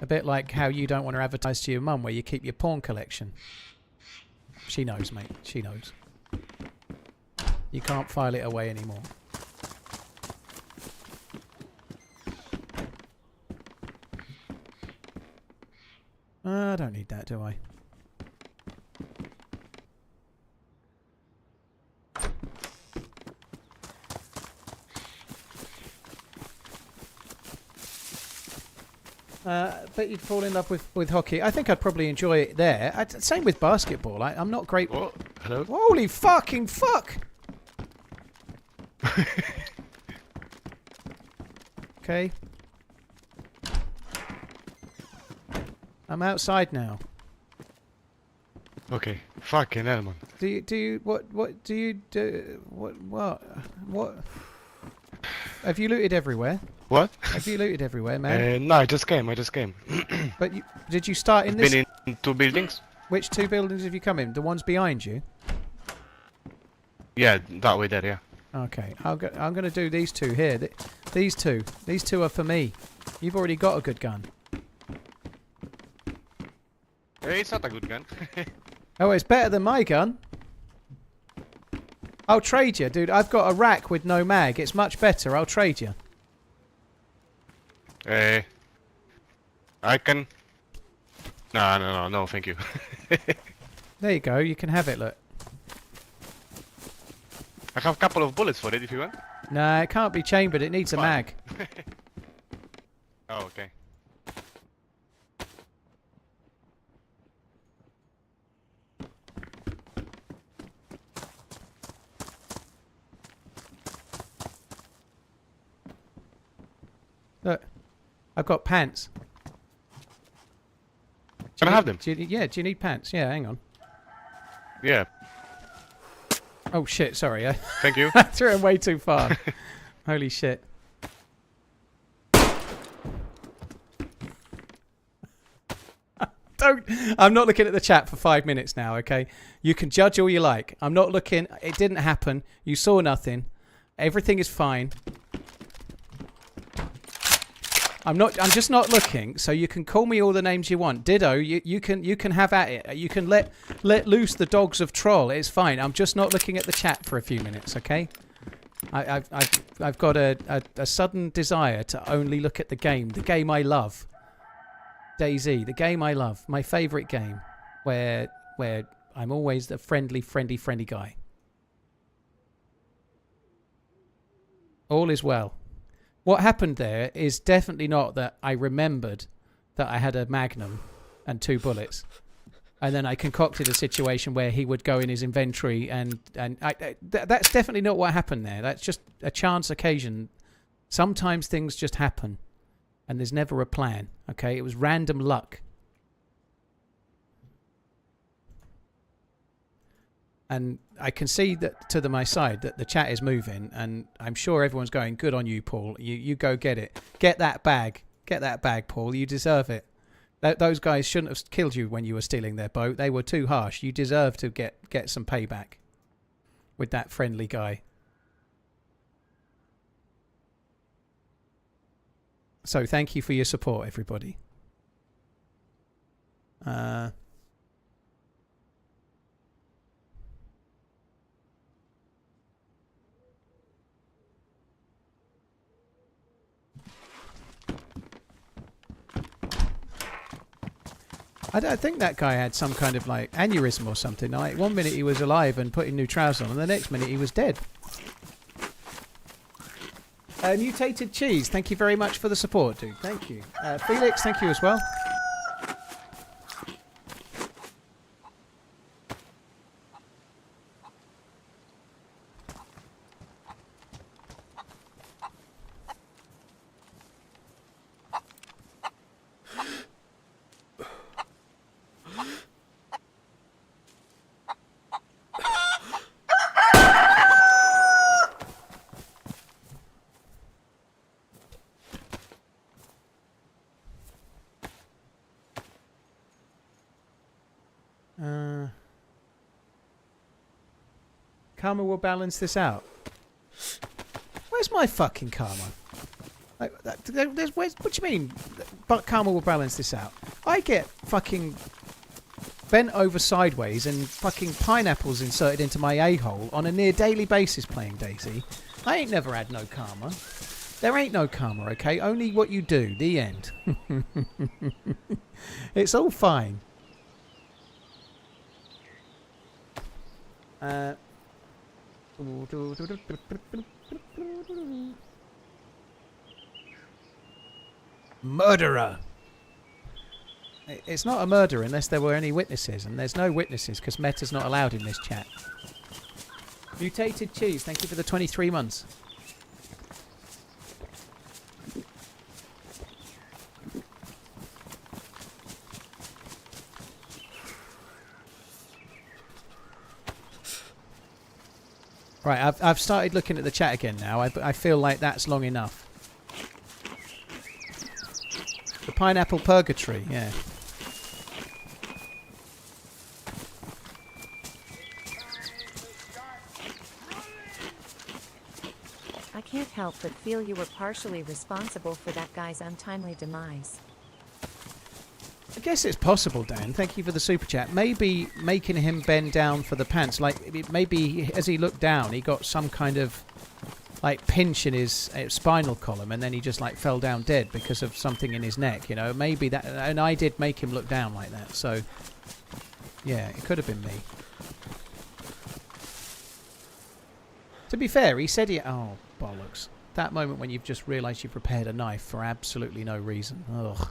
[SPEAKER 1] A bit like how you don't want to advertise to your mum where you keep your porn collection. She knows, mate. She knows. You can't file it away anymore. I don't need that, do I? But you'd fall in love with hockey. I think I'd probably enjoy it there. Same with basketball. I'm not great.
[SPEAKER 8] Oh, hello.
[SPEAKER 1] Holy fucking fuck! Okay. I'm outside now.
[SPEAKER 8] Okay. Fucking hell, man.
[SPEAKER 1] What do you do? What? Have you looted everywhere?
[SPEAKER 8] What?
[SPEAKER 1] Have you looted everywhere, man?
[SPEAKER 8] No, I just came.
[SPEAKER 1] But did you start in this?
[SPEAKER 8] Been in 2 buildings?
[SPEAKER 1] Which 2 buildings have you come in? The ones behind you?
[SPEAKER 8] Yeah, that way there, yeah.
[SPEAKER 1] Okay, I'm going to do these 2 here. These two are for me. You've already got a good gun.
[SPEAKER 8] Hey, it's not a good gun.
[SPEAKER 1] Oh, it's better than my gun. I'll trade you, dude. I've got a rack with no mag. It's much better. I'll trade you.
[SPEAKER 8] I can... No, thank you.
[SPEAKER 1] There you go. You can have it, look.
[SPEAKER 8] I have a couple of bullets for it if you want.
[SPEAKER 1] Nah, it can't be chambered. It needs a mag.
[SPEAKER 8] Oh, okay.
[SPEAKER 1] Look, I've got pants.
[SPEAKER 8] Can I have them?
[SPEAKER 1] Do you need pants? Yeah, hang on.
[SPEAKER 8] Yeah.
[SPEAKER 1] Oh shit, sorry.
[SPEAKER 8] Thank you.
[SPEAKER 1] I threw him way too far. Holy shit. I'm not looking at the chat for 5 minutes now, okay? You can judge all you like. I'm not looking. It didn't happen. You saw nothing. Everything is fine. I'm just not looking, so you can call me all the names you want. Ditto, you can have at it. You can let loose the dogs of troll. It's fine. I'm just not looking at the chat for a few minutes, okay? I've got a sudden desire to only look at the game I love. DayZ, the game I love, my favourite game, where I'm always the friendly guy. All is well. What happened there is definitely not that I remembered that I had a Magnum and 2 bullets, and then I concocted a situation where he would go in his inventory, and that's definitely not what happened there. That's just a chance occasion. Sometimes things just happen, and there's never a plan. Okay, it was random luck. And I can see that to my side that the chat is moving, and I'm sure everyone's going, good on you, Paul. You go get it. Get that bag. Get that bag, Paul. You deserve it. Those guys shouldn't have killed you when you were stealing their boat. They were too harsh. You deserve to get some payback with that friendly guy. So thank you for your support, everybody. I think that guy had some kind of like aneurysm or something. Like 1 minute he was alive and putting new trousers on, and the next minute he was dead. Mutated Cheese, thank you very much for the support, dude. Thank you. Felix, thank you as well. Karma will balance this out. Where's my fucking karma? Like, what do you mean? But karma will balance this out. I get fucking bent over sideways and fucking pineapples inserted into my a-hole on a near daily basis playing DayZ. I ain't never had no karma. There ain't no karma, okay? Only what you do. The end. It's all fine. Murderer. It's not a murder unless there were any witnesses, and there's no witnesses because meta's not allowed in this chat. Mutated Cheese, thank you for the 23 months. Right, I've started looking at the chat again now. I feel like that's long enough. The pineapple purgatory, yeah.
[SPEAKER 2] I can't help but feel you were partially responsible for that guy's untimely demise.
[SPEAKER 1] I guess it's possible, Dan. Thank you for the super chat. Maybe making him bend down for the pants, like maybe as he looked down, he got some kind of like pinch in his spinal column, and then he just like fell down dead because of something in his neck. You know, maybe that. And I did make him look down like that, so yeah, it could have been me. To be fair, he said he. Oh bollocks! That moment when you've just realised you've prepared a knife for absolutely no reason. Ugh.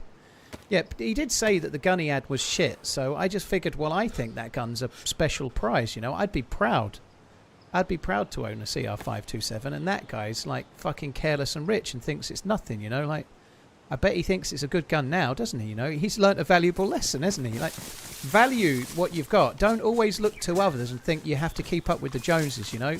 [SPEAKER 1] Yeah, he did say that the gun he had was shit, so I just figured, well, I think that gun's a special prize, you know. I'd be proud. I'd be proud to own a CR527, and that guy's, like, fucking careless and rich and thinks it's nothing, you know. Like, I bet he thinks it's a good gun now, doesn't he, you know? He's learnt a valuable lesson, hasn't he? Like, value what you've got. Don't always look to others and think you have to keep up with the Joneses, you know.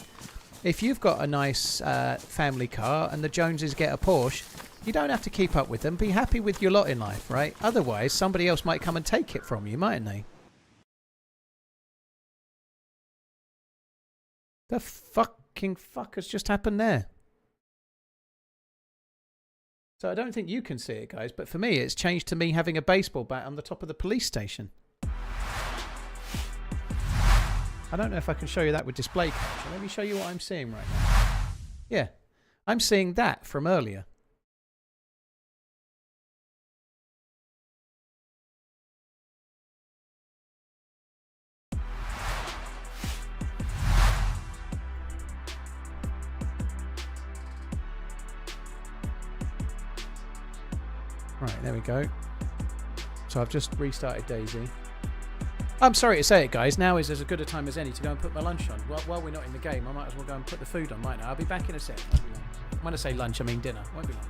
[SPEAKER 1] If you've got a nice family car and the Joneses get a Porsche, you don't have to keep up with them. Be happy with your lot in life, right? Otherwise, somebody else might come and take it from you, mightn't they? The fucking fuck has just happened there? So I don't think you can see it, guys, but for me, it's changed to me having a baseball bat on the top of the police station. I don't know if I can show you that with display capture. Let me show you what I'm seeing right now. Yeah, I'm seeing that from earlier. Right, there we go. So I've just restarted DayZ. I'm sorry to say it, guys. Now is as good a time as any to go and put my lunch on. While we're not in the game, I might as well go and put the food on right now. I'll be back in a sec. Won't be long. When I say lunch, I mean dinner. Won't be long.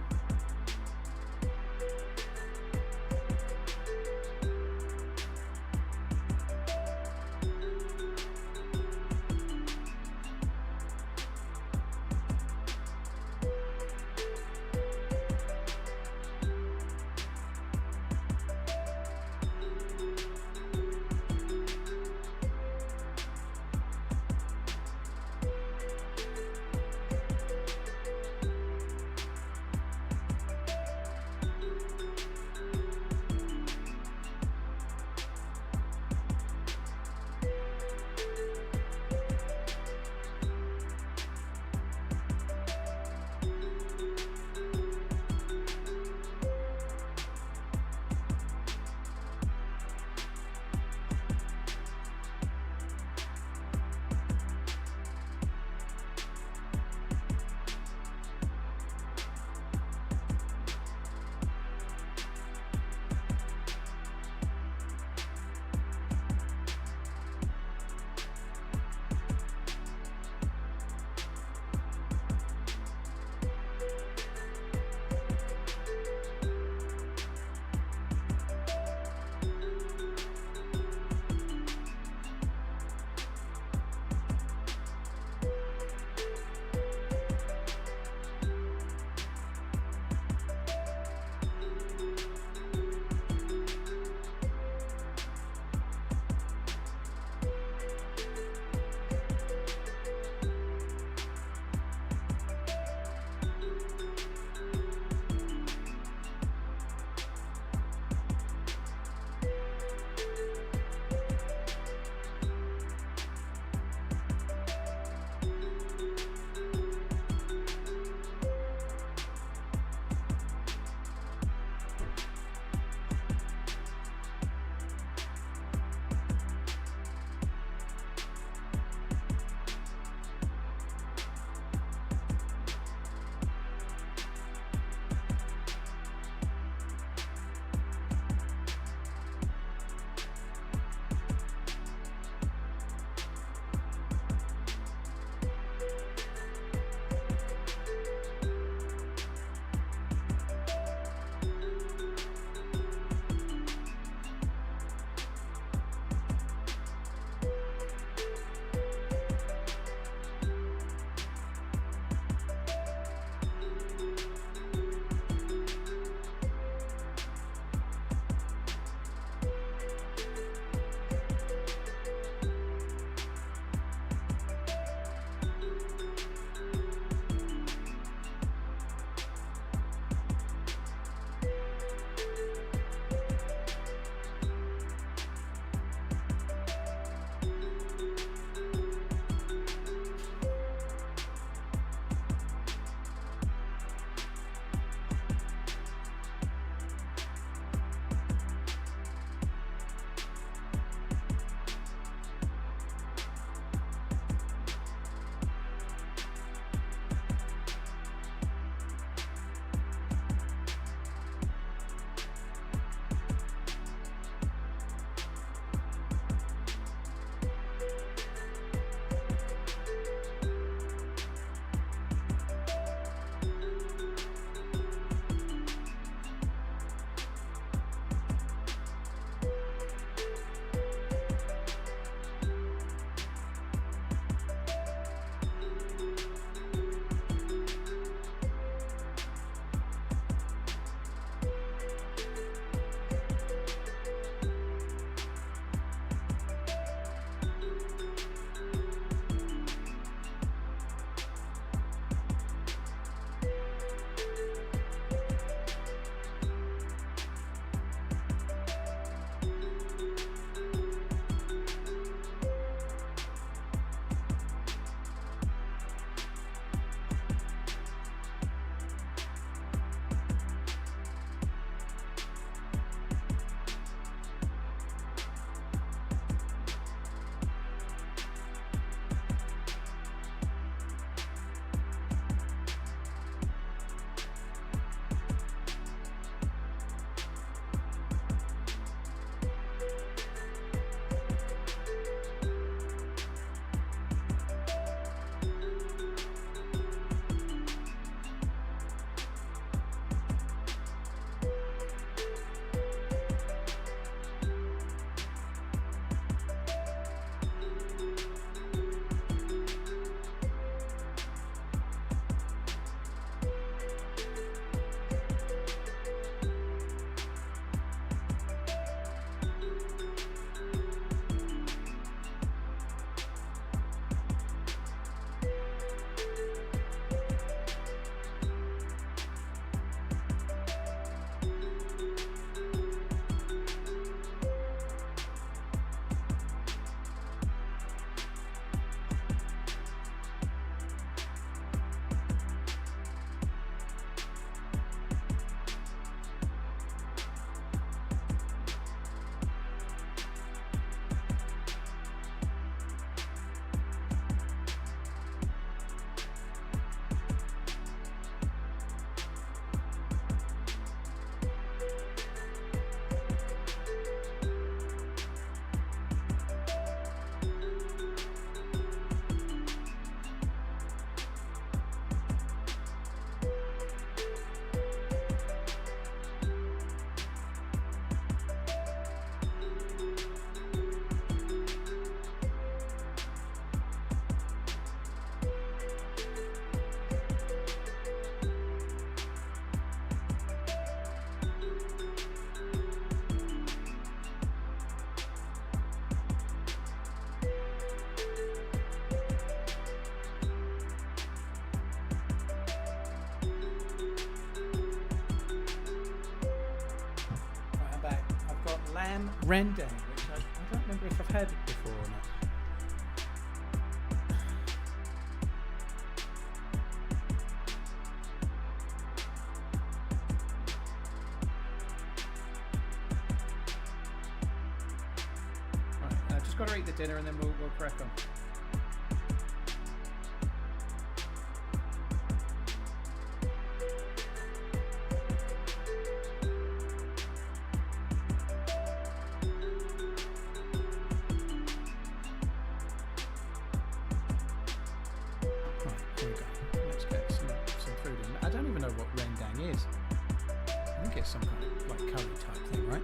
[SPEAKER 1] lamb rendang, which I don't remember if I've had it before or not. Right, just got to eat the dinner and then we'll crack on. Some kind of like curry type thing, right?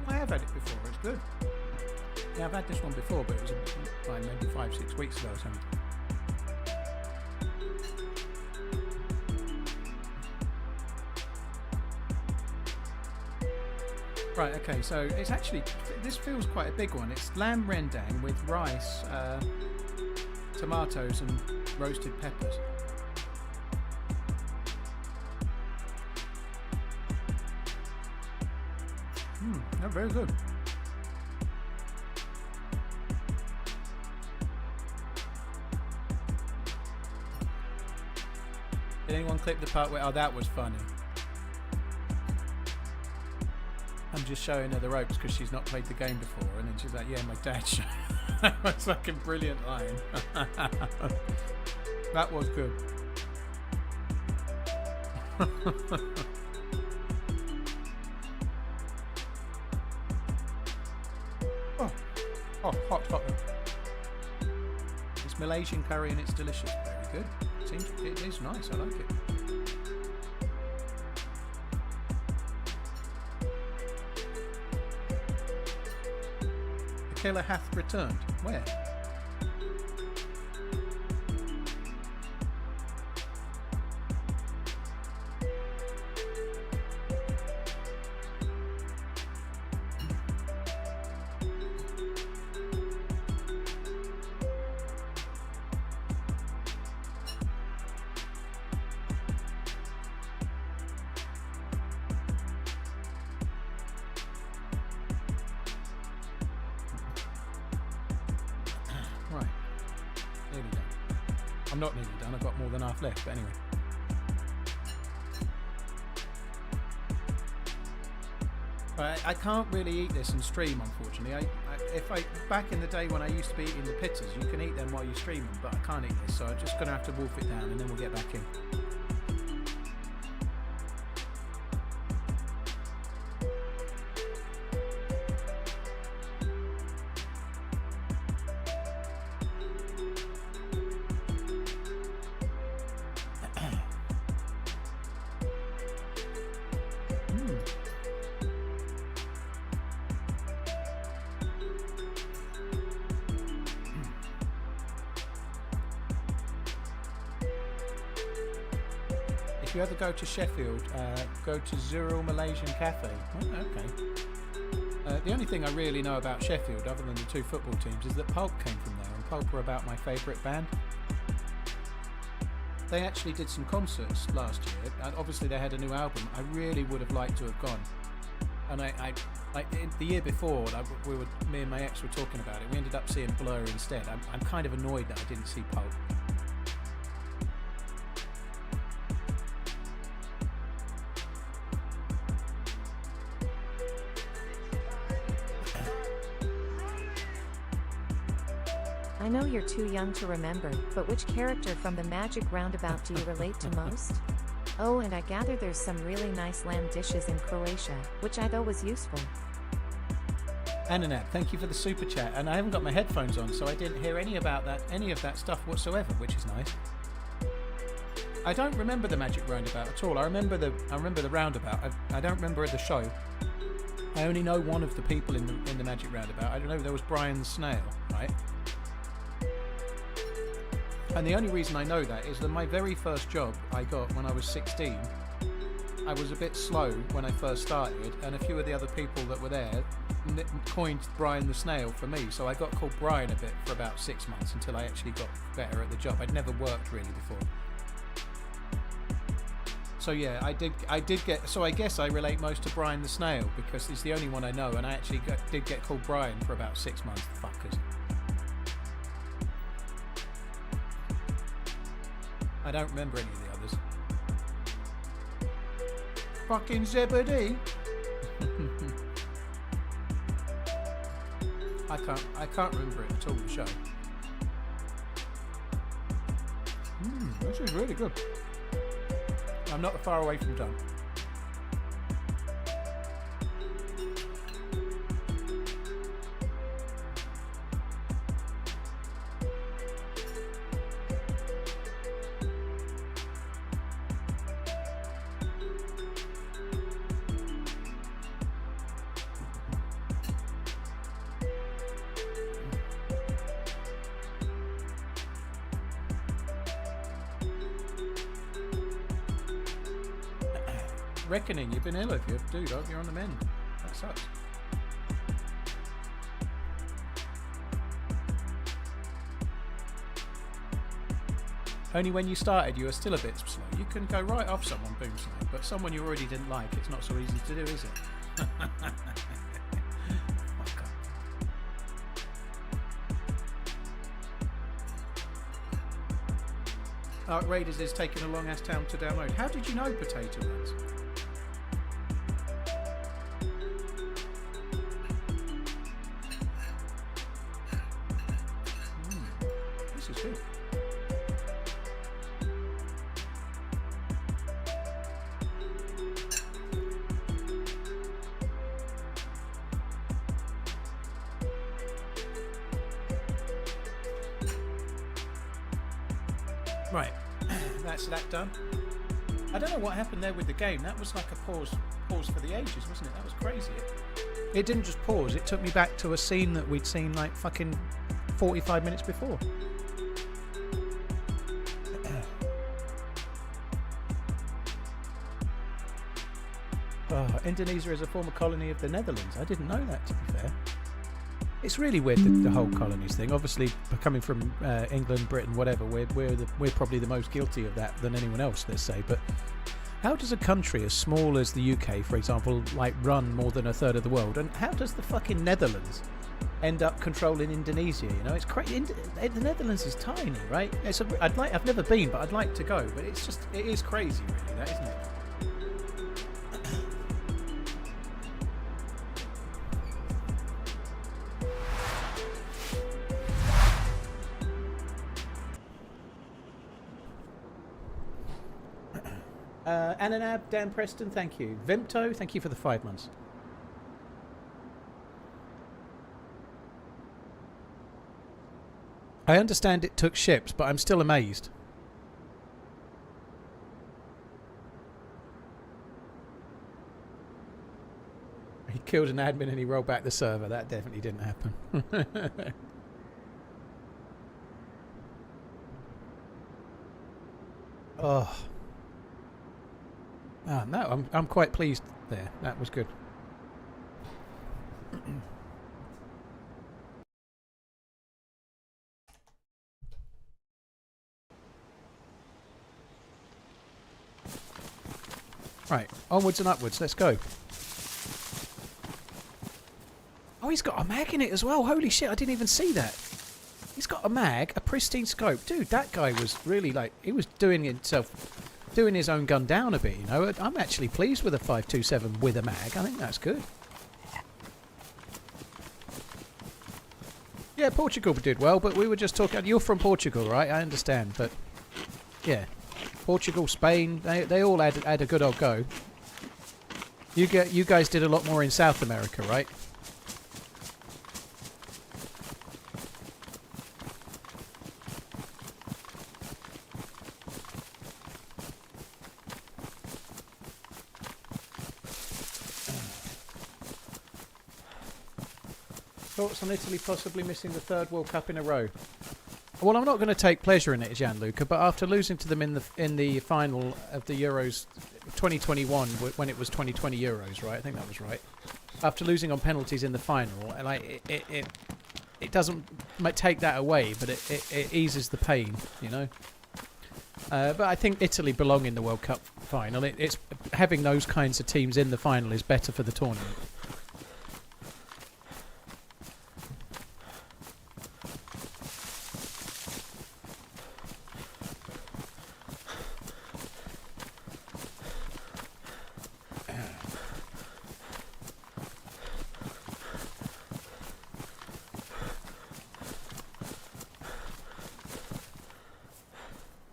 [SPEAKER 1] Well, I have had it before, it's good. Yeah, I've had this one before, but it was like maybe 5-6 weeks ago or something. Right, okay, so it's actually, this feels quite a big one. It's lamb rendang with rice, tomatoes and roasted peppers. They're very good. Did anyone clip the part where, oh, that was funny. I'm just showing her the ropes because she's not played the game before, and then she's like, yeah, my dad showed. That was like a brilliant line. That was good. Oh, hot. It's Malaysian curry and it's delicious. Very good. It is nice. I like it. The killer hath returned. Where? I'm not nearly done, I've got more than half left, but anyway. I can't really eat this and stream, unfortunately. Back in the day when I used to be eating the pizzas, you can eat them while you're streaming, but I can't eat this, so I'm just going to have to wolf it down and then we'll get back in. If you ever go to Sheffield, go to Zuril Malaysian Cafe. Oh, okay. The only thing I really know about Sheffield, other than the two football teams, is that Pulp came from there, and Pulp are about my favourite band. They actually did some concerts last year, and obviously they had a new album. I really would have liked to have gone. And the year before, me and my ex were talking about it. We ended up seeing Blur instead. I'm kind of annoyed that I didn't see Pulp.
[SPEAKER 2] I know you're too young to remember, but which character from the Magic Roundabout do you relate to most? Oh, and I gather there's some really nice lamb dishes in Croatia, which I thought was useful.
[SPEAKER 1] Ananat, thank you for the super chat, and I haven't got my headphones on, so I didn't hear any of that stuff whatsoever, which is nice. I don't remember the Magic Roundabout at all. I remember the roundabout. I don't remember the show. I only know one of the people in the Magic Roundabout. I don't know. There was Brian the Snail, right? And the only reason I know that is that my very first job I got when I was 16, I was a bit slow when I first started, and a few of the other people that were there coined Brian the Snail for me, so I got called Brian a bit for about 6 months until I actually got better at the job. I'd never worked really before. So yeah, I did get. So I guess I relate most to Brian the Snail because he's the only one I know, and I actually did get called Brian for about 6 months. Fuckers. I don't remember any of the others. Fucking Zebedee. I can't remember it at all. The show. This is really good. I'm not far away from done. Reckoning, you've been ill, have you? Dude, you're on the mend. That sucks. Only when you started, you were still a bit slow. You can go right off someone, boom, slow, but someone you already didn't like, it's not so easy to do, is it? Ark Raiders is taking a long ass time to download. How did you know Potato Runs? This is good. Right, that's that done. I don't know what happened there with the game. That was like a pause for the ages, wasn't it? That was crazy. It didn't just pause. It took me back to a scene that we'd seen like fucking 45 minutes before. Oh, Indonesia is a former colony of the Netherlands. I didn't know that, to be fair. It's really weird, the whole colonies thing. Obviously, coming from England, Britain, whatever, we're probably the most guilty of that than anyone else, let's say. But how does a country as small as the UK, for example, like run more than a third of the world? And how does the fucking Netherlands end up controlling Indonesia? You know, it's crazy. The Netherlands is tiny, right? I've never been, but I'd like to go. But it is crazy, really, that, isn't it? Ananab, Dan Preston, thank you. Vimto, thank you for the 5 months. I understand it took ships, but I'm still amazed. He killed an admin and he rolled back the server. That definitely didn't happen. Oh. Ah, no, I'm quite pleased there. That was good. Right, onwards and upwards. Let's go. Oh, he's got a mag in it as well. Holy shit, I didn't even see that. He's got a mag, a pristine scope. Dude, that guy was really like, he was doing his own gun down a bit, you know. I'm actually pleased with a 5.27 with a mag. I think that's good. Yeah, Portugal did well, but we were just talking... You're from Portugal, right? I understand, but... Yeah. Portugal, Spain, they all had a good old go. You guys did a lot more in South America, right? Thoughts on Italy possibly missing the third World Cup in a row? Well, I'm not going to take pleasure in it, Gianluca, but after losing to them in the final of the Euros 2021, when it was 2020 Euros, right? I think that was right. After losing on penalties in the final, and it doesn't take that away, but it eases the pain, you know. But I think Italy belong in the World Cup final. It's having those kinds of teams in the final is better for the tournament.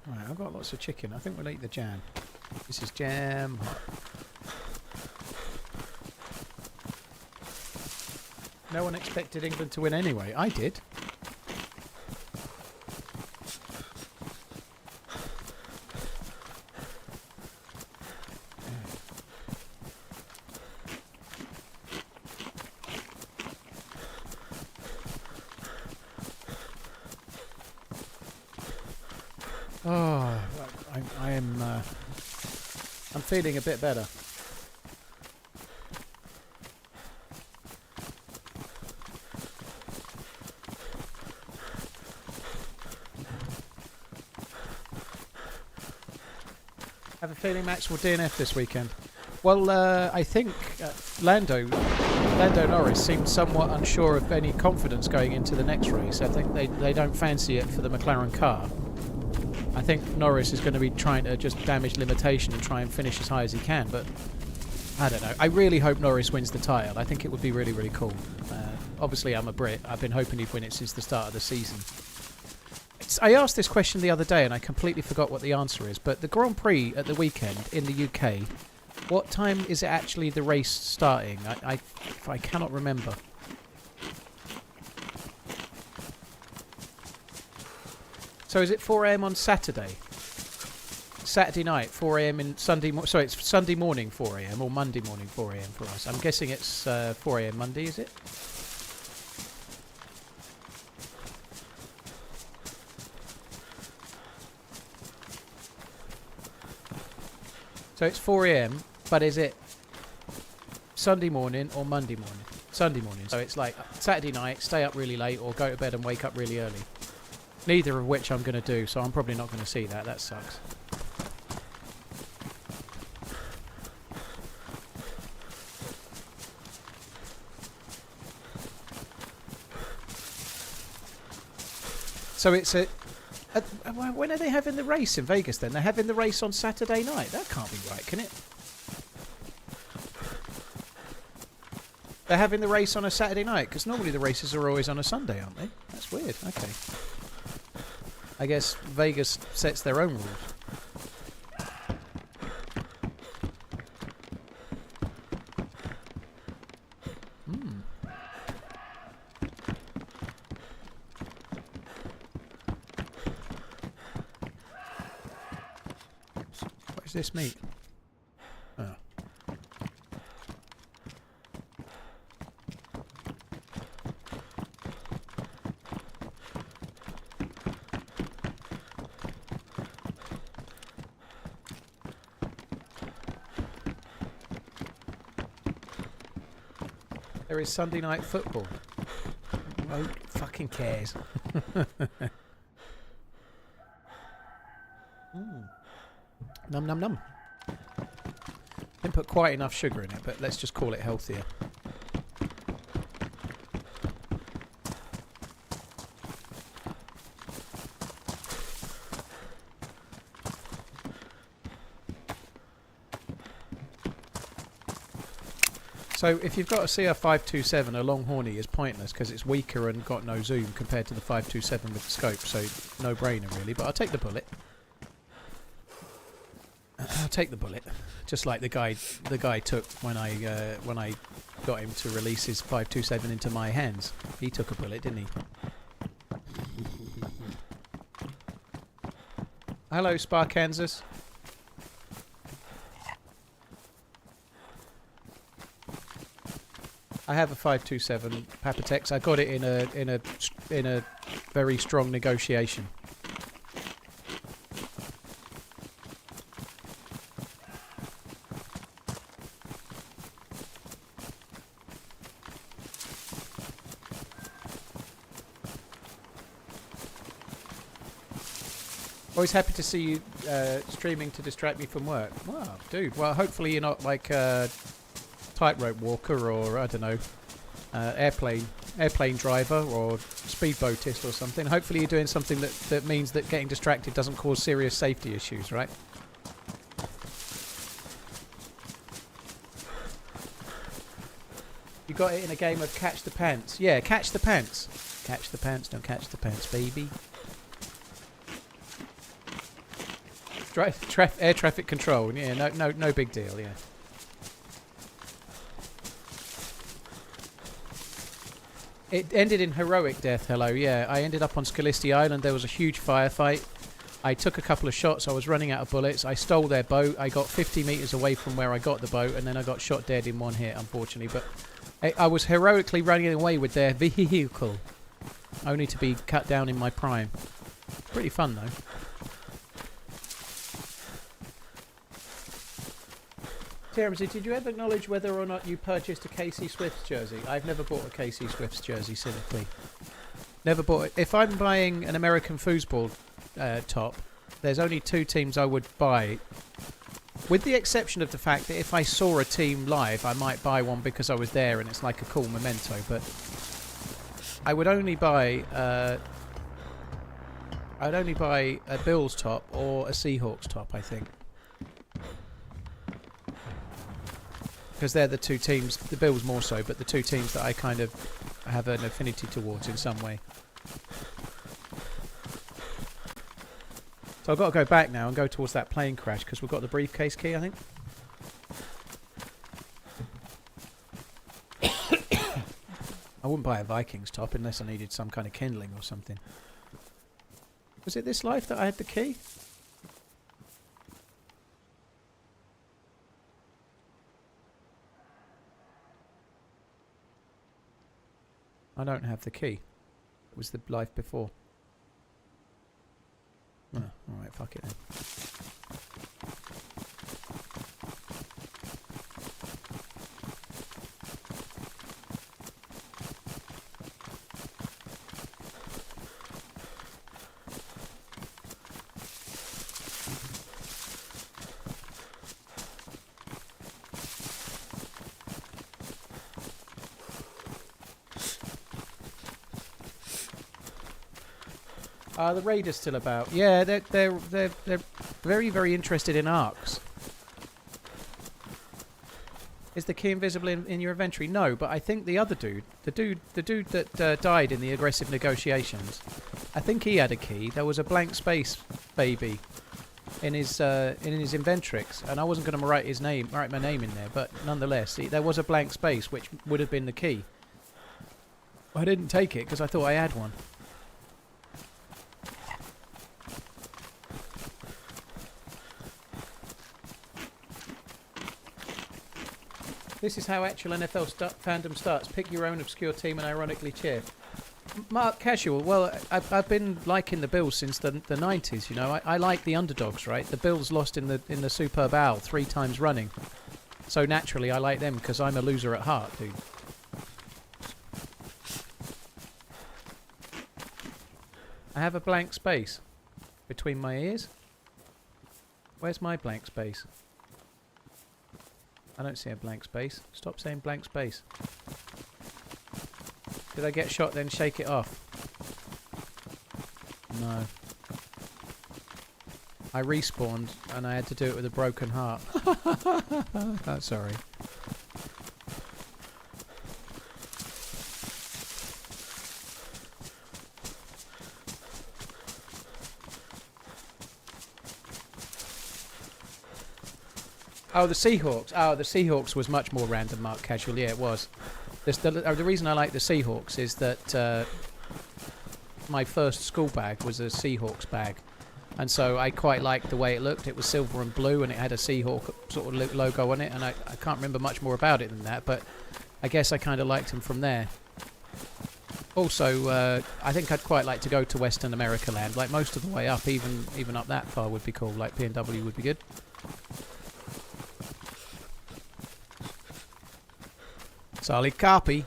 [SPEAKER 1] Right, I've got lots of chicken. I think we'll eat the jam. This is jam hot. No one expected England to win anyway. I did. Oh, I'm feeling a bit better. Have a feeling Max will DNF this weekend. Well, I think Lando Norris seemed somewhat unsure of any confidence going into the next race. I think they don't fancy it for the McLaren car. I think Norris is going to be trying to just damage limitation and try and finish as high as he can, but I don't know. I really hope Norris wins the title. I think it would be really, really cool. Obviously, I'm a Brit. I've been hoping he'd win it since the start of the season. I asked this question the other day and I completely forgot what the answer is, but the Grand Prix at the weekend in the UK, what time is it actually the race starting? I cannot remember. So is it 4 AM on Saturday? Saturday night, 4 AM in Sunday... Sorry, it's Sunday morning 4 AM or Monday morning 4 AM for us. I'm guessing it's 4 AM Monday, is it? So it's 4 AM, but is it Sunday morning or Monday morning? Sunday morning. So it's like Saturday night, stay up really late or go to bed and wake up really early. Neither of which I'm going to do, so I'm probably not going to see that. That sucks. So it's when are they having the race in Vegas then? They're having the race on Saturday night. That can't be right, can it? They're having the race on a Saturday night, because normally the races are always on a Sunday, aren't they? That's weird. Okay. I guess Vegas sets their own rules. What is this meat? Oh. There is Sunday night football. Who fucking cares? Num num num. Didn't put quite enough sugar in it, but let's just call it healthier. So if you've got a CR527, a long horny is pointless because it's weaker and got no zoom compared to the 527 with the scope, so no brainer really, but I'll take the bullet. I'll take the bullet, just like the guy took when I got him to release his 527 into my hands. He took a bullet, didn't he? Hello, Spa Kansas. I have a 527 Papatex. I got it in a very strong negotiation. Always happy to see you streaming to distract me from work. Wow, dude. Well, hopefully you're not like tightrope walker or I don't know, airplane driver or speedboatist or something. Hopefully you're doing something that means that getting distracted doesn't cause serious safety issues, right? You got it in a game of catch the pants. Yeah, catch the pants. Catch the pants, don't catch the pants, baby. Air traffic control. Yeah, no big deal. Yeah. It ended in heroic death. Hello. Yeah, I ended up on Scalisti Island. There was a huge firefight. I took a couple of shots. I was running out of bullets. I stole their boat. I got 50 meters away from where I got the boat, and then I got shot dead in one hit, unfortunately. But I was heroically running away with their vehicle, only to be cut down in my prime. Pretty fun though. TRMZ, did you ever acknowledge whether or not you purchased a KC Swifts jersey? I've never bought a KC Swifts jersey, cynically. Never bought it. If I'm buying an American foosball top, there's only 2 teams I would buy. With the exception of the fact that if I saw a team live, I might buy one because I was there and it's like a cool memento. But I would only buy I'd only buy a Bills top or a Seahawks top, I think. Because they're the 2 teams, the Bills more so, but the 2 teams that I kind of have an affinity towards in some way. So I've got to go back now and go towards that plane crash because we've got the briefcase key, I think. I wouldn't buy a Vikings top unless I needed some kind of kindling or something. Was it this life that I had the key? I don't have the key. It was the life before. Oh, alright, fuck it then. The Raiders still about. Yeah, they're very, very interested in arcs. Is the key invisible in your inventory? No, but I think the other dude, the dude that died in the aggressive negotiations, I think he had a key. There was a blank space, baby, in his inventrix, and I wasn't going to write my name in there, but nonetheless, there was a blank space which would have been the key. I didn't take it because I thought I had one. This is how actual NFL fandom starts. Pick your own obscure team and ironically cheer. Mark Casual, well, I've been liking the Bills since the 90s, you know. I like the underdogs, right? The Bills lost in the Superb Owl 3 times running. So naturally I like them because I'm a loser at heart, dude. I have a blank space between my ears. Where's my blank space? I don't see a blank space. Stop saying blank space. Did I get shot then shake it off? No. I respawned and I had to do it with a broken heart. Oh, sorry. Oh, the Seahawks. Oh, the Seahawks was much more random, Mark Casual. Yeah, it was. The reason I like the Seahawks is that my first school bag was a Seahawks bag. And so I quite liked the way it looked. It was silver and blue and it had a Seahawk sort of logo on it. And I can't remember much more about it than that. But I guess I kind of liked them from there. Also, I think I'd quite like to go to Western America land. Like most of the way up, even up that far would be cool. Like PNW would be good. Solid copy.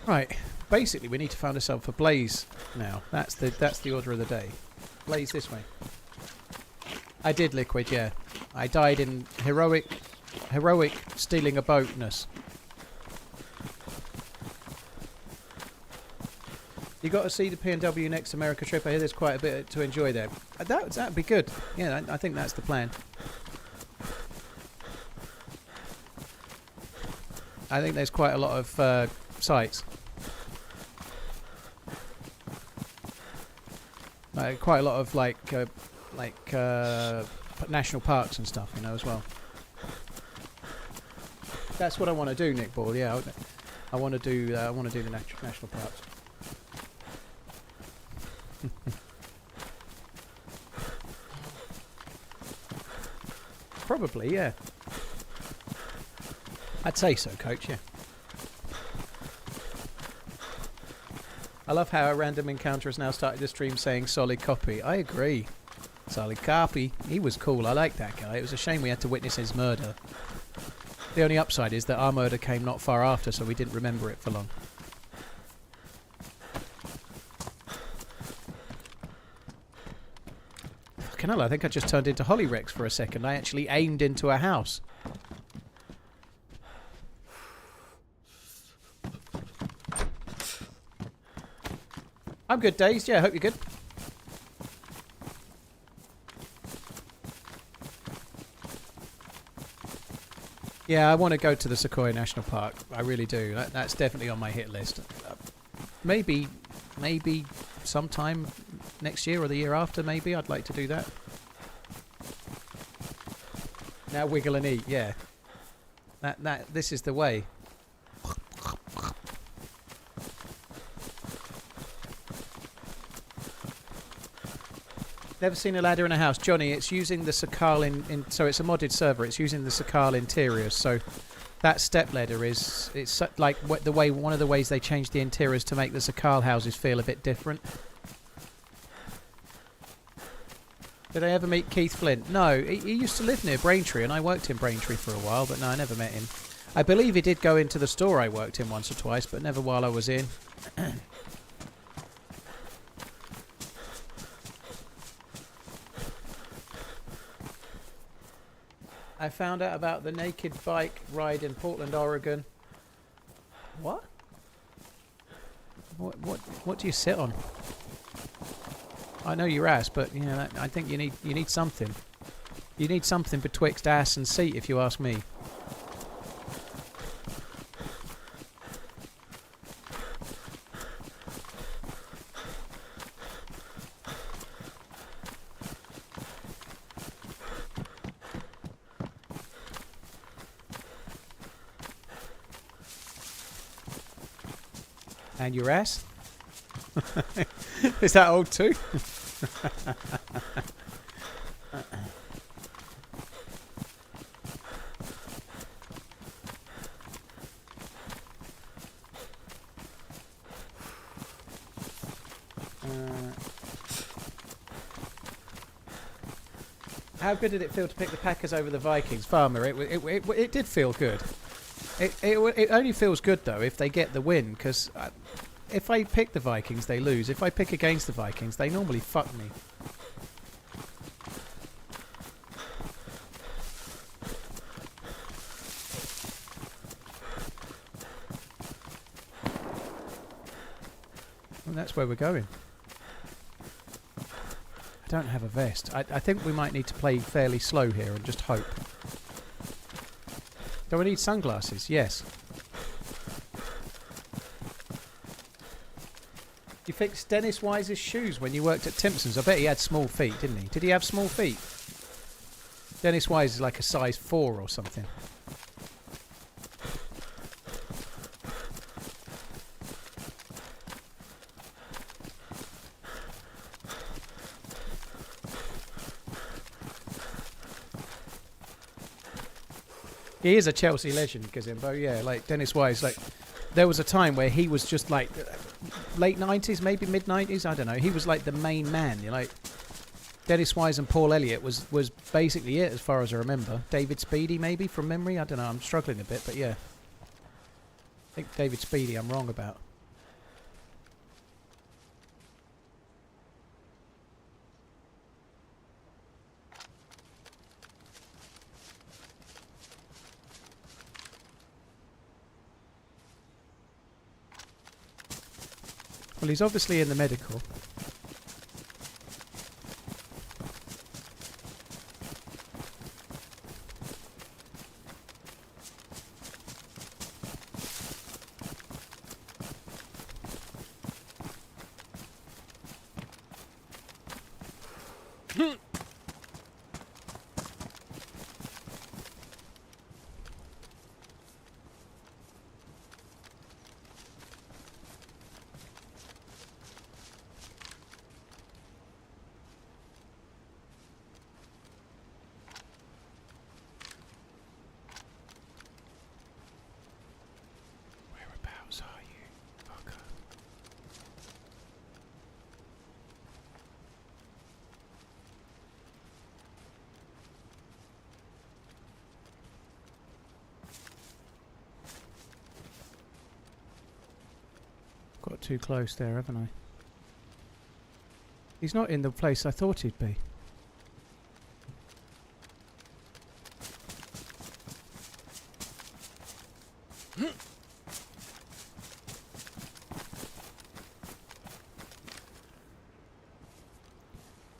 [SPEAKER 1] Right. Basically, we need to find ourselves a blaze now. That's the order of the day. Blaze this way. I did liquid, yeah. I died in heroic stealing a boatness. You got to see the P&W next America trip. I hear there's quite a bit to enjoy there. That'd be good. Yeah, I think that's the plan. I think there's quite a lot of sites. Quite a lot of like national parks and stuff, you know, as well. That's what I want to do, Nick Ball. Yeah, I want to do the national parks. Probably, yeah. I'd say so, Coach. Yeah. I love how a random encounter has now started the stream saying solid copy. I agree. Solid copy. He was cool. I like that guy. It was a shame we had to witness his murder. The only upside is that our murder came not far after, so we didn't remember it for long. Fucking hell, I think I just turned into Hollyrex for a second. I actually aimed into a house. I'm good, DayZ. Yeah, I hope you're good. Yeah, I want to go to the Sequoia National Park. I really do. That's definitely on my hit list. Maybe sometime next year or the year after, maybe. I'd like to do that. Now wiggle and eat, yeah. This is the way. Never seen a ladder in a house. Johnny, it's using the Sakal so it's a modded server. It's using the Sakal interiors. So that step ladder it's like one of the ways they changed the interiors to make the Sakal houses feel a bit different. Did I ever meet Keith Flint? No, he used to live near Braintree, and I worked in Braintree for a while, but no, I never met him. I believe he did go into the store I worked in once or twice, but never while I was in. I found out about the naked bike ride in Portland, Oregon. What? What do you sit on? I know your ass, but you know, I think you need something. You need something betwixt ass and seat, if you ask me. And your ass? Is that old too? How good did it feel to pick the Packers over the Vikings? Farmer, it did feel good. It only feels good though if they get the win, because if I pick the Vikings, they lose. If I pick against the Vikings, they normally fuck me. Well, that's where we're going. I don't have a vest. I think we might need to play fairly slow here and just hope. Do I need sunglasses? Yes. You fixed Dennis Wise's shoes when you worked at Timpson's. I bet he had small feet, didn't he? Did he have small feet? Dennis Wise is like a size 4 or something. He is a Chelsea legend, Gazimbo. Yeah, like Dennis Wise. Like, there was a time where he was just like late 90s, maybe mid 90s. I don't know. He was like the main man. You're like Dennis Wise and Paul Elliott was basically it as far as I remember. David Speedy maybe from memory. I don't know. I'm struggling a bit, but yeah. I think David Speedy. I'm wrong about. Well, he's obviously in the medical. Whereabouts are you, fucker? Got too close there, haven't I? He's not in the place I thought he'd be.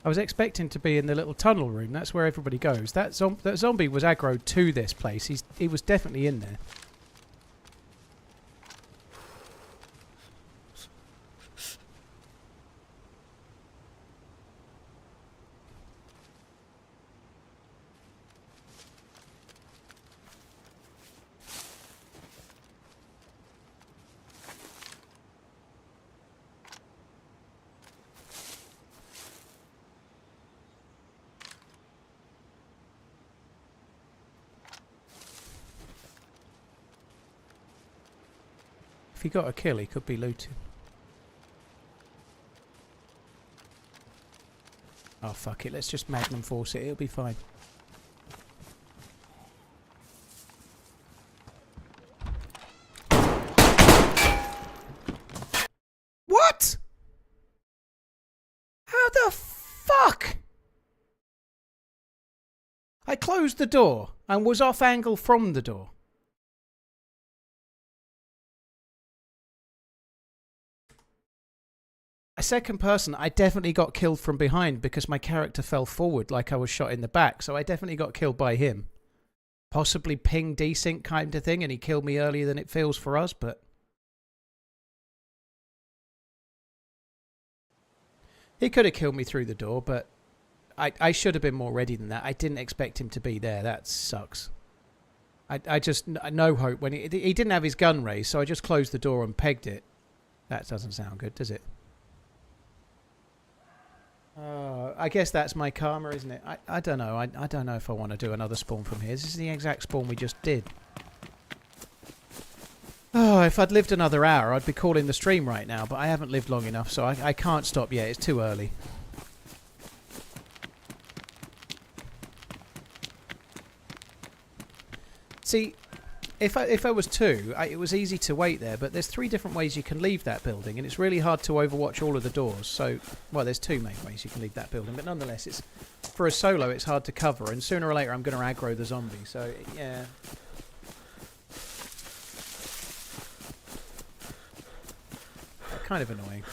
[SPEAKER 1] I was expecting to be in the little tunnel room. That's where everybody goes. That zombie was aggroed to this place. He was definitely in there. If he got a kill, he could be looting. Oh, fuck it. Let's just Magnum Force it. It'll be fine. What? How the fuck? I closed the door and was off angle from the door. A second person, I definitely got killed from behind because my character fell forward like I was shot in the back. So I definitely got killed by him. Possibly ping desync kind of thing, and he killed me earlier than it feels for us, but... He could have killed me through the door, but I should have been more ready than that. I didn't expect him to be there. That sucks. I just... No hope. When he didn't have his gun raised, so I just closed the door and pegged it. That doesn't sound good, does it? I guess that's my karma, isn't it? I don't know. I don't know if I want to do another spawn from here. This is the exact spawn we just did. Oh, if I'd lived another hour, I'd be calling the stream right now, but I haven't lived long enough, so I can't stop yet. It's too early. See, if I was two, it was easy to wait there, but there's 3 different ways you can leave that building, and it's really hard to overwatch all of the doors. So, well, there's 2 main ways you can leave that building, but nonetheless, it's for a solo, it's hard to cover, and sooner or later, I'm going to aggro the zombie. So, yeah. Kind of annoying.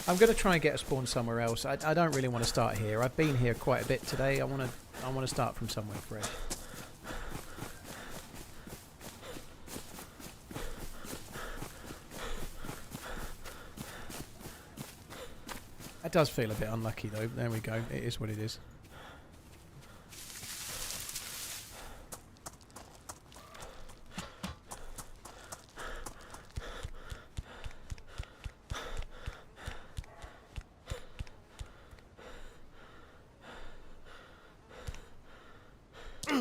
[SPEAKER 1] I'm going to try and get a spawn somewhere else. I don't really want to start here. I've been here quite a bit today. I want to start from somewhere fresh. It does feel a bit unlucky though. There we go. It is what it is.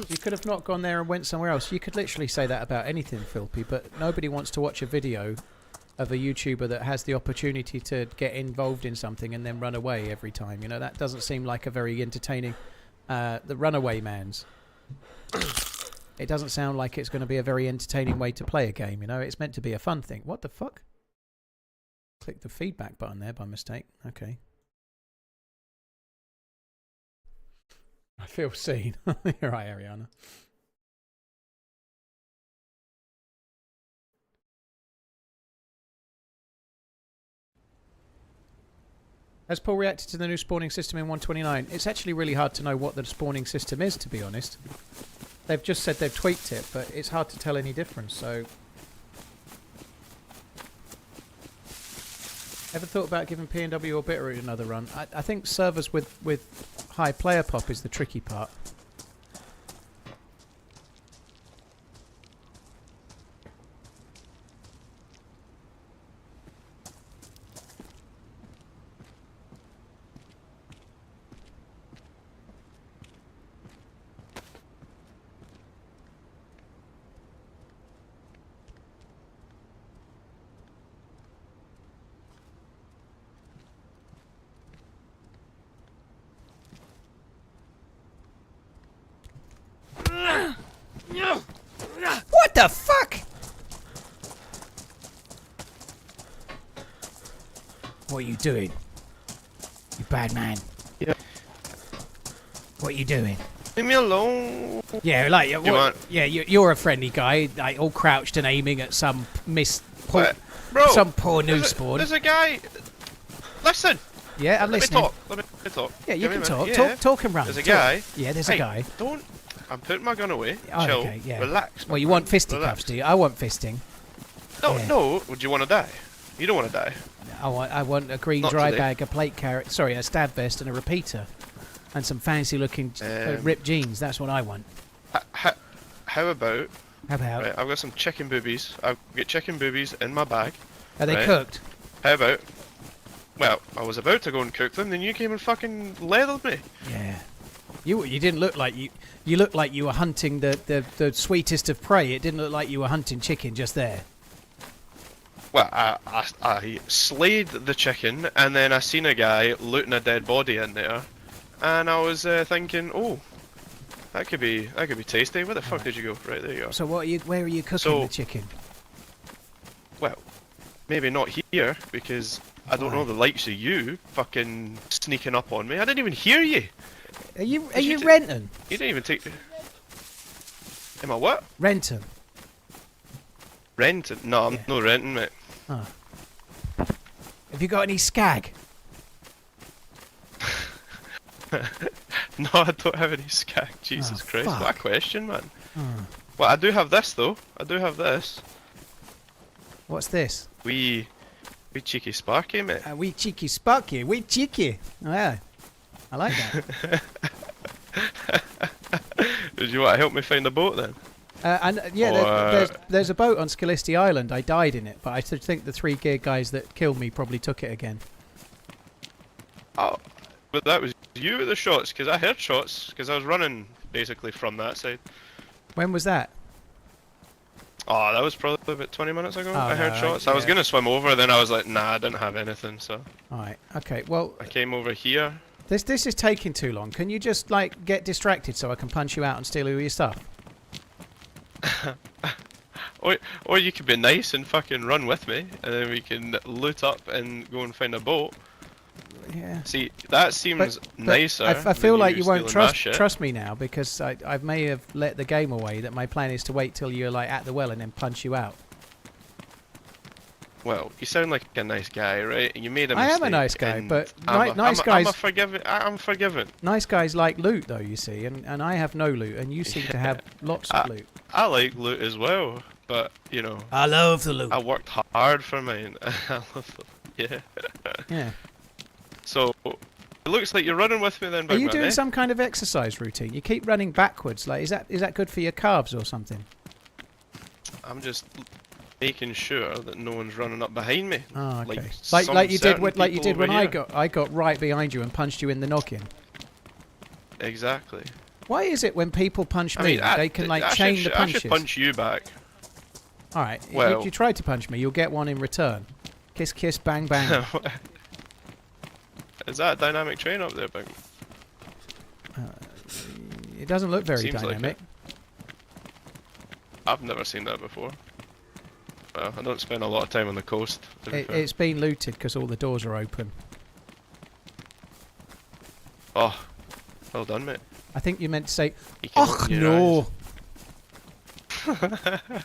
[SPEAKER 1] You could have not gone there and went somewhere else. You could literally say that about anything, Philpy, but nobody wants to watch a video of a YouTuber that has the opportunity to get involved in something and then run away every time. You know, that doesn't seem like a very entertaining... the runaway man's. It doesn't sound like it's going to be a very entertaining way to play a game, you know? It's meant to be a fun thing. What the fuck? Click the feedback button there by mistake. Okay. I feel seen. You're right, Ariana. Has Paul reacted to the new spawning system in 129? It's actually really hard to know what the spawning system is, to be honest. They've just said they've tweaked it, but it's hard to tell any difference, so... Ever thought about giving P&W or Bitterroot another run? I think servers with high player pop is the tricky part. What the fuck? What are you doing? You bad man.
[SPEAKER 8] Yeah.
[SPEAKER 1] What are you doing?
[SPEAKER 8] Leave me alone.
[SPEAKER 1] Yeah, like
[SPEAKER 8] You want-
[SPEAKER 1] yeah, you're a friendly guy, like all crouched and aiming at some
[SPEAKER 8] What? Bro,
[SPEAKER 1] some poor new
[SPEAKER 8] there's
[SPEAKER 1] spawn.
[SPEAKER 8] There's a guy. Listen.
[SPEAKER 1] Yeah, I'm
[SPEAKER 8] Let me
[SPEAKER 1] listening.
[SPEAKER 8] talk. Let me talk.
[SPEAKER 1] Yeah, you
[SPEAKER 8] Give me
[SPEAKER 1] can
[SPEAKER 8] a minute.
[SPEAKER 1] talk.
[SPEAKER 8] Yeah.
[SPEAKER 1] Talk and run.
[SPEAKER 8] There's a
[SPEAKER 1] Talk.
[SPEAKER 8] guy.
[SPEAKER 1] Yeah, there's
[SPEAKER 8] Hey,
[SPEAKER 1] a guy.
[SPEAKER 8] Don't. I'm putting my gun away.
[SPEAKER 1] Oh,
[SPEAKER 8] Chill.
[SPEAKER 1] okay, yeah.
[SPEAKER 8] Relax.
[SPEAKER 1] Well, you want fisticuffs,
[SPEAKER 8] Relax.
[SPEAKER 1] do you? I want fisting.
[SPEAKER 8] No,
[SPEAKER 1] Yeah.
[SPEAKER 8] no. Would you want to die? You don't want to die.
[SPEAKER 1] I want a green
[SPEAKER 8] Not
[SPEAKER 1] dry
[SPEAKER 8] today.
[SPEAKER 1] bag, a plate carrot, sorry, a stab vest and a repeater. And some fancy looking ripped jeans. That's what I want.
[SPEAKER 8] How about?
[SPEAKER 1] How about?
[SPEAKER 8] Right, I've got some chicken boobies. I've got chicken boobies in my bag.
[SPEAKER 1] Are they
[SPEAKER 8] right.
[SPEAKER 1] cooked?
[SPEAKER 8] How about? Well, I was about to go and cook them, then you came and fucking leathered me.
[SPEAKER 1] Yeah. You didn't look like you looked like you were hunting the sweetest of prey. It didn't look like you were hunting chicken just there.
[SPEAKER 8] Well, I slayed the chicken, and then I seen a guy looting a dead body in there, and I was thinking, oh, that could be tasty. Where the fuck did you go? Right, there you go.
[SPEAKER 1] So where are you cooking
[SPEAKER 8] So-
[SPEAKER 1] the chicken?
[SPEAKER 8] Well, maybe not here, because I don't know
[SPEAKER 1] Why?
[SPEAKER 8] the likes of you fucking sneaking up on me. I didn't even hear you.
[SPEAKER 1] Are you
[SPEAKER 8] you t-
[SPEAKER 1] renting?
[SPEAKER 8] You didn't even take... Am I what?
[SPEAKER 1] Renting.
[SPEAKER 8] Renting? No, I'm
[SPEAKER 1] Yeah.
[SPEAKER 8] not renting, mate.
[SPEAKER 1] Oh. Have you got any skag?
[SPEAKER 8] No, I don't have any skag. Jesus
[SPEAKER 1] Oh,
[SPEAKER 8] Christ, what a
[SPEAKER 1] fuck.
[SPEAKER 8] question, man.
[SPEAKER 1] Oh.
[SPEAKER 8] Well, I do have this, though. I do have this.
[SPEAKER 1] What's this?
[SPEAKER 8] We cheeky sparky, mate.
[SPEAKER 1] We cheeky sparky. We cheeky. Oh, yeah. I like that.
[SPEAKER 8] Did you want to help me find a boat then?
[SPEAKER 1] And yeah, there's a boat on Scalisti Island. I died in it, but I think the 3 gear guys that killed me probably took it again.
[SPEAKER 8] Oh, but that was you with the shots, because I heard shots, because I was running basically from that side.
[SPEAKER 1] When was that?
[SPEAKER 8] Oh, that was probably about 20 minutes ago.
[SPEAKER 1] Oh,
[SPEAKER 8] I heard
[SPEAKER 1] no,
[SPEAKER 8] shots. I was
[SPEAKER 1] yeah.
[SPEAKER 8] going to swim over, then I was like, nah, I didn't have anything, so
[SPEAKER 1] All right. Okay. Well,
[SPEAKER 8] I came over here.
[SPEAKER 1] this is taking too long. Can you just like get distracted so I can punch you out and steal all your stuff?
[SPEAKER 8] Or you could be nice and fucking run with me, and then we can loot up and go and find a boat.
[SPEAKER 1] Yeah.
[SPEAKER 8] See, that seems nicer.
[SPEAKER 1] I feel
[SPEAKER 8] than
[SPEAKER 1] like you won't
[SPEAKER 8] stealing my shit.
[SPEAKER 1] trust me now because I may have let the game away that my plan is to wait till you're like at the well and then punch you out.
[SPEAKER 8] Well, you sound like a nice guy, right? You made a
[SPEAKER 1] I
[SPEAKER 8] mistake.
[SPEAKER 1] am a nice guy,
[SPEAKER 8] and
[SPEAKER 1] but
[SPEAKER 8] I'm
[SPEAKER 1] nice guys.
[SPEAKER 8] I'm forgiven.
[SPEAKER 1] Nice guys like loot though, you see, and I have no loot, and you seem to have lots of loot.
[SPEAKER 8] I like loot as well, but you know,
[SPEAKER 1] I love the loot.
[SPEAKER 8] I worked hard for mine. Yeah.
[SPEAKER 1] Yeah.
[SPEAKER 8] So it looks like you're running with me then,
[SPEAKER 1] Are
[SPEAKER 8] big
[SPEAKER 1] you
[SPEAKER 8] man,
[SPEAKER 1] doing
[SPEAKER 8] eh?
[SPEAKER 1] some kind of exercise routine? You keep running backwards. Like, is that good for your calves or something?
[SPEAKER 8] I'm just making sure that no one's running up behind me.
[SPEAKER 1] Oh, okay.
[SPEAKER 8] Like
[SPEAKER 1] Like you did
[SPEAKER 8] some
[SPEAKER 1] when
[SPEAKER 8] people over
[SPEAKER 1] I
[SPEAKER 8] here.
[SPEAKER 1] got right behind you and punched you in the noggin.
[SPEAKER 8] Exactly.
[SPEAKER 1] Why is it when people punch
[SPEAKER 8] I
[SPEAKER 1] me,
[SPEAKER 8] mean,
[SPEAKER 1] they can like
[SPEAKER 8] I
[SPEAKER 1] chain
[SPEAKER 8] should,
[SPEAKER 1] the punches?
[SPEAKER 8] I should punch you back.
[SPEAKER 1] All right.
[SPEAKER 8] Well-
[SPEAKER 1] If you try to punch me, you'll get one in return. Kiss, kiss, bang, bang.
[SPEAKER 8] Is that a dynamic train up there, big?
[SPEAKER 1] It doesn't look very
[SPEAKER 8] Seems like
[SPEAKER 1] dynamic.
[SPEAKER 8] I've never seen that before. Well, I don't spend a lot of time on the coast. To be fair.
[SPEAKER 1] It's been looted because all the doors are open.
[SPEAKER 8] Oh, well done, mate.
[SPEAKER 1] I think you meant to say,
[SPEAKER 8] You can
[SPEAKER 1] "Och
[SPEAKER 8] open your
[SPEAKER 1] no."
[SPEAKER 8] eyes.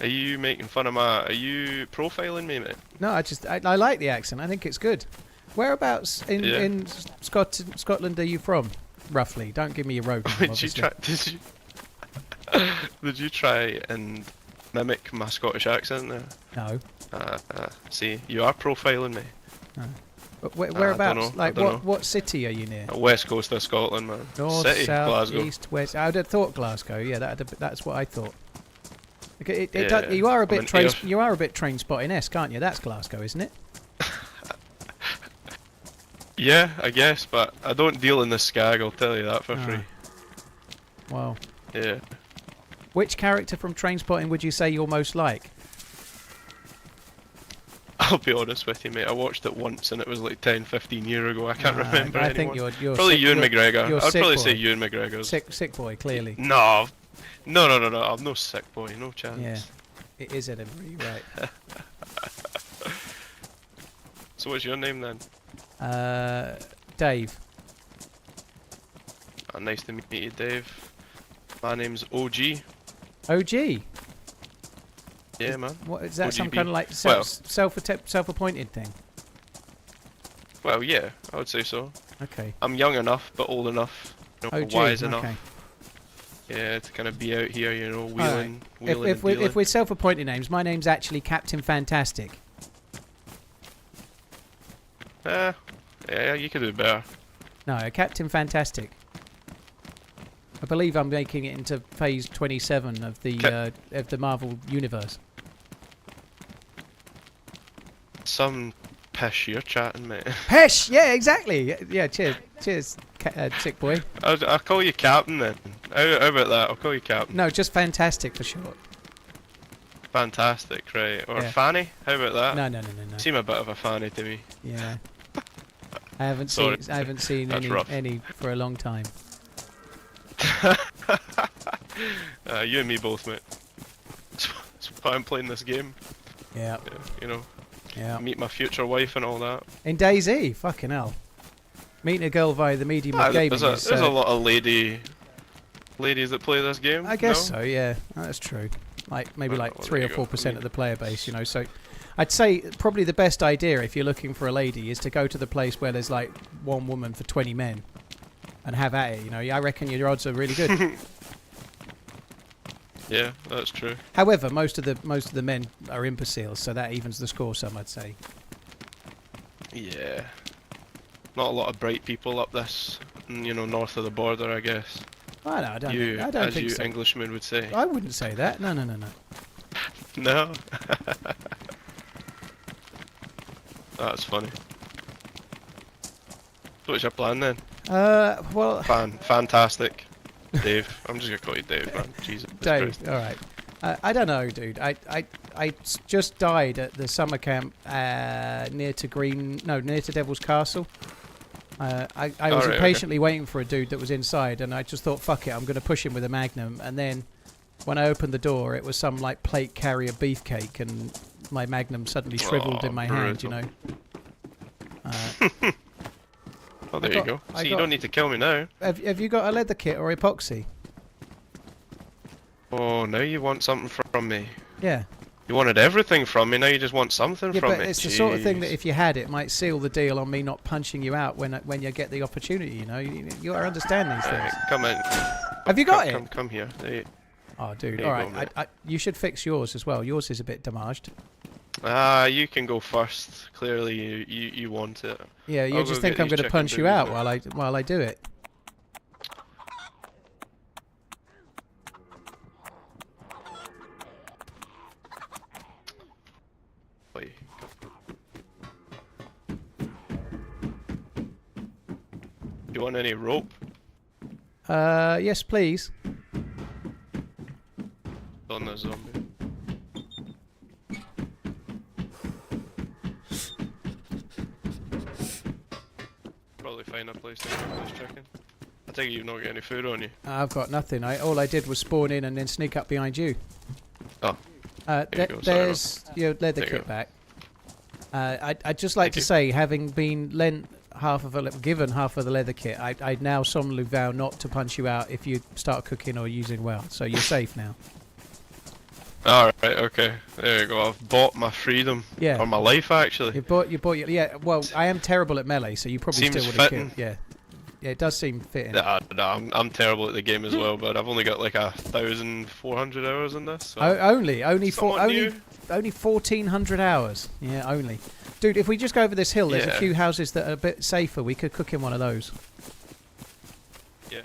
[SPEAKER 8] Are you making fun of my... Are you profiling me, mate?
[SPEAKER 1] No, I like the accent. I think it's good. Whereabouts in Scotland are you from, roughly? Don't give me your road name,
[SPEAKER 8] Did you try and mimic my Scottish accent there?
[SPEAKER 1] No.
[SPEAKER 8] See, you are profiling me.
[SPEAKER 1] No. But whereabouts?
[SPEAKER 8] know,
[SPEAKER 1] Like,
[SPEAKER 8] I don't
[SPEAKER 1] what city are you near?
[SPEAKER 8] West coast of Scotland, man.
[SPEAKER 1] North,
[SPEAKER 8] City,
[SPEAKER 1] south,
[SPEAKER 8] Glasgow.
[SPEAKER 1] east, west. I'd have thought Glasgow. Yeah, that's what I thought. Okay,
[SPEAKER 8] Yeah,
[SPEAKER 1] you are a bit
[SPEAKER 8] I'm an
[SPEAKER 1] you are a bit train spotting-esque, aren't you? That's Glasgow, isn't it?
[SPEAKER 8] Yeah, I guess, but I don't deal in the skag, I'll tell you that for free.
[SPEAKER 1] Well,
[SPEAKER 8] Yeah.
[SPEAKER 1] which character from Trainspotting would you say you're most like?
[SPEAKER 8] I'll be honest with you, mate. I watched it once and it was like 10, 15 years ago. I can't remember
[SPEAKER 1] I
[SPEAKER 8] anymore.
[SPEAKER 1] think you're
[SPEAKER 8] Probably
[SPEAKER 1] sick,
[SPEAKER 8] Ewan
[SPEAKER 1] you're-
[SPEAKER 8] McGregor.
[SPEAKER 1] you're
[SPEAKER 8] I'd
[SPEAKER 1] sick
[SPEAKER 8] probably
[SPEAKER 1] boy.
[SPEAKER 8] say Ewan McGregor's.
[SPEAKER 1] Sick boy, clearly.
[SPEAKER 8] No. No. I'm no sick boy. No chance.
[SPEAKER 1] Yeah, it is Edinburgh, you're right.
[SPEAKER 8] So what's your name then?
[SPEAKER 1] Dave.
[SPEAKER 8] Nice to meet you, Dave. My name's OG.
[SPEAKER 1] OG.
[SPEAKER 8] Yeah, man.
[SPEAKER 1] What is that? Some
[SPEAKER 8] OGB.
[SPEAKER 1] kind of like
[SPEAKER 8] Well-
[SPEAKER 1] self-appointed thing?
[SPEAKER 8] Well, yeah, I would say so.
[SPEAKER 1] Okay.
[SPEAKER 8] I'm young enough, but old enough. You know,
[SPEAKER 1] OG.
[SPEAKER 8] wise enough.
[SPEAKER 1] Okay.
[SPEAKER 8] Yeah, to kind of be out here, you know,
[SPEAKER 1] Alright.
[SPEAKER 8] wheeling and
[SPEAKER 1] If
[SPEAKER 8] dealing.
[SPEAKER 1] we're self-appointed names, my name's actually Captain Fantastic.
[SPEAKER 8] Yeah, you could do better.
[SPEAKER 1] No, Captain Fantastic. I believe I'm making it into phase 27 of the Marvel universe.
[SPEAKER 8] Some pish you're chatting, mate.
[SPEAKER 1] Hesh! Yeah, exactly. Yeah, cheers, sick boy.
[SPEAKER 8] I'll call you Captain then. How about that? I'll call you Captain.
[SPEAKER 1] No, just Fantastic for short.
[SPEAKER 8] Fantastic, right? Or
[SPEAKER 1] Yeah.
[SPEAKER 8] Fanny? How about that?
[SPEAKER 1] No.
[SPEAKER 8] Seem a bit of a fanny to me.
[SPEAKER 1] Yeah. I haven't
[SPEAKER 8] Sorry.
[SPEAKER 1] seen
[SPEAKER 8] That's rough.
[SPEAKER 1] any for a long time.
[SPEAKER 8] You and me both, mate. That's why I'm playing this game.
[SPEAKER 1] Yeah.
[SPEAKER 8] You know,
[SPEAKER 1] Yeah.
[SPEAKER 8] meet my future wife and all that.
[SPEAKER 1] In DayZ, fucking hell. Meeting a girl via the medium of gaming
[SPEAKER 8] There's a lot of ladies that play this game.
[SPEAKER 1] I guess
[SPEAKER 8] no?
[SPEAKER 1] so, yeah. That's true. Like maybe like
[SPEAKER 8] well,
[SPEAKER 1] 3
[SPEAKER 8] there
[SPEAKER 1] or
[SPEAKER 8] you go.
[SPEAKER 1] 4% of the player base, you know. So I'd say probably the best idea if you're looking for a lady is to go to the place where there's like one woman for 20 men and have at it, you know. I reckon your odds are really good.
[SPEAKER 8] Yeah, that's true.
[SPEAKER 1] However, most of the men are imbeciles, so that evens the score some, I'd say.
[SPEAKER 8] Yeah. Not a lot of bright people up this, you know, north of the border, I guess.
[SPEAKER 1] I don't
[SPEAKER 8] As
[SPEAKER 1] think
[SPEAKER 8] you
[SPEAKER 1] so.
[SPEAKER 8] Englishmen would say.
[SPEAKER 1] I wouldn't say that. No.
[SPEAKER 8] No? That's funny. So what's your plan then?
[SPEAKER 1] Well,
[SPEAKER 8] Fantastic. Dave. I'm just gonna call you Dave, man. Jesus
[SPEAKER 1] Dave,
[SPEAKER 8] Christ.
[SPEAKER 1] all right. I don't know, dude. I just died at the summer camp near to Devil's Castle. I was
[SPEAKER 8] Alright,
[SPEAKER 1] impatiently waiting for a dude that was inside, and I just thought, fuck it, I'm going to push him with a magnum. And then when I opened the door, it was some like plate carrier beefcake, and my magnum suddenly shriveled in my hand, you know.
[SPEAKER 8] Oh, there you go. See, you don't need to kill me now.
[SPEAKER 1] Have you got a leather kit or epoxy?
[SPEAKER 8] Oh, now you want something from me.
[SPEAKER 1] Yeah.
[SPEAKER 8] You wanted everything from me, now you just want something
[SPEAKER 1] Yeah,
[SPEAKER 8] from
[SPEAKER 1] but
[SPEAKER 8] me.
[SPEAKER 1] it's the sort of thing that
[SPEAKER 8] Jeez.
[SPEAKER 1] if you had it, might seal the deal on me not punching you out when you get the opportunity. You know, you understand these things.
[SPEAKER 8] Come in.
[SPEAKER 1] Have you got it?
[SPEAKER 8] Come here. There you-
[SPEAKER 1] Oh, dude.
[SPEAKER 8] There
[SPEAKER 1] All
[SPEAKER 8] you
[SPEAKER 1] right,
[SPEAKER 8] go, mate.
[SPEAKER 1] you should fix yours as well. Yours is a bit damaged.
[SPEAKER 8] You can go first. Clearly, you want it.
[SPEAKER 1] Yeah, you
[SPEAKER 8] I'll
[SPEAKER 1] just
[SPEAKER 8] go
[SPEAKER 1] think
[SPEAKER 8] get
[SPEAKER 1] I'm
[SPEAKER 8] these
[SPEAKER 1] going to punch
[SPEAKER 8] chicken
[SPEAKER 1] you out
[SPEAKER 8] booties,
[SPEAKER 1] while I do it.
[SPEAKER 8] Wait. You want any rope?
[SPEAKER 1] Yes, please.
[SPEAKER 8] On the zombie. Probably find a place to cook this chicken. I take it you've not got any food on you.
[SPEAKER 1] I've got nothing. All I did was spawn in and then sneak up behind you.
[SPEAKER 8] Oh. There you go, sorry,
[SPEAKER 1] There's your leather
[SPEAKER 8] There you
[SPEAKER 1] kit
[SPEAKER 8] go.
[SPEAKER 1] back. I'd just like
[SPEAKER 8] Thank
[SPEAKER 1] to
[SPEAKER 8] you.
[SPEAKER 1] say, having been given half of the leather kit, I now solemnly vow not to punch you out if you start cooking or using well. So you're safe now.
[SPEAKER 8] Alright, okay. There you go. I've bought my freedom.
[SPEAKER 1] Yeah.
[SPEAKER 8] Or my life, actually.
[SPEAKER 1] You bought your, yeah, well, I am terrible at melee, so you probably
[SPEAKER 8] Seems
[SPEAKER 1] still would have
[SPEAKER 8] fitting.
[SPEAKER 1] killed. Yeah. Yeah, it does seem fitting.
[SPEAKER 8] No, I'm terrible at the game as well, but I've only got like 1,400 hours in this. So
[SPEAKER 1] only
[SPEAKER 8] somewhat new.
[SPEAKER 1] 1,400 hours. Yeah, only. Dude, if we just go over this hill, there's a
[SPEAKER 8] Yeah.
[SPEAKER 1] few houses that are a bit safer. We could cook in one of those.
[SPEAKER 8] Yeah.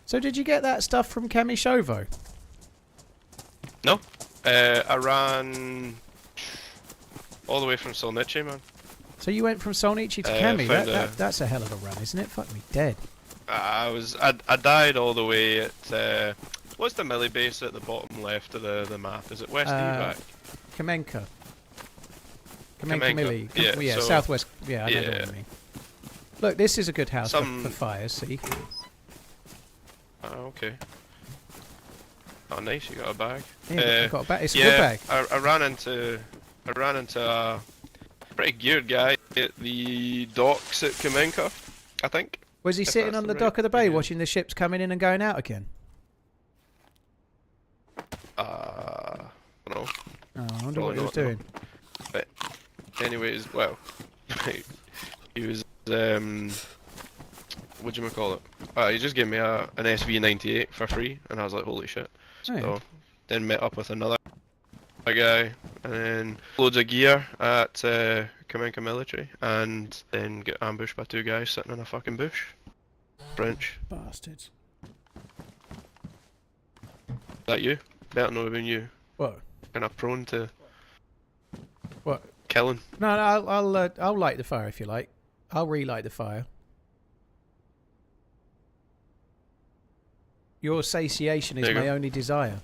[SPEAKER 1] So did you get that stuff from Kamishovo?
[SPEAKER 8] No. I ran all the way from Solnichi, man.
[SPEAKER 1] So you went from Solnichi to Kami. That's a hell of a run, isn't it? Fuck me dead.
[SPEAKER 8] I died all the way at what's the melee base at the bottom left of the map? Is it West Evac?
[SPEAKER 1] Kamenka.
[SPEAKER 8] Kamenka.
[SPEAKER 1] Millie.
[SPEAKER 8] Yeah, so-
[SPEAKER 1] southwest. Yeah, I know what
[SPEAKER 8] Yeah.
[SPEAKER 1] you mean. Look, this is a good house
[SPEAKER 8] Some-
[SPEAKER 1] for fires, see?
[SPEAKER 8] Oh, okay. Oh, nice. You got a bag.
[SPEAKER 1] Yeah, I've got a bag. It's a
[SPEAKER 8] yeah,
[SPEAKER 1] good bag.
[SPEAKER 8] I ran into a pretty geared guy at the docks at Kamenka, I think.
[SPEAKER 1] Was he
[SPEAKER 8] if
[SPEAKER 1] sitting
[SPEAKER 8] that's
[SPEAKER 1] on the
[SPEAKER 8] the
[SPEAKER 1] dock
[SPEAKER 8] right-
[SPEAKER 1] of the bay
[SPEAKER 8] yeah.
[SPEAKER 1] watching the ships coming in and going out again?
[SPEAKER 8] No.
[SPEAKER 1] Oh, I wonder
[SPEAKER 8] Probably
[SPEAKER 1] what he was
[SPEAKER 8] not, no.
[SPEAKER 1] doing.
[SPEAKER 8] But anyways, well, he was what do you call it? He just gave me an SV98 for free, and I was like, holy shit.
[SPEAKER 1] Oh, yeah.
[SPEAKER 8] So then met up with another guy, and then loads of gear at Kamenka Military, and then get ambushed by two guys sitting in a fucking bush. French.
[SPEAKER 1] Bastards.
[SPEAKER 8] Is that you? Better know than you.
[SPEAKER 1] What?
[SPEAKER 8] Kind of prone to
[SPEAKER 1] What?
[SPEAKER 8] killing.
[SPEAKER 1] No, I'll light the fire if you like. I'll relight the fire. Your satiation is
[SPEAKER 8] There you
[SPEAKER 1] my
[SPEAKER 8] go.
[SPEAKER 1] only desire.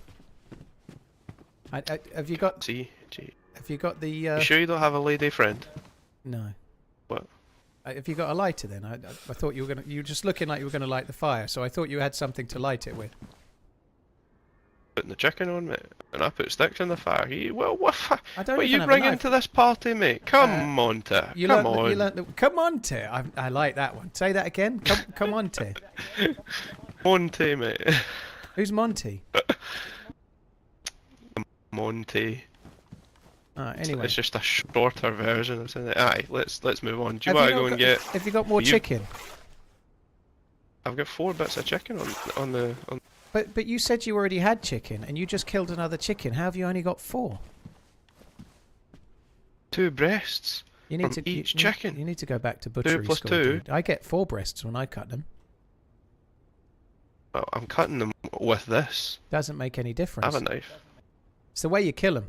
[SPEAKER 1] Have you got?
[SPEAKER 8] See? Gee.
[SPEAKER 1] Have you got the?
[SPEAKER 8] You sure you don't have a lady friend?
[SPEAKER 1] No.
[SPEAKER 8] What?
[SPEAKER 1] Have you got a lighter then? I thought you were gonna. You were just looking like you were gonna light the fire, so I thought you had something to light it with.
[SPEAKER 8] Putting the chicken on, mate, and I put sticks in the fire. Well, what?
[SPEAKER 1] I don't
[SPEAKER 8] What
[SPEAKER 1] even
[SPEAKER 8] you
[SPEAKER 1] have a
[SPEAKER 8] bringing
[SPEAKER 1] knife.
[SPEAKER 8] to this party, mate? Come on, Ter.
[SPEAKER 1] You
[SPEAKER 8] Come
[SPEAKER 1] learnt
[SPEAKER 8] on.
[SPEAKER 1] You learnt come on, T. I like that one. Say that again. Come on, T.
[SPEAKER 8] Monty, mate.
[SPEAKER 1] Who's Monty?
[SPEAKER 8] Monty.
[SPEAKER 1] Anyway.
[SPEAKER 8] It's just a shorter version of saying, aye, let's move on. Do you
[SPEAKER 1] Have
[SPEAKER 8] want to
[SPEAKER 1] not
[SPEAKER 8] go and get?
[SPEAKER 1] Have you got more
[SPEAKER 8] you-
[SPEAKER 1] chicken?
[SPEAKER 8] I've got 4 bits of chicken on the.
[SPEAKER 1] But you said you already had chicken, and you just killed another chicken. How have you only got 4?
[SPEAKER 8] 2 breasts.
[SPEAKER 1] You need
[SPEAKER 8] From
[SPEAKER 1] to
[SPEAKER 8] each
[SPEAKER 1] you,
[SPEAKER 8] chicken.
[SPEAKER 1] You need to go back to butchery
[SPEAKER 8] plus
[SPEAKER 1] school.
[SPEAKER 8] 2.
[SPEAKER 1] Dude. I get 4 breasts when I cut them.
[SPEAKER 8] Well, I'm cutting them with this.
[SPEAKER 1] Doesn't make any
[SPEAKER 8] I
[SPEAKER 1] difference.
[SPEAKER 8] have a knife.
[SPEAKER 1] It's the way you kill them.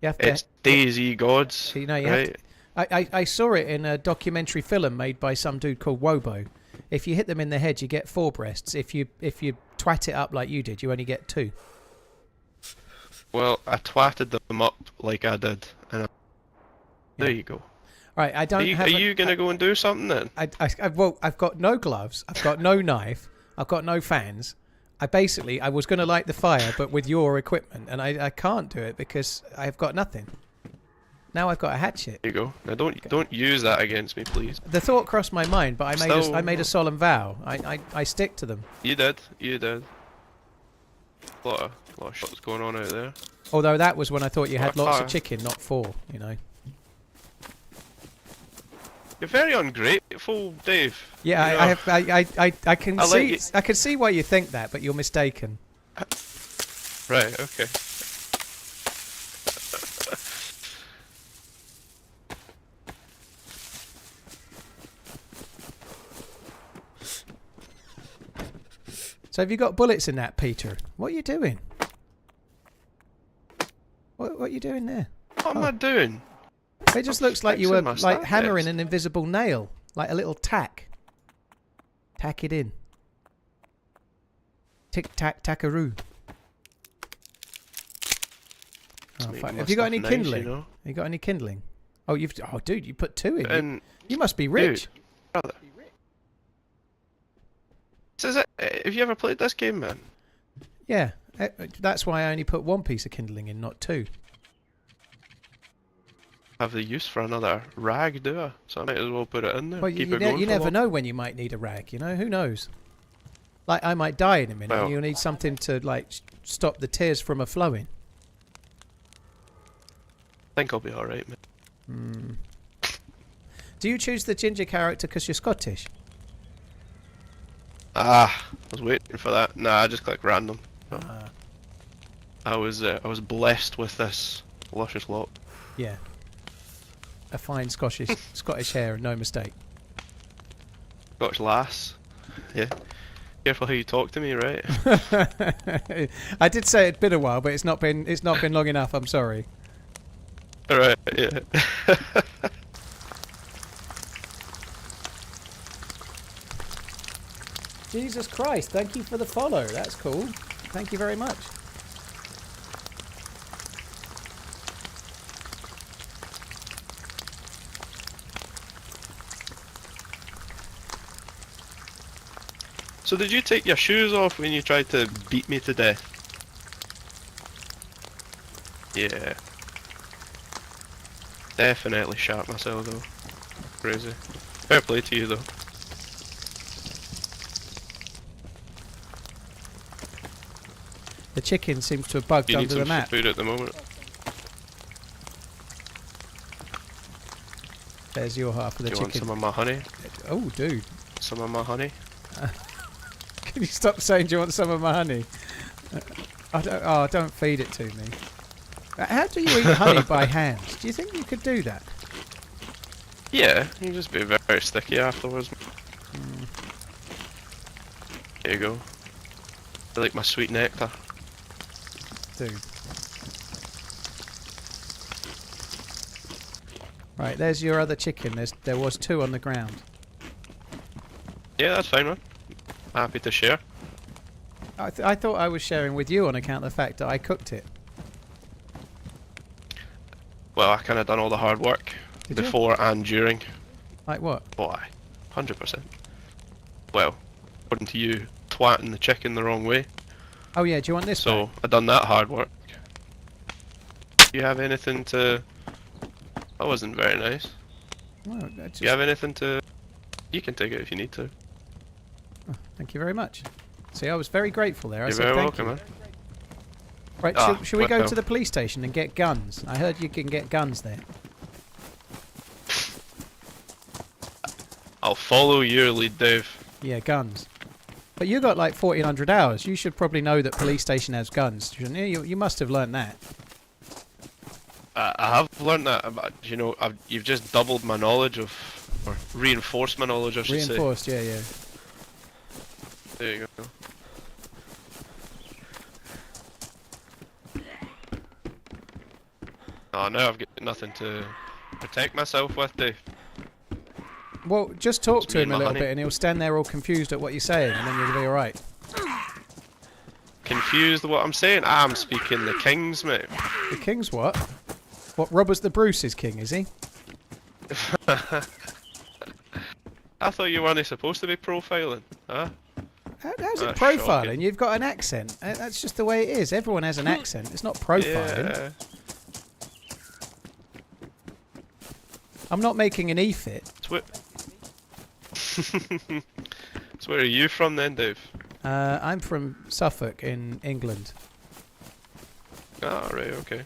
[SPEAKER 1] You have to.
[SPEAKER 8] It's DayZ gods.
[SPEAKER 1] You know, you
[SPEAKER 8] right?
[SPEAKER 1] have to. I saw it in a documentary film made by some dude called Wobo. If you hit them in the head, you get 4 breasts. If you twat it up like you did, you only get 2.
[SPEAKER 8] Well, I twatted them up like I did, and there you go.
[SPEAKER 1] Right, I don't have.
[SPEAKER 8] Are you gonna go and do something then?
[SPEAKER 1] Well, I've got no gloves. I've got no knife. I've got no fans. I was going to light the fire, but with your equipment, and I can't do it because I've got nothing. Now I've got a hatchet.
[SPEAKER 8] There you go. Now don't use that against me, please.
[SPEAKER 1] The thought crossed my mind, but I made a
[SPEAKER 8] So-
[SPEAKER 1] solemn vow. I stick to them.
[SPEAKER 8] You did. A lot of shots going on out there.
[SPEAKER 1] Although that was when I thought you had
[SPEAKER 8] What a
[SPEAKER 1] lots
[SPEAKER 8] fire.
[SPEAKER 1] of chicken, not 4. You know.
[SPEAKER 8] You're very ungrateful, Dave.
[SPEAKER 1] Yeah,
[SPEAKER 8] You
[SPEAKER 1] I
[SPEAKER 8] know,
[SPEAKER 1] have. I can
[SPEAKER 8] I
[SPEAKER 1] see.
[SPEAKER 8] like
[SPEAKER 1] I can see why you think that, but you're mistaken.
[SPEAKER 8] Right. Okay.
[SPEAKER 1] So have you got bullets in that, Peter? What are you doing? What are you doing there?
[SPEAKER 8] What am I doing?
[SPEAKER 1] It just looks like you
[SPEAKER 8] fixing
[SPEAKER 1] were
[SPEAKER 8] my
[SPEAKER 1] like
[SPEAKER 8] stat
[SPEAKER 1] hammering
[SPEAKER 8] decks.
[SPEAKER 1] an invisible nail, like a little tack. Tack it in. Tick tack tackaroo. Oh,
[SPEAKER 8] Making
[SPEAKER 1] fuck.
[SPEAKER 8] my
[SPEAKER 1] Have you got
[SPEAKER 8] stuff
[SPEAKER 1] any
[SPEAKER 8] nice,
[SPEAKER 1] kindling?
[SPEAKER 8] you know?
[SPEAKER 1] You got any kindling? Oh, dude, you put 2 in.
[SPEAKER 8] And
[SPEAKER 1] You must be rich.
[SPEAKER 8] dude, brother. This is it. Have you ever played this game, man?
[SPEAKER 1] Yeah, That's why I only put one piece of kindling in, not two.
[SPEAKER 8] Have the use for another rag, do I? So I might as well put it in there.
[SPEAKER 1] Well,
[SPEAKER 8] Keep
[SPEAKER 1] you
[SPEAKER 8] it going for
[SPEAKER 1] never
[SPEAKER 8] long.
[SPEAKER 1] know when you might need a rag, you know? Who knows? Like, I might die in a minute,
[SPEAKER 8] Well.
[SPEAKER 1] and you'll need something to, like, stop the tears from flowing.
[SPEAKER 8] I think I'll be alright, man.
[SPEAKER 1] Do you choose the ginger character because you're Scottish?
[SPEAKER 8] Ah, I was waiting for that. Nah, I just clicked random.
[SPEAKER 1] Ah.
[SPEAKER 8] I was blessed with this luscious lock.
[SPEAKER 1] Yeah. A fine Scottish hair, and no mistake.
[SPEAKER 8] Scottish lass. Yeah. Careful how you talk to me, right?
[SPEAKER 1] I did say it'd been a while, but it's not been long enough. I'm sorry.
[SPEAKER 8] Alright, yeah.
[SPEAKER 1] Jesus Christ! Thank you for the follow. That's cool. Thank you very much.
[SPEAKER 8] So did you take your shoes off when you tried to beat me to death? Yeah. Definitely shat myself though. Crazy. Fair play to you though.
[SPEAKER 1] The chicken seems to have bugged
[SPEAKER 8] You need
[SPEAKER 1] under the
[SPEAKER 8] some
[SPEAKER 1] map.
[SPEAKER 8] food at the moment.
[SPEAKER 1] There's your half of the
[SPEAKER 8] Do you want
[SPEAKER 1] chicken.
[SPEAKER 8] some of my honey?
[SPEAKER 1] Oh, dude.
[SPEAKER 8] Some of my honey?
[SPEAKER 1] Can you stop saying, do you want some of my honey? Don't feed it to me. How do you eat honey by hand? Do you think you could do that?
[SPEAKER 8] Yeah, you just be very sticky afterwards. There you go. I like my sweet nectar.
[SPEAKER 1] Dude. Right, there's your other chicken. There was two on the ground.
[SPEAKER 8] Yeah, that's fine, man. Happy to share.
[SPEAKER 1] I thought I was sharing with you on account of the fact that I cooked it.
[SPEAKER 8] Well, I kind of done all the hard work
[SPEAKER 1] Did you?
[SPEAKER 8] before and during.
[SPEAKER 1] Like what?
[SPEAKER 8] Why? 100%. Well, according to you, twatting the chicken the wrong way.
[SPEAKER 1] Oh yeah, do you want this
[SPEAKER 8] So
[SPEAKER 1] back?
[SPEAKER 8] I done that hard work. Do you have anything to? That wasn't very nice.
[SPEAKER 1] Well, that's
[SPEAKER 8] Do you have anything to? You can take it if you need to.
[SPEAKER 1] Thank you very much. See, I was very grateful there. I
[SPEAKER 8] You're
[SPEAKER 1] said
[SPEAKER 8] very
[SPEAKER 1] thank
[SPEAKER 8] welcome,
[SPEAKER 1] you.
[SPEAKER 8] man.
[SPEAKER 1] Right,
[SPEAKER 8] Ah,
[SPEAKER 1] should we go
[SPEAKER 8] well.
[SPEAKER 1] to the police station and get guns? I heard you can get guns there.
[SPEAKER 8] I'll follow your lead, Dave.
[SPEAKER 1] Yeah, guns. But you got like 1400 hours. You should probably know that police station has guns, shouldn't you? You must have learned that.
[SPEAKER 8] I have learned that, but you know, you've just doubled my knowledge of, or reinforced my knowledge, I should say.
[SPEAKER 1] Reinforced, yeah, yeah.
[SPEAKER 8] There you go. Oh, now I've got nothing to protect myself with, Dave.
[SPEAKER 1] Well, just talk
[SPEAKER 8] It's
[SPEAKER 1] to
[SPEAKER 8] me
[SPEAKER 1] him
[SPEAKER 8] and
[SPEAKER 1] a
[SPEAKER 8] my
[SPEAKER 1] little
[SPEAKER 8] honey.
[SPEAKER 1] bit and he'll stand there all confused at what you're saying and then you'll be alright.
[SPEAKER 8] Confused what I'm saying? I'm speaking the kings, mate.
[SPEAKER 1] The king's what? What, Robert's the Bruce's king, is he?
[SPEAKER 8] I thought you weren't supposed to be profiling, huh?
[SPEAKER 1] How's it
[SPEAKER 8] That's
[SPEAKER 1] profiling?
[SPEAKER 8] shocking.
[SPEAKER 1] You've got an accent. That's just the way it is. Everyone has an accent. It's not profiling.
[SPEAKER 8] Yeah.
[SPEAKER 1] I'm not making an E-fit.
[SPEAKER 8] So where are you from then, Dave?
[SPEAKER 1] I'm from Suffolk in England.
[SPEAKER 8] Ah, right, okay.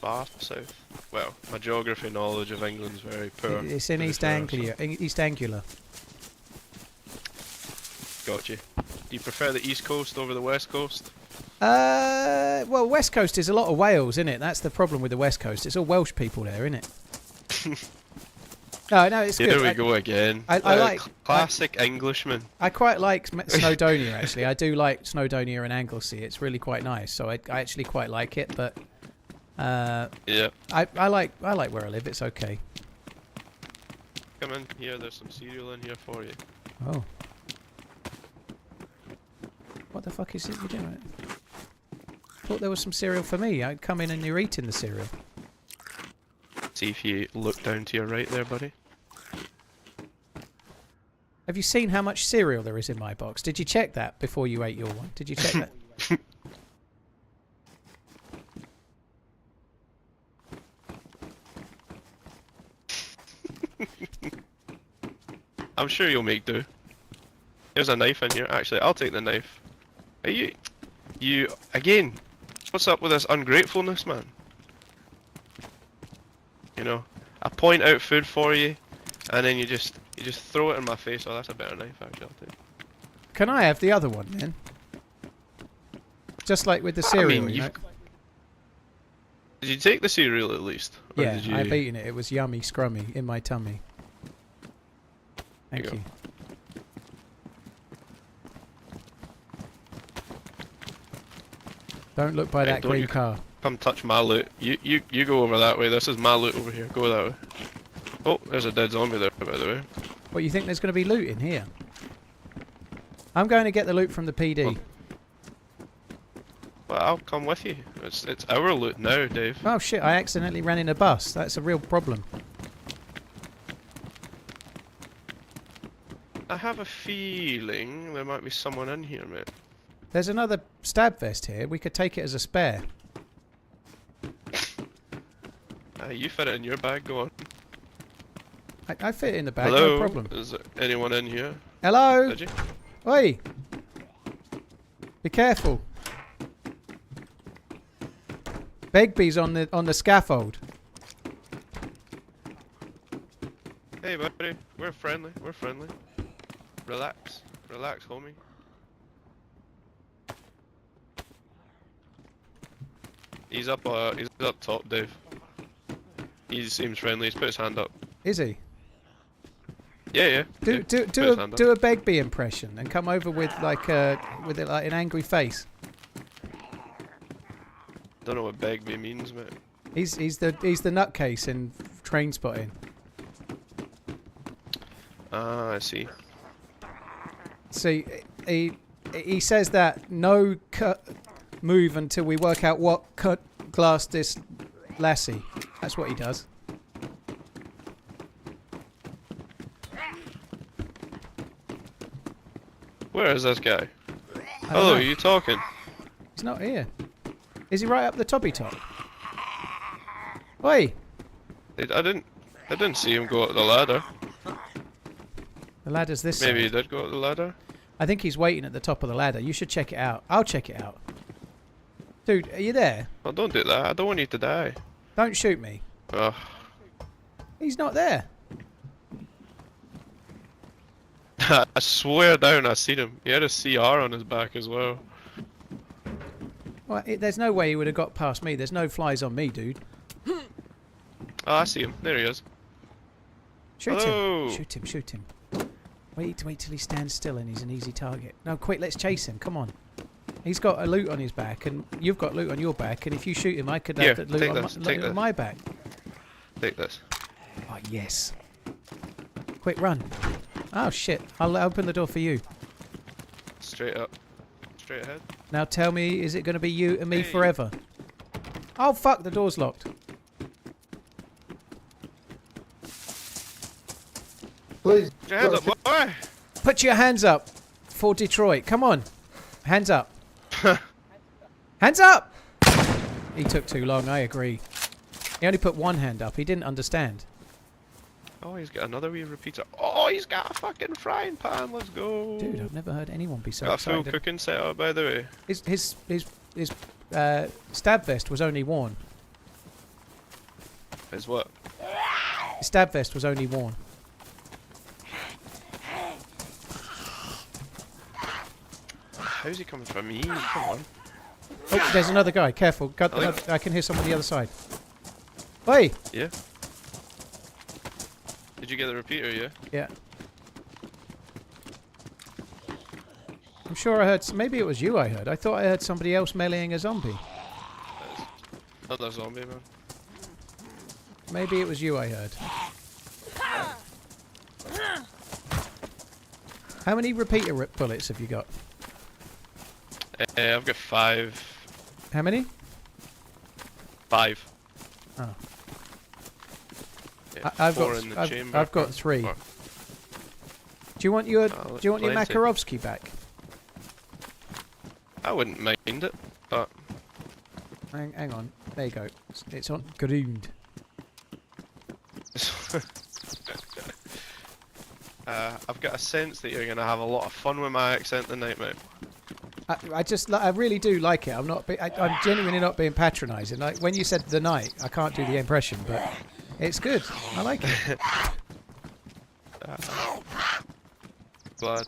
[SPEAKER 8] Far south. Well, my geography knowledge of England's very poor.
[SPEAKER 1] It's in
[SPEAKER 8] to be
[SPEAKER 1] East
[SPEAKER 8] fair,
[SPEAKER 1] Anglia. East Anglia.
[SPEAKER 8] so got you. Do you prefer the East Coast over the West Coast?
[SPEAKER 1] Well, West Coast is a lot of Wales, isn't it? That's the problem with the West Coast. It's all Welsh people there, isn't it? No, it's good.
[SPEAKER 8] Here we go again.
[SPEAKER 1] I like-
[SPEAKER 8] classic Englishman.
[SPEAKER 1] I quite like Snowdonia, actually. I do like Snowdonia and Anglesey. It's really quite nice. So I actually quite like it, but
[SPEAKER 8] Yeah.
[SPEAKER 1] I like where I live. It's okay.
[SPEAKER 8] Come in here. There's some cereal in here for you.
[SPEAKER 1] Oh. What the fuck is it you're doing? Thought there was some cereal for me. I'd come in and you're eating the cereal.
[SPEAKER 8] See if you look down to your right there, buddy.
[SPEAKER 1] Have you seen how much cereal there is in my box? Did you check that before you ate your one? Did you check that?
[SPEAKER 8] I'm sure you'll make do. There's a knife in here. Actually, I'll take the knife. Are you again? What's up with this ungratefulness, man? You know, I point out food for you, and then you just throw it in my face. Oh, that's a better knife, actually. I'll take.
[SPEAKER 1] Can I have the other one then? Just like with the cereal,
[SPEAKER 8] mean,
[SPEAKER 1] you know?
[SPEAKER 8] Did you take the cereal at least? Or
[SPEAKER 1] Yeah,
[SPEAKER 8] did you...
[SPEAKER 1] I've eaten it. It was yummy, scrummy in my tummy. Thank
[SPEAKER 8] There you
[SPEAKER 1] you. Don't look by
[SPEAKER 8] Hey,
[SPEAKER 1] that
[SPEAKER 8] don't
[SPEAKER 1] green
[SPEAKER 8] you
[SPEAKER 1] car.
[SPEAKER 8] Come touch my loot. You go over that way. This is my loot over here. Go that way. Oh, there's a dead zombie there, by the way.
[SPEAKER 1] What, you think there's going to be loot in here? I'm going to get the loot from the PD.
[SPEAKER 8] Well, well, I'll come with you. It's our loot now, Dave.
[SPEAKER 1] Oh shit, I accidentally ran in a bus. That's a real problem.
[SPEAKER 8] I have a feeling there might be someone in here, mate.
[SPEAKER 1] There's another stab vest here. We could take it as a spare.
[SPEAKER 8] You fit it in your bag. Go on.
[SPEAKER 1] I fit it in the bag,
[SPEAKER 8] Hello?
[SPEAKER 1] no problem.
[SPEAKER 8] Is there anyone in here?
[SPEAKER 1] Hello?
[SPEAKER 8] Did you?
[SPEAKER 1] Oi! Be careful. Begbie's on the scaffold.
[SPEAKER 8] Hey, buddy. We're friendly. We're friendly. Relax. Relax, homie. He's up top, Dave. He seems friendly. He's put his hand up.
[SPEAKER 1] Is he?
[SPEAKER 8] Yeah.
[SPEAKER 1] Do a Begbie impression and come over with like an angry face.
[SPEAKER 8] Don't know what Begbie means, mate.
[SPEAKER 1] He's the nutcase in Train Spotting.
[SPEAKER 8] Ah, I see.
[SPEAKER 1] See, he says that no move until we work out what cut glass this lassie. That's what he does.
[SPEAKER 8] Where is this guy?
[SPEAKER 1] I don't
[SPEAKER 8] Hello,
[SPEAKER 1] know.
[SPEAKER 8] are you talking?
[SPEAKER 1] He's not here. Is he right up the toppy top? Oi!
[SPEAKER 8] I didn't see him go up the ladder.
[SPEAKER 1] The ladder's this
[SPEAKER 8] Maybe he
[SPEAKER 1] side.
[SPEAKER 8] did go up the ladder.
[SPEAKER 1] I think he's waiting at the top of the ladder. You should check it out. I'll check it out. Dude, are you there?
[SPEAKER 8] Well, don't do that. I don't want you to die.
[SPEAKER 1] Don't shoot me.
[SPEAKER 8] Ugh.
[SPEAKER 1] He's not there.
[SPEAKER 8] I swear down, I seen him. He had a CR on his back as well.
[SPEAKER 1] Well, there's no way he would have got past me. There's no flies on me, dude.
[SPEAKER 8] Oh, I see him. There he is.
[SPEAKER 1] Shoot
[SPEAKER 8] Hello.
[SPEAKER 1] him. Shoot him. Shoot him. Wait till he stands still and he's an easy target. No, quick, let's chase him. Come on. He's got a loot on his back and you've got loot on your back. And if you shoot him, I could have
[SPEAKER 8] Here,
[SPEAKER 1] the loot
[SPEAKER 8] take
[SPEAKER 1] on,
[SPEAKER 8] this,
[SPEAKER 1] my,
[SPEAKER 8] take
[SPEAKER 1] loot on
[SPEAKER 8] this.
[SPEAKER 1] my back.
[SPEAKER 8] Take this.
[SPEAKER 1] Oh, yes. Quick, run. Oh, shit. I'll open the door for you.
[SPEAKER 8] Straight up. Straight ahead.
[SPEAKER 1] Now tell me, is it going to be you and me
[SPEAKER 8] Hey.
[SPEAKER 1] forever? Oh, fuck, the door's locked.
[SPEAKER 5] Please.
[SPEAKER 8] Put your hands up, boy!
[SPEAKER 1] Put your hands up for Detroit. Come on. Hands up. Hands up! He took too long, I agree. He only put one hand up. He didn't understand.
[SPEAKER 8] Oh, he's got another wee repeater. Oh, he's got a fucking frying pan. Let's go.
[SPEAKER 1] Dude, I've never heard anyone be so
[SPEAKER 8] Got a full
[SPEAKER 1] excited.
[SPEAKER 8] cooking setup, by the way.
[SPEAKER 1] His stab vest was only worn.
[SPEAKER 8] Is what?
[SPEAKER 1] His stab vest was only worn.
[SPEAKER 8] How's he coming from me? Come on.
[SPEAKER 1] Oh, there's another guy. Careful. I can hear someone on the other side. Oi!
[SPEAKER 8] Yeah. Did you get the repeater? Yeah.
[SPEAKER 1] Yeah. I'm sure I heard... Maybe it was you I heard. I thought I heard somebody else meleeing a zombie.
[SPEAKER 8] Another zombie, man.
[SPEAKER 1] Maybe it was you I heard. How many repeater bullets have you got?
[SPEAKER 8] I've got 5.
[SPEAKER 1] How many?
[SPEAKER 8] 5.
[SPEAKER 1] Oh.
[SPEAKER 8] Yeah,
[SPEAKER 1] I've
[SPEAKER 8] 4
[SPEAKER 1] got
[SPEAKER 8] in the chamber.
[SPEAKER 1] I've got 3.
[SPEAKER 8] Four.
[SPEAKER 1] Do you want your
[SPEAKER 8] that's
[SPEAKER 1] Do you want your
[SPEAKER 8] plenty.
[SPEAKER 1] Makarovsky back?
[SPEAKER 8] I wouldn't mind it, but
[SPEAKER 1] Hang on. There you go. It's on groomed.
[SPEAKER 8] I've got a sense that you're gonna have a lot of fun with my accent tonight, mate.
[SPEAKER 1] I really do like it. I'm genuinely not being patronising. Like when you said the night, I can't do the impression, but it's good. I like it.
[SPEAKER 8] Glad.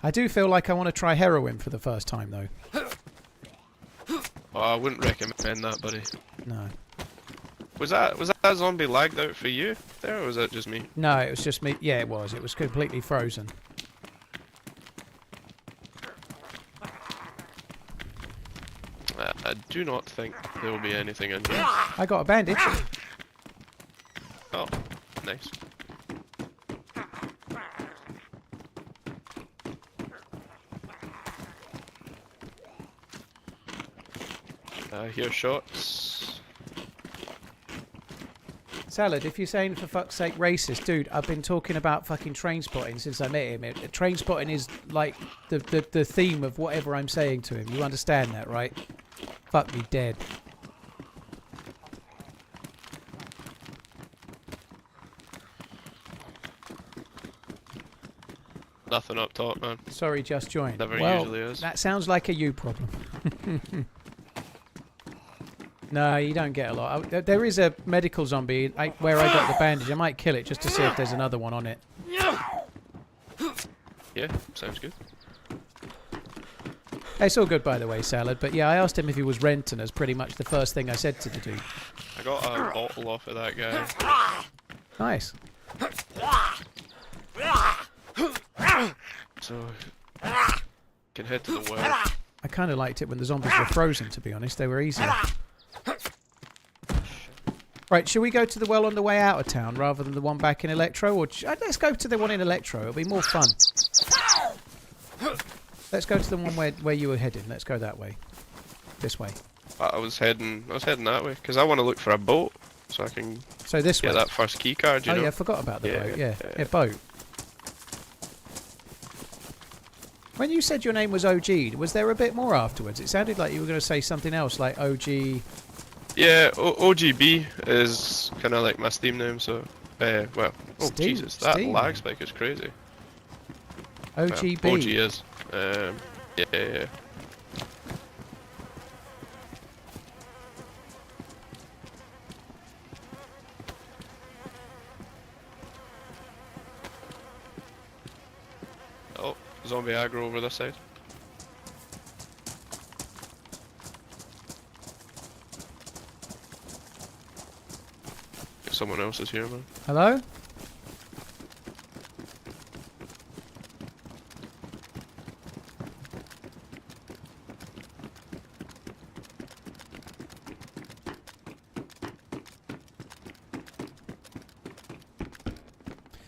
[SPEAKER 1] I do feel like I want to try heroin for the first time, though.
[SPEAKER 8] Oh, I wouldn't recommend that, buddy.
[SPEAKER 1] No.
[SPEAKER 8] Was that zombie lagged out for you there, or was that just me?
[SPEAKER 1] No, it was just me. Yeah, it was. It was completely frozen.
[SPEAKER 8] I do not think there will be anything in here.
[SPEAKER 1] I got a bandage.
[SPEAKER 8] Oh, nice. I hear shots.
[SPEAKER 1] Salad, if you're saying for fuck's sake racist, dude, I've been talking about fucking train spotting since I met him. Train spotting is like the theme of whatever I'm saying to him. You understand that, right? Fuck me dead.
[SPEAKER 8] Nothing up top, man.
[SPEAKER 1] Sorry, just joined.
[SPEAKER 8] Never
[SPEAKER 1] well,
[SPEAKER 8] usually is.
[SPEAKER 1] That sounds like a you problem. No, you don't get a lot. There is a medical zombie where I got the bandage. I might kill it just to see if there's another one on it.
[SPEAKER 8] Yeah, sounds good.
[SPEAKER 1] It's all good, by the way, Salad. But yeah, I asked him if he was renting as pretty much the first thing I said to the dude.
[SPEAKER 8] I got a bottle off of that guy.
[SPEAKER 1] Nice.
[SPEAKER 8] So, can head to the well.
[SPEAKER 1] I kind of liked it when the zombies were frozen, to be honest. They were easier. Right, should we go to the well on the way out of town rather than the one back in Electro? Or let's go to the one in Electro. It'll be more fun. Let's go to the one where you were heading. Let's go that way. This way.
[SPEAKER 8] I was heading that way because I want to look for a boat so I can
[SPEAKER 1] So this
[SPEAKER 8] get
[SPEAKER 1] way.
[SPEAKER 8] that first key card. You know?
[SPEAKER 1] Yeah, I forgot about the boat.
[SPEAKER 8] Yeah.
[SPEAKER 1] Yeah, boat. When you said your name was OG, was there a bit more afterwards? It sounded like you were going to say something else, like OG.
[SPEAKER 8] Yeah, OGB is kind of like my Steam name, so well. Oh
[SPEAKER 1] Steam-
[SPEAKER 8] Jesus, that
[SPEAKER 1] Steam.
[SPEAKER 8] lag spike is crazy.
[SPEAKER 1] OGB.
[SPEAKER 8] Well, OG is. Yeah. Oh, zombie aggro over this side. Someone else is here, man.
[SPEAKER 1] Hello?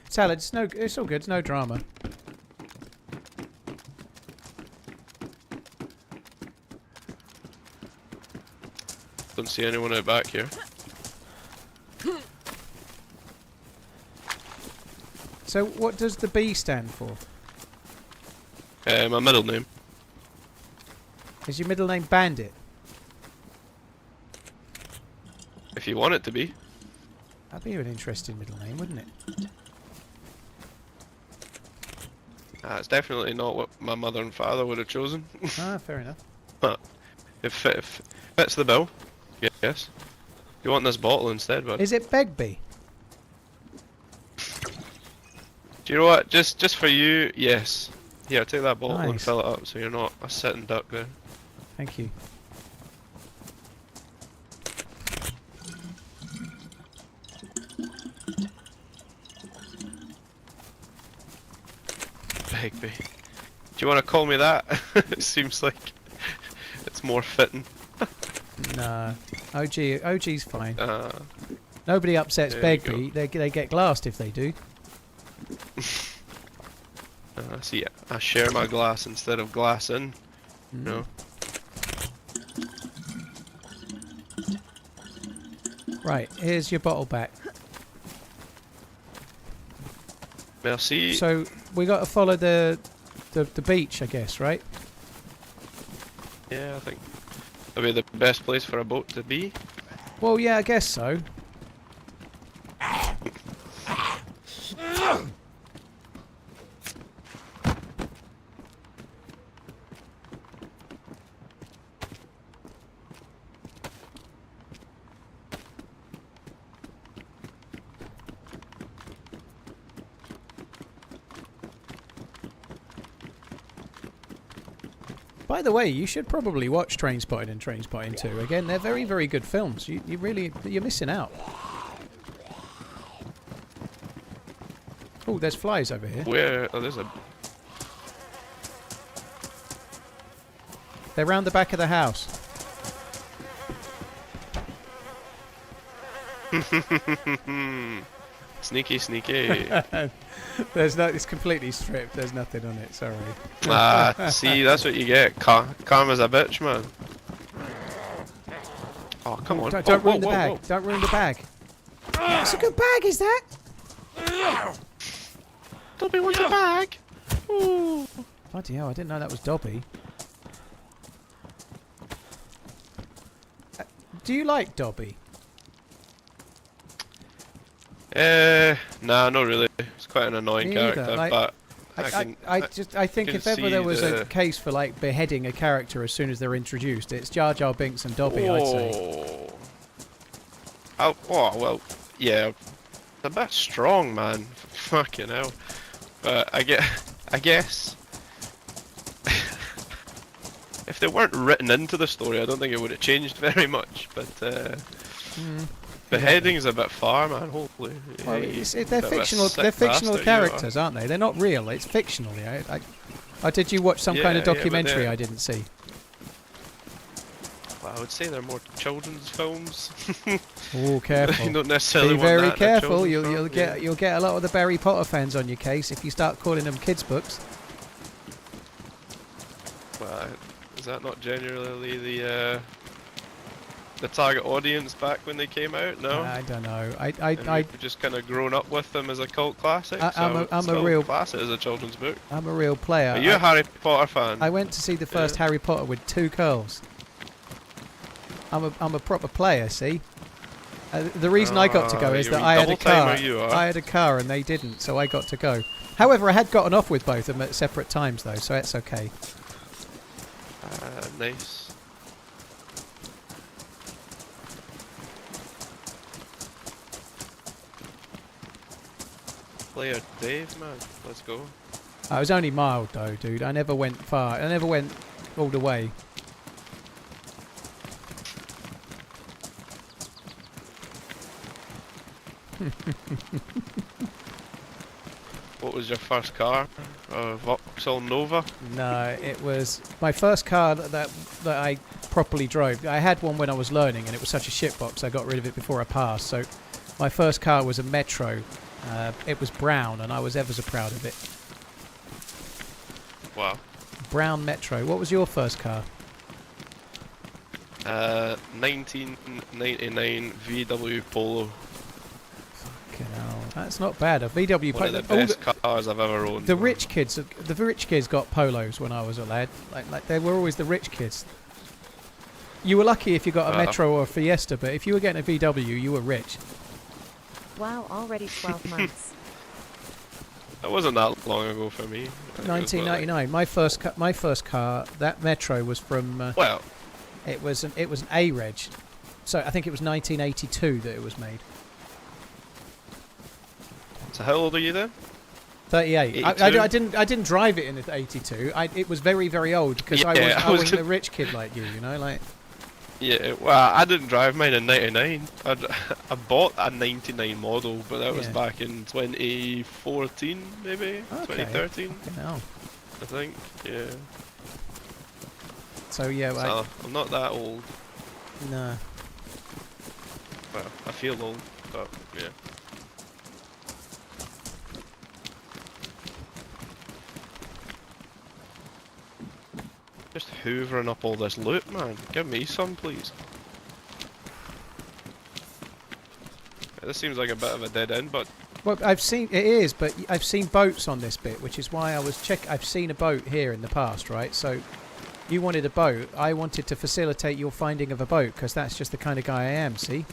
[SPEAKER 1] Salad, it's all good, it's no drama.
[SPEAKER 8] Don't see anyone out back here.
[SPEAKER 1] So what does the B stand for?
[SPEAKER 8] My middle name.
[SPEAKER 1] Is your middle name Bandit?
[SPEAKER 8] If you want it to be.
[SPEAKER 1] That'd be an interesting middle name, wouldn't it?
[SPEAKER 8] It's definitely not what my mother and father would have chosen.
[SPEAKER 1] Ah, fair enough.
[SPEAKER 8] But if fits the bill, yes. You want this bottle instead, bud?
[SPEAKER 1] Is it Begbie?
[SPEAKER 8] Do you know what? Just for you, yes. Here, take that bottle and
[SPEAKER 1] Nice.
[SPEAKER 8] fill it up so you're not a sitting duck there.
[SPEAKER 1] Thank you.
[SPEAKER 8] Begbie. Do you want to call me that? It seems like it's more fitting.
[SPEAKER 1] Nah. OG's fine.
[SPEAKER 8] Uh,
[SPEAKER 1] Nobody upsets
[SPEAKER 8] there you
[SPEAKER 1] Begbie. They get glassed if they do.
[SPEAKER 8] see, I share my glass instead of glass in.
[SPEAKER 1] Mm.
[SPEAKER 8] No.
[SPEAKER 1] Right, here's your bottle back.
[SPEAKER 8] Merci.
[SPEAKER 1] So we got to follow the the beach, I guess, right?
[SPEAKER 8] Yeah, I think that'd be the best place for a boat to be.
[SPEAKER 1] Well, yeah, I guess so. By the way, you should probably watch Trainspotting and Trainspotting 2. Again, they're very, very good films. You're missing out. Oh, there's flies over here.
[SPEAKER 8] Where? Oh, there's a.
[SPEAKER 1] They're round the back of the house.
[SPEAKER 8] Sneaky, sneaky.
[SPEAKER 1] There's no. It's completely stripped. There's nothing on it. Sorry.
[SPEAKER 8] See, that's what you get. Karma's a bitch, man. Oh, come on.
[SPEAKER 1] Don't ruin the bag. Don't ruin the bag. It's a good bag, is that?
[SPEAKER 8] Dobby wants a bag. Ooh.
[SPEAKER 1] Bloody hell! I didn't know that was Dobby. Do you like Dobby?
[SPEAKER 8] Nah, not really. It's quite an annoying
[SPEAKER 1] Me either,
[SPEAKER 8] character,
[SPEAKER 1] like,
[SPEAKER 8] but
[SPEAKER 1] I think if ever there was a case for like beheading a character as soon as they're introduced, it's Jar Jar Binks and Dobby, I'd say.
[SPEAKER 8] Oh, well, yeah. It's a bit strong, man. Fucking hell. But I guess if they weren't written into the story, I don't think it would have changed very much. But beheading's a bit far, man. Hopefully.
[SPEAKER 1] Well, they're fictional. They're fictional characters, aren't they? They're not real. It's fictional. Yeah. Did you watch some kind of documentary I didn't see?
[SPEAKER 8] Well, I would say they're more children's films.
[SPEAKER 1] Oh, careful!
[SPEAKER 8] You don't necessarily
[SPEAKER 1] Be
[SPEAKER 8] want
[SPEAKER 1] very
[SPEAKER 8] that in a
[SPEAKER 1] careful.
[SPEAKER 8] children's
[SPEAKER 1] You'll
[SPEAKER 8] film,
[SPEAKER 1] you'll get a lot of the Harry Potter fans on your case if you start calling them kids' books.
[SPEAKER 8] Well, is that not generally the target audience back when they came out? No.
[SPEAKER 1] I don't know.
[SPEAKER 8] We've just kind of grown up with them as a cult classic.
[SPEAKER 1] I'm a
[SPEAKER 8] still
[SPEAKER 1] real
[SPEAKER 8] class it as a children's book.
[SPEAKER 1] I'm a real player.
[SPEAKER 8] Are you a Harry Potter fan?
[SPEAKER 1] I went to see the first Harry Potter with 2 curls. I'm a proper player. See. The reason I got to go is that I had a car. I had a car and they didn't, so I got to go. However, I had gotten off with both of them at separate times though, so that's okay.
[SPEAKER 8] Nice. Player Dave, man, let's go.
[SPEAKER 1] I was only mild though, dude. I never went far. I never went all the way.
[SPEAKER 8] What was your first car? Vauxhall Nova?
[SPEAKER 1] No, it was my first car that I properly drove. I had one when I was learning, and it was such a shitbox. I got rid of it before I passed. So, my first car was a Metro. It was brown, and I was ever so proud of it.
[SPEAKER 8] Wow.
[SPEAKER 1] Brown Metro. What was your first car?
[SPEAKER 8] 1999 VW Polo.
[SPEAKER 1] Fucking hell, that's not bad. A VW
[SPEAKER 8] One of the best cars I've ever owned.
[SPEAKER 1] The rich kids got Polos when I was a lad. Like they were always the rich kids. You were lucky if you got a Metro or a Fiesta, but if you were getting a VW, you were rich.
[SPEAKER 2] Wow, already 12 months.
[SPEAKER 8] That wasn't that long ago for me.
[SPEAKER 1] 1999. My first car, that Metro was from.
[SPEAKER 8] Well,
[SPEAKER 1] it was an A reg, so I think it was 1982 that it was made.
[SPEAKER 8] So how old are you then?
[SPEAKER 1] 38. I didn't drive it in 82. It was very, very old because I wasn't a rich kid like you know, like.
[SPEAKER 8] Yeah, well, I didn't drive mine in 99. I bought a 99 model, but that was back in 2014, maybe? Okay. 2013?
[SPEAKER 1] No.
[SPEAKER 8] I think, yeah.
[SPEAKER 1] So, yeah,
[SPEAKER 8] so, I'm not that old.
[SPEAKER 1] No.
[SPEAKER 8] Well, I feel old, but, yeah. Just hoovering up all this loot, man. Give me some, please. Yeah, this seems like a bit of a dead end, but
[SPEAKER 1] Well, I've seen it is, but I've seen boats on this bit, which is why I was I've seen a boat here in the past, right? So you wanted a boat. I wanted to facilitate your finding of a boat because that's just the kind of guy I am. See?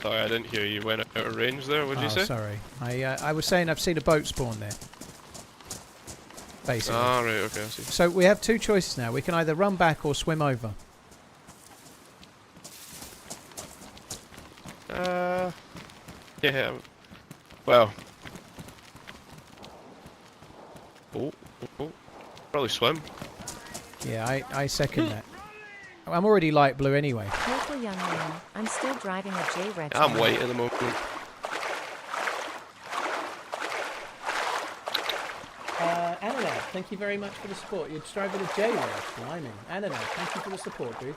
[SPEAKER 8] Sorry, I didn't hear you. Went out of range there. What did you say?
[SPEAKER 1] Sorry. I was saying I've seen a boat spawn there. Basically.
[SPEAKER 8] Ah, right. Okay, I see.
[SPEAKER 1] So we have two choices now. We can either run back or swim over.
[SPEAKER 8] Yeah. Well. Oh. Probably swim.
[SPEAKER 1] Yeah, I second that. I'm already light blue anyway.
[SPEAKER 2] Careful, young man. I'm still driving a J-Rex.
[SPEAKER 8] I'm white at the moment.
[SPEAKER 1] Ananad, thank you very much for the support. You're driving a J-Rex, blimey. Ananad, thank you for the support, dude.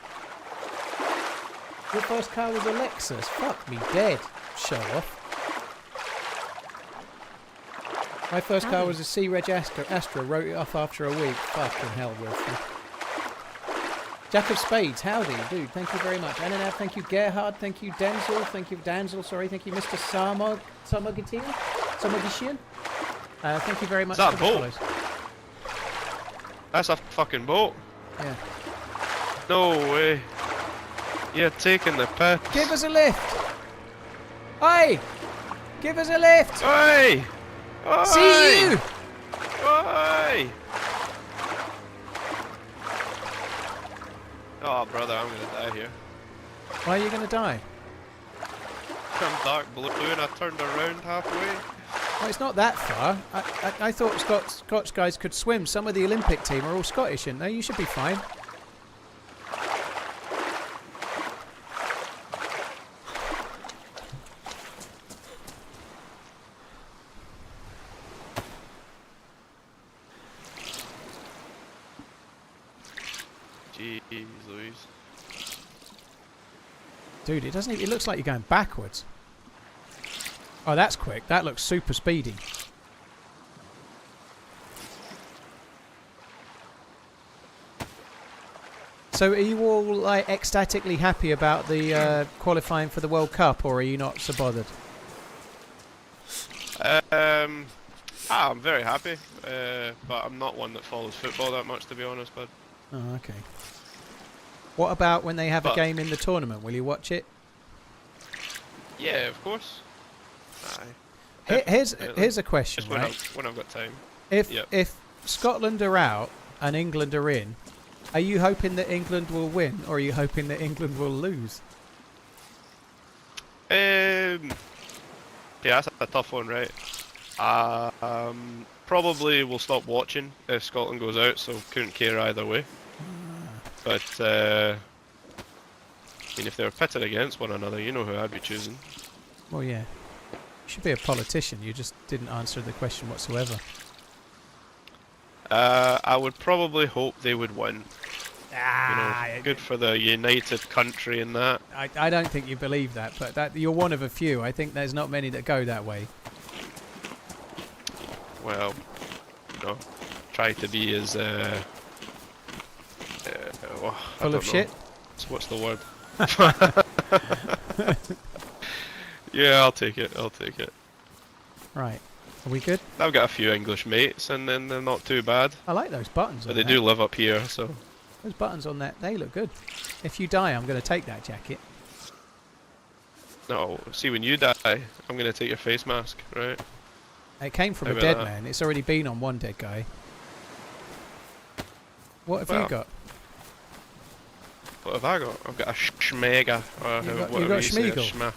[SPEAKER 1] Your first car was a Lexus. Fuck me dead. Show off. My first car was a C-Reg Astra. Wrote it off after a week. Fucking hell, Wilson. Jack of Spades, howdy, dude. Thank you very much. Ananad, thank you. Gerhard, thank you. Denzel, thank you. Danzel, sorry. Thank you, Mr. Samogitian. Thank you very much
[SPEAKER 8] Is that
[SPEAKER 1] for the
[SPEAKER 8] a boat?
[SPEAKER 1] follows.
[SPEAKER 8] That's a fucking boat.
[SPEAKER 1] Yeah.
[SPEAKER 8] No way. You're taking the piss.
[SPEAKER 1] Give us a lift! Oi! Give us a lift!
[SPEAKER 8] Oi! Oi!
[SPEAKER 1] See you!
[SPEAKER 8] Oi! Oh, brother, I'm gonna die here.
[SPEAKER 1] Why are you going to die?
[SPEAKER 8] I'm dark blue and I turned around halfway.
[SPEAKER 1] Well, it's not that far. I thought Scotch guys could swim. Some of the Olympic team are all Scottish, aren't they? You should be fine.
[SPEAKER 8] Jeez Louise.
[SPEAKER 1] Dude, it doesn't even, it looks like you're going backwards. Oh, that's quick. That looks super speedy. So are you all like ecstatically happy about the qualifying for the World Cup, or are you not so bothered?
[SPEAKER 8] I'm very happy, but I'm not one that follows football that much, to be honest, bud.
[SPEAKER 1] Oh, okay. What about when they have a game in the tournament? Will you watch it?
[SPEAKER 8] Yeah, of course. Aye.
[SPEAKER 1] Here's a question,
[SPEAKER 8] Just
[SPEAKER 1] right?
[SPEAKER 8] when I've got time.
[SPEAKER 1] If Scotland are out and England are in, are you hoping that England will win, or are you hoping that England will lose?
[SPEAKER 8] Yeah, that's a tough one, right? Probably we'll stop watching if Scotland goes out, so couldn't care either way. But I mean, if they were pitted against one another, you know who I'd be choosing.
[SPEAKER 1] Well, yeah. You should be a politician. You just didn't answer the question whatsoever.
[SPEAKER 8] I would probably hope they would win. Good for the united country and that.
[SPEAKER 1] I don't think you believe that, but you're one of a few. I think there's not many that go that way.
[SPEAKER 8] Well, try to be as
[SPEAKER 1] full of shit.
[SPEAKER 8] What's the word? Yeah, I'll take it.
[SPEAKER 1] Right. Are we good?
[SPEAKER 8] I've got a few English mates, and then they're not too bad.
[SPEAKER 1] I like those buttons.
[SPEAKER 8] But they do live up here, so.
[SPEAKER 1] Those buttons on that, they look good. If you die, I'm going to take that jacket.
[SPEAKER 8] No, see, when you die, I'm going to take your face mask, right?
[SPEAKER 1] It came from a dead man. It's already been on one dead guy. What have you got?
[SPEAKER 8] What have I got? I've got a schmega.
[SPEAKER 1] You got Schmeagol?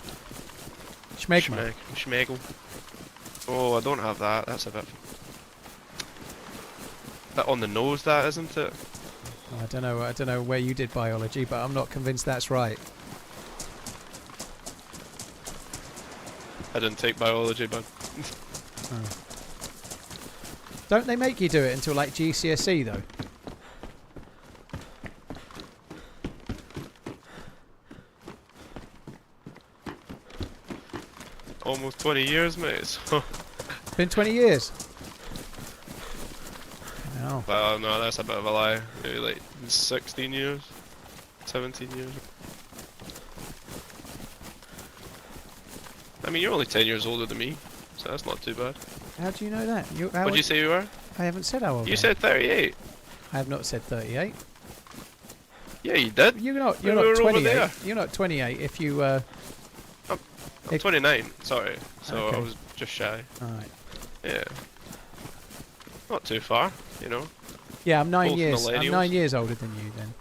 [SPEAKER 1] Schmegma.
[SPEAKER 8] Schmegel. Oh, I don't have that. That's a bit on the nose, that isn't it?
[SPEAKER 1] I don't know where you did biology, but I'm not convinced that's right.
[SPEAKER 8] I didn't take biology, but.
[SPEAKER 1] Oh. Don't they make you do it until like GCSE though?
[SPEAKER 8] Almost 20 years, mate. So.
[SPEAKER 1] It's been 20 years. No.
[SPEAKER 8] Well, no, that's a bit of a lie. Maybe like 16 years, 17 years. I mean, you're only 10 years older than me, so that's not too bad.
[SPEAKER 1] How do you know that?
[SPEAKER 8] What did you say you were?
[SPEAKER 1] I haven't said how old.
[SPEAKER 8] You said 38.
[SPEAKER 1] I have not said 38.
[SPEAKER 8] Yeah, you did.
[SPEAKER 1] You're not
[SPEAKER 8] We were over
[SPEAKER 1] 28.
[SPEAKER 8] there.
[SPEAKER 1] You're not 28 if you.
[SPEAKER 8] I'm 29. Sorry. So
[SPEAKER 1] Okay.
[SPEAKER 8] I was just shy.
[SPEAKER 1] Alright.
[SPEAKER 8] Yeah. Not too far, you know.
[SPEAKER 1] Yeah, I'm 9
[SPEAKER 8] Both
[SPEAKER 1] years. I'm
[SPEAKER 8] millennials.
[SPEAKER 1] 9 years older than you then.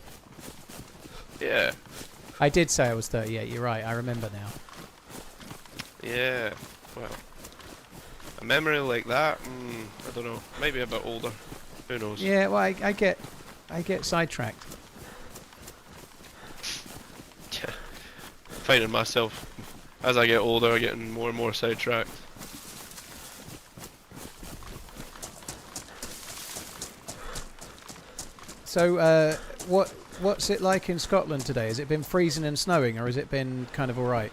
[SPEAKER 8] Yeah.
[SPEAKER 1] I did say I was 38. You're right. I remember now.
[SPEAKER 8] Yeah. Well, a memory like that. I don't know. Maybe a bit older. Who knows?
[SPEAKER 1] Yeah. Well, I get sidetracked.
[SPEAKER 8] Finding myself as I get older, getting more and more sidetracked.
[SPEAKER 1] So, what's it like in Scotland today? Has it been freezing and snowing, or has it been kind of all right?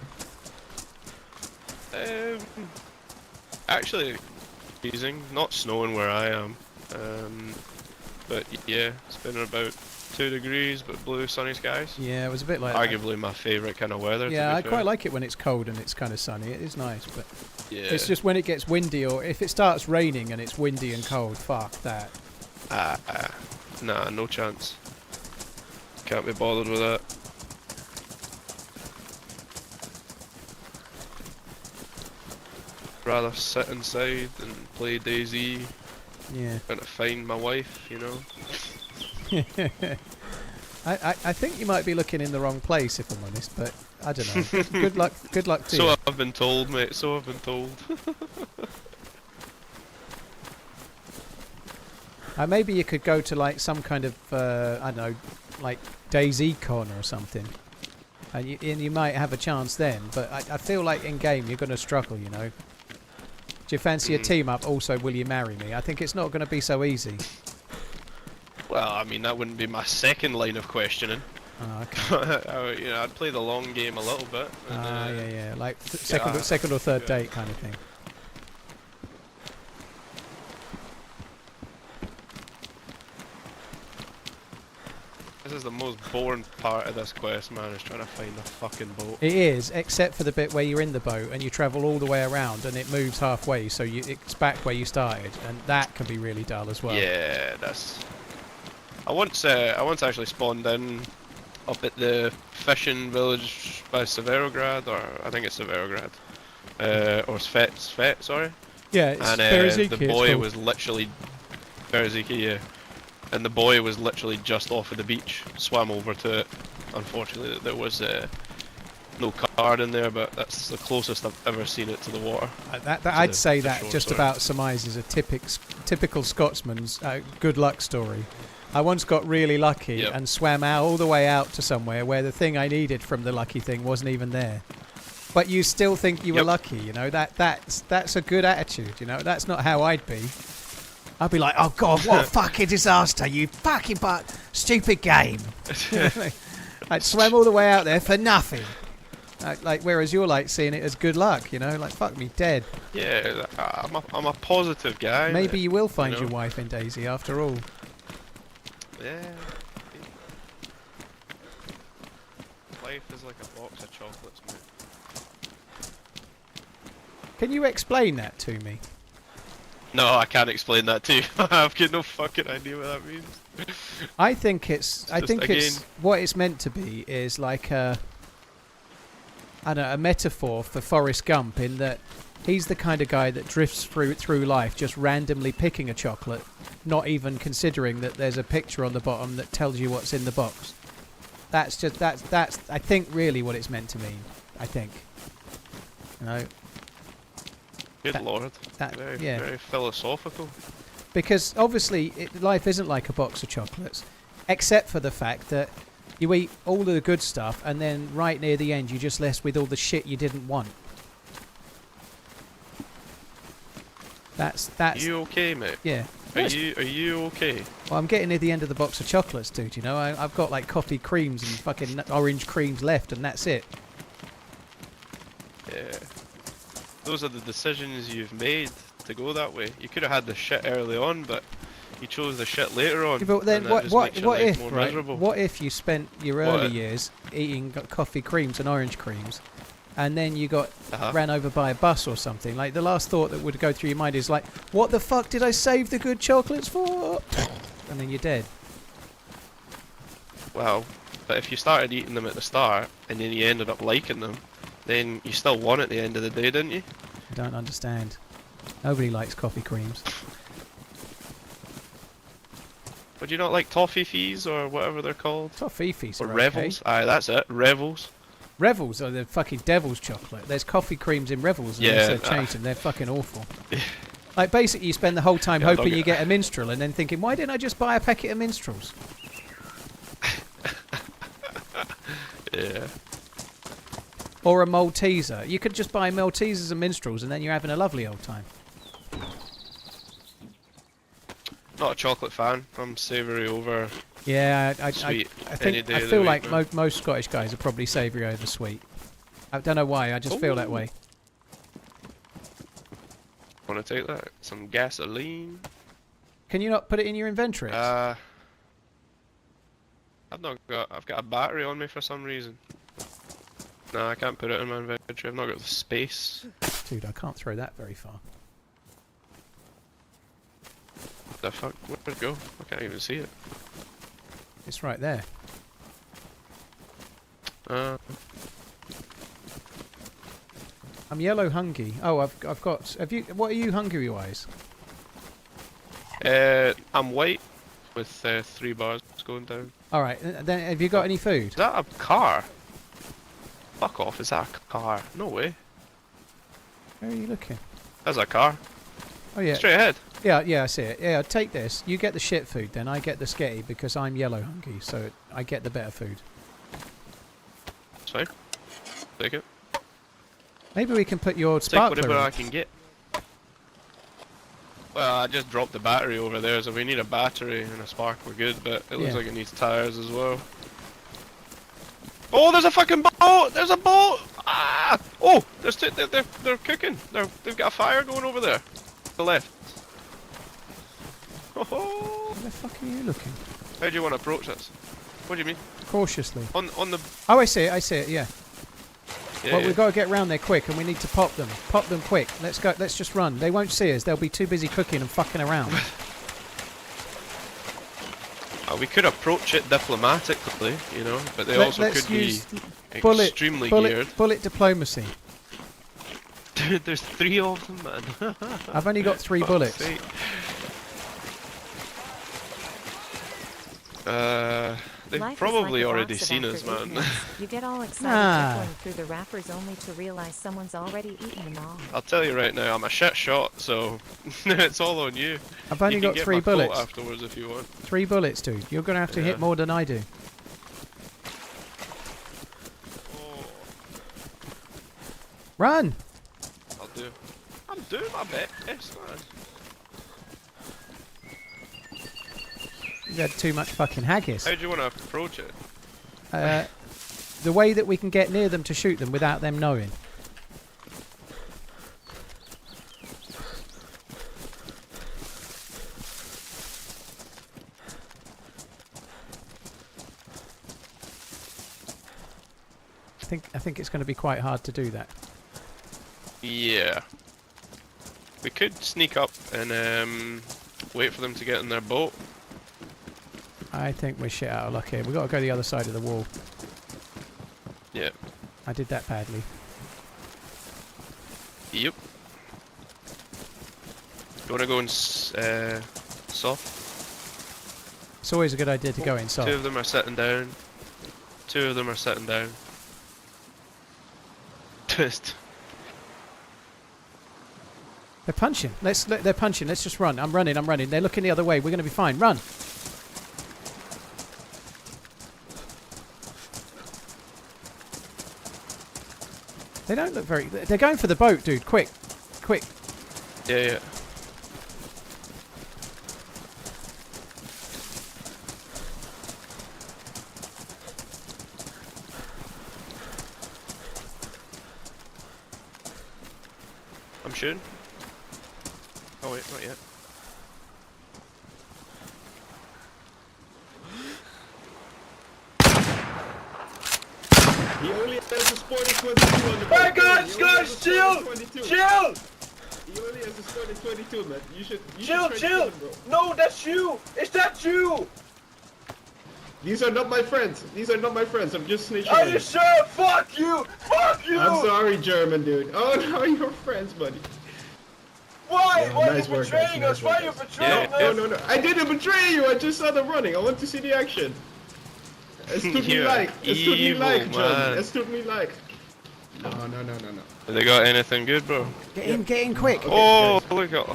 [SPEAKER 8] Actually, freezing, not snowing where I am. But yeah, it's been about 2 degrees, but blue, sunny skies.
[SPEAKER 1] Yeah, it was a bit like.
[SPEAKER 8] Arguably my favourite kind of weather.
[SPEAKER 1] Yeah,
[SPEAKER 8] to
[SPEAKER 1] I
[SPEAKER 8] be
[SPEAKER 1] quite
[SPEAKER 8] fair.
[SPEAKER 1] like it when it's cold and it's kind of sunny. It is nice, but
[SPEAKER 8] Yeah.
[SPEAKER 1] it's just when it gets windy or if it starts raining and it's windy and cold. Fuck that.
[SPEAKER 8] Nah, no chance. Can't be bothered with that. Rather sit inside and play DayZ
[SPEAKER 1] Yeah.
[SPEAKER 8] and to find my wife, you know.
[SPEAKER 1] I think you might be looking in the wrong place, if I'm honest, but I don't know. Good luck to
[SPEAKER 8] So
[SPEAKER 1] you.
[SPEAKER 8] I've been told, mate. So I've been told.
[SPEAKER 1] Maybe you could go to like some kind of I don't know, like DayZ Con or something, and you might have a chance then. But I feel like in game you're going to struggle. You know. Do you fancy a team up? Also, will you marry me? I think it's not going to be so easy.
[SPEAKER 8] Well, I mean that wouldn't be my second line of questioning.
[SPEAKER 1] Oh, okay.
[SPEAKER 8] You know, I'd play the long game a little bit. And,
[SPEAKER 1] Yeah, like
[SPEAKER 8] yeah,
[SPEAKER 1] second or third
[SPEAKER 8] yeah.
[SPEAKER 1] date kind of thing.
[SPEAKER 8] This is the most boring part of this quest, man, is trying to find a fucking boat.
[SPEAKER 1] It is, except for the bit where you're in the boat and you travel all the way around and it moves halfway, so it's back where you started, and that can be really dull as well.
[SPEAKER 8] Yeah, that's... I once actually spawned in up at the fishing village by Severograd, or I think it's Severograd. Or Svet, sorry.
[SPEAKER 1] Yeah, it's
[SPEAKER 8] And
[SPEAKER 1] Berziki,
[SPEAKER 8] the boy was literally... Berziki, yeah. And the boy was literally just off of the beach, swam over to it. Unfortunately, there was no card in there, but that's the closest I've ever seen it to the water.
[SPEAKER 1] I'd say that
[SPEAKER 8] shore,
[SPEAKER 1] just
[SPEAKER 8] sorry.
[SPEAKER 1] about surmises a typical Scotsman's good luck story. I once got really lucky
[SPEAKER 8] Yep.
[SPEAKER 1] and swam out all the way out to somewhere where the thing I needed from the lucky thing wasn't even there. But you still think you were
[SPEAKER 8] Yep.
[SPEAKER 1] lucky, you know. That's a good attitude, you know. That's not how I'd be. I'd be like, oh god, what a fucking disaster, you fucking stupid game. I'd swam all the way out there for nothing. Like, whereas you're like seeing it as good luck, you know, like fuck me dead.
[SPEAKER 8] Yeah, I'm a positive guy.
[SPEAKER 1] Maybe
[SPEAKER 8] mate,
[SPEAKER 1] you will find
[SPEAKER 8] know?
[SPEAKER 1] your wife in DayZ after all.
[SPEAKER 8] Yeah. Life is like a box of chocolates, mate.
[SPEAKER 1] Can you explain that to me?
[SPEAKER 8] No, I can't explain that to you. I've got no fucking idea what that means.
[SPEAKER 1] I think it's
[SPEAKER 8] Just
[SPEAKER 1] what it's meant to be is like a metaphor for Forrest Gump, in that he's the kind of guy that drifts through life just randomly picking a chocolate, not even considering that there's a picture on the bottom that tells you what's in the box. That's I think really what it's meant to mean. I think. You know,
[SPEAKER 8] Good lord.
[SPEAKER 1] yeah.
[SPEAKER 8] Very philosophical.
[SPEAKER 1] because obviously life isn't like a box of chocolates, except for the fact that you eat all of the good stuff and then right near the end you're just left with all the shit you didn't want. That's
[SPEAKER 8] You okay, mate?
[SPEAKER 1] yeah.
[SPEAKER 8] Are you okay?
[SPEAKER 1] Well, I'm getting near the end of the box of chocolates, dude. You know, I've got like coffee creams and fucking orange creams left, and that's it.
[SPEAKER 8] Yeah. Those are the decisions you've made to go that way. You could have had the shit early on, but you chose the shit later on.
[SPEAKER 1] Yeah, but then
[SPEAKER 8] and that just makes your
[SPEAKER 1] what
[SPEAKER 8] life
[SPEAKER 1] if,
[SPEAKER 8] more
[SPEAKER 1] right?
[SPEAKER 8] miserable.
[SPEAKER 1] What if you spent your early
[SPEAKER 8] What?
[SPEAKER 1] years eating coffee creams and orange creams, and then you got ran over by a bus or something. Like, the last thought that would go through your mind is like, what the fuck did I save the good chocolates for? And then you're dead.
[SPEAKER 8] Well, but if you started eating them at the start and then you ended up liking them, then you still won at the end of the day, didn't you?
[SPEAKER 1] I don't understand. Nobody likes coffee creams.
[SPEAKER 8] Would you not like toffees or whatever they're called?
[SPEAKER 1] Toffees
[SPEAKER 8] Or
[SPEAKER 1] are
[SPEAKER 8] Revels?
[SPEAKER 1] okay.
[SPEAKER 8] Aye, that's it. Revels.
[SPEAKER 1] Revels are the fucking devil's chocolate. There's coffee creams in Revels, and
[SPEAKER 8] Yeah,
[SPEAKER 1] they've changed them. They're fucking awful. Like, basically, you spend the whole time
[SPEAKER 8] Yeah, I'll
[SPEAKER 1] hoping
[SPEAKER 8] get-
[SPEAKER 1] you get a minstrel, and then thinking, why didn't I just buy a packet of minstrels?
[SPEAKER 8] Yeah.
[SPEAKER 1] Or a Malteser. You could just buy Maltesers and minstrels, and then you're having a lovely old time.
[SPEAKER 8] Not a chocolate fan. I'm savoury over
[SPEAKER 1] Yeah, I
[SPEAKER 8] sweet
[SPEAKER 1] think
[SPEAKER 8] any day
[SPEAKER 1] I
[SPEAKER 8] of the
[SPEAKER 1] feel
[SPEAKER 8] week,
[SPEAKER 1] like
[SPEAKER 8] man.
[SPEAKER 1] most Scottish guys are probably savoury over sweet. I don't know why. I just feel that
[SPEAKER 8] Ooh.
[SPEAKER 1] way.
[SPEAKER 8] Want to take that? Some gasoline?
[SPEAKER 1] Can you not put it in your inventory?
[SPEAKER 8] I've got a battery on me for some reason. No, I can't put it in my inventory. I've not got the space.
[SPEAKER 1] Dude, I can't throw that very far.
[SPEAKER 8] The fuck? Where'd it go? I can't even see it.
[SPEAKER 1] It's right there. I'm yellow hungry. Oh, I've got. Have you? What are you hungry wise?
[SPEAKER 8] I'm white with 3 bars going down.
[SPEAKER 1] All right. Then have you got any food?
[SPEAKER 8] Is that a car? Fuck off! Is that a car? No way.
[SPEAKER 1] Where are you looking?
[SPEAKER 8] That's a car.
[SPEAKER 1] Oh yeah.
[SPEAKER 8] Straight ahead.
[SPEAKER 1] Yeah, I see it. Yeah, take this. You get the shit food, then I get the sketty because I'm yellow hungry, so I get the better food.
[SPEAKER 8] It's fine. Take it.
[SPEAKER 1] Maybe we can put your
[SPEAKER 8] Take
[SPEAKER 1] sparkler
[SPEAKER 8] whatever
[SPEAKER 1] in.
[SPEAKER 8] I can get. Well, I just dropped the battery over there, so we need a battery and a spark. We're good, but it looks
[SPEAKER 1] Yeah.
[SPEAKER 8] like it needs tires as well. Oh, there's a fucking boat! There's a boat! Ah! Oh, there's two. They're cooking. They've got a fire going over there. To the left. Oh,
[SPEAKER 1] Where the fuck are you looking?
[SPEAKER 8] how do you want to approach this? What do you mean?
[SPEAKER 1] Cautiously.
[SPEAKER 8] On the.
[SPEAKER 1] Oh, I see it. Yeah.
[SPEAKER 8] Yeah,
[SPEAKER 1] Well,
[SPEAKER 8] yeah.
[SPEAKER 1] we've got to get round there quick, and we need to pop them. Pop them quick. Let's go. Let's just run. They won't see us. They'll be too busy cooking and fucking around.
[SPEAKER 8] We could approach it diplomatically, you know, but they also
[SPEAKER 1] Let's
[SPEAKER 8] could be
[SPEAKER 1] use
[SPEAKER 8] extremely geared.
[SPEAKER 1] bullet diplomacy.
[SPEAKER 8] Dude, there's 3 of them, man.
[SPEAKER 1] I've only got 3
[SPEAKER 8] Fuck's
[SPEAKER 1] bullets.
[SPEAKER 8] sake. They've
[SPEAKER 2] Life is
[SPEAKER 8] probably
[SPEAKER 2] like a
[SPEAKER 8] already
[SPEAKER 2] box of
[SPEAKER 8] seen us,
[SPEAKER 2] after 8
[SPEAKER 8] man.
[SPEAKER 2] minutes. You get all excited
[SPEAKER 1] Nah.
[SPEAKER 2] rippling through the wrappers only to realize someone's already eaten them all.
[SPEAKER 8] I'll tell you right now, I'm a shit shot, so it's all on you.
[SPEAKER 1] I've only
[SPEAKER 8] You can
[SPEAKER 1] got
[SPEAKER 8] get
[SPEAKER 1] 3
[SPEAKER 8] my coat
[SPEAKER 1] bullets.
[SPEAKER 8] afterwards if you want.
[SPEAKER 1] 3 bullets, dude. You're gonna have to hit
[SPEAKER 8] Yeah.
[SPEAKER 1] more than I do. Run!
[SPEAKER 8] I'll do. I'm doing my best, man.
[SPEAKER 1] You've had too much fucking haggis.
[SPEAKER 8] How do you want to approach it?
[SPEAKER 1] The way that we can get near them to shoot them without them knowing. I think it's going to be quite hard to do that.
[SPEAKER 8] Yeah. We could sneak up and wait for them to get in their boat.
[SPEAKER 1] I think we're shit out of luck here. We've got to go the other side of the wall.
[SPEAKER 8] Yeah.
[SPEAKER 1] I did that badly.
[SPEAKER 8] Yep. You want to go in soft?
[SPEAKER 1] It's always a good idea to go in
[SPEAKER 8] 2
[SPEAKER 1] soft.
[SPEAKER 8] of them are sitting down. 2 of them are sitting down. Just.
[SPEAKER 1] They're punching. They're punching. Let's just run. I'm running. They're looking the other way. We're going to be fine. Run. They don't look very... They're going for the boat, dude. Quick. Quick.
[SPEAKER 8] Yeah, yeah. I'm shooting. Oh wait, not yet.
[SPEAKER 9] He only has a sporting 22 on the boat.
[SPEAKER 3] Hey guys, chill! Chill!
[SPEAKER 9] He only has a sporting 22, man. You should
[SPEAKER 3] Chill!
[SPEAKER 9] try to kill him, bro.
[SPEAKER 3] No, that's you! Is that you?
[SPEAKER 9] These are not my friends. These are not my friends. I'm just snitching.
[SPEAKER 3] Are
[SPEAKER 9] on
[SPEAKER 3] you sure? Fuck you! Fuck you!
[SPEAKER 9] I'm sorry, German dude. Oh no, you're friends, buddy.
[SPEAKER 3] Why?
[SPEAKER 9] Yeah,
[SPEAKER 3] Why
[SPEAKER 9] nice
[SPEAKER 3] are you
[SPEAKER 9] work,
[SPEAKER 3] betraying
[SPEAKER 9] guys.
[SPEAKER 3] us?
[SPEAKER 9] Nice
[SPEAKER 3] Why
[SPEAKER 9] work,
[SPEAKER 3] are you
[SPEAKER 9] guys.
[SPEAKER 3] betraying us?
[SPEAKER 9] No. I didn't betray you. I just saw them running. I want to see the action. Es tut me
[SPEAKER 8] You're
[SPEAKER 9] like. Es tut me
[SPEAKER 8] evil,
[SPEAKER 9] like,
[SPEAKER 8] man.
[SPEAKER 9] German. Es tut me like. No.
[SPEAKER 8] Have they got anything good, bro?
[SPEAKER 1] Get in quick.
[SPEAKER 8] Oh, look at.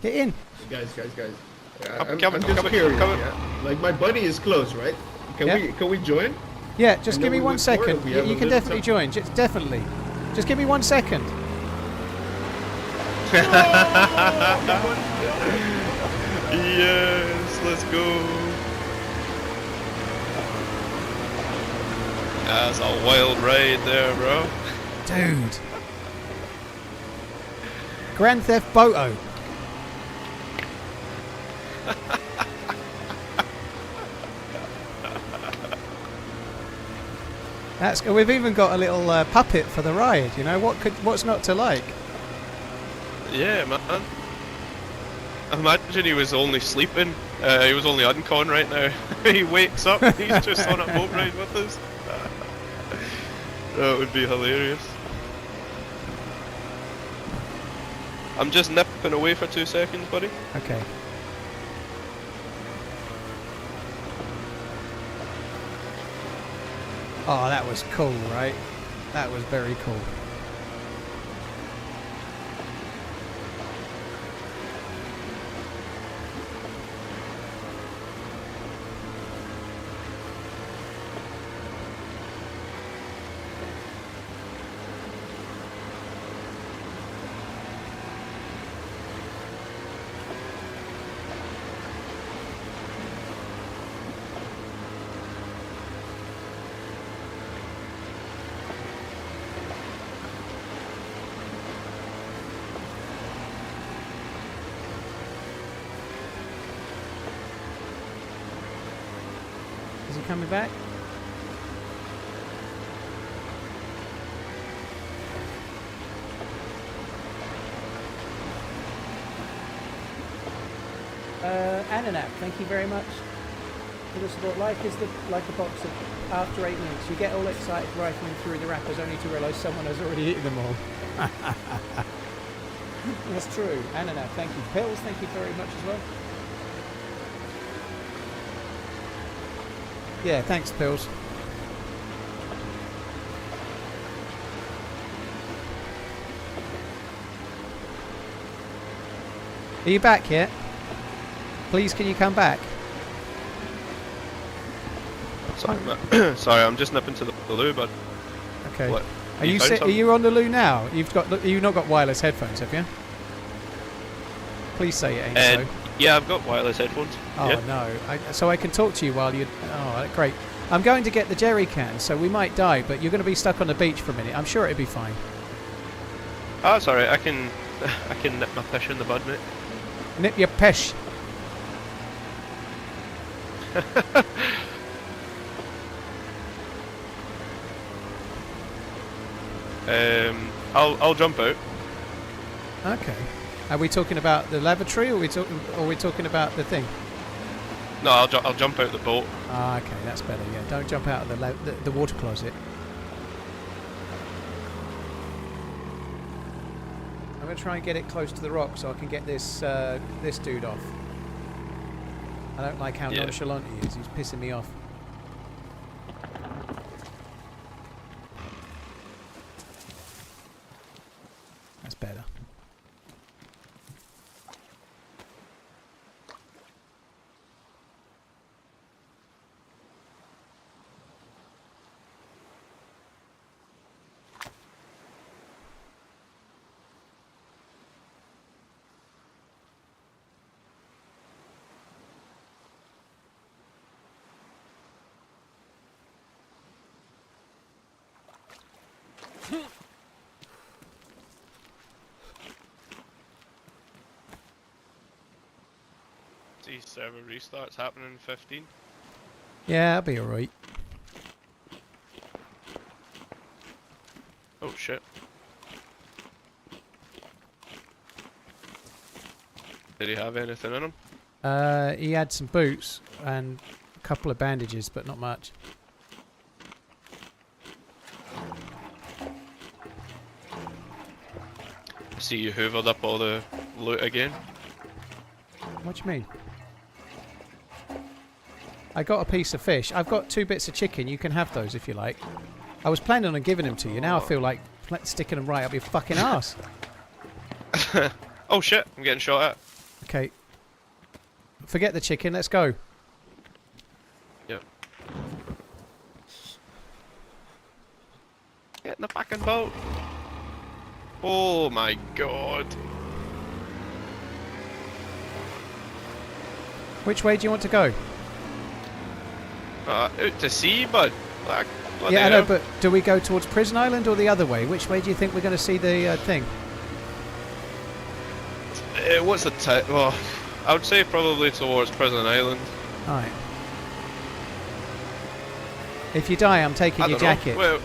[SPEAKER 1] Get in.
[SPEAKER 9] Guys.
[SPEAKER 8] I'm
[SPEAKER 9] I'm
[SPEAKER 8] coming,
[SPEAKER 9] just
[SPEAKER 8] coming,
[SPEAKER 9] curious.
[SPEAKER 8] coming.
[SPEAKER 9] Yeah? Like my buddy is close, right? Can we join?
[SPEAKER 1] Yeah, just
[SPEAKER 9] And
[SPEAKER 1] give
[SPEAKER 9] then
[SPEAKER 1] me
[SPEAKER 9] we
[SPEAKER 1] one
[SPEAKER 9] look forward,
[SPEAKER 1] second.
[SPEAKER 9] we
[SPEAKER 1] You
[SPEAKER 9] have a
[SPEAKER 1] can
[SPEAKER 9] little
[SPEAKER 1] definitely
[SPEAKER 9] time.
[SPEAKER 1] join. Definitely. Just give me 1 second.
[SPEAKER 8] Yes, let's go. That's a wild ride there, bro.
[SPEAKER 1] Dude. Grand Theft Auto. That's. We've even got a little puppet for the ride. You know what's not to like?
[SPEAKER 8] Yeah, man. Imagine he was only sleeping. He was only uncon right now. He wakes up. He's just on a boat ride with us. That would be hilarious. I'm just nipping away for 2 seconds, buddy.
[SPEAKER 1] Okay. Oh, that was cool, right? That was very cool. Is he coming back? Ananap, thank you very much for the support. Like a box of after 8 minutes. You get all excited rifling through the wrappers only to realise someone has already eaten them all. That's true. Ananap, thank you. Pills, thank you very much as well. Yeah, thanks, Pills. Are you back yet? Please, can you come back?
[SPEAKER 8] Sorry, man. Sorry, I'm just nipping to the loo, but
[SPEAKER 1] Okay.
[SPEAKER 8] what?
[SPEAKER 1] Are you
[SPEAKER 8] found
[SPEAKER 1] are
[SPEAKER 8] something?
[SPEAKER 1] you on the loo now? You've not got wireless headphones, have you? Please say it ain't so.
[SPEAKER 8] Yeah, I've got wireless headphones.
[SPEAKER 1] Oh
[SPEAKER 8] Yeah.
[SPEAKER 1] no! So I can talk to you while you. Oh, great! I'm going to get the jerry can, so we might die, but you're going to be stuck on the beach for a minute. I'm sure it'll be fine.
[SPEAKER 8] Oh, sorry. I can nip my fish in the bud, mate.
[SPEAKER 1] Nip your pish.
[SPEAKER 8] I'll jump out.
[SPEAKER 1] Okay. Are we talking about the lavatory, or are we talking about the thing?
[SPEAKER 8] No, I'll jump out the boat.
[SPEAKER 1] Ah, okay, that's better. Yeah, don't jump out of the water closet. I'm gonna try and get it close to the rock so I can get this this dude off. I don't like how nonchalant he is. He's pissing me off. That's better.
[SPEAKER 8] See, server restarts happening in 15.
[SPEAKER 1] Yeah, I'll be alright.
[SPEAKER 8] Oh shit. Did he have anything in him?
[SPEAKER 1] He had some boots and a couple of bandages, but not much.
[SPEAKER 8] I see you hoovered up all the loot again.
[SPEAKER 1] What do you mean? I got a piece of fish. I've got 2 bits of chicken. You can have those if you like. I was planning on giving them to you. Now I feel like sticking them right up your fucking ass.
[SPEAKER 8] Oh shit, I'm getting shot at.
[SPEAKER 1] Okay. Forget the chicken. Let's go.
[SPEAKER 8] Yep. Get in the fucking boat. Oh my god.
[SPEAKER 1] Which way do you want to go?
[SPEAKER 8] Out to sea, bud. Like,
[SPEAKER 1] Yeah, I know, but do we go towards Prison Island or the other way? Which way do you think we're going to see the thing?
[SPEAKER 8] What's the well, I would say probably towards Prison Island.
[SPEAKER 1] Alright. If you die, I'm taking your jacket.
[SPEAKER 8] Well,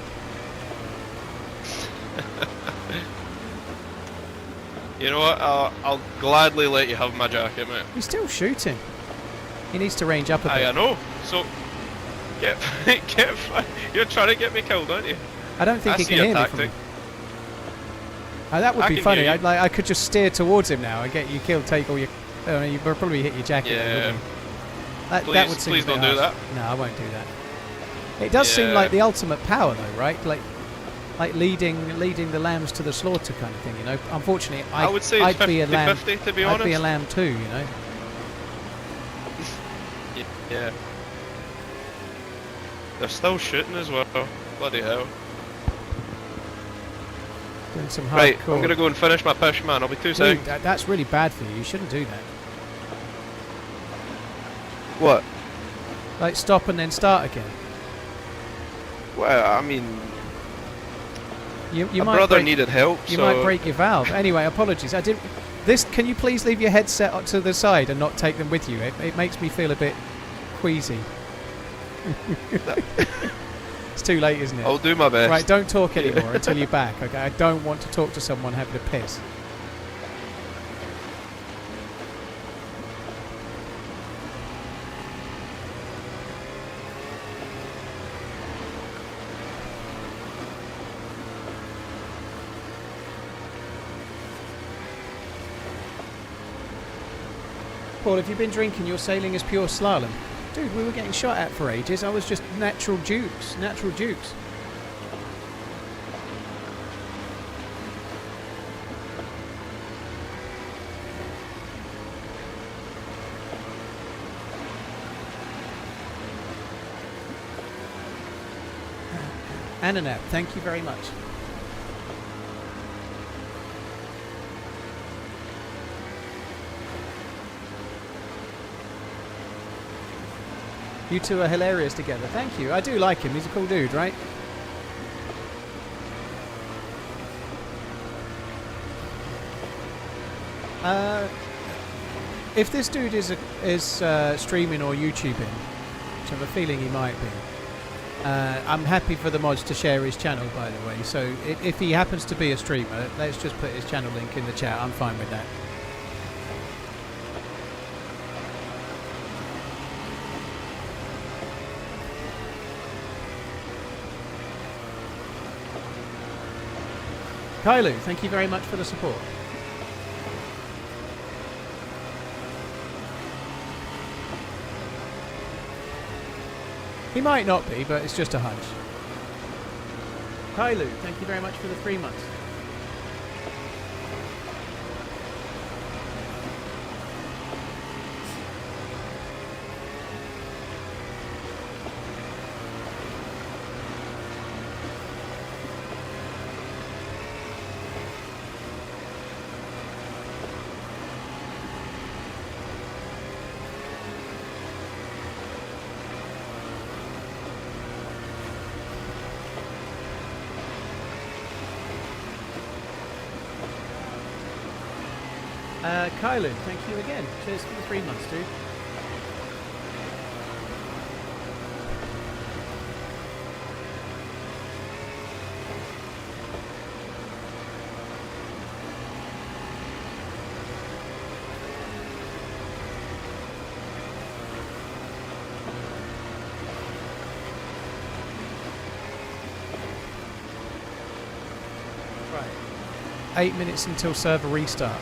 [SPEAKER 8] you know what? I'll gladly let you have my jacket, mate.
[SPEAKER 1] He's still shooting. He needs to range up a bit.
[SPEAKER 8] I know. So, get, you're trying to get me killed, aren't you?
[SPEAKER 1] I don't think he can hear me from. That would be funny. I could just steer towards him now and get you killed. Take all your. You probably hit your jacket.
[SPEAKER 8] Yeah.
[SPEAKER 1] That would seem
[SPEAKER 8] Please
[SPEAKER 1] a bit
[SPEAKER 8] don't do
[SPEAKER 1] harsh.
[SPEAKER 8] that.
[SPEAKER 1] No, I won't do that. It does seem like the ultimate power, though, right? Like leading the lambs to the slaughter kind of thing. You know. Unfortunately,
[SPEAKER 8] I would say
[SPEAKER 1] I'd
[SPEAKER 8] it's
[SPEAKER 1] be a lamb.
[SPEAKER 8] 50-50, to be honest.
[SPEAKER 1] I'd be a lamb too. You know.
[SPEAKER 8] Yeah. They're still shooting as well. Bloody hell.
[SPEAKER 1] Doing some hardcore.
[SPEAKER 8] Right, I'm gonna go and finish my fish, man. I'll be 2 seconds.
[SPEAKER 1] That's really bad for you. You shouldn't do that.
[SPEAKER 8] What?
[SPEAKER 1] Like stop and then start again.
[SPEAKER 8] Well, I mean,
[SPEAKER 1] You
[SPEAKER 8] my
[SPEAKER 1] might
[SPEAKER 8] brother
[SPEAKER 1] break,
[SPEAKER 8] needed help.
[SPEAKER 1] You
[SPEAKER 8] so
[SPEAKER 1] might break your valve. Anyway, apologies. I didn't. Can you please leave your headset up to the side and not take them with you? It makes me feel a bit queasy. It's too late, isn't it?
[SPEAKER 8] I'll do my best.
[SPEAKER 1] Right, don't talk anymore until you're back. Okay, I don't want to talk to someone having a piss. Paul, have you been drinking? Your sailing is pure slalom. Dude, we were getting shot at for ages. I was just natural dukes. Natural dukes. Ananap, thank you very much. You two are hilarious together. Thank you. I do like him. He's a cool dude, right? If this dude is streaming or YouTubing, which I have a feeling he might be, I'm happy for the mods to share his channel, by the way. So if he happens to be a streamer, let's just put his channel link in the chat. I'm fine with that. Kailu, thank you very much for the support. He might not be, but it's just a hunch. Kailu, thank you very much for the 3 months. Kylan, thank you again. Cheers for the 3 months, dude. 8 minutes until server restart.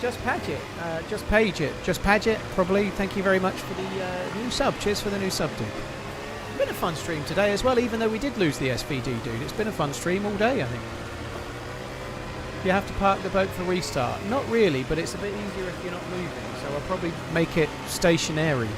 [SPEAKER 1] Just Padge it. Just page it. Just Padge it, probably. Thank you very much for the new sub. Cheers for the new sub, dude. It's been a fun stream today as well, even though we did lose the SVD, dude. It's been a fun stream all day, I think. You have to park the boat for restart. Not really, but it's a bit easier if you're not moving, so I'll probably make it stationary.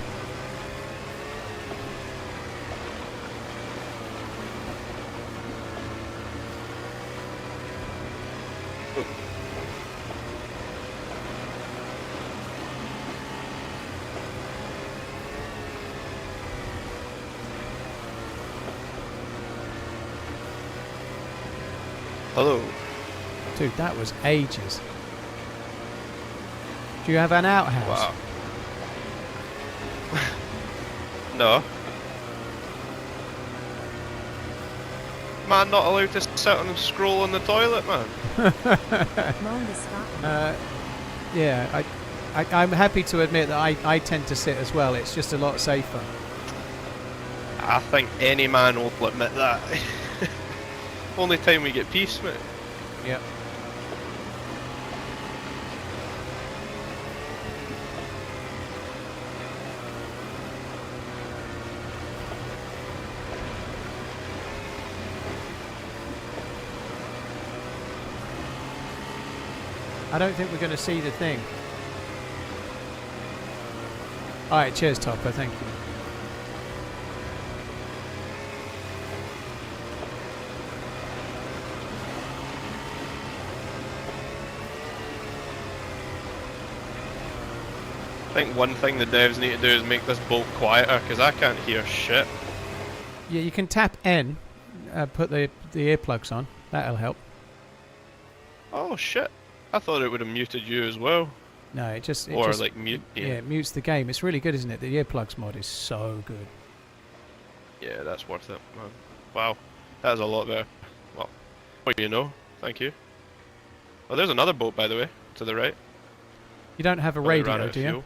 [SPEAKER 8] Hello.
[SPEAKER 1] Dude, that was ages. Do you have an outhouse?
[SPEAKER 8] Wow. No. Man, not allowed to sit and scroll on the toilet, man.
[SPEAKER 2] Moan the Scotland.
[SPEAKER 1] Yeah, I'm happy to admit that I tend to sit as well. It's just a lot safer.
[SPEAKER 8] I think any man will admit that. Only time we get peace, mate.
[SPEAKER 1] Yep. I don't think we're going to see the thing. Alright, cheers Topper, thank you.
[SPEAKER 8] I think one thing the devs need to do is make this boat quieter, because I can't hear shit.
[SPEAKER 1] Yeah, you can tap N, put the earplugs on. That'll help.
[SPEAKER 8] Oh shit. I thought it would have muted you as well.
[SPEAKER 1] No, it just...
[SPEAKER 8] Or
[SPEAKER 1] just,
[SPEAKER 8] like mute...
[SPEAKER 1] Yeah, it mutes the game. It's really good, isn't it? The earplugs mod is so good.
[SPEAKER 8] Yeah, that's worth it, man. Wow. That is a lot better. Well, you know. Thank you. Oh, there's another boat, by the way, to the right.
[SPEAKER 1] You don't have a
[SPEAKER 8] Oh, they ran
[SPEAKER 1] radio,
[SPEAKER 8] out of
[SPEAKER 1] do you?
[SPEAKER 8] fuel.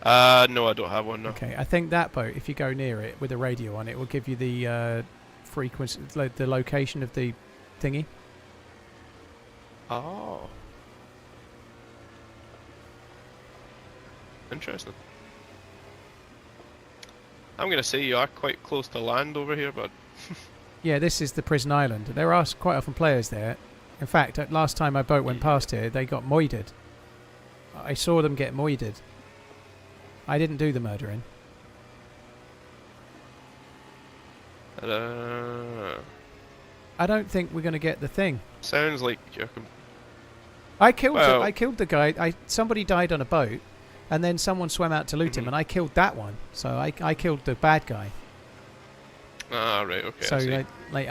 [SPEAKER 8] No, I don't have one, no.
[SPEAKER 1] Okay, I think that boat, if you go near it with a radio on, it will give you the frequency, the location of the thingy.
[SPEAKER 8] Oh. Interesting. I'm gonna say you are quite close to land over here, but...
[SPEAKER 1] Yeah, this is the prison island. There are quite often players there. In fact, last time my boat went past here, they got moided. I saw them get moided. I didn't do the murdering. I don't think we're going to get the thing.
[SPEAKER 8] Sounds like you're...
[SPEAKER 1] I killed the guy. Somebody died on a boat, and then someone swam out to loot him, and I killed that one. So I killed the bad guy.
[SPEAKER 8] Ah, right, okay.
[SPEAKER 1] So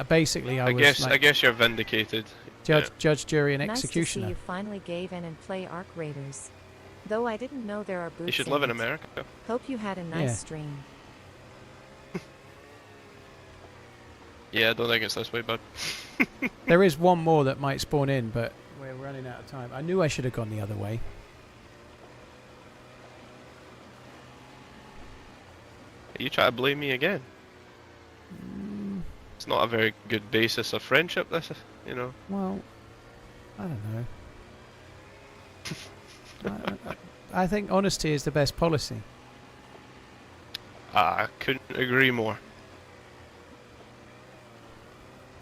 [SPEAKER 1] basically, I
[SPEAKER 8] guess you're vindicated.
[SPEAKER 1] Judge, jury, and
[SPEAKER 2] Nice
[SPEAKER 1] executioner.
[SPEAKER 2] to see you finally gave in and play Arc Raiders. Though I didn't know there are boots.
[SPEAKER 8] You should
[SPEAKER 2] in
[SPEAKER 8] live in
[SPEAKER 2] it.
[SPEAKER 8] America.
[SPEAKER 2] Hope you had a nice
[SPEAKER 1] Yeah.
[SPEAKER 2] stream.
[SPEAKER 8] Yeah, I don't think it's this way, bud.
[SPEAKER 1] There is one more that might spawn in, but we're running out of time. I knew I should have gone the other way.
[SPEAKER 8] You try to blame me again. It's not a very good basis of friendship, this, you know.
[SPEAKER 1] Well, I don't know. I think honesty is the best policy.
[SPEAKER 8] I couldn't agree more.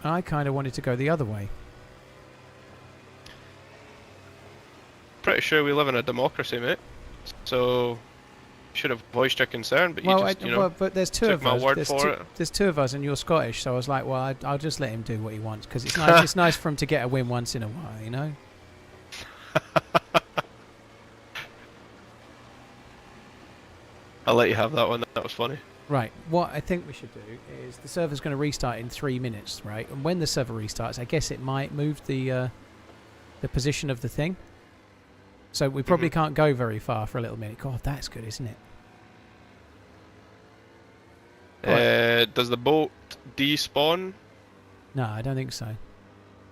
[SPEAKER 1] I kind of wanted to go the other way.
[SPEAKER 8] Pretty sure we live in a democracy, mate. So, should have voiced your concern, but
[SPEAKER 1] Well,
[SPEAKER 8] you just, you know,
[SPEAKER 1] but there's two
[SPEAKER 8] took
[SPEAKER 1] of
[SPEAKER 8] my
[SPEAKER 1] us.
[SPEAKER 8] word for it.
[SPEAKER 1] There's two of us, and you're Scottish, so I was like, well, I'll just let him do what he wants because it's nice. It's nice for him to get a win once in a while, you know.
[SPEAKER 8] I'll let you have that one. That was funny.
[SPEAKER 1] Right. What I think we should do is the server's going to restart in 3 minutes, right? And when the server restarts, I guess it might move the position of the thing. So we probably can't go very far for a little minute. God, that's good, isn't it?
[SPEAKER 8] Does the boat despawn?
[SPEAKER 1] No, I don't think so.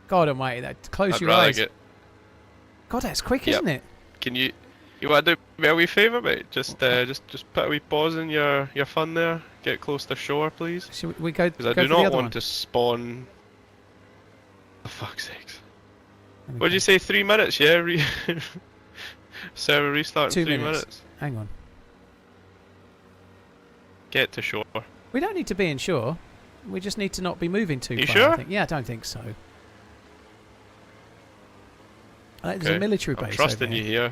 [SPEAKER 1] God almighty, that close
[SPEAKER 8] I'd
[SPEAKER 1] your
[SPEAKER 8] rather
[SPEAKER 1] eyes.
[SPEAKER 8] get.
[SPEAKER 1] God, that's quick,
[SPEAKER 8] Yep.
[SPEAKER 1] isn't it?
[SPEAKER 8] Can you want to do me a wee favour, mate? Just put a wee pause in your fun there. Get close to shore, please.
[SPEAKER 1] Should we go?
[SPEAKER 8] Because I
[SPEAKER 1] go
[SPEAKER 8] do
[SPEAKER 1] for the
[SPEAKER 8] not
[SPEAKER 1] other
[SPEAKER 8] want
[SPEAKER 1] one?
[SPEAKER 8] to spawn. For fuck's sakes.
[SPEAKER 1] Let me
[SPEAKER 8] What did
[SPEAKER 1] go.
[SPEAKER 8] you say? 3 minutes? Yeah. Server restart in
[SPEAKER 1] 2
[SPEAKER 8] 3
[SPEAKER 1] minutes.
[SPEAKER 8] minutes.
[SPEAKER 1] Hang on.
[SPEAKER 8] Get to shore.
[SPEAKER 1] We don't need to be inshore. We just need to not be moving too
[SPEAKER 8] You
[SPEAKER 1] far.
[SPEAKER 8] sure?
[SPEAKER 1] I think. Yeah, I don't think so. There's a
[SPEAKER 8] Okay.
[SPEAKER 1] military base
[SPEAKER 8] I'm trusting
[SPEAKER 1] over
[SPEAKER 8] you
[SPEAKER 1] here.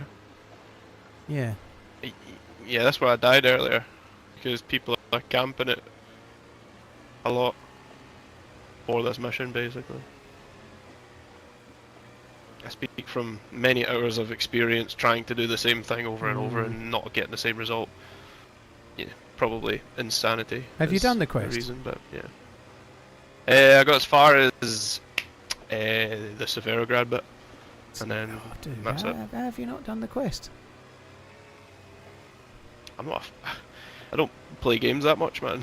[SPEAKER 8] here.
[SPEAKER 1] Yeah.
[SPEAKER 8] Yeah, that's where I died earlier. Because people are camping it a lot for this mission, basically. I speak from many hours of experience trying to do the same thing over and over and not getting the same result. Yeah, probably insanity.
[SPEAKER 1] Have you
[SPEAKER 8] is
[SPEAKER 1] done the
[SPEAKER 8] the
[SPEAKER 1] quest?
[SPEAKER 8] reason, but yeah. I got as far as the Severograd bit, and then
[SPEAKER 1] Oh, dude,
[SPEAKER 8] that's it.
[SPEAKER 1] how have you not done the quest?
[SPEAKER 8] I'm not. I don't play games that much, man.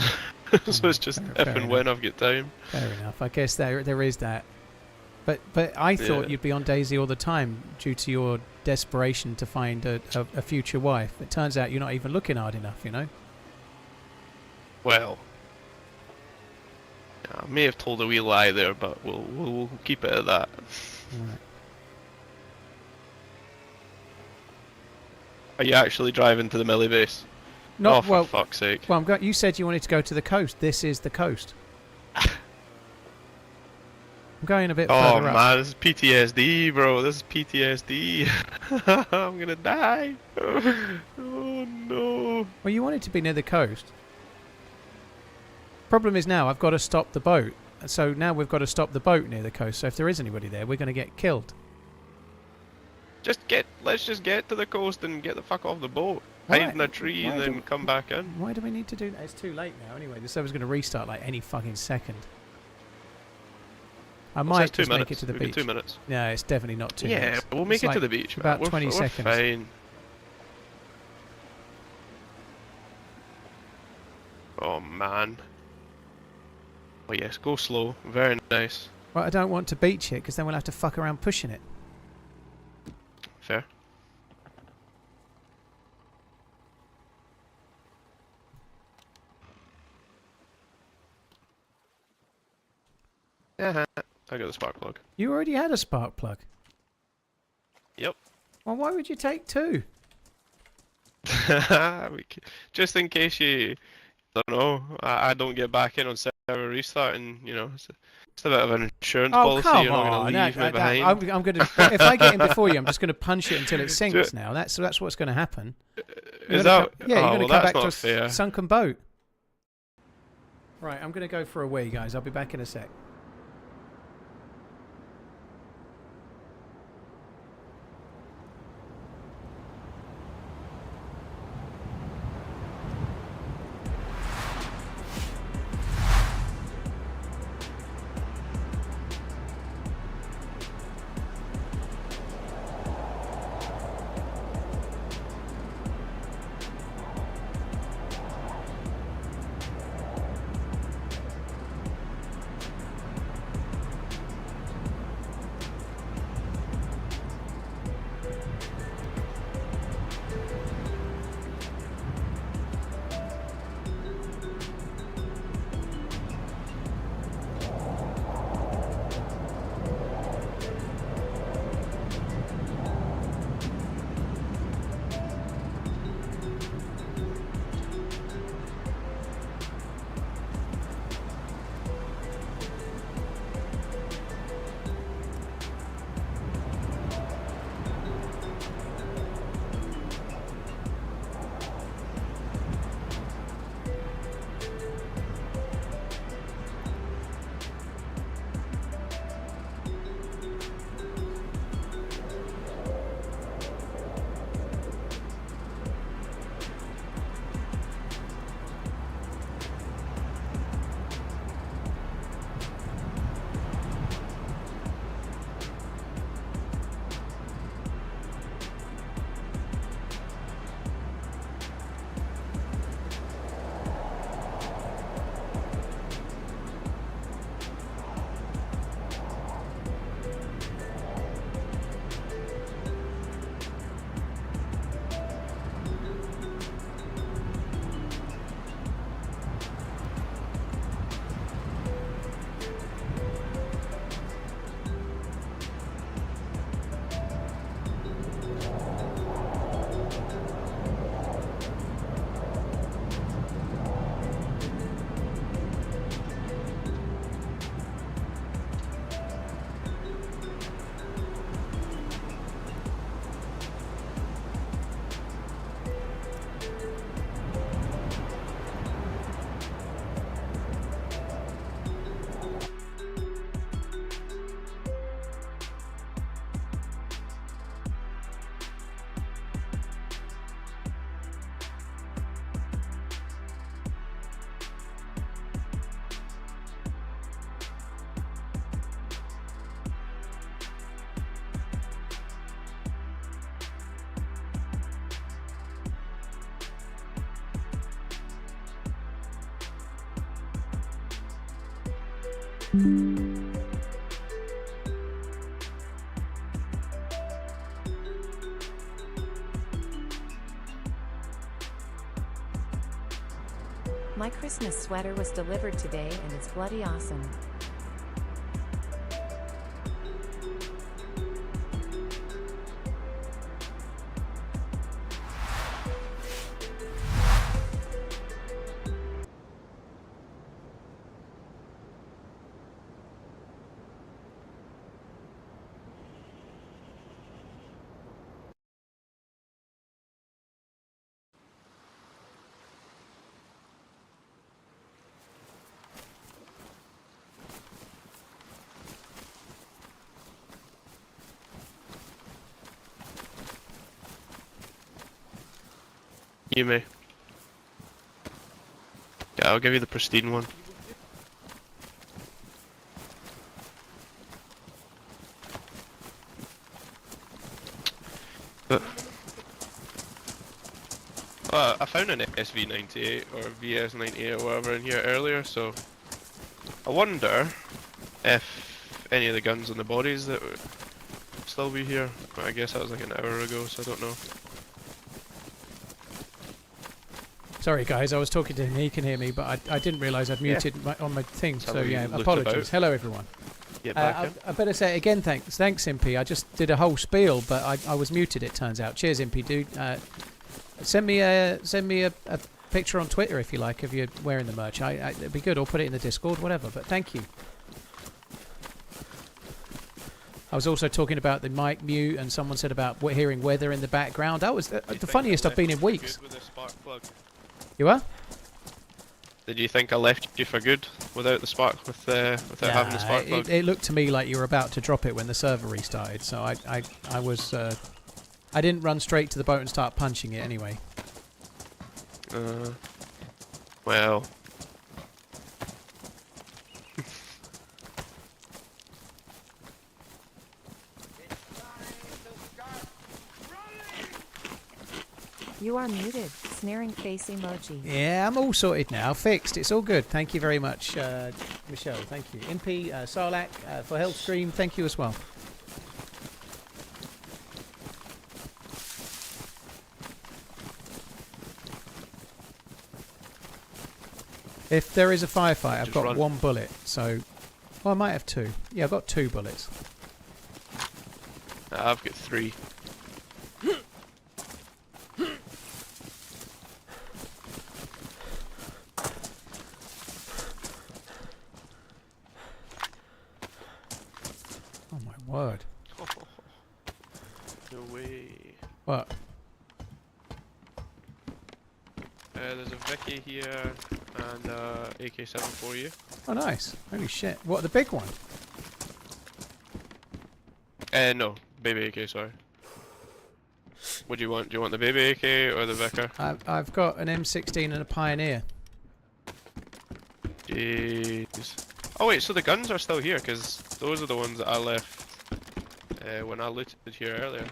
[SPEAKER 8] So it's just
[SPEAKER 1] Fair
[SPEAKER 8] if and when I've got time.
[SPEAKER 1] Fair enough. I guess there is that. But I thought
[SPEAKER 8] Yeah.
[SPEAKER 1] you'd be on DayZ all the time due to your desperation to find a future wife. It turns out you're not even looking hard enough, you know?
[SPEAKER 8] Well, I may have told a wee lie there, but we'll keep it at that.
[SPEAKER 1] Right.
[SPEAKER 8] Are you actually driving to the Millie base?
[SPEAKER 1] Not
[SPEAKER 8] Oh, for
[SPEAKER 1] well.
[SPEAKER 8] fuck's sake!
[SPEAKER 1] Well, you said you wanted to go to the coast. This is the coast. I'm going a bit
[SPEAKER 8] Oh
[SPEAKER 1] further up.
[SPEAKER 8] man, this is PTSD, bro. This is PTSD. I'm gonna die. Oh no.
[SPEAKER 1] Well, you wanted to be near the coast. Problem is now I've got to stop the boat. So now we've got to stop the boat near the coast. So if there is anybody there, we're going to get killed.
[SPEAKER 8] Let's just get to the coast and get the fuck off the boat.
[SPEAKER 1] Why-
[SPEAKER 8] Hide in a tree and
[SPEAKER 1] why
[SPEAKER 8] then
[SPEAKER 1] do-
[SPEAKER 8] come back in.
[SPEAKER 1] Why do we need to do that? It's too late now. Anyway, the server's going to restart like any fucking second. I
[SPEAKER 8] Well, it
[SPEAKER 1] might
[SPEAKER 8] says 2
[SPEAKER 1] just
[SPEAKER 8] minutes.
[SPEAKER 1] make it to the
[SPEAKER 8] We've got
[SPEAKER 1] beach.
[SPEAKER 8] 2 minutes.
[SPEAKER 1] No, it's definitely not 2
[SPEAKER 8] Yeah,
[SPEAKER 1] minutes.
[SPEAKER 8] we'll make
[SPEAKER 1] It's
[SPEAKER 8] it
[SPEAKER 1] like
[SPEAKER 8] to the beach, man.
[SPEAKER 1] about
[SPEAKER 8] We're
[SPEAKER 1] 20 seconds.
[SPEAKER 8] Fine. Oh man. Oh yes, go slow. Very nice.
[SPEAKER 1] Well, I don't want to beach it because then we'll have to fuck around pushing it.
[SPEAKER 8] Fair. Yeah, I got the spark plug.
[SPEAKER 1] You already had a spark plug.
[SPEAKER 8] Yep.
[SPEAKER 1] Well, why would you take two?
[SPEAKER 8] Just in case you don't know, I don't get back in on server restart, and you know, it's a bit of an insurance
[SPEAKER 1] Oh,
[SPEAKER 8] policy.
[SPEAKER 1] come
[SPEAKER 8] You're not
[SPEAKER 1] on.
[SPEAKER 8] going to leave me behind.
[SPEAKER 1] I'm going to. If I get in before you, I'm just going to punch it until it sinks. Now that's what's going to happen.
[SPEAKER 8] Is that?
[SPEAKER 1] Yeah, you're
[SPEAKER 8] oh,
[SPEAKER 1] going to
[SPEAKER 8] well,
[SPEAKER 1] come
[SPEAKER 8] that's
[SPEAKER 1] back to
[SPEAKER 8] not
[SPEAKER 1] a
[SPEAKER 8] fair.
[SPEAKER 1] sunken boat. Right, I'm going to go for a wee, guys. I'll be back in a sec.
[SPEAKER 2] My Christmas sweater was delivered today and it's bloody awesome.
[SPEAKER 8] You may. Yeah, I'll give you the pristine one. But I found an SV98 or VS98 or whatever in here earlier, so I wonder if any of the guns and the bodies that would still be here. But I guess that was like an hour ago, so I don't know.
[SPEAKER 1] Sorry guys, I was talking to him, he can hear me, but I didn't realise I'd muted on my thing, so yeah, apologies. Hello everyone. I better say it again, thanks Impy. I just did a whole spiel, but I was muted, it turns out. Cheers Impy, dude. Send me a picture on Twitter if you like, if you're wearing the merch. It'd be good, or put it in the Discord, whatever, but thank you. I was also talking about the mic mute, and someone said about hearing weather in the background. That was the funniest I've been in weeks. You are?
[SPEAKER 8] Did you think I left you for good without the spark, without having the spark plug?
[SPEAKER 1] It looked to me like you were about to drop it when the server restarted, so I was I didn't run straight to the boat and start punching it anyway.
[SPEAKER 8] Well.
[SPEAKER 2] You are muted. Sneering face emoji.
[SPEAKER 1] Yeah, I'm all sorted now. Fixed. It's all good. Thank you very much, Michelle. Thank you. Impy, Sarlacc, for help stream. Thank you as well. If there is a firefight, I've got one bullet, so... Well, I might have two. Yeah, I've got 2 bullets.
[SPEAKER 8] I've got 3.
[SPEAKER 1] Oh my word.
[SPEAKER 8] No way.
[SPEAKER 1] What?
[SPEAKER 8] There's a Vicky here and AK-7 for you.
[SPEAKER 1] Oh nice. Holy shit. What, the big one?
[SPEAKER 8] No. Baby AK, sorry. What do you want? Do you want the baby AK or the Vicar?
[SPEAKER 1] I've got an M16 and a Pioneer.
[SPEAKER 8] Jeez. Oh wait, so the guns are still here, because those are the ones that I left when I looted here earlier.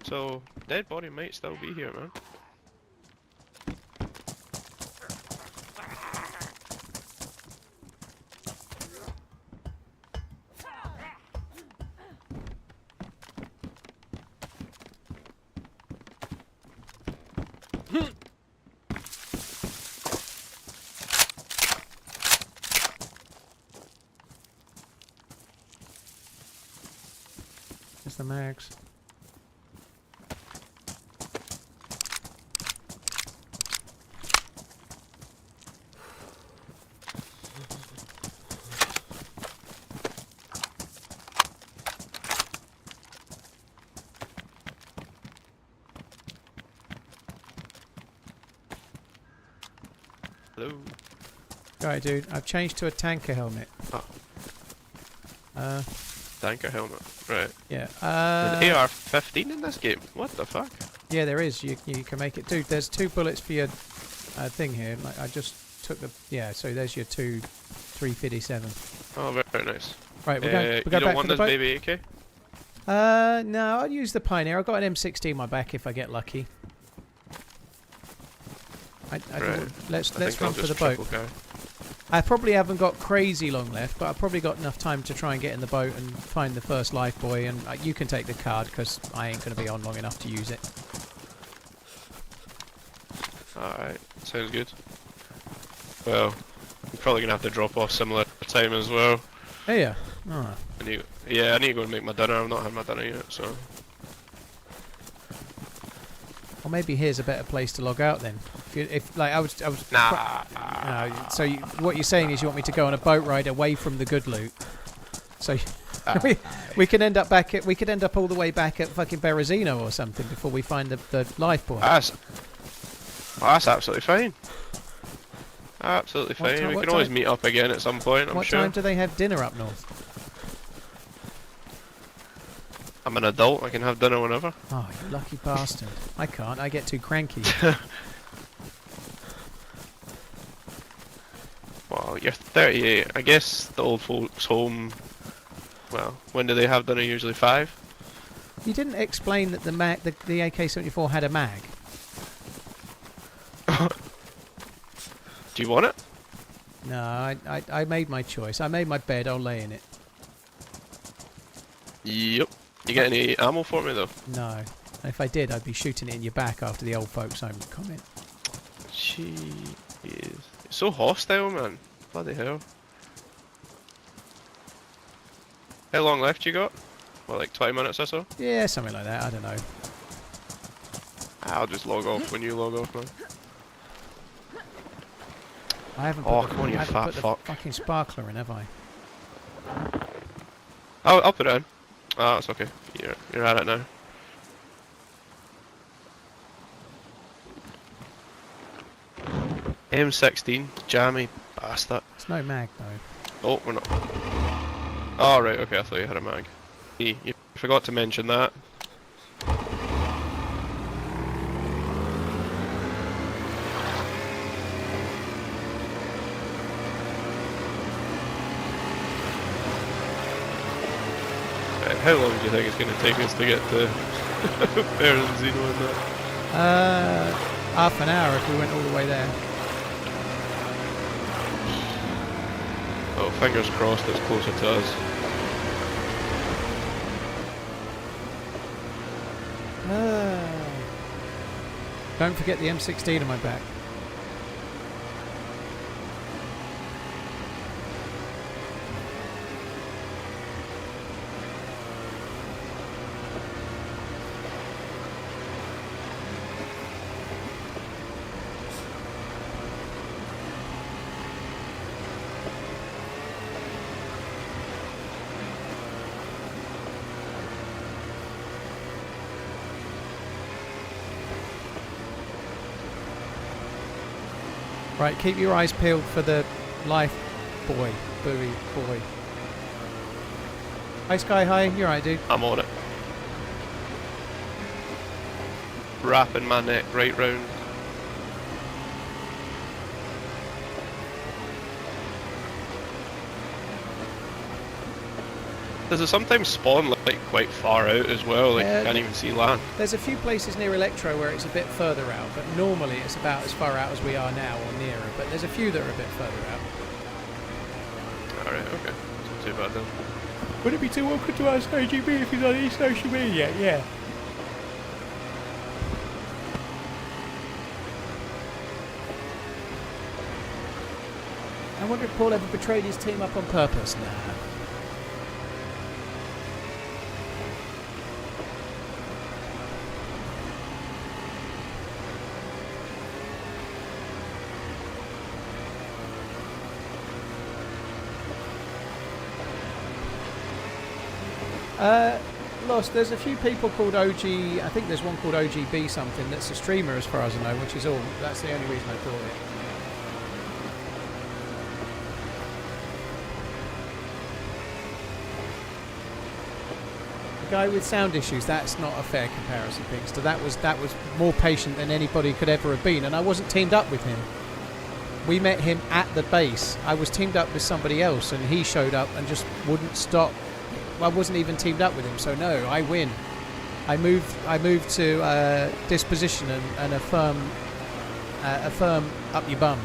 [SPEAKER 8] So, dead body might still be here, man.
[SPEAKER 1] There's the mags.
[SPEAKER 8] Hello.
[SPEAKER 1] Alright, dude. I've changed to a tanker helmet.
[SPEAKER 8] Oh. Tanker helmet. Right.
[SPEAKER 1] Yeah.
[SPEAKER 8] There's AR-15 in this game. What the fuck?
[SPEAKER 1] Yeah, there is. You can make it. Dude, there's 2 bullets for your thing here. Like, I just took the... Yeah, so there's your 357.
[SPEAKER 8] Oh, very nice.
[SPEAKER 1] Right, we're going
[SPEAKER 8] you
[SPEAKER 1] back
[SPEAKER 8] don't
[SPEAKER 1] for
[SPEAKER 8] want
[SPEAKER 1] the
[SPEAKER 8] this
[SPEAKER 1] boat.
[SPEAKER 8] baby AK?
[SPEAKER 1] No, I'll use the Pioneer. I've got an M60 in my back if I get lucky.
[SPEAKER 8] Right.
[SPEAKER 1] Let's
[SPEAKER 8] I think
[SPEAKER 1] run
[SPEAKER 8] I'll
[SPEAKER 1] for the
[SPEAKER 8] just
[SPEAKER 1] boat.
[SPEAKER 8] triple carry.
[SPEAKER 1] I probably haven't got crazy long left, but I've probably got enough time to try and get in the boat and find the first life buoy, and you can take the card because I ain't going to be on long enough to use it.
[SPEAKER 8] Alright, sounds good. Well, I'm probably going to have to drop off similar time as well.
[SPEAKER 1] Oh, yeah. Oh.
[SPEAKER 8] I need to go and make my dinner. I've not had my dinner yet, so...
[SPEAKER 1] Well, maybe here's a better place to log out then. If like I was
[SPEAKER 8] Nah.
[SPEAKER 1] so what you're saying is you want me to go on a boat ride away from the good loot. So we could end up all the way back at fucking Berezino or something before we find the life buoy.
[SPEAKER 8] That's absolutely fine. Absolutely fine. We can always meet up again at some point, I'm
[SPEAKER 1] what
[SPEAKER 8] sure.
[SPEAKER 1] time do they have dinner up north?
[SPEAKER 8] I'm an adult, I can have dinner whenever.
[SPEAKER 1] Oh, you lucky bastard. I can't, I get too cranky.
[SPEAKER 8] Well, you're 38. I guess the old folks home... Well, when do they have dinner? Usually 5?
[SPEAKER 1] You didn't explain that the AK-74 had a mag.
[SPEAKER 8] Do you want it?
[SPEAKER 1] No, I made my choice. I made my bed, I'll lay in it.
[SPEAKER 8] Yep. You get any ammo for me though?
[SPEAKER 1] No. If I did, I'd be shooting it in your back after the old folks home comment.
[SPEAKER 8] Jeez. It's so hostile, man. Bloody hell. How long left you got? What, like 20 minutes or so?
[SPEAKER 1] Yeah, something like that, I don't know.
[SPEAKER 8] I'll just log off when you log off, man.
[SPEAKER 1] I haven't
[SPEAKER 8] Oh,
[SPEAKER 1] put,
[SPEAKER 8] come on, you fat
[SPEAKER 1] the
[SPEAKER 8] fuck.
[SPEAKER 1] fucking sparkler in, have I?
[SPEAKER 8] I'll put it in. Oh, it's okay. You're at it now. M16, jammy bastard.
[SPEAKER 1] It's no mag though.
[SPEAKER 8] Oh, we're not. Oh, right, okay, I thought you had a mag. You forgot to mention that. Right, how long do you think it's going to take us to get to TRMZ and that?
[SPEAKER 1] Half an hour if we went all the way there.
[SPEAKER 8] Oh, fingers crossed it's closer to us.
[SPEAKER 1] Don't forget the M16 on my back. Right, keep your eyes peeled for the life buoy. Hi Sky, hi, you're right dude.
[SPEAKER 8] I'm on it. Wrapping my neck right round. Does it sometimes spawn like quite far out as well, like you can't even see land?
[SPEAKER 1] There's a few places near Electro where it's a bit further out, but normally it's about as far out as we are now or nearer, but there's a few that are a bit further out.
[SPEAKER 8] Alright, okay. Not too bad then.
[SPEAKER 1] Would it be too awkward to ask OGB if he's on his social media? Yeah. I wonder if Paul ever betrayed his team up on purpose? Nah. Lost. There's a few people called OG. I think there's one called OGB something. That's a streamer, as far as I know. Which is all. That's the only reason I thought it. guy with sound issues, that's not a fair comparison, Pinkster. That was more patient than anybody could ever have been, and I wasn't teamed up with him. We met him at the base. I was teamed up with somebody else, and he showed up and just wouldn't stop. I wasn't even teamed up with him, so no, I win. I moved to disposition and a firm up your bum.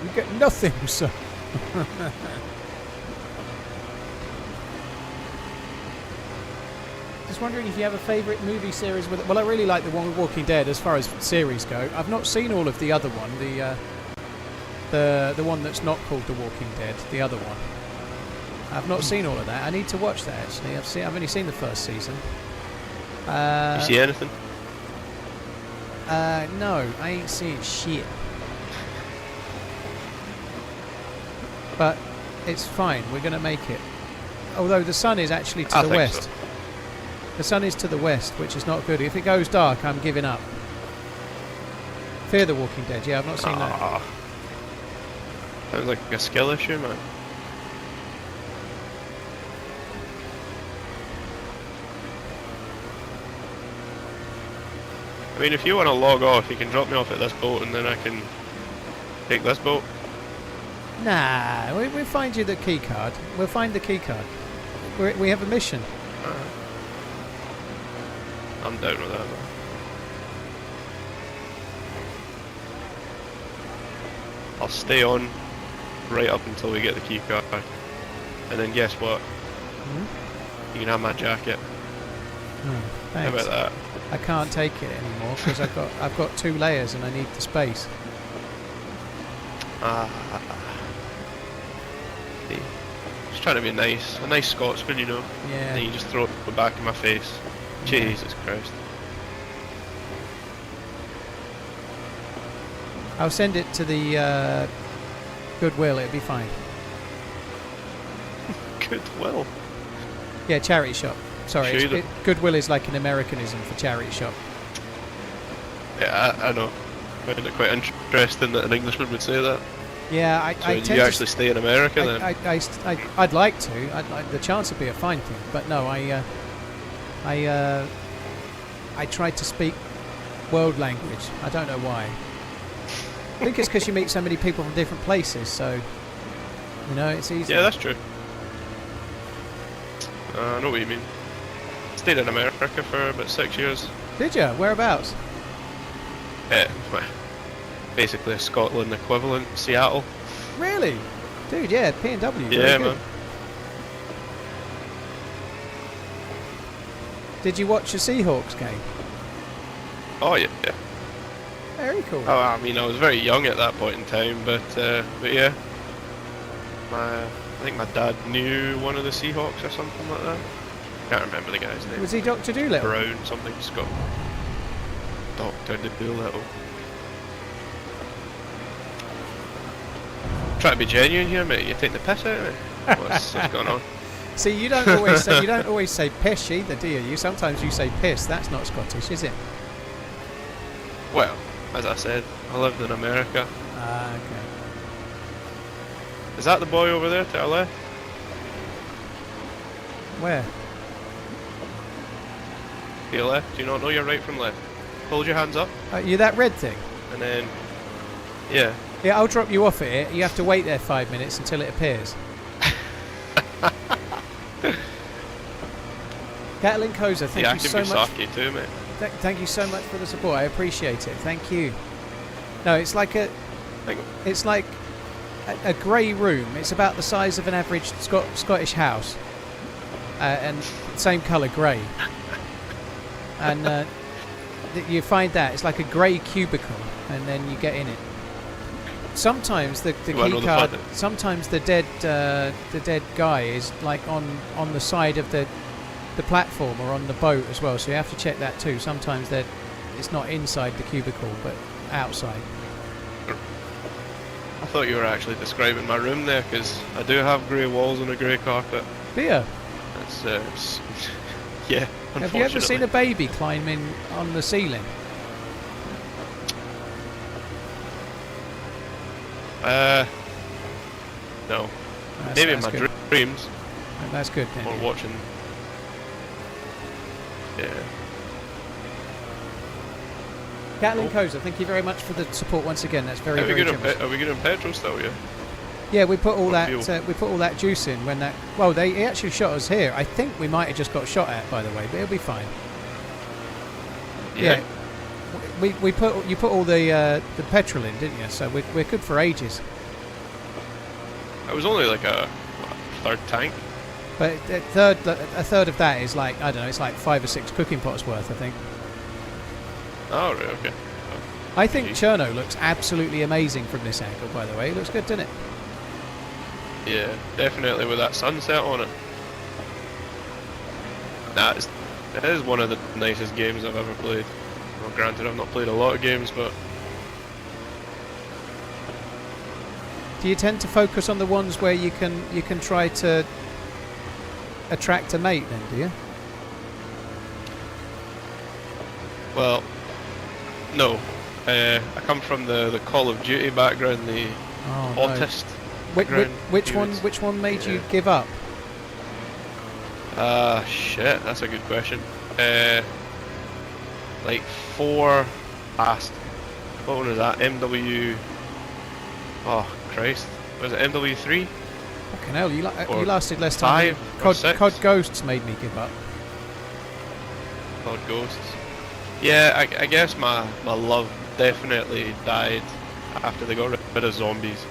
[SPEAKER 1] You get nothing, sir. Just wondering if you have a favourite movie series with it. Well, I really like the one with Walking Dead as far as series go. I've not seen all of the other one, the one that's not called The Walking Dead, the other one. I've not seen all of that. I need to watch that actually. I've only seen the first season.
[SPEAKER 8] You see anything?
[SPEAKER 1] No, I ain't seen shit. But it's fine. We're gonna make it. Although the sun is actually to the west. So. The sun is to the west, which is not good. If it goes dark, I'm giving up. Fear the Walking Dead. Yeah, I've not seen that.
[SPEAKER 8] Sounds like a skill issue, man. I mean, if you want to log off, you can drop me off at this boat, and then I can take this boat.
[SPEAKER 1] Nah, we'll find you the key card. We'll find the key card. We have a mission.
[SPEAKER 8] I'm down with that, man. I'll stay on right up until we get the key card. And then guess what? You can have my jacket.
[SPEAKER 1] Thanks.
[SPEAKER 8] How about that?
[SPEAKER 1] I can't take it anymore because I've got 2 layers and I need the space.
[SPEAKER 8] Just trying to be nice. A nice Scotsman, you know.
[SPEAKER 1] Yeah.
[SPEAKER 8] And then you just throw it back in my face. Jesus Christ.
[SPEAKER 1] I'll send it to the Goodwill, it'll be fine.
[SPEAKER 8] Goodwill?
[SPEAKER 1] Yeah, charity shop. Sorry,
[SPEAKER 8] Sure
[SPEAKER 1] Goodwill is like an Americanism for charity shop.
[SPEAKER 8] Yeah, I know. I find it quite interesting that an Englishman would say that.
[SPEAKER 1] Yeah,
[SPEAKER 8] So do you actually stay in America then?
[SPEAKER 1] I'd like to. The chance would be a fine thing, but no, I tried to speak world language. I don't know why. I think it's because you meet so many people from different places, so you know it's easy.
[SPEAKER 8] Yeah, that's true. I know what you mean. Stayed in America for about 6 years.
[SPEAKER 1] Did you? Whereabouts?
[SPEAKER 8] Basically a Scotland equivalent, Seattle.
[SPEAKER 1] Really? Dude, yeah, P&W.
[SPEAKER 8] Yeah, man.
[SPEAKER 1] Did you watch the Seahawks game?
[SPEAKER 8] Oh yeah.
[SPEAKER 1] Very cool.
[SPEAKER 8] Oh, I mean, I was very young at that point in time, but yeah. I think my dad knew one of the Seahawks or something like that. Can't remember the guy's name.
[SPEAKER 1] Was he Dr. Doolittle?
[SPEAKER 8] Brown something, Scott. Dr. Doolittle. Try to be genuine here, mate. You take the piss out of me. What's going on?
[SPEAKER 1] See, you don't always say pish either, do you? Sometimes you say piss. That's not Scottish, is it?
[SPEAKER 8] Well, as I said, I lived in America.
[SPEAKER 1] Ah, okay.
[SPEAKER 8] Is that the boy over there to our left?
[SPEAKER 1] Where?
[SPEAKER 8] To your left? Do you not know your right from left? Hold your hands up.
[SPEAKER 1] You that red thing?
[SPEAKER 8] And then, yeah.
[SPEAKER 1] Yeah, I'll drop you off at it. You have to wait there 5 minutes until it appears. Gatling Koza, thank you so much.
[SPEAKER 8] Yeah, I can be Saki too, mate.
[SPEAKER 1] Thank you so much for the support. I appreciate it. Thank you. No, it's like a grey room. It's about the size of an average Scottish house, and same colour grey. And you find that it's like a grey cubicle, and then you get in it. Sometimes the key card. Sometimes the dead guy is like on the side of the platform or on the boat as well. So you have to check that too. Sometimes it's not inside the cubicle but outside.
[SPEAKER 8] I thought you were actually describing my room there, because I do have grey walls and a grey carpet.
[SPEAKER 1] Do you?
[SPEAKER 8] It's Yeah,
[SPEAKER 1] Have you ever seen
[SPEAKER 8] unfortunately.
[SPEAKER 1] a baby climbing on the ceiling?
[SPEAKER 8] No.
[SPEAKER 1] That's,
[SPEAKER 8] Maybe in
[SPEAKER 1] that's
[SPEAKER 8] my
[SPEAKER 1] good.
[SPEAKER 8] dreams,
[SPEAKER 1] That's good then.
[SPEAKER 8] or
[SPEAKER 1] yeah.
[SPEAKER 8] watching. Yeah.
[SPEAKER 1] Catlin
[SPEAKER 8] Oh.
[SPEAKER 1] Koza, thank you very much for the support once again. That's very,
[SPEAKER 8] Are we
[SPEAKER 1] very
[SPEAKER 8] good on
[SPEAKER 1] generous.
[SPEAKER 8] are we good on petrol still? Yeah.
[SPEAKER 1] Yeah, we put all
[SPEAKER 8] Or
[SPEAKER 1] that
[SPEAKER 8] fuel?
[SPEAKER 1] we put all that juice in when that. Well, they actually shot us here. I think we might have just got shot at, by the way, but it'll be fine.
[SPEAKER 8] Yeah.
[SPEAKER 1] We put you put all the petrol in, didn't you? So we're good for ages.
[SPEAKER 8] It was only like a third tank.
[SPEAKER 1] But a third of that is like, I don't know, it's like 5 or 6 cooking pots worth, I think.
[SPEAKER 8] Oh right, okay.
[SPEAKER 1] I think
[SPEAKER 8] Jeez.
[SPEAKER 1] Cherno looks absolutely amazing from this angle, by the way. It looks good, doesn't it?
[SPEAKER 8] Yeah, definitely with that sunset on it. Nah, it is one of the nicest games I've ever played. Well, granted, I've not played a lot of games, but
[SPEAKER 1] Do you tend to focus on the ones where you can try to attract a mate then, do you?
[SPEAKER 8] well, no. I come from the Call of Duty background, the
[SPEAKER 1] Oh, no.
[SPEAKER 8] autist
[SPEAKER 1] Which
[SPEAKER 8] background.
[SPEAKER 1] which one made you
[SPEAKER 8] Yeah.
[SPEAKER 1] give up?
[SPEAKER 8] Shit, that's a good question. Like 4 past. What one was that? MW. Oh Christ, was it MW3?
[SPEAKER 1] Fucking hell, you
[SPEAKER 8] Or
[SPEAKER 1] lasted less time.
[SPEAKER 8] 5 or 6.
[SPEAKER 1] COD Ghosts made me give up.
[SPEAKER 8] Called Ghosts. Yeah, I guess my love definitely died after they got rid of zombies.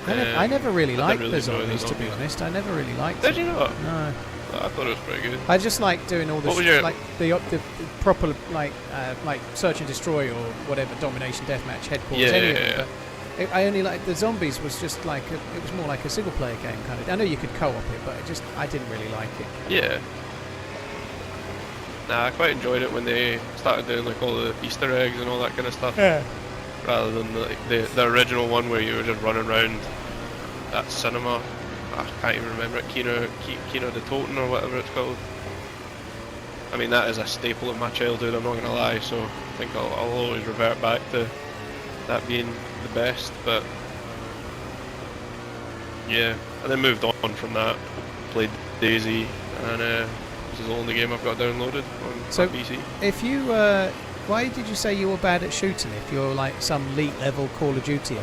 [SPEAKER 1] I never really
[SPEAKER 8] I
[SPEAKER 1] liked
[SPEAKER 8] didn't
[SPEAKER 1] the
[SPEAKER 8] really enjoy the
[SPEAKER 1] zombies, to be
[SPEAKER 8] zombies.
[SPEAKER 1] honest. I never really liked
[SPEAKER 8] Did
[SPEAKER 1] it.
[SPEAKER 8] you not?
[SPEAKER 1] No.
[SPEAKER 8] I thought it was pretty good.
[SPEAKER 1] I just like doing all the
[SPEAKER 8] What was your-
[SPEAKER 1] like the proper like search and destroy or whatever domination deathmatch headquarters
[SPEAKER 8] Yeah,
[SPEAKER 1] anyway.
[SPEAKER 8] yeah, yeah.
[SPEAKER 1] But I only like the zombies was just like it was more like a single player game kind of. I know you could co-op it, but I didn't really like it.
[SPEAKER 8] Yeah. Nah, I quite enjoyed it when they started doing like all the Easter eggs and all that kind of stuff.
[SPEAKER 1] Yeah.
[SPEAKER 8] Rather than the original one where you were just running around that cinema. I can't even remember it, Kino de Toten or whatever it's called. I mean, that is a staple of my childhood, I'm not going to lie, so I think I'll always revert back to that being the best, but yeah. And then moved on from that, played DayZ, and this is the only game I've got downloaded on
[SPEAKER 1] So-
[SPEAKER 8] my PC.
[SPEAKER 1] If you why did you say you were bad at shooting if you're like some elite level Call of Duty?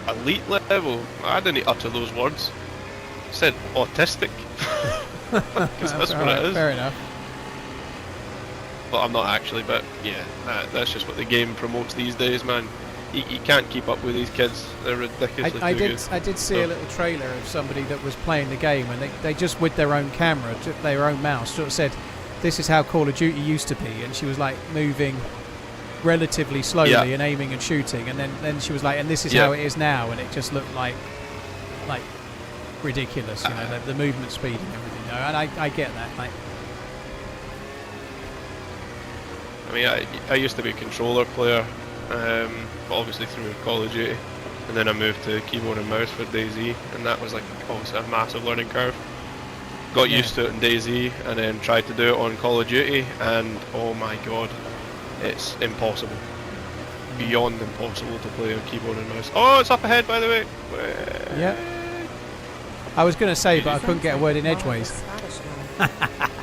[SPEAKER 8] Elite level? I didn't utter those words. I said autistic. Because that's what it is.
[SPEAKER 1] Fair enough.
[SPEAKER 8] Well, I'm not actually, but yeah, that's just what the game promotes these days, man. You can't keep up with these kids. They're ridiculously
[SPEAKER 1] I
[SPEAKER 8] too
[SPEAKER 1] did
[SPEAKER 8] good.
[SPEAKER 1] I did see
[SPEAKER 8] So-
[SPEAKER 1] a little trailer of somebody that was playing the game and they just with their own camera, their own mouse, sort of said, "This is how Call of Duty used to be," and she was like moving relatively slowly
[SPEAKER 8] Yeah.
[SPEAKER 1] and aiming and shooting, and then she was like, "And this is
[SPEAKER 8] Yeah.
[SPEAKER 1] how it is now," and it just looked like ridiculous, you know, the movement speed and everything. You know, and I get that. Like,
[SPEAKER 8] I mean, I used to be a controller player, but obviously through Call of Duty, and then I moved to keyboard and mouse for DayZ, and that was like obviously a massive learning curve. Got
[SPEAKER 1] Yeah.
[SPEAKER 8] used to it in DayZ, and then tried to do it on Call of Duty, and oh my god, it's impossible. Beyond impossible to play on keyboard and mouse. Oh, it's up ahead, by the way.
[SPEAKER 1] yeah. I was going to say, but I couldn't get a word in edgeways.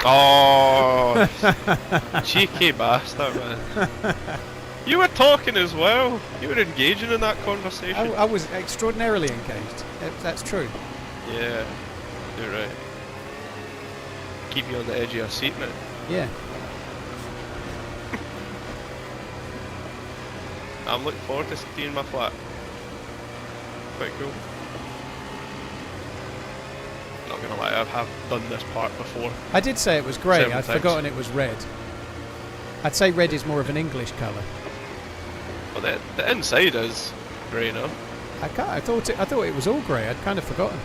[SPEAKER 8] Oh, cheeky bastard, man. You were talking as well. You were engaging in that conversation.
[SPEAKER 1] I was extraordinarily engaged. That's true.
[SPEAKER 8] Yeah, you're right. Keep you on the edge of your seat, man.
[SPEAKER 1] Yeah.
[SPEAKER 8] I'm looking forward to seeing my flat. Quite cool. Not gonna lie, I have done this part before.
[SPEAKER 1] I did say it was grey.
[SPEAKER 8] Several
[SPEAKER 1] I'd
[SPEAKER 8] times.
[SPEAKER 1] forgotten it was red. I'd say red is more of an English colour.
[SPEAKER 8] Well, the inside is grey enough.
[SPEAKER 1] I thought it was all grey. I'd kind of forgotten.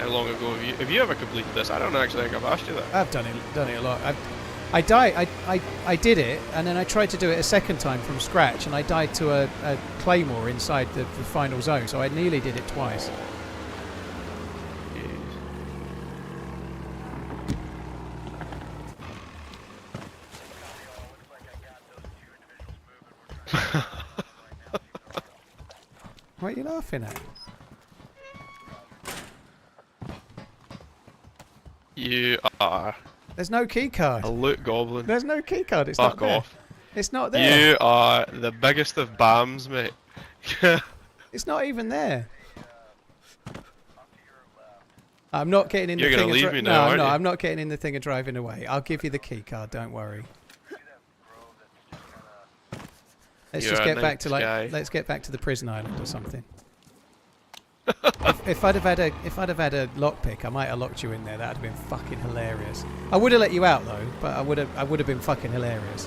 [SPEAKER 8] How long ago have you ever completed this? I don't actually think I've asked you that.
[SPEAKER 1] I've done it a lot. I did it, and then I tried to do it a second time from scratch, and I died to a claymore inside the final zone. So I nearly did it twice. What are you laughing at?
[SPEAKER 8] You are
[SPEAKER 1] There's no key card.
[SPEAKER 8] a loot goblin.
[SPEAKER 1] There's no key card. It's
[SPEAKER 8] Fuck
[SPEAKER 1] not there.
[SPEAKER 8] off.
[SPEAKER 1] It's not there.
[SPEAKER 8] You are the biggest of bams, mate.
[SPEAKER 1] It's not even there. I'm not getting in
[SPEAKER 8] You're
[SPEAKER 1] the
[SPEAKER 8] gonna
[SPEAKER 1] thing.
[SPEAKER 8] leave me
[SPEAKER 1] No,
[SPEAKER 8] now, aren't
[SPEAKER 1] no,
[SPEAKER 8] you?
[SPEAKER 1] I'm not getting in the thing and driving away. I'll give you the key card. Don't worry. Let's
[SPEAKER 8] You're
[SPEAKER 1] just
[SPEAKER 8] a
[SPEAKER 1] get back to
[SPEAKER 8] nice guy.
[SPEAKER 1] let's get back to the prison island or something. if I'd have had a lockpick, I might have locked you in there. That'd have been fucking hilarious. I would have let you out though, but I would have been fucking hilarious.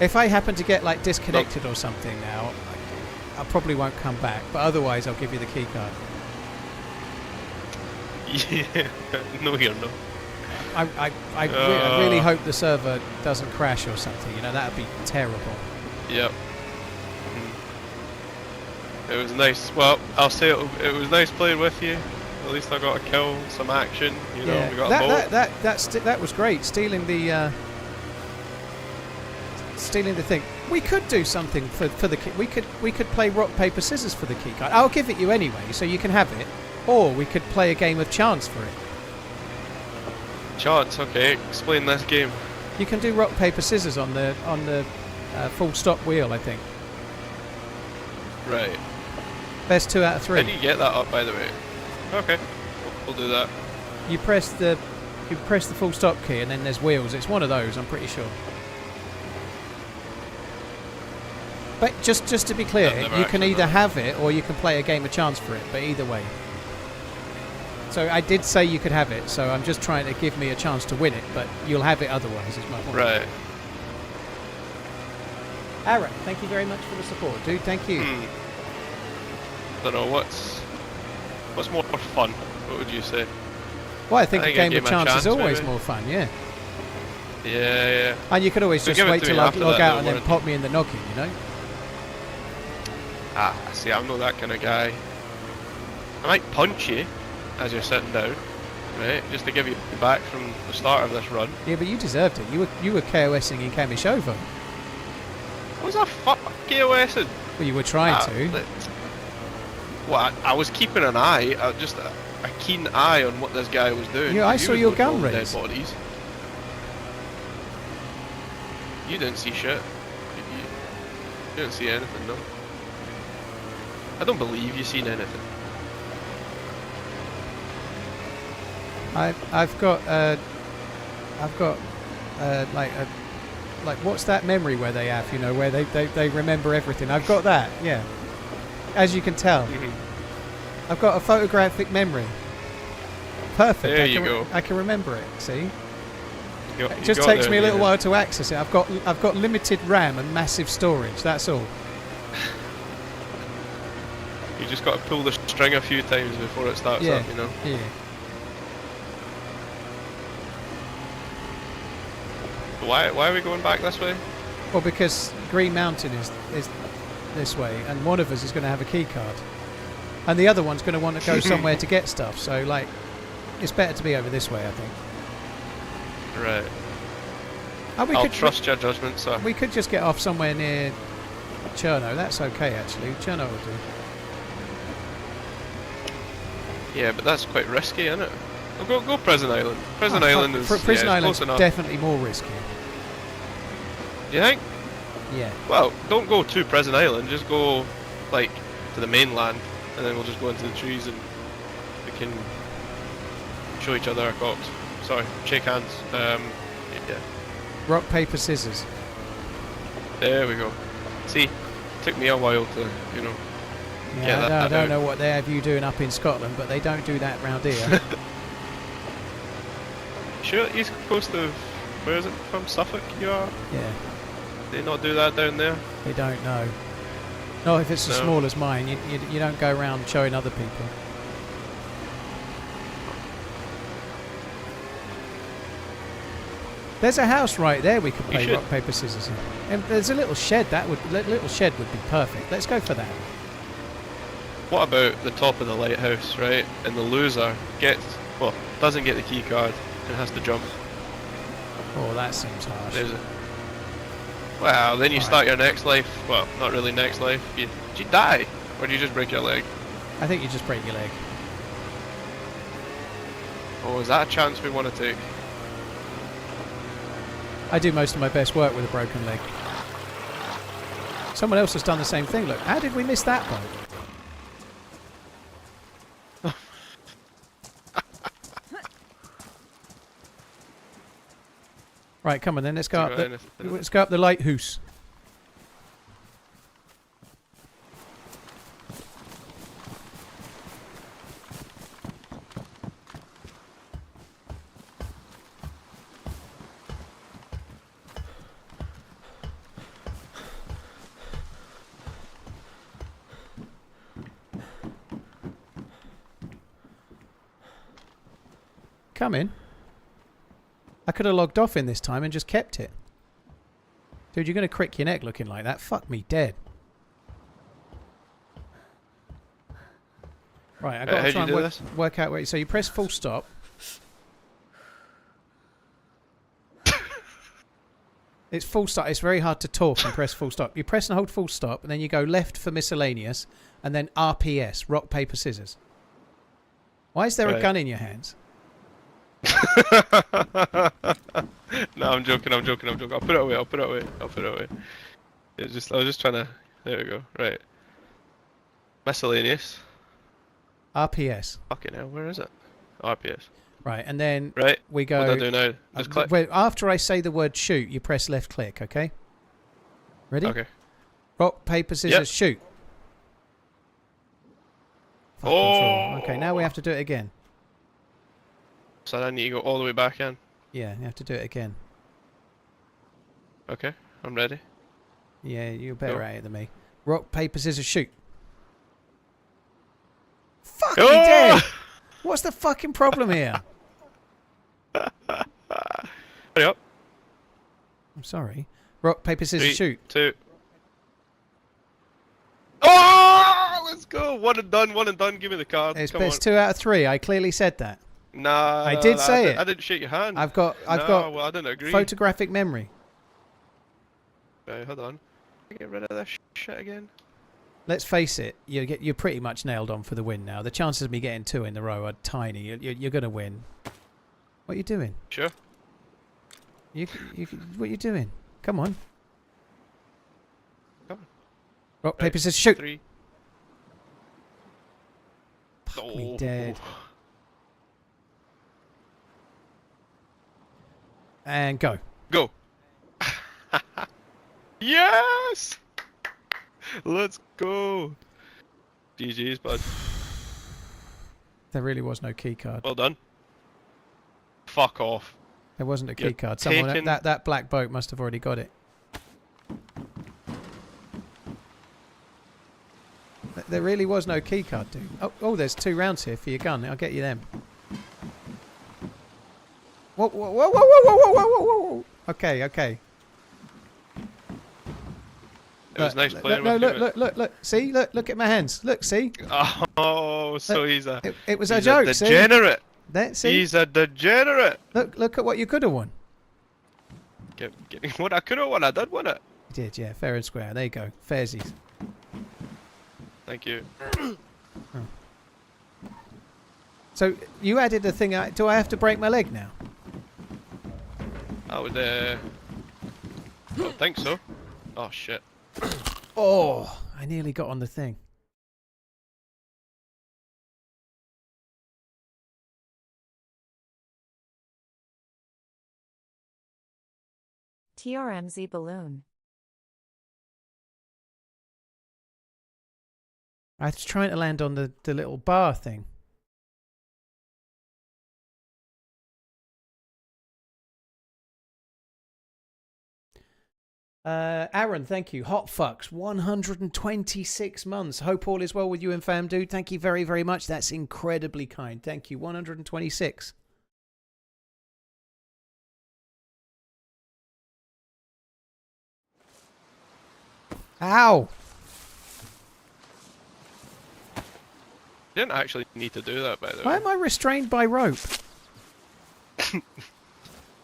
[SPEAKER 1] If I happen to get like disconnected or something now, I probably won't come back. But otherwise, I'll give you the key card.
[SPEAKER 8] Yeah. No, you're not.
[SPEAKER 1] I really hope the server doesn't crash or something. You know, that'd be terrible.
[SPEAKER 8] Yep. It was nice. Well, I'll say it was nice playing with you. At least I got a kill, some action. You know, we got a boat.
[SPEAKER 1] That was great. Stealing the thing. We could do something for the key. We could play rock paper scissors for the key card. I'll give it you anyway, so you can have it. Or we could play a game of chance for it.
[SPEAKER 8] Chance, okay. Explain this game.
[SPEAKER 1] You can do rock paper scissors on the full stop wheel, I think.
[SPEAKER 8] Right.
[SPEAKER 1] Best 2 out of 3.
[SPEAKER 8] How do you get that up, by the way? Okay, we'll do that.
[SPEAKER 1] You press the full stop key and then there's wheels. It's one of those, I'm pretty sure. But just to be clear, you can either have it or you can play a game of chance for it. But either way. So I did say you could have it. So I'm just trying to give me a chance to win it. But you'll have it otherwise. Is my point.
[SPEAKER 8] Right.
[SPEAKER 1] Aaron, thank you very much for the support, dude. Thank you.
[SPEAKER 8] Don't know what's more fun. What would you say?
[SPEAKER 1] Well, I think a game of chance is always more fun. Yeah.
[SPEAKER 8] Yeah.
[SPEAKER 1] And you could always
[SPEAKER 8] So
[SPEAKER 1] just wait till I log out and then
[SPEAKER 8] wouldn't
[SPEAKER 1] pop me in the knocking. You know.
[SPEAKER 8] Ah, see, I'm not that kind of guy. I might punch you as you're sitting down, right? Just to give you back from the start of this run.
[SPEAKER 1] Yeah, but you deserved it. You were KOSing in Kamishovo.
[SPEAKER 8] What was that fuck KOSing?
[SPEAKER 1] Well, you were trying to.
[SPEAKER 8] Well, I was keeping an eye, just a keen eye on what this guy was doing.
[SPEAKER 1] Yeah, I saw your gun
[SPEAKER 8] dead
[SPEAKER 1] raise.
[SPEAKER 8] bodies. You didn't see shit. You didn't see anything, no. I don't believe you seen anything.
[SPEAKER 1] I've got like what's that memory where they have, you know, where they remember everything. I've got that, yeah. As you can tell. I've got a photographic memory. Perfect.
[SPEAKER 8] There you go.
[SPEAKER 1] I can remember it, see? It
[SPEAKER 8] You
[SPEAKER 1] just
[SPEAKER 8] got
[SPEAKER 1] takes
[SPEAKER 8] there,
[SPEAKER 1] me a little
[SPEAKER 8] yeah.
[SPEAKER 1] while to access it. I've got limited RAM and massive storage, that's all.
[SPEAKER 8] You just got to pull the string a few times before it starts up, you know?
[SPEAKER 1] Yeah.
[SPEAKER 8] Why are we going back this way?
[SPEAKER 1] Well, because Green Mountain is this way, and one of us is going to have a key card, and the other one's going to want to go somewhere to get stuff. So, like, it's better to be over this way, I think.
[SPEAKER 8] Right.
[SPEAKER 1] Oh,
[SPEAKER 8] I'll trust your judgment, sir.
[SPEAKER 1] We could just get off somewhere near Cherno. That's okay, actually. Cherno will do.
[SPEAKER 8] Yeah, but that's quite risky, isn't it? Well, go Prison Island. Prison Island is
[SPEAKER 1] Prison Island's
[SPEAKER 8] close enough.
[SPEAKER 1] definitely more risky.
[SPEAKER 8] You think?
[SPEAKER 1] Yeah.
[SPEAKER 8] Well, don't go to Prison Island. Just go, like, to the mainland, and then we'll just go into the trees and we can show each other our cocks. Sorry, shake hands. Yeah.
[SPEAKER 1] Rock, paper, scissors.
[SPEAKER 8] There we go. See, took me a while to, you know.
[SPEAKER 1] Yeah, I don't know what they have you doing up in Scotland, but they don't do that round here.
[SPEAKER 8] Sure, east coast of, where is it from? Suffolk you are?
[SPEAKER 1] Yeah.
[SPEAKER 8] They not do that down there?
[SPEAKER 1] They don't know. Not if it's as small as mine. You don't go around showing other people. There's a house right there we could play rock, paper, scissors in. And there's a little shed. Little shed would be perfect. Let's go for that.
[SPEAKER 8] What about the top of the lighthouse, right? And the loser doesn't get the key card and has to jump.
[SPEAKER 1] Oh, that seems harsh.
[SPEAKER 8] Well, then you start your next life. Well, not really next life. You die. Or do you just break your leg?
[SPEAKER 1] I think you just break your leg.
[SPEAKER 8] Oh, is that a chance we want to take?
[SPEAKER 1] I do most of my best work with a broken leg. Someone else has done the same thing. Look, how did we miss that one? Right, come on then. Let's go up. Let's go up the lighthouse. Come in. I could have logged off in this time and just kept it. Dude, you're going to crick your neck looking like that. Fuck me dead. Right, I've got to try and work out where... So you press full stop. It's full stop. It's very hard to talk and press full stop. You press and hold full stop, and then you go left for miscellaneous, and then RPS, rock, paper, scissors. Why is there a gun in your hands?
[SPEAKER 8] No, I'm joking. I'll put it away. It's just, I was just trying to... There we go. Right. Miscellaneous.
[SPEAKER 1] RPS.
[SPEAKER 8] Fucking hell, where is it? RPS.
[SPEAKER 1] Right, and then
[SPEAKER 8] right.
[SPEAKER 1] We go...
[SPEAKER 8] What do I do now? Just click?
[SPEAKER 1] Wait, after I say the word shoot, you press left click, okay? Ready?
[SPEAKER 8] Okay.
[SPEAKER 1] Rock, paper, scissors, shoot.
[SPEAKER 8] Oh!
[SPEAKER 1] Okay, now we have to do it again.
[SPEAKER 8] So I need to go all the way back in?
[SPEAKER 1] Yeah, you have to do it again.
[SPEAKER 8] Okay, I'm ready.
[SPEAKER 1] Yeah, you're better at it than me. Rock, paper, scissors, shoot. Fuck me dead! What's the fucking problem here?
[SPEAKER 8] Hurry up.
[SPEAKER 1] I'm sorry. Rock, paper, scissors,
[SPEAKER 8] 3,
[SPEAKER 1] shoot.
[SPEAKER 8] 2. Oh! Let's go! One and done, give me the card.
[SPEAKER 1] It's 2 out of 3, I clearly said that.
[SPEAKER 8] Nah,
[SPEAKER 1] I did say it.
[SPEAKER 8] I didn't shake your hand.
[SPEAKER 1] I've got
[SPEAKER 8] well, I didn't agree.
[SPEAKER 1] Photographic memory.
[SPEAKER 8] Right, hold on. Get rid of this shit again.
[SPEAKER 1] Let's face it, you're pretty much nailed on for the win now. The chances of me getting 2 in a row are tiny. You're going to win. What are you doing?
[SPEAKER 8] Sure.
[SPEAKER 1] What are you doing? Come on.
[SPEAKER 8] Come on.
[SPEAKER 1] Rock, paper, scissors, shoot.
[SPEAKER 8] 3.
[SPEAKER 1] Fuck me dead. And go.
[SPEAKER 8] Go. Yes! Let's go. GG's, bud.
[SPEAKER 1] There really was no key card.
[SPEAKER 8] Well done. Fuck off.
[SPEAKER 1] There wasn't a key card. Someone that black boat must have already got it. There really was no key card, dude. Oh, there's 2 rounds here for your gun. I'll get you them. Whoa, whoa, whoa, whoa, whoa, whoa, whoa, whoa, whoa. Okay.
[SPEAKER 8] It was nice playing
[SPEAKER 1] with
[SPEAKER 8] you.
[SPEAKER 1] Look. See? Look at my hands. Look, see?
[SPEAKER 8] Oh, so he's a...
[SPEAKER 1] It was a joke,
[SPEAKER 8] a degenerate.
[SPEAKER 1] See? See?
[SPEAKER 8] He's a degenerate.
[SPEAKER 1] Look at what you could have won.
[SPEAKER 8] What I could have won, I did win it.
[SPEAKER 1] You did, yeah. Fair and square. There you go. Fairsies.
[SPEAKER 8] Thank you.
[SPEAKER 1] So, you added the thing... Do I have to break my leg now?
[SPEAKER 8] I would, I don't think so. Oh, shit.
[SPEAKER 1] Oh, I nearly got on the thing.
[SPEAKER 2] TRMZ balloon.
[SPEAKER 1] I was trying to land on the little bar thing. Aaron, thank you. Hot fucks, 126 months. Hope all is well with you and fam, dude. Thank you very, very much. That's incredibly kind. Thank you. 126. Ow!
[SPEAKER 8] You didn't actually need to do that, by the way.
[SPEAKER 1] Why am I restrained by rope?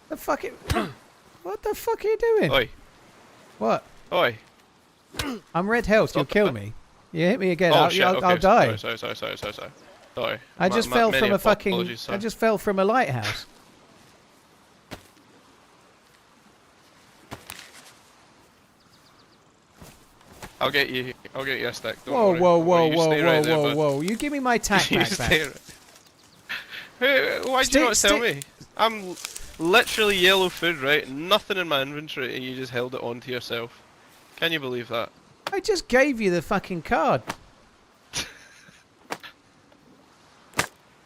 [SPEAKER 1] The fuck it? What the fuck are you doing?
[SPEAKER 8] Oi.
[SPEAKER 1] What?
[SPEAKER 8] Oi.
[SPEAKER 1] I'm red health. You'll kill me. You hit me again.
[SPEAKER 8] Oh
[SPEAKER 1] I'll,
[SPEAKER 8] shit!
[SPEAKER 1] I'll,
[SPEAKER 8] Okay.
[SPEAKER 1] I'll die.
[SPEAKER 8] Sorry.
[SPEAKER 1] I just fell
[SPEAKER 8] many
[SPEAKER 1] from a fucking.
[SPEAKER 8] apologies, sir.
[SPEAKER 1] I just fell from a lighthouse.
[SPEAKER 8] I'll get you a stick. Don't
[SPEAKER 1] Whoa,
[SPEAKER 8] worry.
[SPEAKER 1] whoa,
[SPEAKER 8] Don't
[SPEAKER 1] whoa,
[SPEAKER 8] worry, you
[SPEAKER 1] whoa,
[SPEAKER 8] stay
[SPEAKER 1] whoa,
[SPEAKER 8] right there,
[SPEAKER 1] whoa,
[SPEAKER 8] bud.
[SPEAKER 1] whoa! You give me my tack
[SPEAKER 8] You
[SPEAKER 1] back.
[SPEAKER 8] stay right- Hey, why'd you not tell me? I'm literally yellow food, right? Nothing in my inventory, and you just held it onto yourself. Can you believe that?
[SPEAKER 1] I just gave you the fucking card.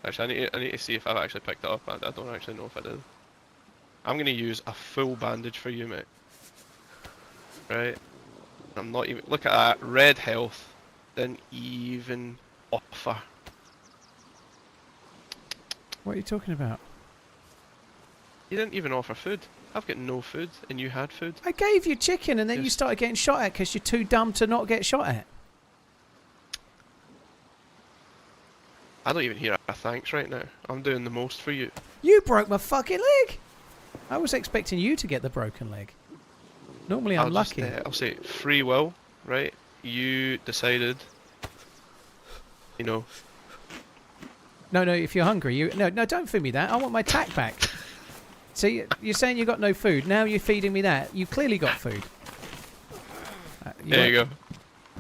[SPEAKER 8] Actually, I need to see if I've actually picked it up. I don't actually know if I did. I'm gonna use a full bandage for you, mate. Right? I'm not even. Look at that. Red health. Didn't even offer.
[SPEAKER 1] What are you talking about?
[SPEAKER 8] You didn't even offer food. I've got no food, and you had food.
[SPEAKER 1] I gave you chicken, and then you
[SPEAKER 8] Yes.
[SPEAKER 1] started getting shot at because you're too dumb to not get shot at.
[SPEAKER 8] I don't even hear a thanks right now. I'm doing the most for you.
[SPEAKER 1] You broke my fucking leg. I was expecting you to get the broken leg. Normally I'm lucky.
[SPEAKER 8] I'll say free will, right? You decided, you know.
[SPEAKER 1] No, if you're hungry, no, don't feed me that. I want my tack back. See, you're saying you got no food. Now you're feeding me that. You clearly got food.
[SPEAKER 8] There you go.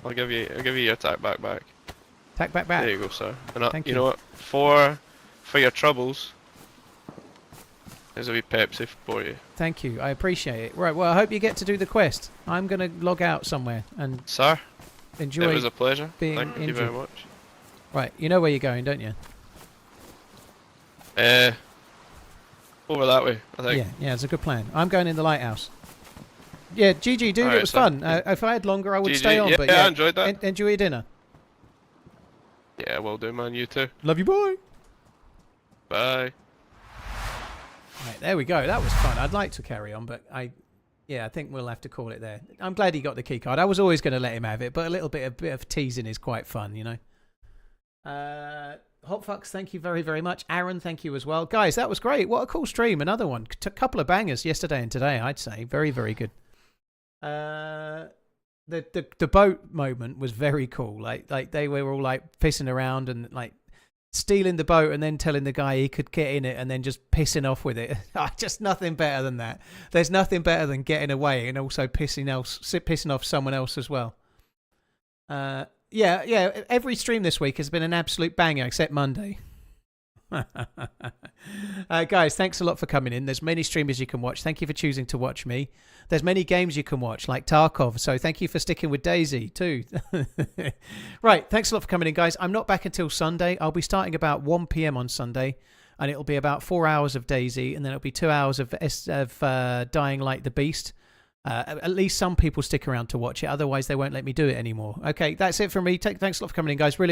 [SPEAKER 8] I'll give you your tack back.
[SPEAKER 1] Tack back.
[SPEAKER 8] There you go, sir. And
[SPEAKER 1] Thank
[SPEAKER 8] you
[SPEAKER 1] you.
[SPEAKER 8] know what? For your troubles, there's a wee Pepsi for you.
[SPEAKER 1] Thank you. I appreciate it. Right. Well, I hope you get to do the quest. I'm gonna log out somewhere and
[SPEAKER 8] Sir,
[SPEAKER 1] enjoy.
[SPEAKER 8] it was a pleasure.
[SPEAKER 1] being
[SPEAKER 8] Thank you
[SPEAKER 1] injured.
[SPEAKER 8] very much.
[SPEAKER 1] Right. You know where you're going, don't you?
[SPEAKER 8] Over that way, I think.
[SPEAKER 1] Yeah. It's a good plan. I'm going in the lighthouse. Yeah, GG, dude.
[SPEAKER 8] Alright,
[SPEAKER 1] It was
[SPEAKER 8] sir.
[SPEAKER 1] fun. If I had longer, I would
[SPEAKER 8] GG.
[SPEAKER 1] stay on.
[SPEAKER 8] Yeah,
[SPEAKER 1] but
[SPEAKER 8] I enjoyed that.
[SPEAKER 1] Enjoy your dinner.
[SPEAKER 8] Yeah, will do, man. You too.
[SPEAKER 1] Love you, boy.
[SPEAKER 8] Bye.
[SPEAKER 1] Right, there we go. That was fun. I'd like to carry on, but I think we'll have to call it there. I'm glad he got the key card. I was always going to let him have it, but a bit of teasing is quite fun, you know. Hotfox, thank you very, very much. Aaron, thank you as well. Guys, that was great. What a cool stream. Another one. A couple of bangers yesterday and today, I'd say. Very, very good. The boat moment was very cool. Like they were all like pissing around and like stealing the boat and then telling the guy he could get in it and then just pissing off with it. Just nothing better than that. There's nothing better than getting away and also pissing off someone else as well. Yeah. Every stream this week has been an absolute banger except Monday. Guys, thanks a lot for coming in. There's many streamers you can watch. Thank you for choosing to watch me. There's many games you can watch, like Tarkov. So thank you for sticking with DayZ too. Right, thanks a lot for coming in, guys. I'm not back until Sunday. I'll be starting about 1 p.m. on Sunday, and it'll be about 4 hours of DayZ, and then it'll be 2 hours of Dying Like the Beast. At least some people stick around to watch it. Otherwise, they won't let me do it anymore. Okay, that's it from me. Thanks a lot for coming in, guys. Really